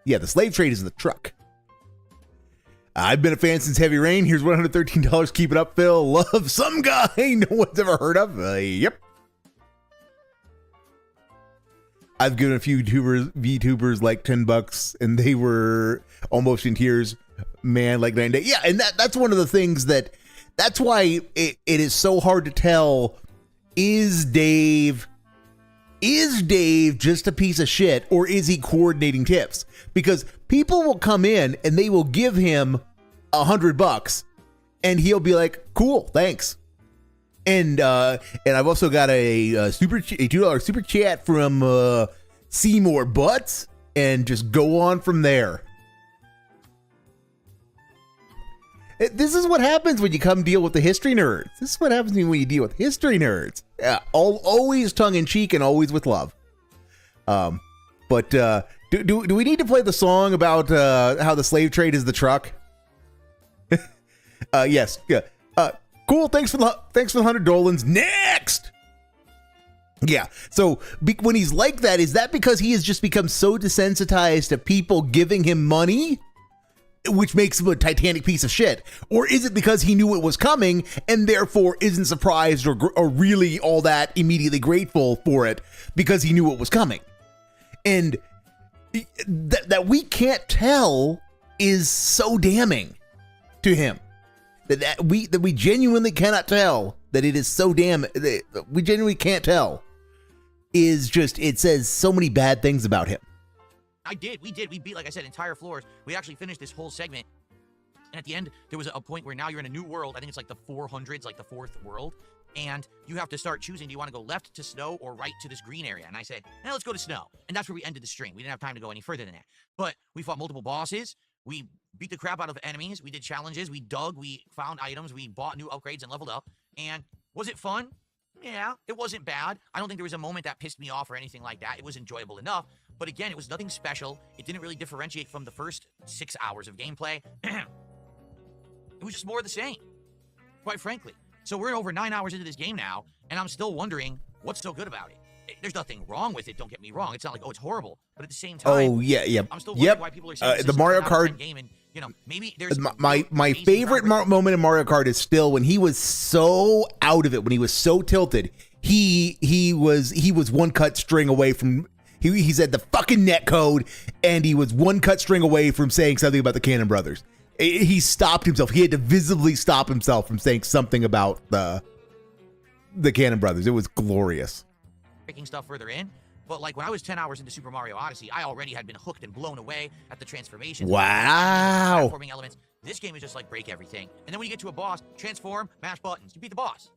A: Yeah, the slave trade is the truck. I've been a fan since Heavy Rain. Here's $113. Keep it up, Phil. Love some guy no one's ever heard of. Yep. I've given a few VTubers like $10 and they were almost in tears. Man, like 9 days. Yeah, and that's one of the things that's why it is so hard to tell. Is Dave just a piece of shit, or is he coordinating tips? Because people will come in and they will give him $100 and he'll be like, cool, thanks. And I've also got a $2 super chat from Seymour Butts, and just go on from there. This is what happens when you come deal with the history nerds. This is what happens when you deal with history nerds. Always tongue in cheek and always with love. But do we need to play the song about how the slave trade is the truck? Yes. Yeah. Cool. Thanks for the $100. Next. Yeah. So when he's like that, is that because he has just become so desensitized to people giving him money, which makes him a titanic piece of shit? Or is it because he knew it was coming and therefore isn't surprised or really all that immediately grateful for it because he knew it was coming? And that we can't tell is so damning to him. That we genuinely cannot tell, that it is so we genuinely can't tell, is just, it says so many bad things about him.
C: We beat, like I said, entire floors. We actually finished this whole segment, and at the end, there was a point where now you're in a new world. I think it's like the 400s, like the fourth world, and you have to start choosing, do you want to go left to snow or right to this green area? And I said, let's go to snow. And that's where we ended the stream. We didn't have time to go any further than that. But we fought multiple bosses. We beat the crap out of enemies. We did challenges. We dug. We found items. We bought new upgrades and leveled up. And was it fun? Yeah, it wasn't bad. I don't think there was a moment that pissed me off or anything like that. It was enjoyable enough. But again, it was nothing special. It didn't really differentiate from the first 6 hours of gameplay. It was just more of the same, quite frankly. So we're over 9 hours into this game now, and I'm still wondering what's so good about it. There's nothing wrong with it, don't get me wrong. It's not like, oh, it's horrible. But at the same time, I'm still wondering why people are saying
A: the Mario Kart
C: game, and maybe there's
A: my favorite moment in Mario Kart is still when he was so out of it, when he was so tilted. He was one cut string away from he said the fucking net code, and he was one cut string away from saying something about the Cannon Brothers. He stopped himself. He had to visibly stop himself from saying something about the Cannon Brothers. It was glorious.
C: Breaking stuff further in, but like when I was 10 hours into Super Mario Odyssey, I already had been hooked and blown away at the transformations.
A: Wow.
C: Platforming elements. This game is just like break everything, and then when you get to a boss, transform, mash buttons, you beat the boss.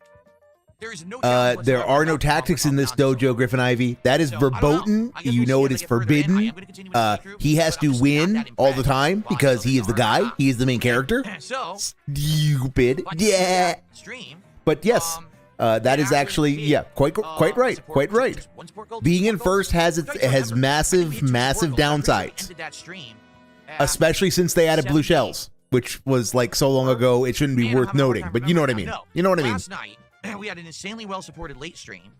C: There is no.
A: There are no tactics in this dojo, Griffin Ivy. That is verboten. You know it is forbidden. He has to win all the time because he is the guy. He is the main character.
C: So
A: stupid. Yeah. But yes. That is actually, quite right. Being in first has massive downsides, especially since they added blue shells, which was like so long ago it shouldn't be worth noting. But you know what I mean. You know what I mean.
C: Last night we had an insanely well-supported late stream,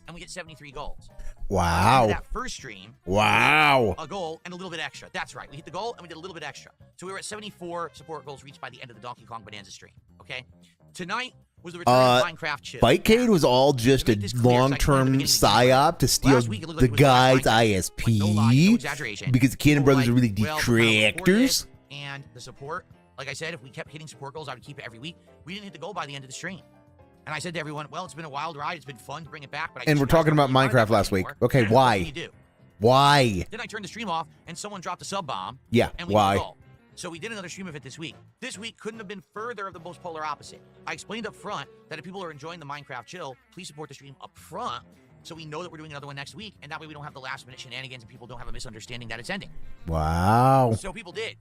C: and we get 73 goals.
A: Wow.
C: That first stream.
A: Wow.
C: A goal and a little bit extra. That's right. We hit the goal and we did a little bit extra. So we were at 74 support goals reached by the end of the Donkey Kong Bonanza stream. Okay. Tonight was the return of Minecraft chill.
A: Bikecade was all just a long-term psyop to steal the guy's ISP because the Cannon Brothers are really detractors.
C: And the support, like I said, if we kept hitting support goals, I would keep it every week. We didn't hit the goal by the end of the stream. And I said to everyone, well, it's been a wild ride. It's been fun to bring it back. But
A: and we're talking about Minecraft last week. Okay, why? Why?
C: Then I turned the stream off, and someone dropped a sub bomb.
A: Yeah,
C: and we
A: why?
C: So we did another stream of it this week. This week couldn't have been further of the most polar opposite. I explained up front that if people are enjoying the Minecraft chill, please support the stream up front so we know that we're doing another one next week, and that way we don't have the last-minute shenanigans and people don't have a misunderstanding that it's ending.
A: Wow.
C: So people did.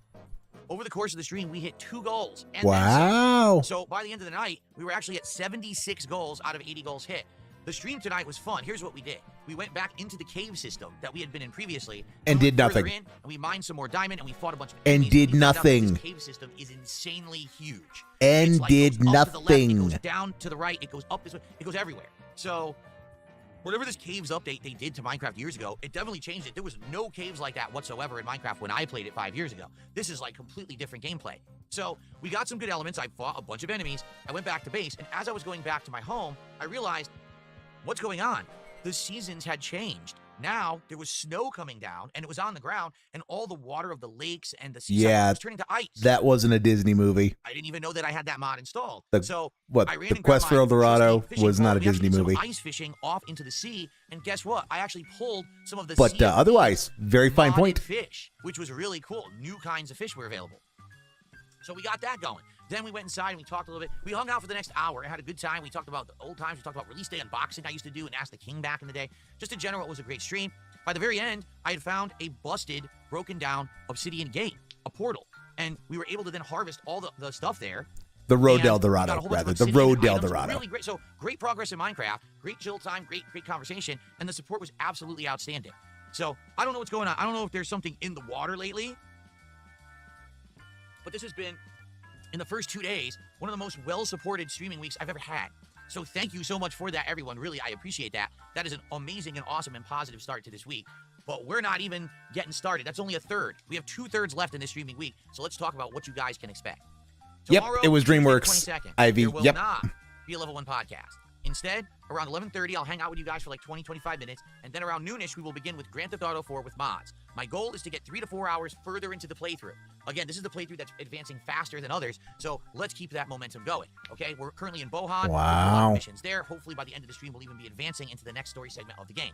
C: Over the course of the stream, we hit 2 goals. And
A: wow.
C: So by the end of the night, we were actually at 76 goals out of 80 goals hit. The stream tonight was fun. Here's what we did. We went back into the cave system that we had been in previously.
A: And did nothing.
C: And we mined some more diamond, and we fought a bunch of
A: enemies. And did nothing.
C: This cave system is insanely huge.
A: And
C: like
A: did
C: goes up
A: nothing.
C: To the left, it goes down to the right. It goes up this way. It goes everywhere. So whatever this caves update they did to Minecraft years ago, it definitely changed it. There was no caves like that whatsoever in Minecraft when I played it 5 years ago. This is like completely different gameplay. So we got some good elements. I fought a bunch of enemies. I went back to base, and as I was going back to my home, I realized, what's going on? The seasons had changed. Now there was snow coming down, and it was on the ground, and all the water of the lakes and the seaside was turning to ice.
A: That wasn't a Disney movie.
C: I didn't even know that I had that mod installed. I ran
A: The Quest for El Dorado was not a Disney movie.
C: Ice fishing off into the sea, and guess what? I actually pulled some of the
A: But otherwise, very fine point.
C: Fish, which was really cool. New kinds of fish were available. So we got that going. Then we went inside and we talked a little bit. We hung out for the next hour and had a good time. We talked about the old times. We talked about release day unboxing I used to do and Ask the King back in the day. Just in general, it was a great stream. By the very end, I had found a busted, broken down obsidian gate, a portal. And we were able to then harvest all the stuff there.
A: The Road El Dorado, rather. The Road El Dorado.
C: Really great. So great progress in Minecraft. Great chill time. Great conversation. And the support was absolutely outstanding. So I don't know what's going on. I don't know if there's something in the water lately. But this has been, in the first 2 days, one of the most well-supported streaming weeks I've ever had. So thank you so much for that, everyone. Really, I appreciate that. That is an amazing and awesome and positive start to this week. But we're not even getting started. That's only a third. We have 2/3 left in this streaming week. So let's talk about what you guys can expect. Tomorrow,
A: it was
C: Tuesday,
A: DreamWorks.
C: 22nd,
A: Ivy.
C: There will not be a Level 1 podcast. Instead, around 11:30, I'll hang out with you guys for like 20-25 minutes, and then around noonish, we will begin with Grand Theft Auto 4 with mods. My goal is to get 3 to 4 hours further into the playthrough. Again, this is the playthrough that's advancing faster than others, so let's keep that momentum going, okay? We're currently in Bohan.
A: Wow.
C: Missions there. Hopefully, by the end of the stream, we'll even be advancing into the next story segment of the game.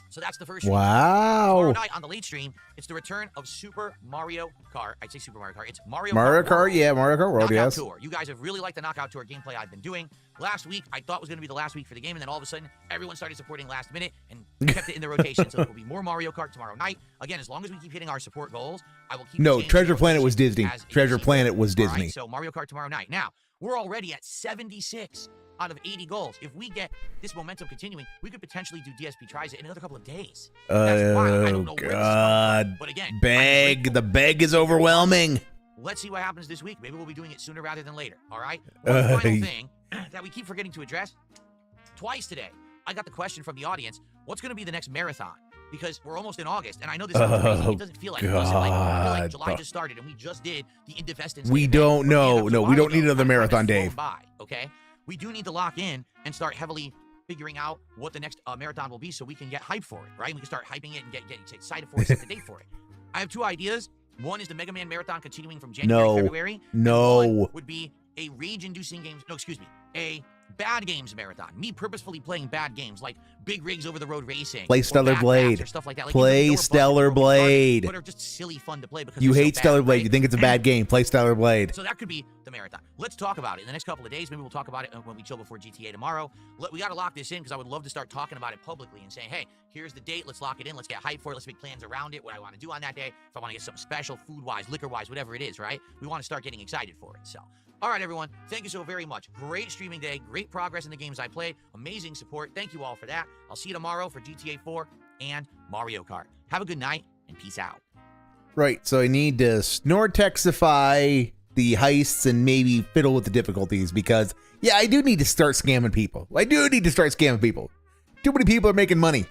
C: So that's the first stream.
A: Wow.
C: Tomorrow night on the late stream, it's the return of Super Mario Kart. I'd say Super Mario Kart. It's Mario Kart.
A: Mario Kart World,
C: Knockout
A: yes.
C: Tour. You guys have really liked the Knockout Tour gameplay I've been doing. Last week, I thought was going to be the last week for the game, and then all of a sudden, everyone started supporting last minute and kept it in the rotation. So there will be more Mario Kart tomorrow night. Again, as long as we keep hitting our support goals, I will keep.
A: No, Treasure Planet was Disney. Treasure Planet was Disney.
C: Right, so Mario Kart tomorrow night. Now, we're already at 76 out of 80 goals. If we get this momentum continuing, we could potentially do DSP tries in another couple of days. That's wild. I don't know where
A: God.
C: But again,
A: The bag is overwhelming.
C: Let's see what happens this week. Maybe we'll be doing it sooner rather than later. All right? One final thing that we keep forgetting to address. Twice today, I got the question from the audience, what's going to be the next marathon? Because we're almost in August, and I know this sounds crazy. It doesn't feel like it, does it? Like, I feel like July just started, and we just did the Indefestance.
A: We don't know. No, we don't need another marathon, Dave.
C: Okay? We do need to lock in and start heavily figuring out what the next marathon will be so we can get hyped for it, right? We can start hyping it and get excited for it, set the date for it. I have 2 ideas. One is the Mega Man Marathon continuing from January, February. One would be a rage-inducing games, a bad games marathon. Me purposefully playing bad games like Big Rigs Over the Road Racing.
A: Play Stellar Blade.
C: Or stuff like that. Like
A: play Stellar Blade.
C: But are just silly fun to play because
A: you hate
C: so
A: Stellar
C: bad,
A: Blade.
C: right?
A: You think it's a bad game. Play Stellar Blade.
C: So that could be the marathon. Let's talk about it in the next couple of days. Maybe we'll talk about it when we chill before GTA tomorrow. We got to lock this in because I would love to start talking about it publicly and saying, hey, here's the date. Let's lock it in. Let's get hyped for it. Let's make plans around it. What I want to do on that day. If I want to get something special, food-wise, liquor-wise, whatever it is, right? We want to start getting excited for it. So, all right, everyone. Thank you so very much. Great streaming day. Great progress in the games I played. Amazing support. Thank you all for that. I'll see you tomorrow for GTA 4 and Mario Kart. Have a good night and peace out.
A: Right, so I need to Snortexify the heists and maybe fiddle with the difficulties because, yeah, I do need to start scamming people. Too many people are making money.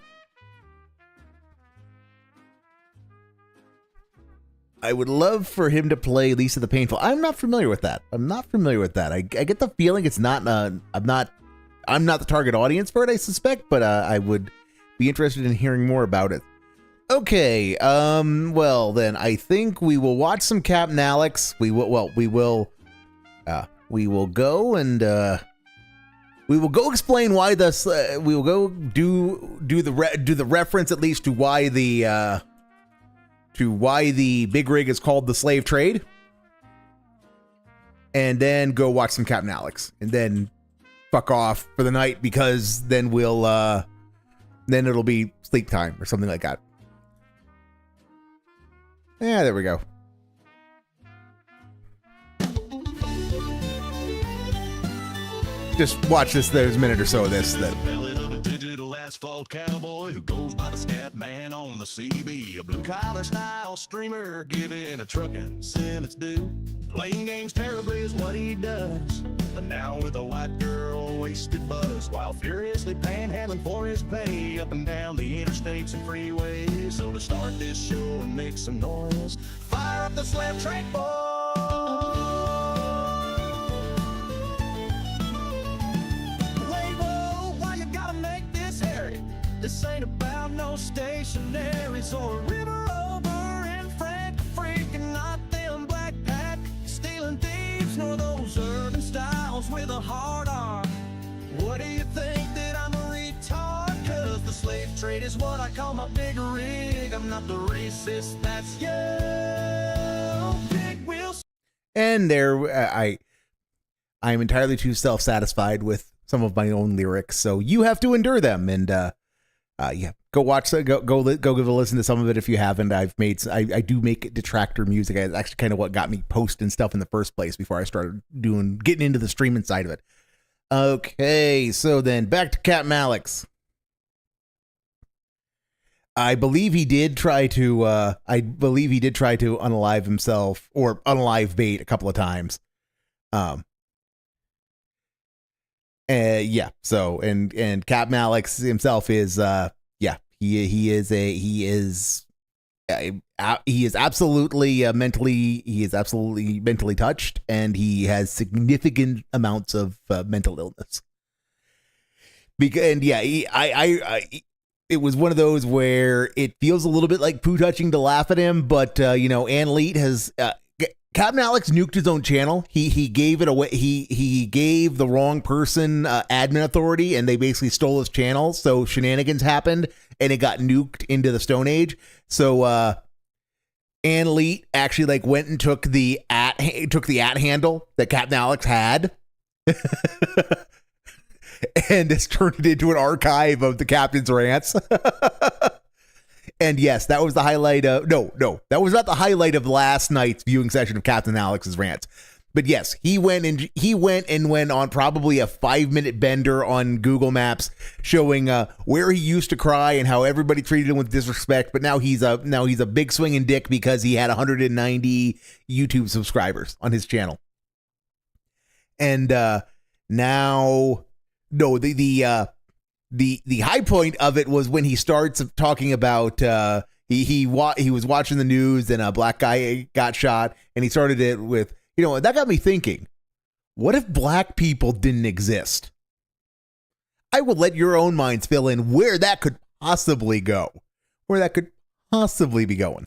A: I would love for him to play Lisa the Painful. I'm not familiar with that. I get the feeling it's not. I'm not the target audience for it, I suspect, but I would be interested in hearing more about it. Okay. Well, then I think we will watch some Captain Alex. We will go and we will go explain why the we will go do the reference at least to why the big rig is called the slave trade, and then go watch some Captain Alex, and then fuck off for the night because then then it'll be sleep time or something like that. Yeah, there we go. Just watch this. There's a minute or so of this.
E: asphalt cowboy who goes by the scat man on the CB. A blue-collar style streamer giving a trucking sin its due. Playing games terribly is what he does. But now with a white girl, wasted buzz, while furiously panhandling for his pay up and down the interstates and freeways. So to start this show and make some noise, fire up the slam track, boy. Wait, whoa, why you gotta make this hairy? This ain't about no stationaries or a river over in Frank freaking, not them black pack stealing thieves, nor those urban styles with a hard R. What do you think, that I'm a retard? Cause the slave trade is what I call my big rig. I'm not the racist, that's you. Big wheels.
A: And there, I'm entirely too self-satisfied with some of my own lyrics, so you have to endure them. And yeah, go watch, go give a listen to some of it if you haven't. I do make detractor music. It's actually kind of what got me posting stuff in the first place before I started getting into the streaming side of it. Okay, so then back to Captain Alex. I believe he did try to unalive himself or unalive bait a couple of times. Yeah. So and Captain Alex himself is he is absolutely mentally touched, and he has significant amounts of mental illness. And yeah, it was one of those where it feels a little bit like poo touching to laugh at him, but Ann Leet has Captain Alex nuked his own channel. He gave it away. He gave the wrong person admin authority, and they basically stole his channel. So shenanigans happened, and it got nuked into the Stone Age. So Ann Leet actually went and took the at handle that Captain Alex had. And has turned it into an archive of the captain's rants. And yes, that was the highlight of no, that was not the highlight of last night's viewing session of Captain Alex's rants. But yes, he went on probably a 5-minute bender on Google Maps, showing where he used to cry and how everybody treated him with disrespect. But now he's a big swinging dick because he had 190 YouTube subscribers on his channel. And now. No, the high point of it was when he starts talking about he was watching the news and a black guy got shot, and he started it with, that got me thinking, what if black people didn't exist? I will let your own minds fill in where that could possibly go, where that could possibly be going.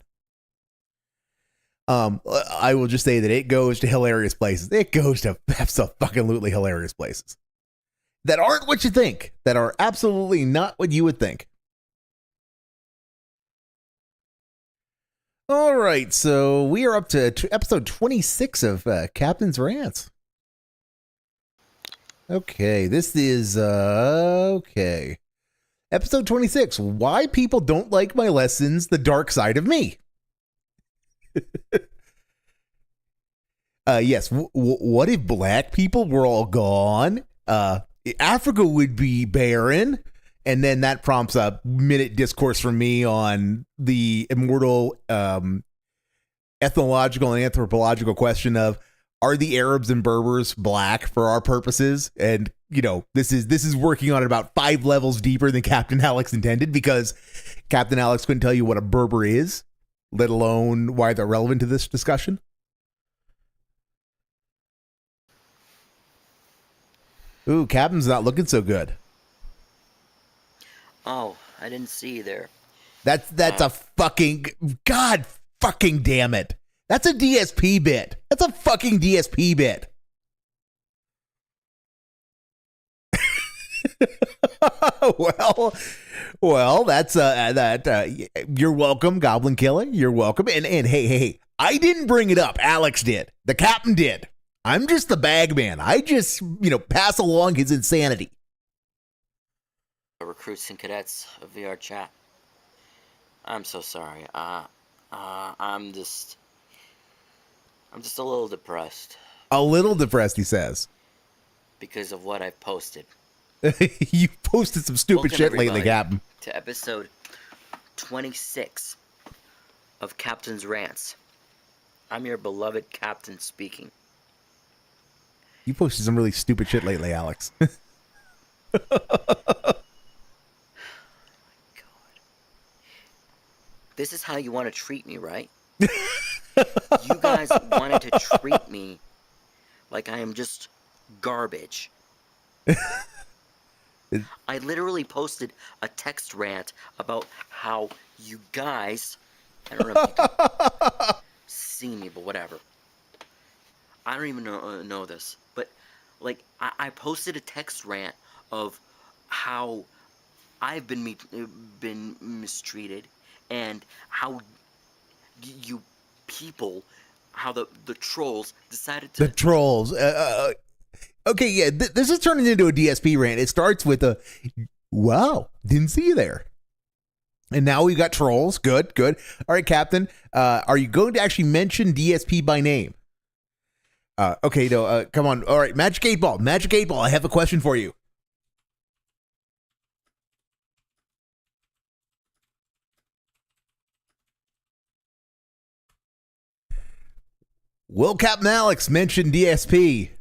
A: I will just say that it goes to hilarious places. It goes to absolutely hilarious places. That aren't what you think, that are absolutely not what you would think. All right, so we are up to episode 26 of Captain's Rants. Okay, this is, okay. Episode 26, Why People Don't Like My Lessons, The Dark Side of Me. Yes, what if black people were all gone? Africa would be barren, and then that prompts a minute discourse from me on the immortal ethnological and anthropological question of, are the Arabs and Berbers black for our purposes? And this is working on it about 5 levels deeper than Captain Alex intended, because Captain Alex couldn't tell you what a Berber is, let alone why they're relevant to this discussion. Ooh, Captain's not looking so good.
F: Oh, I didn't see you there.
A: That's a fucking, God fucking damn it. That's a DSP bit. That's a fucking DSP bit. well, that's you're welcome, Goblin Killer. You're welcome. And hey, I didn't bring it up. Alex did. The captain did. I'm just the bag man. I just, pass along his insanity.
F: Recruits and cadets of VR chat. I'm so sorry. I'm just a little depressed.
A: A little depressed, he says.
F: Because of what I've posted.
A: You posted some stupid
F: Welcome,
A: shit lately,
F: everybody,
A: Captain.
F: to episode 26 of Captain's Rants. I'm your beloved captain speaking.
A: You posted some really stupid shit lately, Alex.
F: God. This is how you want to treat me, right? You guys wanted to treat me like I am just garbage. I literally posted a text rant about how you guys, I don't know if you can see me, but whatever. I don't even know this, but like I posted a text rant of how I've been mistreated and how you people, how the trolls decided to...
A: The trolls. Okay, yeah, this is turning into a DSP rant. It starts with a, wow, didn't see you there. And now we got trolls. Good, good. All right, Captain, are you going to actually mention DSP by name? Okay, no, come on. All right, Magic 8 Ball. Magic 8 Ball, I have a question for you. Will Captain Alex mention DSP?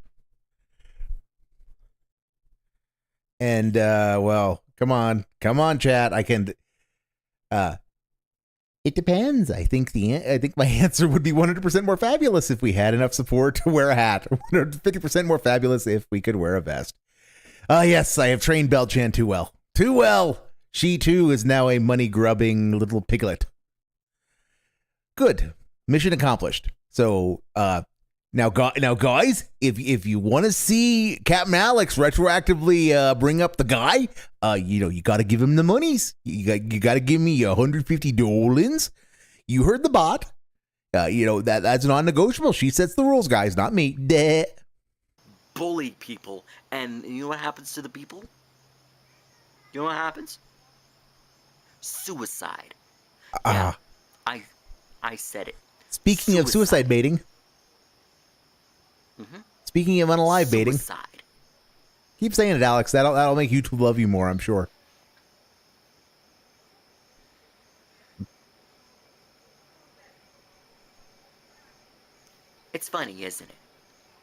A: And, well, come on, chat. I can, it depends. I think my answer would be 100% more fabulous if we had enough support to wear a hat. 50% more fabulous if we could wear a vest. Yes, I have trained Belchan too well. Too well. She too is now a money-grubbing little piglet. Good. Mission accomplished. So, now guys, if you want to see Captain Alex retroactively bring up the guy, you got to give him the monies. You got to give me $150. You heard the bot. That's non-negotiable. She sets the rules, guys, not me. Duh.
F: Bully people, and you know what happens to the people? You know what happens? Suicide. Yeah, I said it.
A: Speaking of suicide baiting.
F: Mm-hmm.
A: Speaking of unalive baiting.
F: Suicide.
A: Keep saying it, Alex. That'll make YouTube love you more, I'm sure.
F: It's funny, isn't it?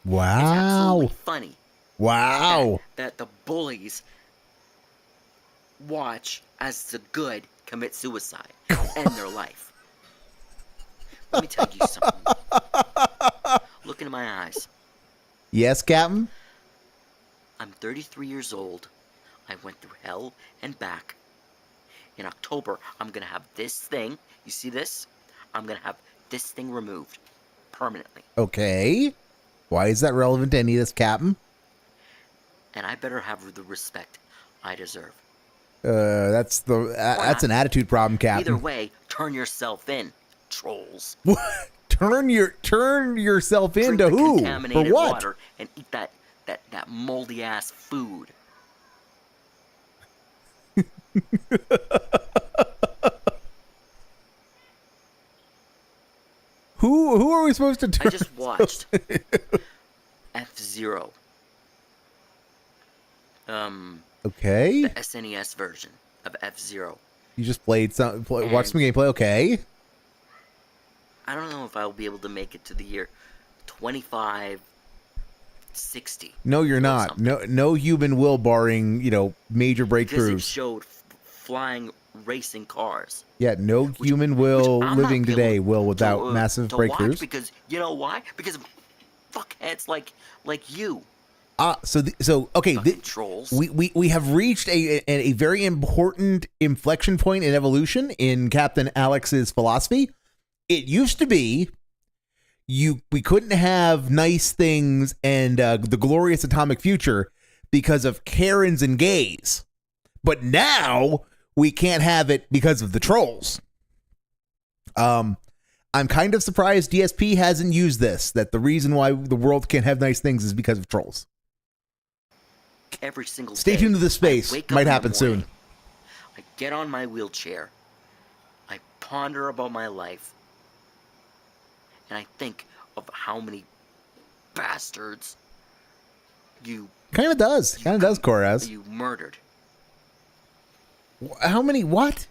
A: Wow.
F: It's absolutely funny.
A: Wow.
F: That the bullies watch as the good commit suicide, end their life. Let me tell you something. Look into my eyes.
A: Yes, Captain?
F: I'm 33 years old. I went through hell and back. In October, I'm going to have this thing. You see this? I'm going to have this thing removed permanently.
A: Okay. Why is that relevant to any of this, Captain?
F: And I better have the respect I deserve.
A: That's an attitude problem, Captain.
F: Either way, turn yourself in, trolls.
A: What? Turn yourself
F: Drink
A: into
F: the
A: who? For
F: contaminated
A: what?
F: water and eat that moldy ass food.
A: Who are we supposed to turn?
F: I just watched F-Zero.
A: Okay.
F: The SNES version of F-Zero.
A: You just watched some gameplay. Okay.
F: I don't know if I'll be able to make it to the year 2560.
A: No, you're not.
F: Something.
A: No human will, barring major
F: Because it
A: breakthroughs.
F: showed flying racing cars.
A: Yeah, no human will
F: I'm
A: living
F: not
A: today
F: able
A: will without
F: to,
A: massive
F: to
A: breakthroughs.
F: Watch because you know why? Because of fuckheads like you.
A: Okay.
F: Trolls.
A: We have reached a very important inflection point in evolution in Captain Alex's philosophy. It used to be we couldn't have nice things and the glorious atomic future because of Karens and gays, but now we can't have it because of the trolls. I'm kind of surprised DSP hasn't used this. That the reason why the world can't have nice things is because of trolls.
F: Every single day.
A: Stay tuned to this space.
F: I wake up
A: Might
F: in the
A: happen soon.
F: morning, I get on my wheelchair. I ponder about my life. And I think of how many bastards you
A: Kind of does. Kind of does, Koraz.
F: You murdered.
A: How many? What?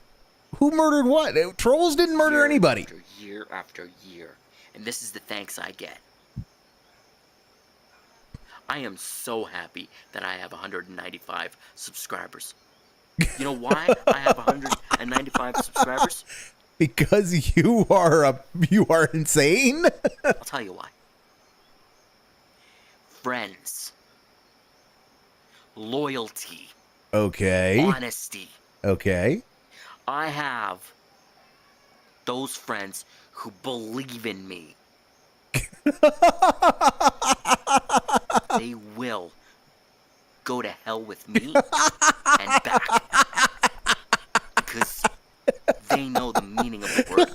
A: Who murdered what? Trolls didn't murder anybody.
F: Year after year. And this is the thanks I get. I am so happy that I have 195 subscribers. You know why I have 195 subscribers?
A: Because you are insane.
F: I'll tell you why. Friends. Loyalty.
A: Okay.
F: Honesty.
A: Okay.
F: I have those friends who believe in me. They will go to hell with me and back. Because they know the meaning of the word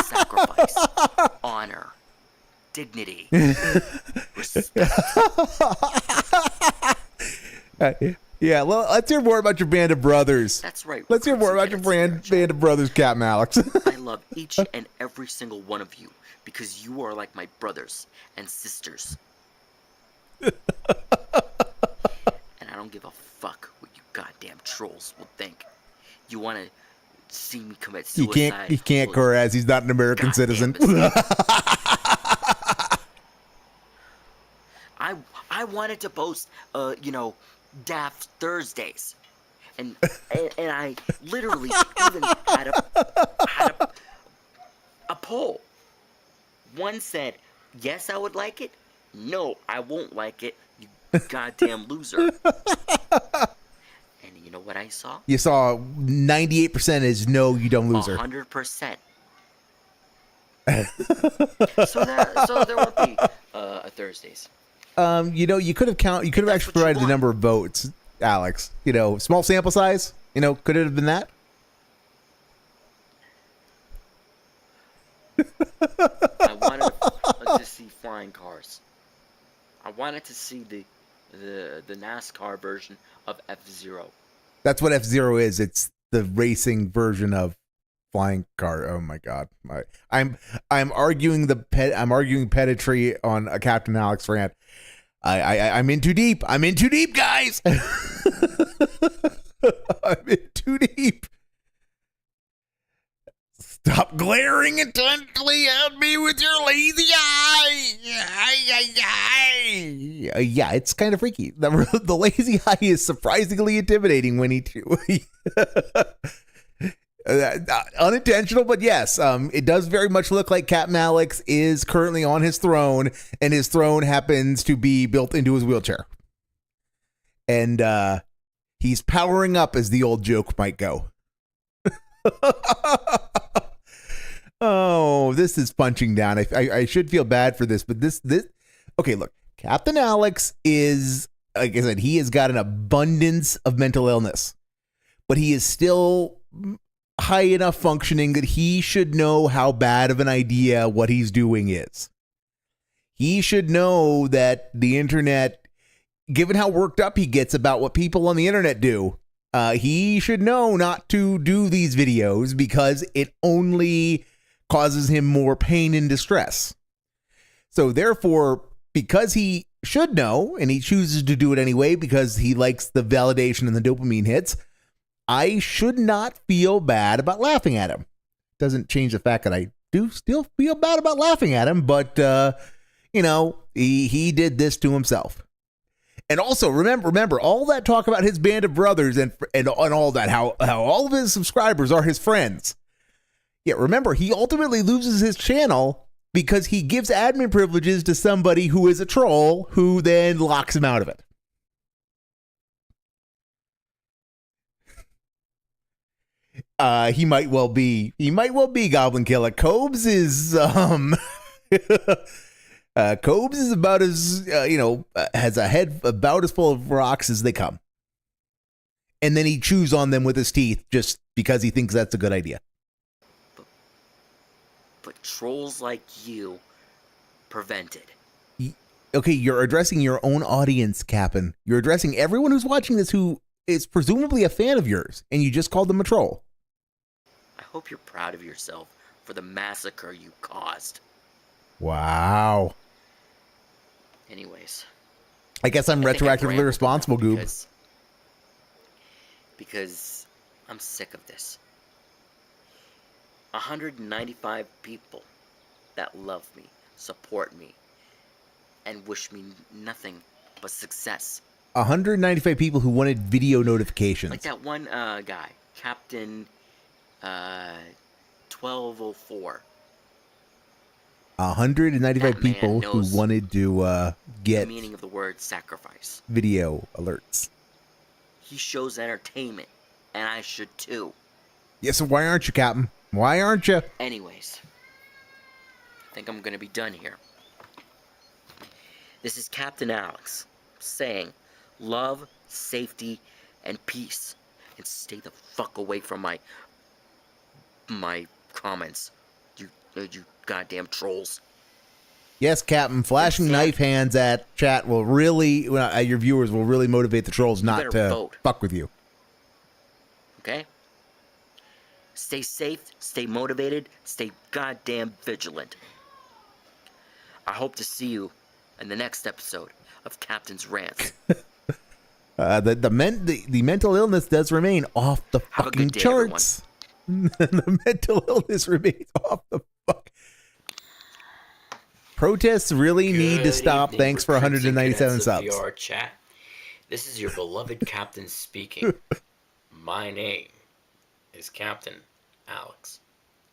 F: sacrifice, honor, dignity, respect.
A: Yeah, well, let's hear more about your band of brothers.
F: That's right.
A: Let's hear more about your band of brothers, Captain Alex.
F: I love each and every single one of you because you are like my brothers and sisters. And I don't give a fuck what you goddamn trolls will think. You want to see me commit suicide?
A: You can't, Koraz. He's not an American citizen.
F: I wanted to post, Daft Thursdays, and I literally even had a poll. One said, yes, I would like it. No, I won't like it, you goddamn loser. And you know what I saw?
A: You saw 98% is no, you dumb loser.
F: 100%. So there won't be a Thursdays.
A: You could have actually provided the number of votes, Alex. Small sample size. Could it have been that?
F: I wanted to see flying cars. I wanted to see the NASCAR version of F-Zero.
A: That's what F-Zero is. It's the racing version of flying car. Oh my god. I'm arguing I'm arguing pedantry on a Captain Alex rant. I'm in too deep. I'm in too deep, guys. I'm in too deep. Stop glaring intently at me with your lazy eye. Yeah, it's kind of freaky. The lazy eye is surprisingly intimidating when he unintentional, but yes, it does very much look like Captain Alex is currently on his throne, and his throne happens to be built into his wheelchair. And he's powering up, as the old joke might go. Oh, this is punching down. I should feel bad for this, but this okay, look, Captain Alex is, like I said, he has got an abundance of mental illness, but he is still high enough functioning that he should know how bad of an idea what he's doing is. He should know that the internet, given how worked up he gets about what people on the internet do, he should know not to do these videos because it only causes him more pain and distress. So therefore, because he should know, and he chooses to do it anyway because he likes the validation and the dopamine hits, I should not feel bad about laughing at him. Doesn't change the fact that I do still feel bad about laughing at him, but he did this to himself. And also remember all that talk about his band of brothers and all that, how all of his subscribers are his friends. Yeah, remember, he ultimately loses his channel because he gives admin privileges to somebody who is a troll who then locks him out of it. He might well be Goblin Killer. Cobes is Cobes is about as has a head about as full of rocks as they come. And then he chews on them with his teeth just because he thinks that's a good idea.
F: But trolls like you prevented.
A: Okay, you're addressing your own audience, Captain. You're addressing everyone who's watching this who is presumably a fan of yours, and you just called them a troll.
F: I hope you're proud of yourself for the massacre you caused.
A: Wow.
F: Anyways.
A: I guess I'm
F: I think I've
A: retroactively
F: rambled
A: responsible,
F: enough
A: Goob.
F: because I'm sick of this. 195 people that love me, support me, and wish me nothing but success.
A: 195 people who wanted video notifications.
F: Like that one guy, Captain 1204.
A: 195
F: That man
A: people who
F: knows
A: wanted to
F: The
A: get
F: meaning of the word sacrifice.
A: video alerts.
F: He shows entertainment, and I should too.
A: Yeah, so why aren't you, Captain? Why aren't you?
F: Anyways, I think I'm gonna be done here. This is Captain Alex saying, love, safety, and peace, and stay the fuck away from my comments. You goddamn trolls.
A: Yes, Captain. Flashing
F: What's that?
A: knife hands at chat will really, your viewers will really motivate the trolls not
F: better
A: to
F: vote.
A: fuck with you.
F: Okay? Stay safe, stay motivated, stay goddamn vigilant. I hope to see you in the next episode of Captain's Rants.
A: The mental illness does remain off the
F: Have a
A: fucking
F: good day,
A: charts. The mental illness remains off the fuck. Protests really need to stop. Thanks for 197 subs.
G: VR chat. This is your beloved captain speaking. My name is Captain Alex.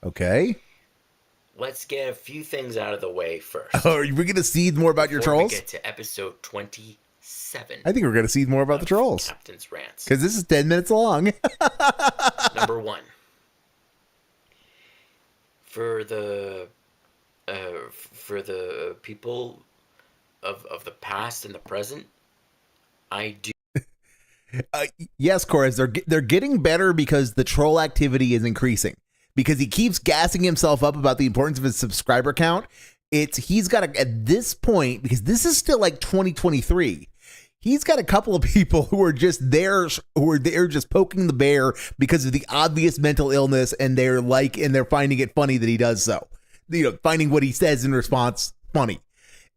A: Okay.
G: Let's get a few things out of the way first.
A: Oh, are we going to see more about your
G: Before
A: trolls?
G: we get to episode 27.
A: I think we're going to see more about the trolls.
G: Captain's Rants.
A: Because this is 10 minutes long.
G: Number one. For the people of the past and the present, I do.
A: Yes, Chorus, they're getting better because the troll activity is increasing. Because he keeps gassing himself up about the importance of his subscriber count. He's got at this point, because this is still like 2023. He's got a couple of people who are just there, just poking the bear because of the obvious mental illness, and they're finding it funny that he does so. Finding what he says in response funny,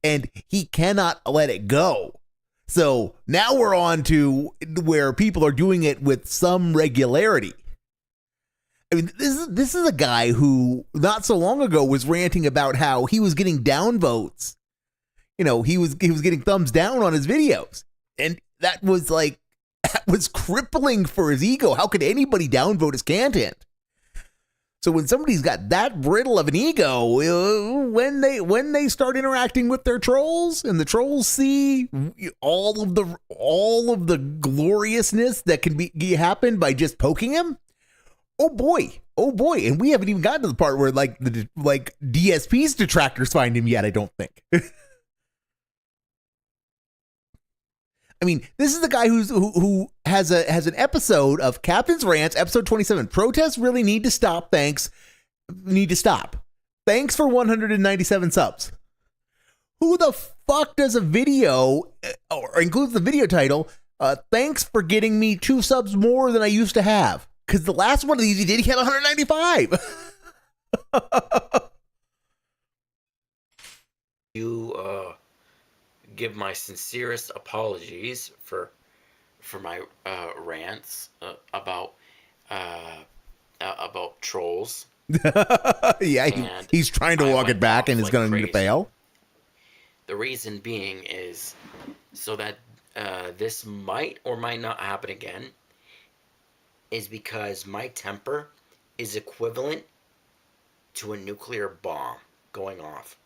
A: and he cannot let it go. So now we're on to where people are doing it with some regularity. I mean, this is a guy who not so long ago was ranting about how he was getting downvotes. He was getting thumbs down on his videos, and that was crippling for his ego. How could anybody downvote his content? So when somebody's got that brittle of an ego, when they start interacting with their trolls, and the trolls see all of the gloriousness that can happen by just poking him. Oh boy, and we haven't even gotten to the part where DSP's detractors find him yet. I don't think. I mean, this is the guy who has an episode of Captain's Rants, episode 27. Protests really need to stop. Thanks for 197 subs. Who the fuck does a video or includes the video title? Thanks for getting me 2 subs more than I used to have. Because the last one of these he had 195.
G: You give my sincerest apologies for my rants about trolls.
A: Yeah, he's trying to walk it back and is going to fail.
G: The reason being is so that this might or might not happen again, is because my temper is equivalent to a nuclear bomb going off.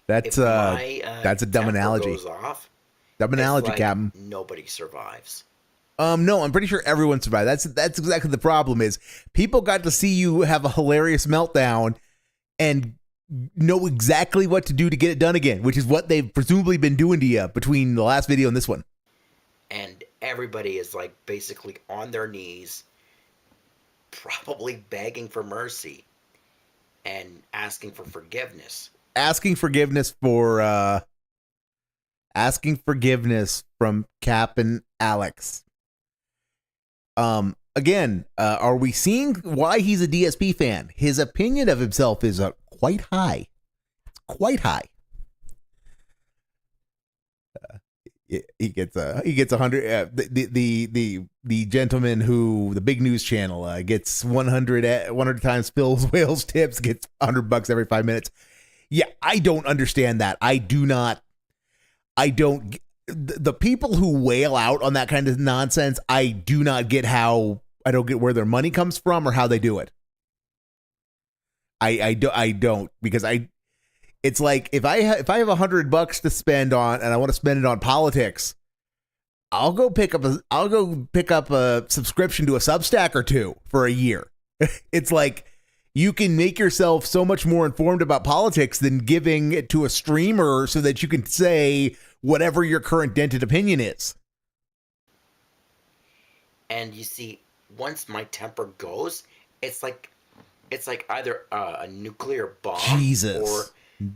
A: That's a dumb analogy.
G: Goes off,
A: dumb analogy,
G: like
A: Captain.
G: Nobody survives.
A: No, I'm pretty sure everyone survived. That's exactly the problem. Is people got to see you have a hilarious meltdown and know exactly what to do to get it done again, which is what they've presumably been doing to you between the last video and this one.
G: And everybody is basically on their knees, probably begging for mercy and asking for forgiveness. Asking forgiveness
A: from Captain Alex. Again, are we seeing why he's a DSP fan? His opinion of himself is quite high. It's quite high. He gets 100. The gentleman who the big news channel gets 100 times Phil's Whales tips, gets $100 every 5 minutes. Yeah, I don't understand that. I don't. The people who wail out on that kind of nonsense, I do not get how. I don't get where their money comes from or how they do it. I don't because it's like if I have $100 to spend on and I want to spend it on politics, I'll go pick up a subscription to a Substack or two for a year. It's like you can make yourself so much more informed about politics than giving it to a streamer so that you can say whatever your current dented opinion is.
G: And you see, once my temper goes, it's like either a nuclear bomb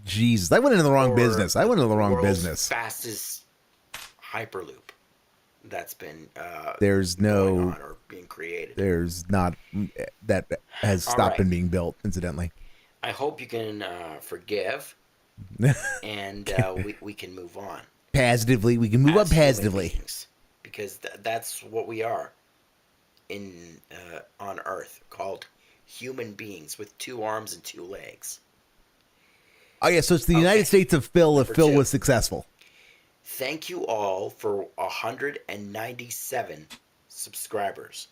A: Jesus, I went into the wrong business.
G: World's fastest hyperloop that's been
A: there's
G: going
A: no
G: on or being created.
A: There's not that has stopped and being built. Incidentally,
G: I hope you can forgive, and we can move on
A: positively. We can move on
G: as human
A: positively
G: beings, because that's what we are in on Earth, called human beings with 2 arms and 2 legs.
A: Oh yeah, so it's the United States of Phil if Phil was successful.
G: Thank you all for 197 subscribers.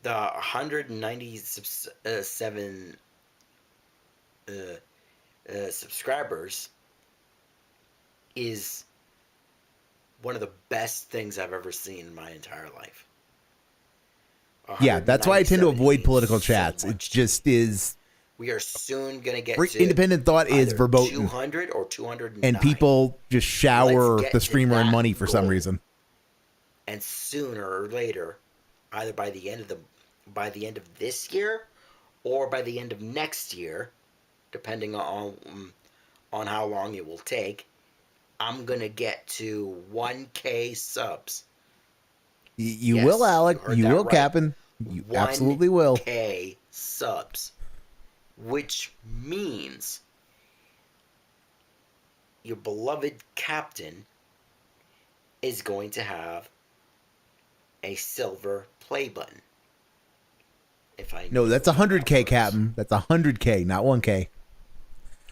G: The 197 subscribers is one of the best things I've ever seen in my entire life.
A: Yeah, that's why I tend to avoid political
G: so
A: chats. It just is.
G: We are soon going to get to
A: independent thought is verboten.
G: 200 or 209.
A: And people just shower the streamer in money for some reason.
G: And sooner or later, either by the end of this year or by the end of next year, depending on how long it will take, I'm going to get to 1K subs.
A: You will, Alec. You will, right. Captain. You absolutely will.
G: 1K subs. Which means your beloved captain is going to have a silver play button.
A: No, that's 100K, Captain. That's 100K, not 1K.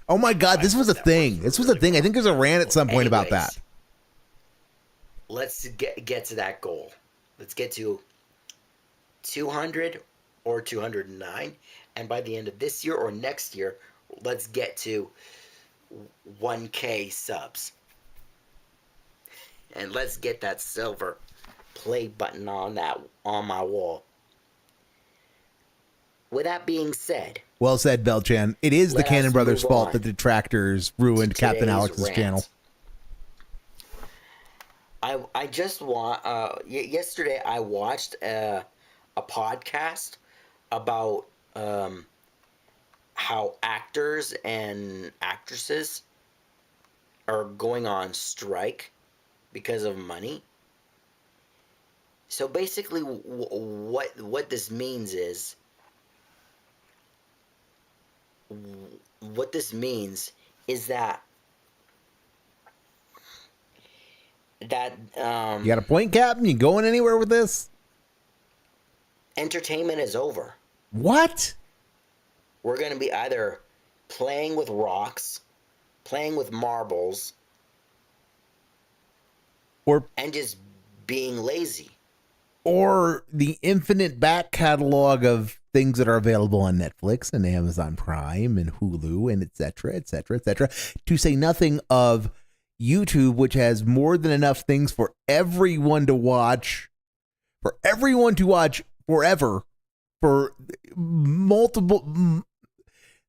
A: Oh my God, this was a thing. This was a thing. I think there's a rant at some point about that.
G: Let's get to that goal. Let's get to 200 or 209. And by the end of this year or next year, let's get to 1K subs. And let's get that silver play button on my wall. With that being said.
A: Well said, Belchan. It is the Cannon Brothers' fault that the detractors ruined Captain Alex's channel.
G: I just yesterday I watched a podcast about how actors and actresses are going on strike because of money. So basically what this means is that you
A: got a point, Captain? You going anywhere with this?
G: Entertainment is over.
A: What?
G: We're going to be either playing with rocks, playing with marbles, and just being lazy.
A: Or the infinite back catalog of things that are available on Netflix and Amazon Prime and Hulu and et cetera, to say nothing of YouTube, which has more than enough things for everyone to watch, forever, for multiple.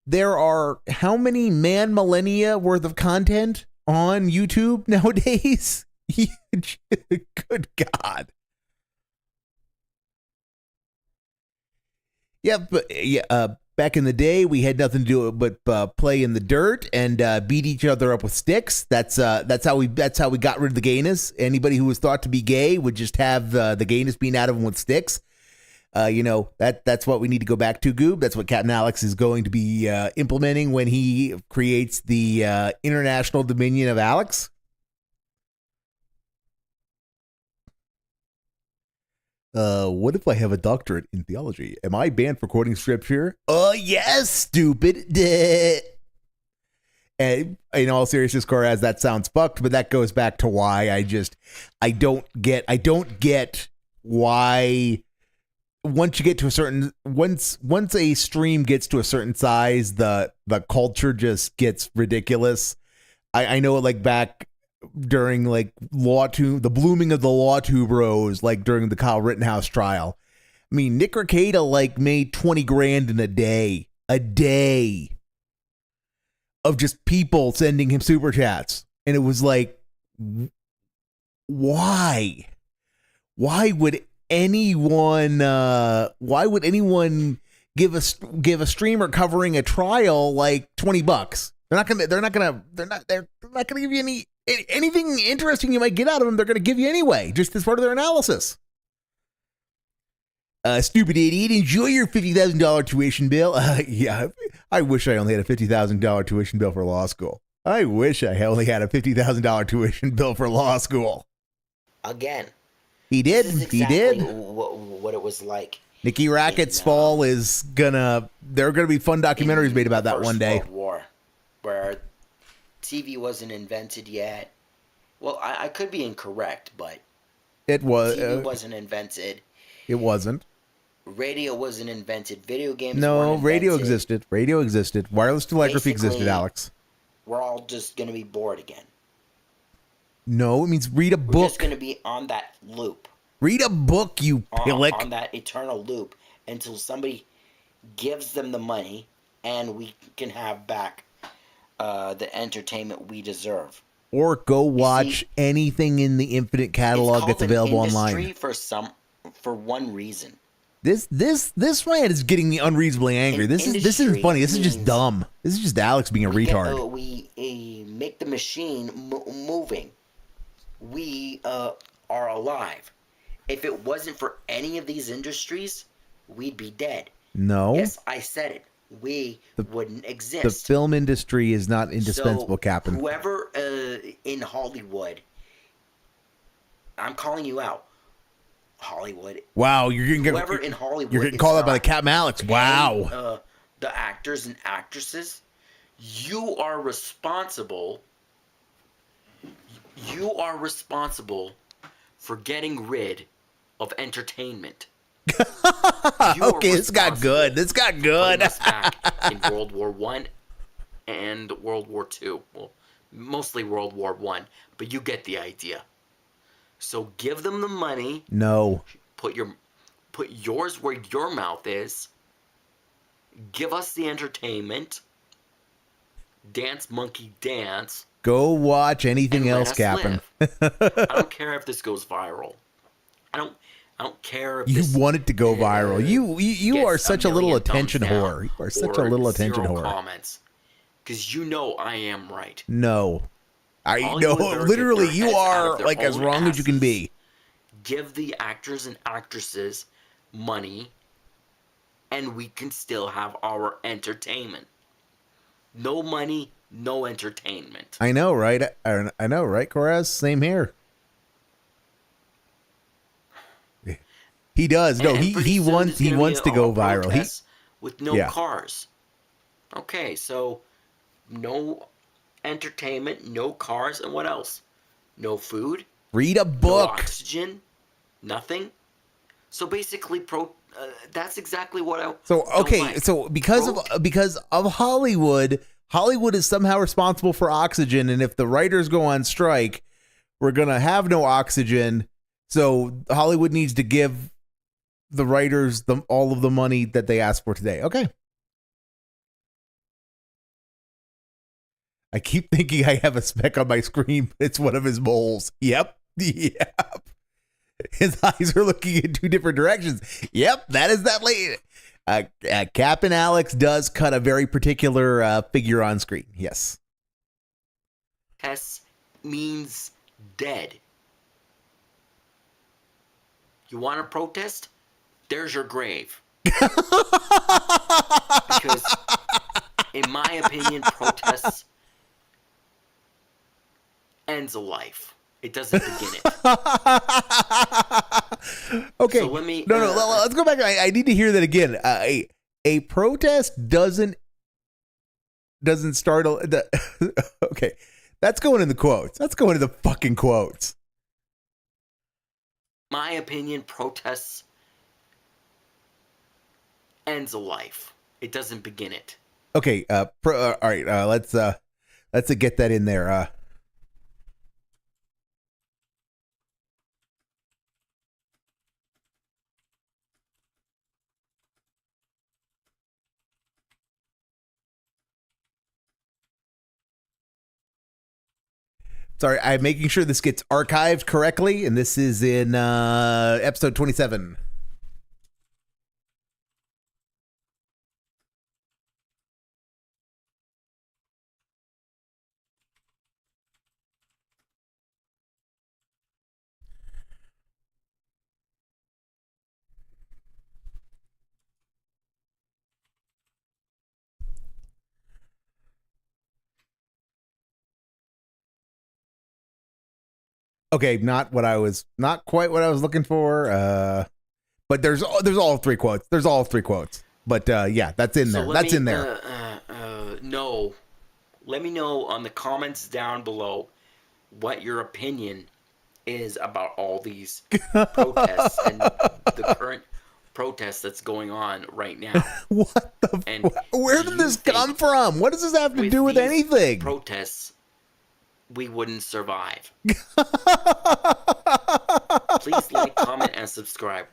A: There are how many millennia worth of content on YouTube nowadays? Good God. Yeah, but back in the day, we had nothing to do but play in the dirt and beat each other up with sticks. That's how we got rid of the gayness. Anybody who was thought to be gay would just have the gayness beaten out of them with sticks. that's what we need to go back to, Goob. That's what Captain Alex is going to be implementing when he creates the International Dominion of Alex. What if I have a doctorate in theology? Am I banned for quoting scripture? Yes, stupid. And in all seriousness, Coraz, that sounds fucked, but that goes back to why I don't get why once you get to a certain once a stream gets to a certain size, the culture just gets ridiculous. I know, like, back during like the blooming of the LawTube bros, like during the Kyle Rittenhouse trial. I mean, Nick Rekieta like made 20 grand in a day of just people sending him super chats, and it was like, why would anyone give a streamer covering a trial like $20? They're not gonna give you anything interesting you might get out of them. They're gonna give you anyway, just as part of their analysis. Stupid idiot, enjoy your $50,000 tuition bill. Yeah, I wish I only had a $50,000 tuition bill for law school. I wish I only had a $50,000 tuition bill for law school.
G: Again.
A: He did.
G: This is exactly what it was like.
A: Nikki Rackett's fall is gonna. There are gonna be fun documentaries made about that one day.
G: World War, where TV wasn't invented yet. Well, I could be incorrect, but
A: it was.
G: TV wasn't invented.
A: It wasn't.
G: Radio wasn't invented. Video games.
A: No,
G: weren't
A: radio
G: invented.
A: existed. Radio existed. Wireless telegraphy existed.
G: Basically,
A: Alex.
G: We're all just gonna be bored again.
A: No, it means read a book.
G: We're just gonna be on that loop.
A: Read a book, you pillock.
G: On that eternal loop until somebody gives them the money and we can have back the entertainment we deserve.
A: Or go watch anything in the infinite catalog that's available online.
G: For one reason.
A: This rant is getting me unreasonably angry. This isn't funny. This is just dumb. This is just Alex being a retard.
G: We make the machine moving. We are alive. If it wasn't for any of these industries, we'd be dead.
A: No.
G: Yes, I said it. We wouldn't exist.
A: The film industry is not indispensable,
G: so
A: Captain.
G: Whoever in Hollywood, I'm calling you out. Hollywood.
A: Wow, you're getting called out by the Captain Alex. Wow.
G: The actors and actresses, you are responsible. You are responsible for getting rid of entertainment.
A: Okay, this got good. This got good.
G: Us back in World War I and World War II. Well, mostly World War I, but you get the idea. So give them the money.
A: No.
G: Put yours where your mouth is. Give us the entertainment. Dance, monkey, dance.
A: Go watch anything else, Captain.
G: I don't care if this goes viral. I don't care if
A: you
G: this,
A: want it to go viral. You are such a little attention whore. You are such a little attention whore.
G: Comments, because you know I am right.
A: No. I know, literally, you are like as wrong as you can be.
G: Give the actors and actresses money, and we can still have our entertainment. No money, no entertainment.
A: I know, right? I know, right, Coraz? Same here. He does. No, he wants to go viral.
G: With no cars. Okay, so no entertainment, no cars, and what else? No food.
A: Read a book.
G: No oxygen. Nothing. So basically, that's exactly what I.
A: So okay,
G: like.
A: so because of Hollywood is somehow responsible for oxygen, and if the writers go on strike, we're gonna have no oxygen. So Hollywood needs to give the writers all of the money that they asked for today. Okay. I keep thinking I have a speck on my screen, but it's one of his moles. Yep. His eyes are looking in two different directions. Yep, that is that lady. Captain Alex does cut a very particular figure on screen. Yes.
G: S means dead. You want to protest? there's your grave. Because, in my opinion, protests ends a life. It doesn't begin it.
A: Okay.
G: So let me.
A: No. Let's go back. I need to hear that again. A protest doesn't start. Okay. That's going in the quotes. That's going in the fucking quotes.
G: My opinion, protests ends a life. It doesn't begin it.
A: Okay. All right. Let's get that in there. Sorry, I'm making sure this gets archived correctly, and this is in episode 27. Okay, not quite what I was looking for. But there's all three quotes. There's all three quotes. But yeah, that's in there. That's in there.
G: No. Let me know on the comments down below what your opinion is about all these protests and the current protest that's going on right now.
A: What the? Where did this come from? What does this have to do with anything?
G: Protests, we wouldn't survive. Please like, comment, and subscribe.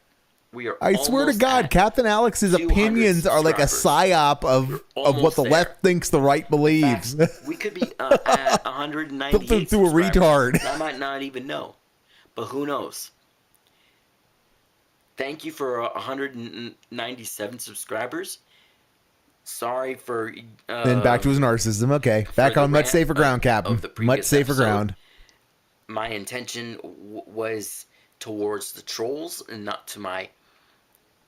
A: I swear to God, Captain Alex's opinions are like a psyop of what the left thinks the right believes.
G: We could be at 198
A: Filtered through a retard.
G: I might not even know, but who knows? Thank you for 197 subscribers. Sorry for...
A: then back to his narcissism. Okay, back on much safer ground, Captain. Much safer ground.
G: My intention was towards the trolls and not to my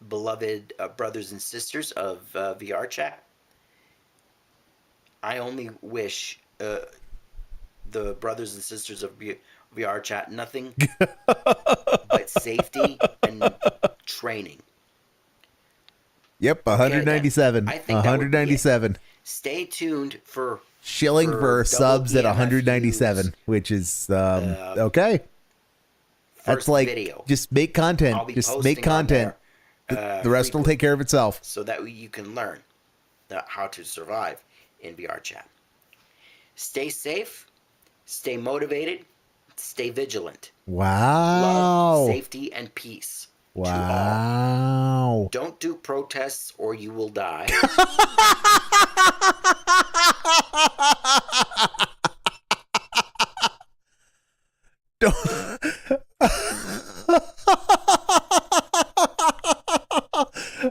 G: beloved brothers and sisters of VR chat. I only wish the brothers and sisters of VR chat nothing but safety and training.
A: Yep, 197.
G: I think
A: 197.
G: Stay tuned for
A: shilling for subs at 197, which is okay. That's like
G: video.
A: Just make content. Just make content. The rest will take care of itself.
G: So that you can learn how to survive in VR chat. Stay safe. Stay motivated. Stay vigilant.
A: Wow.
G: Love, safety, and peace.
A: Wow.
G: Don't do protests or you will die.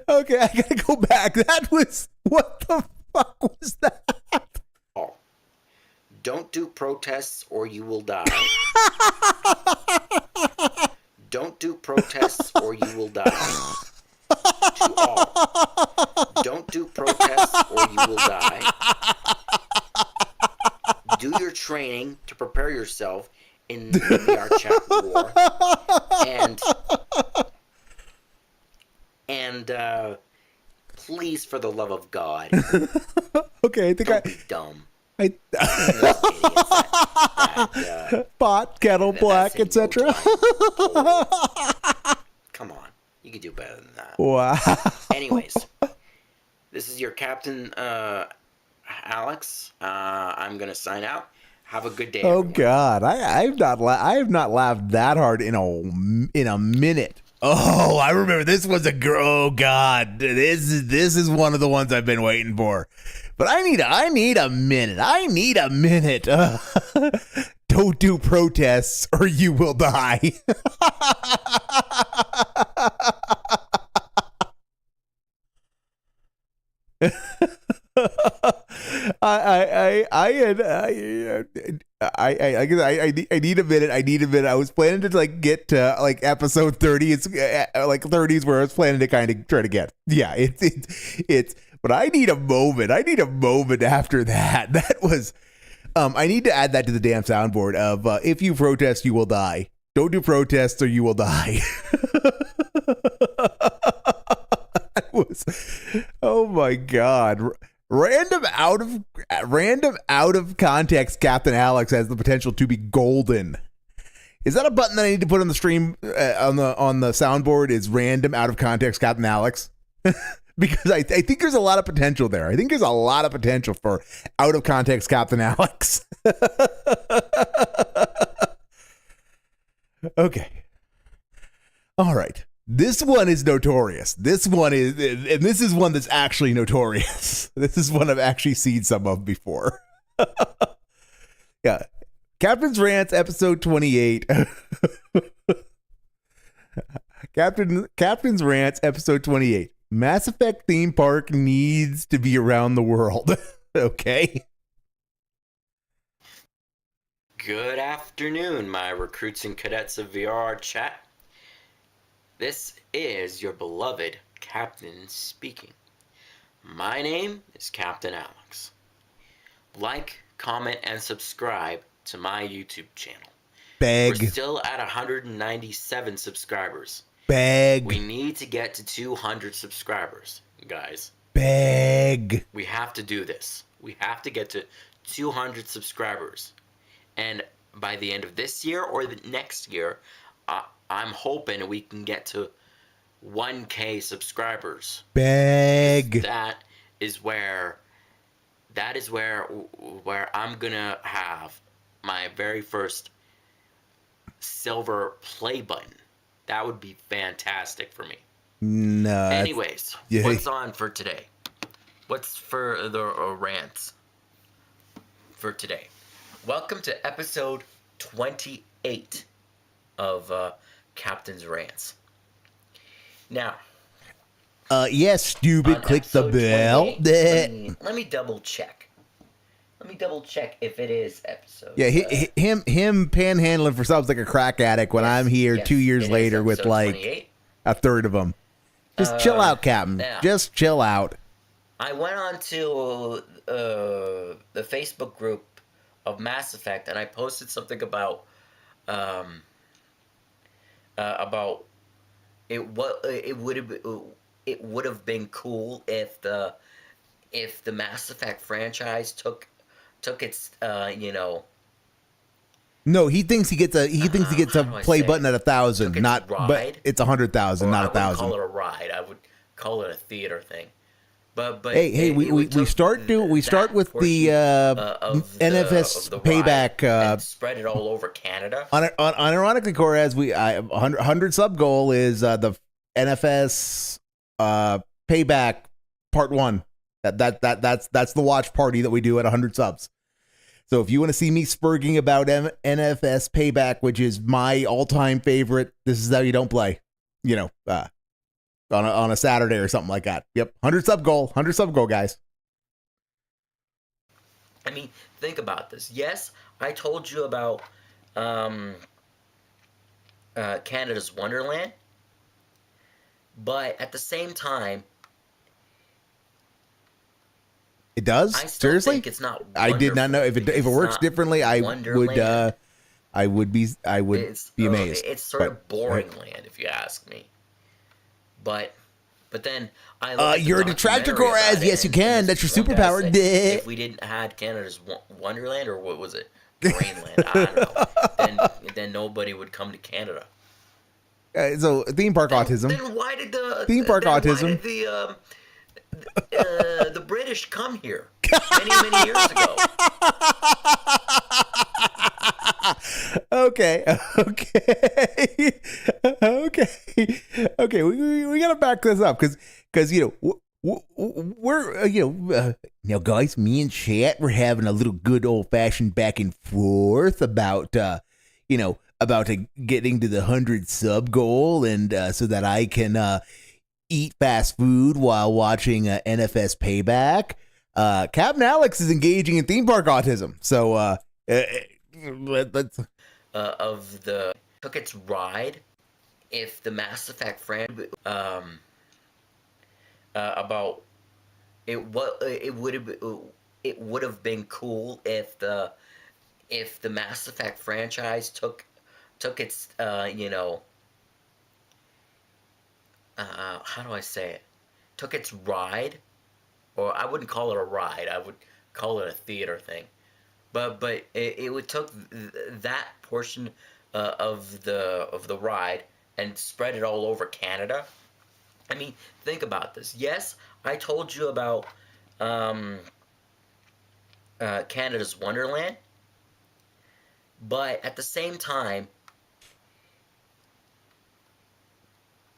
A: Okay, I gotta go back. That was... What the fuck was that?
G: Don't do protests or you will die. Don't do protests or you will die. To all. Don't do protests or you will die. Do your training to prepare yourself in the VR chat war. And please, for the love of God.
A: Okay, I think
G: don't be dumb.
A: Pot, kettle, black, etc.
G: Come on, you can do better than that.
A: Wow.
G: Anyways, this is your Captain Alex. I'm gonna sign out. Have a good day.
A: Oh
G: everyone.
A: God, I have not laughed that hard in a minute. Oh, I remember this was oh God, this is one of the ones I've been waiting for. But I need a minute. I need a minute. Don't do protests or you will die. I need a minute. I need a minute. I was planning to like get to like episode 30. It's like 30s where I was planning to kind of try to get. Yeah, it's. But I need a moment. I need a moment after that. That was. I need to add that to the damn soundboard of if you protest, you will die. Don't do protests or you will die. That was. Oh my god. Random out of context Captain Alex has the potential to be golden. Is that a button that I need to put on the stream on the soundboard? Is random out of context Captain Alex? Because I think there's a lot of potential there. I think there's a lot of potential for out of context Captain Alex. Okay. All right. This one is notorious. This one is, and this is one that's actually notorious. This is one I've actually seen some of before. Yeah. Captain's Rants, episode 28. Captain's Rants, episode 28. Mass Effect theme park needs to be around the world. Okay.
G: Good afternoon, my recruits and cadets of VR chat. This is your beloved Captain speaking. My name is Captain Alex. Like, comment, and subscribe to my YouTube channel.
A: Beg.
G: We're still at 197 subscribers.
A: Beg.
G: We need to get to 200 subscribers, guys.
A: Beg.
G: We have to do this. We have to get to 200 subscribers. And by the end of this year or the next year, I'm hoping we can get to 1K subscribers.
A: Beg.
G: That is where I'm gonna have my very first silver play button. That would be fantastic for me.
A: No.
G: Anyways,
A: yeah.
G: What's on for today? What's for the rants for today? Welcome to episode 28 of Captain's Rants. Now,
A: yes, stupid. Click the bell.
G: Let me double check. Let me double check if it is episode.
A: Yeah, him panhandling for subs like a crack addict when I'm here 2 years later with like
G: 28.
A: a third of them. Just chill out, Captain.
G: Now,
A: Just chill out.
G: I went on to the Facebook group of Mass Effect, and I posted something about it. What it would have been cool if the Mass Effect franchise took its
A: No, he thinks he gets a
G: how do I
A: play
G: say
A: button at 1,000,
G: Took its
A: not
G: ride?
A: but it's 100,000, not
G: I wouldn't
A: 1,000.
G: call it a ride. I would call it a theater thing. But
A: Hey, we start with the NFS payback.
G: And spread it all over Canada.
A: Ironically, Cora, as 100 sub goal is the NFS payback part 1. That's the watch party that we do at 100 subs. So if you want to see me spurging about NFS payback, which is my all-time favorite, this is how you don't play. On a Saturday or something like that. Yep, 100 sub goal, guys.
G: I mean, think about this. Yes, I told you about Canada's Wonderland, but at the same time,
A: it does.
G: I still
A: Seriously,
G: think it's not.
A: I did not know if it works differently. I would be amazed.
G: It's sort of boring land, if you ask me. But then I
A: you're a detractor, Coraz. Yes, you can. That's your superpower.
G: If we didn't had Canada's Wonderland, or what was it, Greenland? I don't know. Then nobody would come to Canada.
A: So theme park autism.
G: Then why did the
A: theme park autism?
G: Why did the British come here many years ago?
A: Okay. We gotta back this up because we're now, guys. Me and Chat, we're having a little good old fashioned back and forth about getting to the 100 sub goal, and so that I can eat fast food while watching NFS Payback. Captain Alex is engaging in theme park autism. So let's.
G: Of the took its ride, if the Mass Effect friend about it, what it would have been cool if the Mass Effect franchise took its how do I say it? Took its ride, or I wouldn't call it a ride. I would call it a theater thing. But it would took that portion of the ride and spread it all over Canada. I mean, think about this. Yes, I told you about Canada's Wonderland, but at the same time,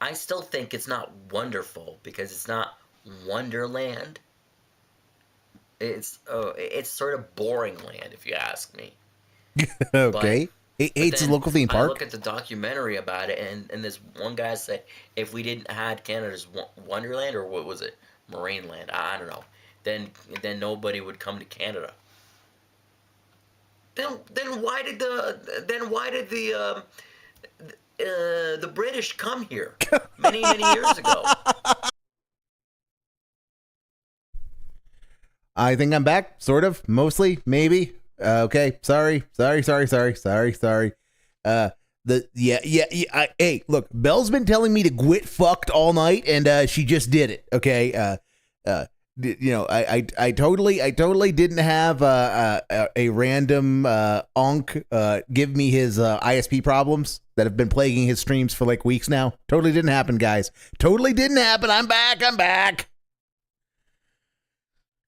G: I still think it's not wonderful because it's not Wonderland. It's sort of boring land, if you ask me.
A: Okay. It's a local theme park.
G: I look at the documentary about it, and this one guy said if we didn't had Canada's Wonderland, or what was it, Marineland? I don't know. Then nobody would come to Canada. Then why did the British come here many years ago?
A: I think I'm back, sort of, mostly, maybe. Okay, sorry. Hey, look, Belle's been telling me to get fucked all night, and she just did it. Okay, I totally didn't have a random onk give me his ISP problems that have been plaguing his streams for like weeks now. Totally didn't happen, guys. Totally didn't happen. I'm back.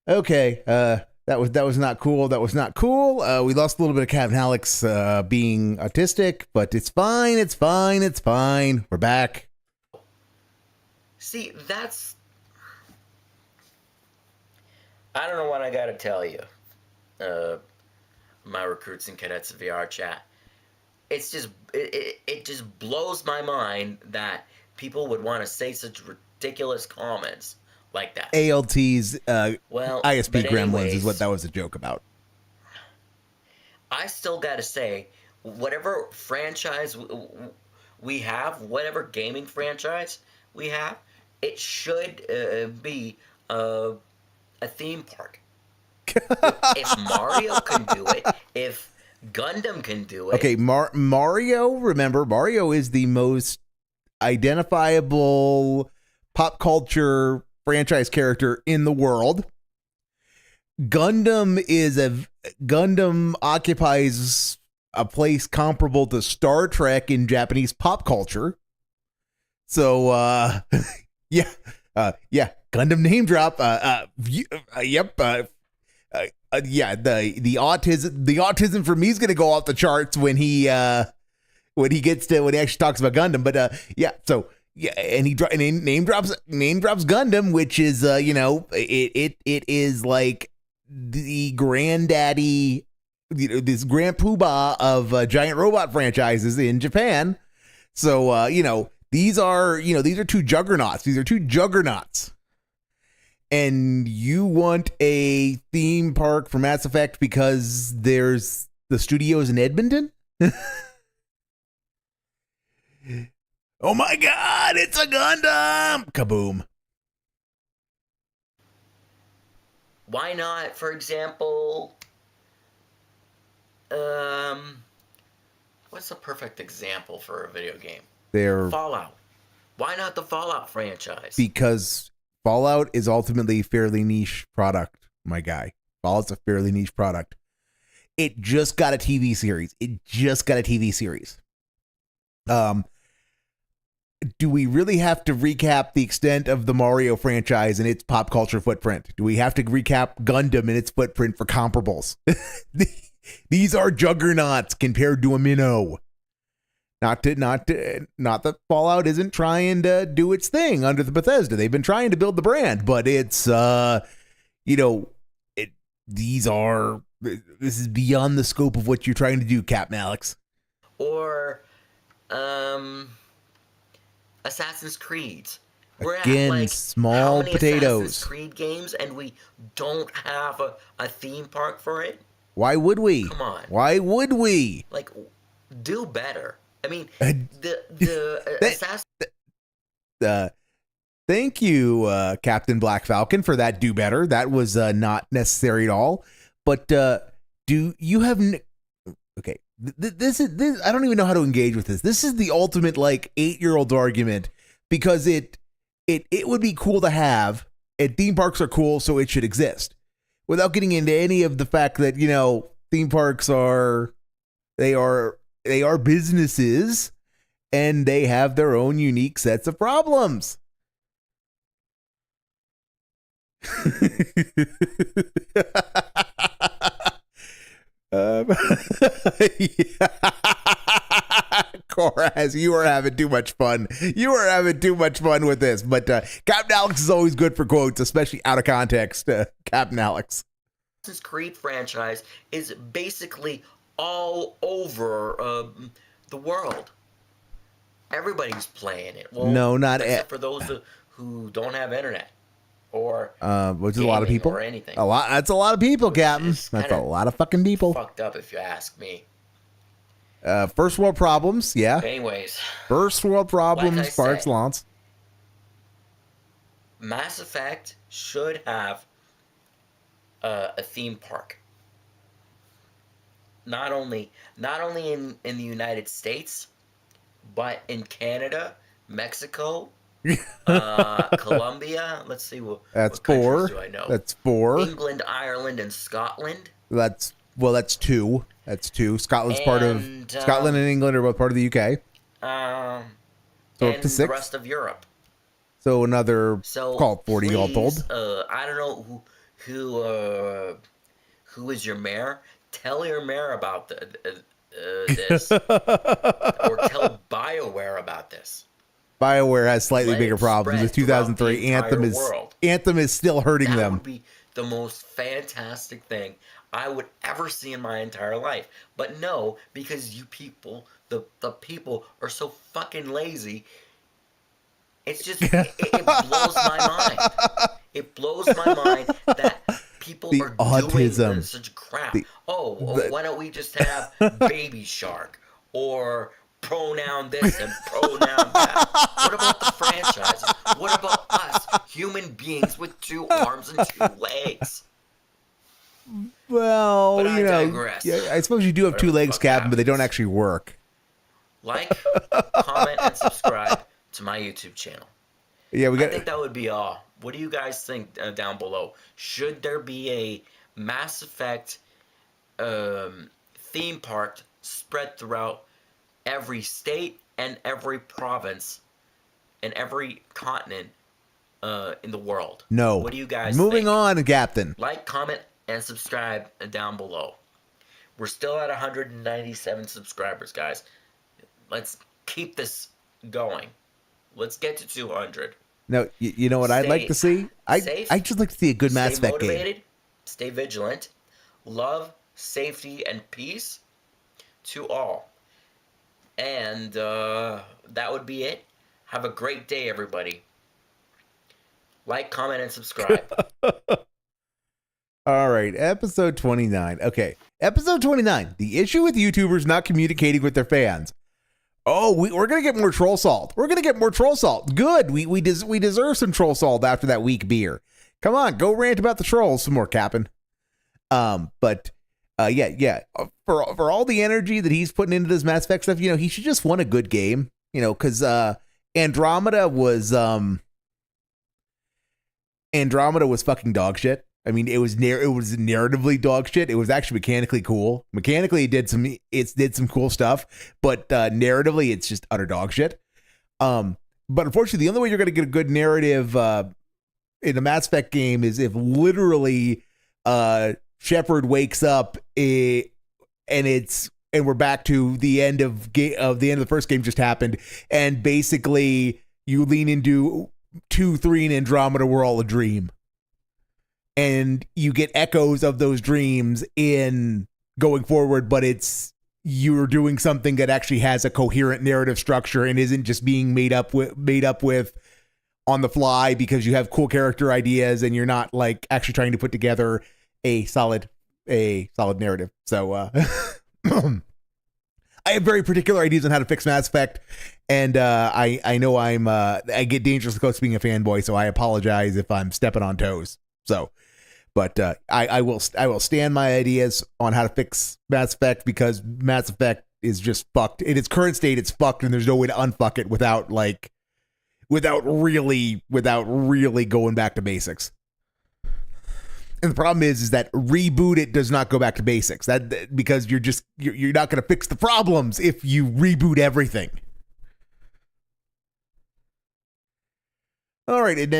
A: Okay, that was not cool. We lost a little bit of Captain Alex being autistic, but it's fine. We're back.
G: See, I don't know what I gotta tell you, my recruits and cadets VR chat. It's just it just blows my mind that people would want to say such ridiculous comments like that.
A: ALT's ISP gremlins
G: anyways,
A: is what that was a joke about.
G: I still gotta say, whatever franchise we have, whatever gaming franchise we have, it should be a theme park. If Mario can do it, if Gundam can do it.
A: Okay, Mario, remember, Mario is the most identifiable pop culture franchise character in the world. Gundam occupies a place comparable to Star Trek in Japanese pop culture. So yeah, Gundam name drop. Yep. The autism for me is gonna go off the charts when he actually talks about Gundam. But yeah, so yeah, and he name drops Gundam, which is it is like the granddaddy, this grand poobah of giant robot franchises in Japan. So these are two juggernauts. And you want a theme park for Mass Effect because there's the studios in Edmonton? Oh my God, it's a Gundam! Kaboom.
G: Why not, for example, what's a perfect example for a video game? Fallout. Why not the Fallout franchise?
A: Because Fallout is ultimately a fairly niche product, my guy. Fallout's a fairly niche product. It just got a TV series. Do we really have to recap the extent of the Mario franchise and its pop culture footprint? Do we have to recap Gundam and its footprint for comparables? These are juggernauts compared to a minnow. Not that Fallout isn't trying to do its thing under the Bethesda. They've been trying to build the brand, but it's this is beyond the scope of what you're trying to do, Captain Alex.
G: Or Assassin's Creed.
F: We're
A: Again,
F: at like
A: small
F: how many
A: potatoes.
F: Assassin's Creed games, and we don't have a theme park for it.
A: Why would we?
F: Come on.
A: Why would we?
F: Like, do better. I mean, the
A: That-
F: Assassin's
A: Thank you, Captain Black Falcon, for that do better. That was not necessary at all. But do you have... Okay, this is... I don't even know how to engage with this. This is the ultimate, like, 8-year-old argument, because it would be cool to have, and theme parks are cool, so it should exist. Without getting into any of the fact that, you know, theme parks are businesses, and they have their own unique sets of problems. Coraz, you are having too much fun. You are having too much fun with this. But Captain Alex is always good for quotes, especially out of context. Captain Alex.
F: Creed franchise is basically all over the world. Everybody's playing it. Well,
A: No, not
F: except for those who don't have internet or
A: which is a lot of people.
F: or anything.
A: A lot. That's a lot of people,
F: Which
A: Captain.
F: is
A: That's a
F: kinda
A: lot of fucking people.
F: Fucked up, if you ask me.
A: First world problems, yeah.
F: Anyways,
A: First world problems,
F: Like I
A: par
F: say,
A: excellence.
F: Mass Effect should have a theme park. Not only in the United States, but in Canada, Mexico, Colombia. Let's see
A: That's
F: what countries
A: 4.
F: do I know?
A: That's 4.
F: England, Ireland, and Scotland.
A: That's 2. That's 2. Scotland's part of
F: And,
A: Scotland and England are both part of the UK. So up
F: and
A: to 6.
F: the rest of Europe.
A: So another
F: So
A: call it 40 all
F: please,
A: told.
F: I don't know who is your mayor. Tell your mayor about this, or tell BioWare about this.
A: BioWare has slightly
F: Let
A: bigger
F: it
A: problems.
F: spread
A: With 2003,
F: throughout the entire world.
A: Anthem is still hurting
F: That
A: them.
F: would be the most fantastic thing I would ever see in my entire life. But no, because you people, the people are so fucking lazy. It's just, it blows my mind. It blows my mind that people
A: The
F: are
A: autism.
F: doing such crap.
A: The-
F: Why don't we just have Baby Shark or pronoun this and pronoun that? What about the franchises? What about us, human beings with 2 arms and 2 legs?
A: Well,
F: But I
A: you know,
F: digress.
A: yeah, I suppose you do have 2
F: Whatever the
A: legs,
F: fuck
A: Captain, but they don't
F: happens.
A: actually work.
F: Like, comment, and subscribe to my YouTube channel.
A: Yeah, we
F: I
A: got.
F: think that would be all. What do you guys think down below? Should there be a Mass Effect theme park spread throughout every state and every province and every continent in the world?
A: No.
F: What do you guys
A: Moving
F: think?
A: on, Captain.
F: Like, comment, and subscribe down below. We're still at 197 subscribers, guys. Let's keep this going. Let's get to 200.
A: No, you know what I'd like to see?
F: safe,
A: I'd just like to see a good Mass
F: Stay
A: Effect game.
F: motivated, stay vigilant, love, safety, and peace to all. And that would be it. Have a great day, everybody. Like, comment, and subscribe.
A: All right, episode 29. Okay, episode 29. The issue with YouTubers not communicating with their fans. Oh, we're gonna get more troll salt. We're gonna get more troll salt. Good. We deserve some troll salt after that weak beer. Come on, go rant about the trolls some more, Captain. But yeah. For all the energy that he's putting into this Mass Effect stuff, you know, he should just want a good game. You know, because Andromeda was fucking dog shit. I mean, it was narratively dog shit. It was actually mechanically cool. Mechanically, it did some cool stuff, but narratively, it's just utter dog shit. But unfortunately, the only way you're going to get a good narrative in a Mass Effect game is if literally Shepard wakes up and we're back to the end of the first game just happened, and basically you lean into 2, 3, and Andromeda were all a dream. And you get echoes of those dreams in going forward, but you're doing something that actually has a coherent narrative structure and isn't just being made up with on the fly because you have cool character ideas and you're not like actually trying to put together a solid narrative. So I have very particular ideas on how to fix Mass Effect, and I know I get dangerously close to being a fanboy, so I apologize if I'm stepping on toes. So, but I will stand my ideas on how to fix Mass Effect because Mass Effect is just fucked. In its current state, it's fucked, and there's no way to unfuck it without really going back to basics. And the problem is that reboot it does not go back to basics. That because you're not going to fix the problems if you reboot everything. All right, and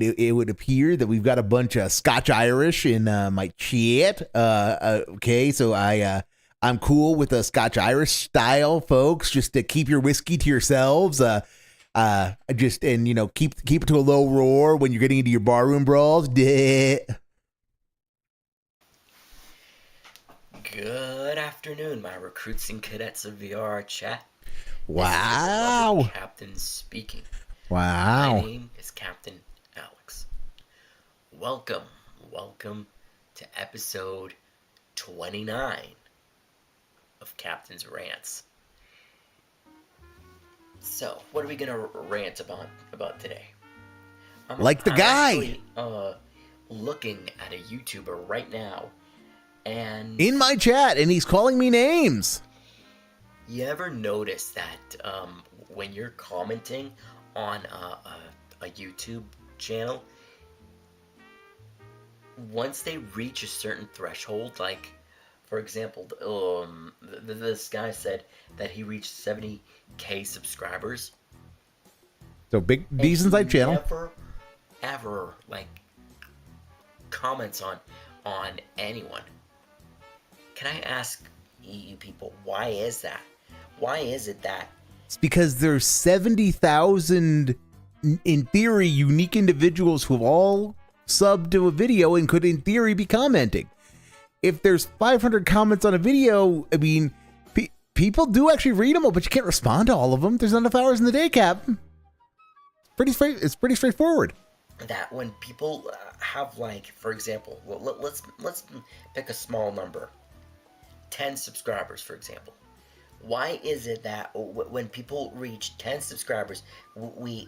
A: it would appear that we've got a bunch of Scotch Irish in my chat. Okay, so I'm cool with the Scotch Irish style, folks. Just to keep your whiskey to yourselves. Keep it to a low roar when you're getting into your barroom brawls. Good
G: afternoon, my recruits and cadets of VR chat.
A: Wow.
G: This is the Captain speaking.
A: Wow.
G: My name is Captain Alex. Welcome to episode 29 of Captain's Rants. So, what are we gonna rant about today? I'm actually, looking at a YouTuber right now, and
A: in my chat, and he's calling me names.
G: You ever notice that when you're commenting on a YouTube channel, once they reach a certain threshold, like for example, this guy said that he reached 70K subscribers.
A: So big, decent sized channel.
G: Never, ever like comments on anyone. Can I ask you people, why is that? Why is it that?
A: It's because there's 70,000, in theory, unique individuals who have all subbed to a video and could, in theory, be commenting. If there's 500 comments on a video, I mean, people do actually read them all, but you can't respond to all of them. There's not enough hours in the day, Cap. It's pretty straightforward.
G: That when people have, like, for example, let's pick a small number, 10 subscribers, for example. Why is it that when people reach 10 subscribers, they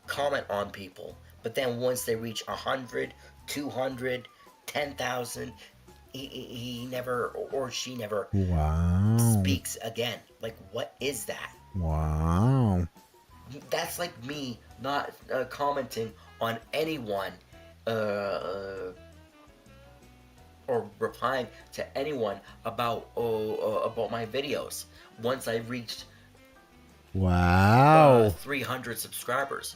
G: comment on people, but then once they reach 100, 200, 10,000, he never or she never speaks again. Like, what is that?
A: Wow.
G: That's like me not commenting on anyone or replying to anyone about my videos once I reached 300 subscribers.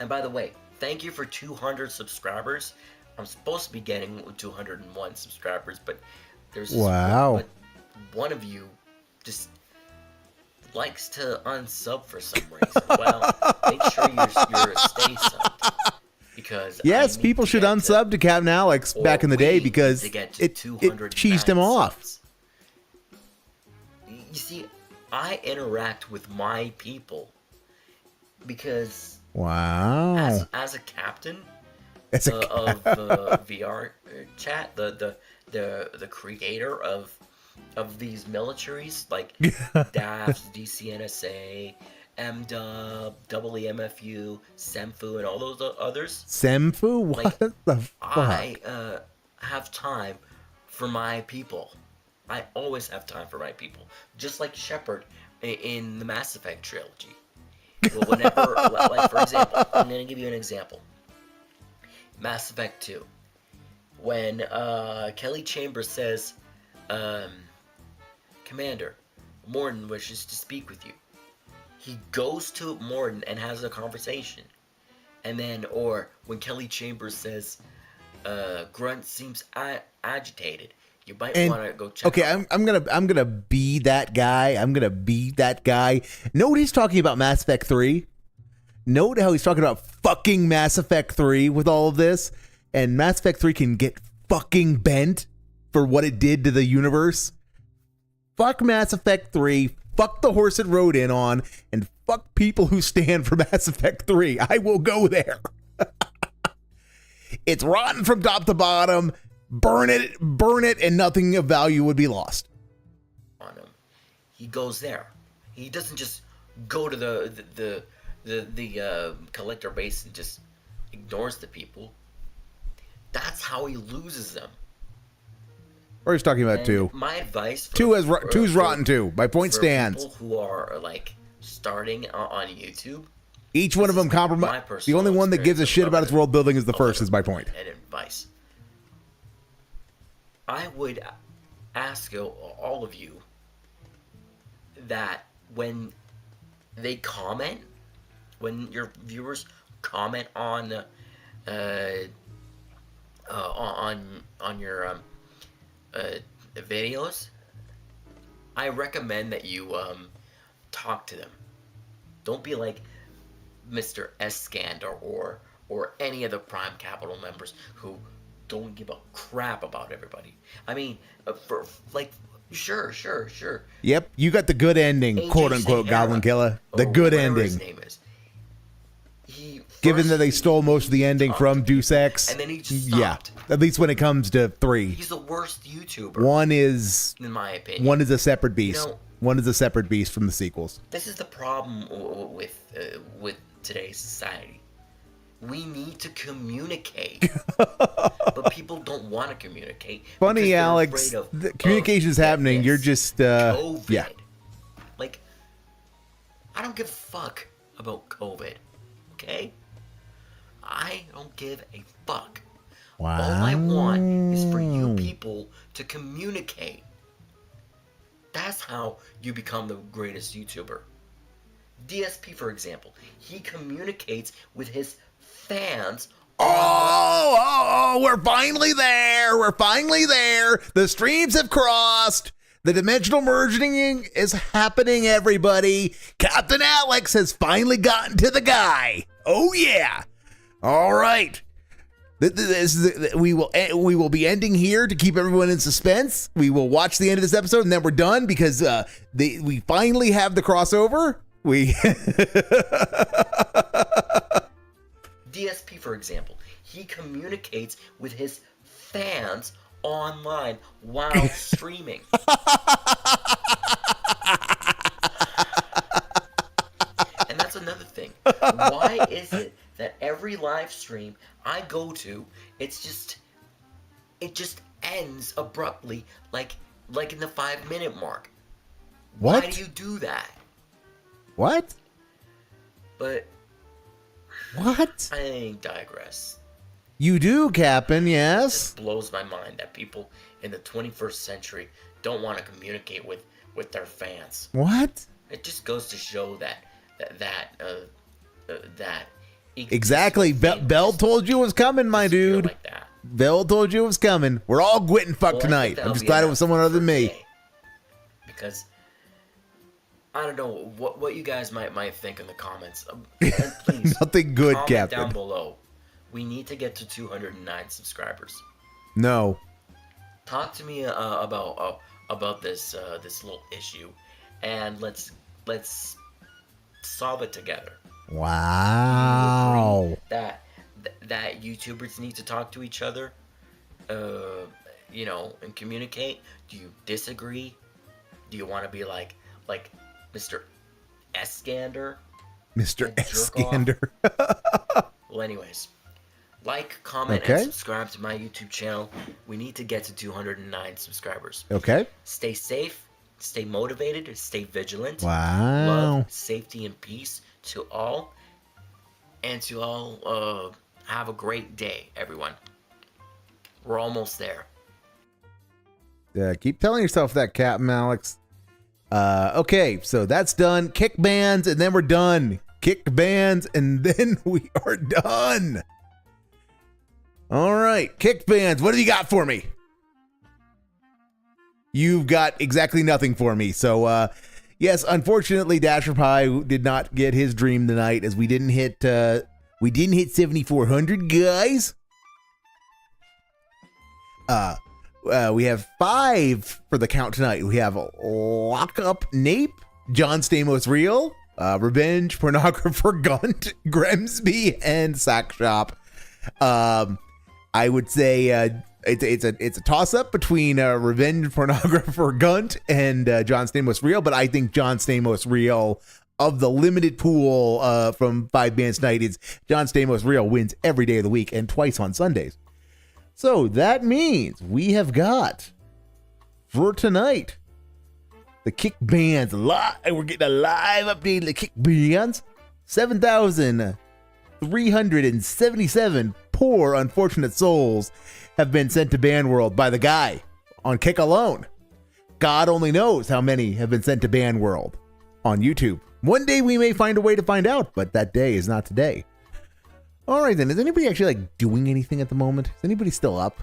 G: And by the way, thank you for 200 subscribers. I'm supposed to be getting 201 subscribers, but there's one of you just likes to unsub for some reason. Well, make sure you stay subbed. Because
A: yes, people should unsub to Captain Alex back in the day because it cheesed him off.
G: Subs. You see, I interact with my people because as a captain of VR chat, the creator of these militaries like DAFs, DCNSA, MDub, EMFU, SEMFU, and all those others.
A: SEMFU? What the fuck?
G: I have time for my people. I always have time for my people. Just like Shepard in the Mass Effect trilogy. Well, whenever, like for example, I'm going to give you an example. Mass Effect 2. When Kelly Chambers says, Commander, Mordin wishes to speak with you. He goes to Mordin and has a conversation. And then, or when Kelly Chambers says, Grunt seems agitated. You might want to go check.
A: Okay, I'm gonna be that guy. Note he's talking about Mass Effect 3. Note how he's talking about fucking Mass Effect 3 with all of this. And Mass Effect 3 can get fucking bent for what it did to the universe. Fuck Mass Effect 3. fuck the horse it rode in on, and fuck people who stand for Mass Effect 3. I will go there. It's rotten from top to bottom. Burn it, and nothing of value would be lost.
G: On him, he goes there. He doesn't just go to the collector base and just ignores the people. That's how he loses them.
A: We're just talking about
G: And
A: 2.
G: My advice:
A: Two's rotten too. My point
G: for
A: stands.
G: People who are like starting on YouTube,
A: Each one of them compromise. The only one that gives a shit about its world building is the first. Is my point.
G: And advice. I would ask all of you that when they comment, when your viewers comment on your videos, I recommend that you talk to them. Don't be like Mr. Escander or any of the Prime Capital members who don't give a crap about everybody. I mean, for like, sure.
A: Yep, you got the good ending,
G: AJ
A: quote unquote,
G: Sahara,
A: Goblin Killer. The
G: or
A: good
G: whatever his
A: ending.
G: name is.
A: Given that they stole most of the ending from Deus Ex,
G: and then he just
A: yeah,
G: stopped.
A: at least when it comes to 3.
G: He's the worst YouTuber.
A: One is,
G: in my opinion.
A: one is a separate beast.
G: You know,
A: One is a separate beast from the sequels.
G: This is the problem with today's society. We need to communicate, but people don't want to communicate.
A: Funny, Alex. The communication is happening. You're just,
G: COVID.
A: yeah.
G: Like, I don't give a fuck about COVID. Okay? I don't give a fuck.
A: Wow.
G: All I want is for you people to communicate. That's how you become the greatest YouTuber. DSP, for example, he communicates with his fans.
A: Oh, we're finally there. We're finally there. The streams have crossed. The dimensional merging is happening, everybody. Captain Alex has finally gotten to the guy. Oh, yeah. All right. We will be ending here to keep everyone in suspense. We will watch the end of this episode and then we're done because we finally have the crossover.
G: DSP, for example, he communicates with his fans online while streaming. And that's another thing. Why is it that every live stream I go to, it just ends abruptly, like in the 5-minute mark?
A: What?
G: Why do you do that?
A: What?
G: But
A: what?
G: I digress.
A: You do, Captain, yes.
G: It blows my mind that people in the 21st century don't want to communicate with their fans.
A: What?
G: It just goes to show that
A: exactly. Bell told you it was coming, my dude.
G: Like that.
A: Bell told you it was coming. We're all getting fucked tonight. I'm just glad it was someone other than me.
G: Because I don't know what you guys might think in the comments. And please,
A: nothing good,
G: comment
A: Captain.
G: down below. We need to get to 209 subscribers.
A: No.
G: Talk to me about this little issue, and let's solve it together.
A: Wow.
G: That YouTubers need to talk to each other, and communicate. Do you disagree? Do you want to be like Mr. Escander?
A: Mr. Escander.
G: Well, anyways, like, comment, and subscribe to my YouTube channel. We need to get to 209 subscribers.
A: Okay.
G: Stay safe, stay motivated, stay vigilant.
A: Wow.
G: Love, safety, and peace to all. And to all, have a great day, everyone. We're almost there.
A: Yeah, keep telling yourself that, Captain Alex. Okay, so that's done. Kick bans, and then we're done. Kick bans, and then we are done. All right, kick bans. What have you got for me? You've got exactly nothing for me. So, yes, unfortunately, Dasher Pie did not get his dream tonight, as we didn't hit 7,400, guys. We have 5 for the count tonight. We have Lock Up Nape, John Stamos Real, Revenge, Pornographer Gunt, Grimsby, and Sack Shop. I would say it's a toss up between Revenge, Pornographer Gunt, and John Stamos Real, but I think John Stamos Real, of the limited pool from 5 Bands Night, is John Stamos Real wins every day of the week and twice on Sundays. So that means we have got for tonight the Kick Bands live. We're getting a live update of the Kick Bands. 7,377 poor unfortunate souls have been sent to Ban World by the guy on Kick alone. God only knows how many have been sent to Ban World on YouTube. One day we may find a way to find out, but that day is not today. All right, then. Is anybody actually doing anything at the moment? Is anybody still up?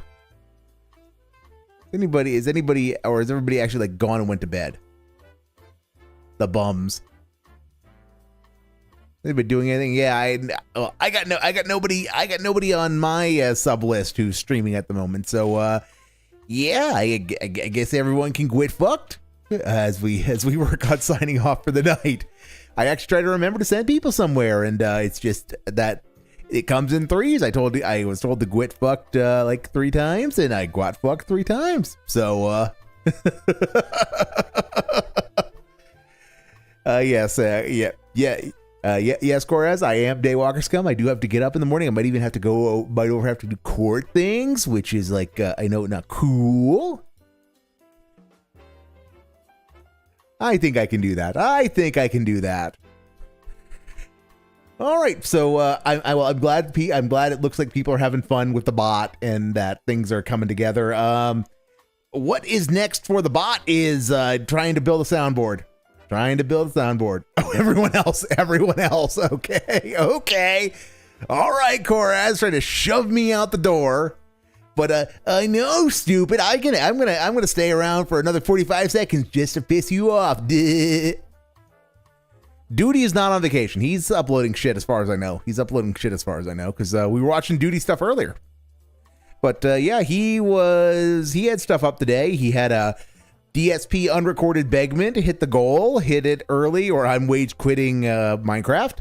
A: Is everybody actually gone and went to bed? The bums. Anybody doing anything? Yeah, I got nobody on my sub list who's streaming at the moment. So yeah, I guess everyone can get fucked as we work on signing off for the night. I actually try to remember to send people somewhere, and it's just that it comes in threes. I was told to get fucked 3 times, and I got fucked 3 times. So yes, yes, Corez, I am Daywalker Scum. I do have to get up in the morning. I might even have to have to do court things, which is I know, not cool. I think I can do that. All right, so I'm glad it looks like people are having fun with the bot and that things are coming together. What is next for the bot is trying to build a soundboard. Oh, everyone else. Okay. All right, Coraz, trying to shove me out the door. But I know, stupid. I'm gonna stay around for another 45 seconds just to piss you off. Duty is not on vacation. He's uploading shit as far as I know. Because we were watching Duty stuff earlier. But yeah, he had stuff up today. He had a DSP unrecorded Begman to hit the goal, hit it early, or I'm wage quitting Minecraft.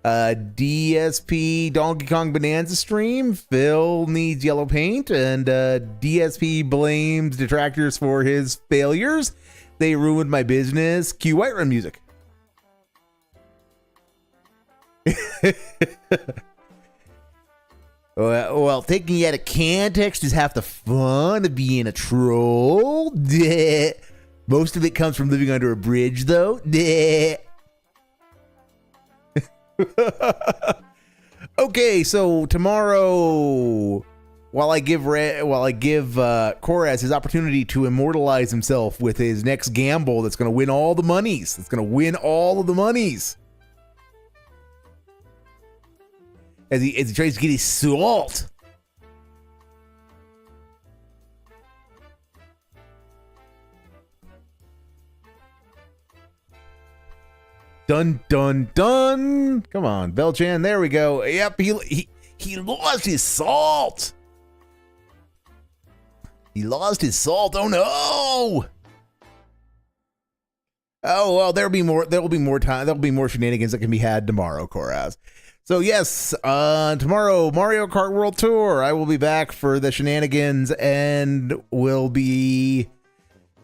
A: DSP Donkey Kong Bonanza stream. Phil needs yellow paint, and DSP blames detractors for his failures. They ruined my business. Cue Whiterun music. Well, taking you out of context is half the fun of being a troll. Most of it comes from living under a bridge, though. Okay, so tomorrow, while I give Koraz his opportunity to immortalize himself with his next gamble that's going to win all the monies. As he tries to get his salt. Dun dun dun! Come on, Belchan. There we go. Yep, he lost his salt. Oh no! Oh well, there will be more time. There'll be more shenanigans that can be had tomorrow, Koraz. So yes, tomorrow, Mario Kart World Tour. I will be back for the shenanigans, and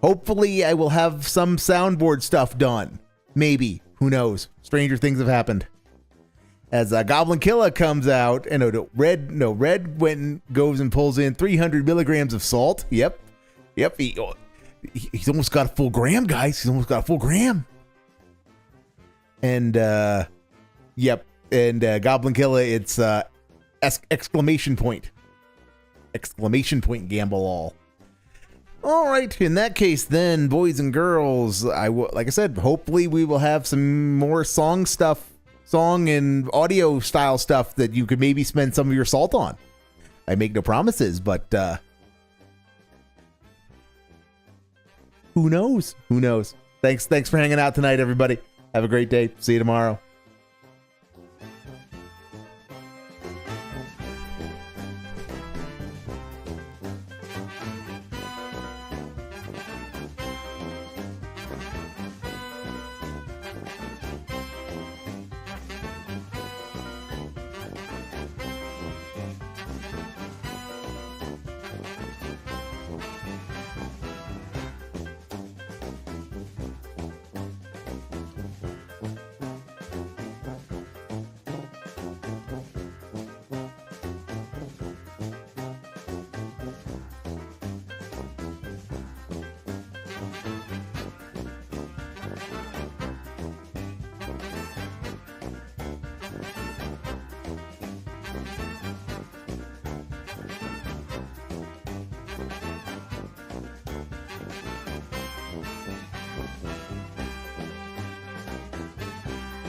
A: hopefully I will have some soundboard stuff done. Maybe. Who knows? Stranger things have happened. As Goblin Killa comes out, and Red goes and pulls in 300 milligrams of salt. Yep. He's almost got a full gram, guys. And, yep. And Goblin Killa, it's exclamation point gamble all. All right, in that case, then, boys and girls, like I said, hopefully we will have some more song and audio style stuff that you could maybe spend some of your salt on. I make no promises, but who knows? Thanks for hanging out tonight, everybody. Have a great day. See you tomorrow.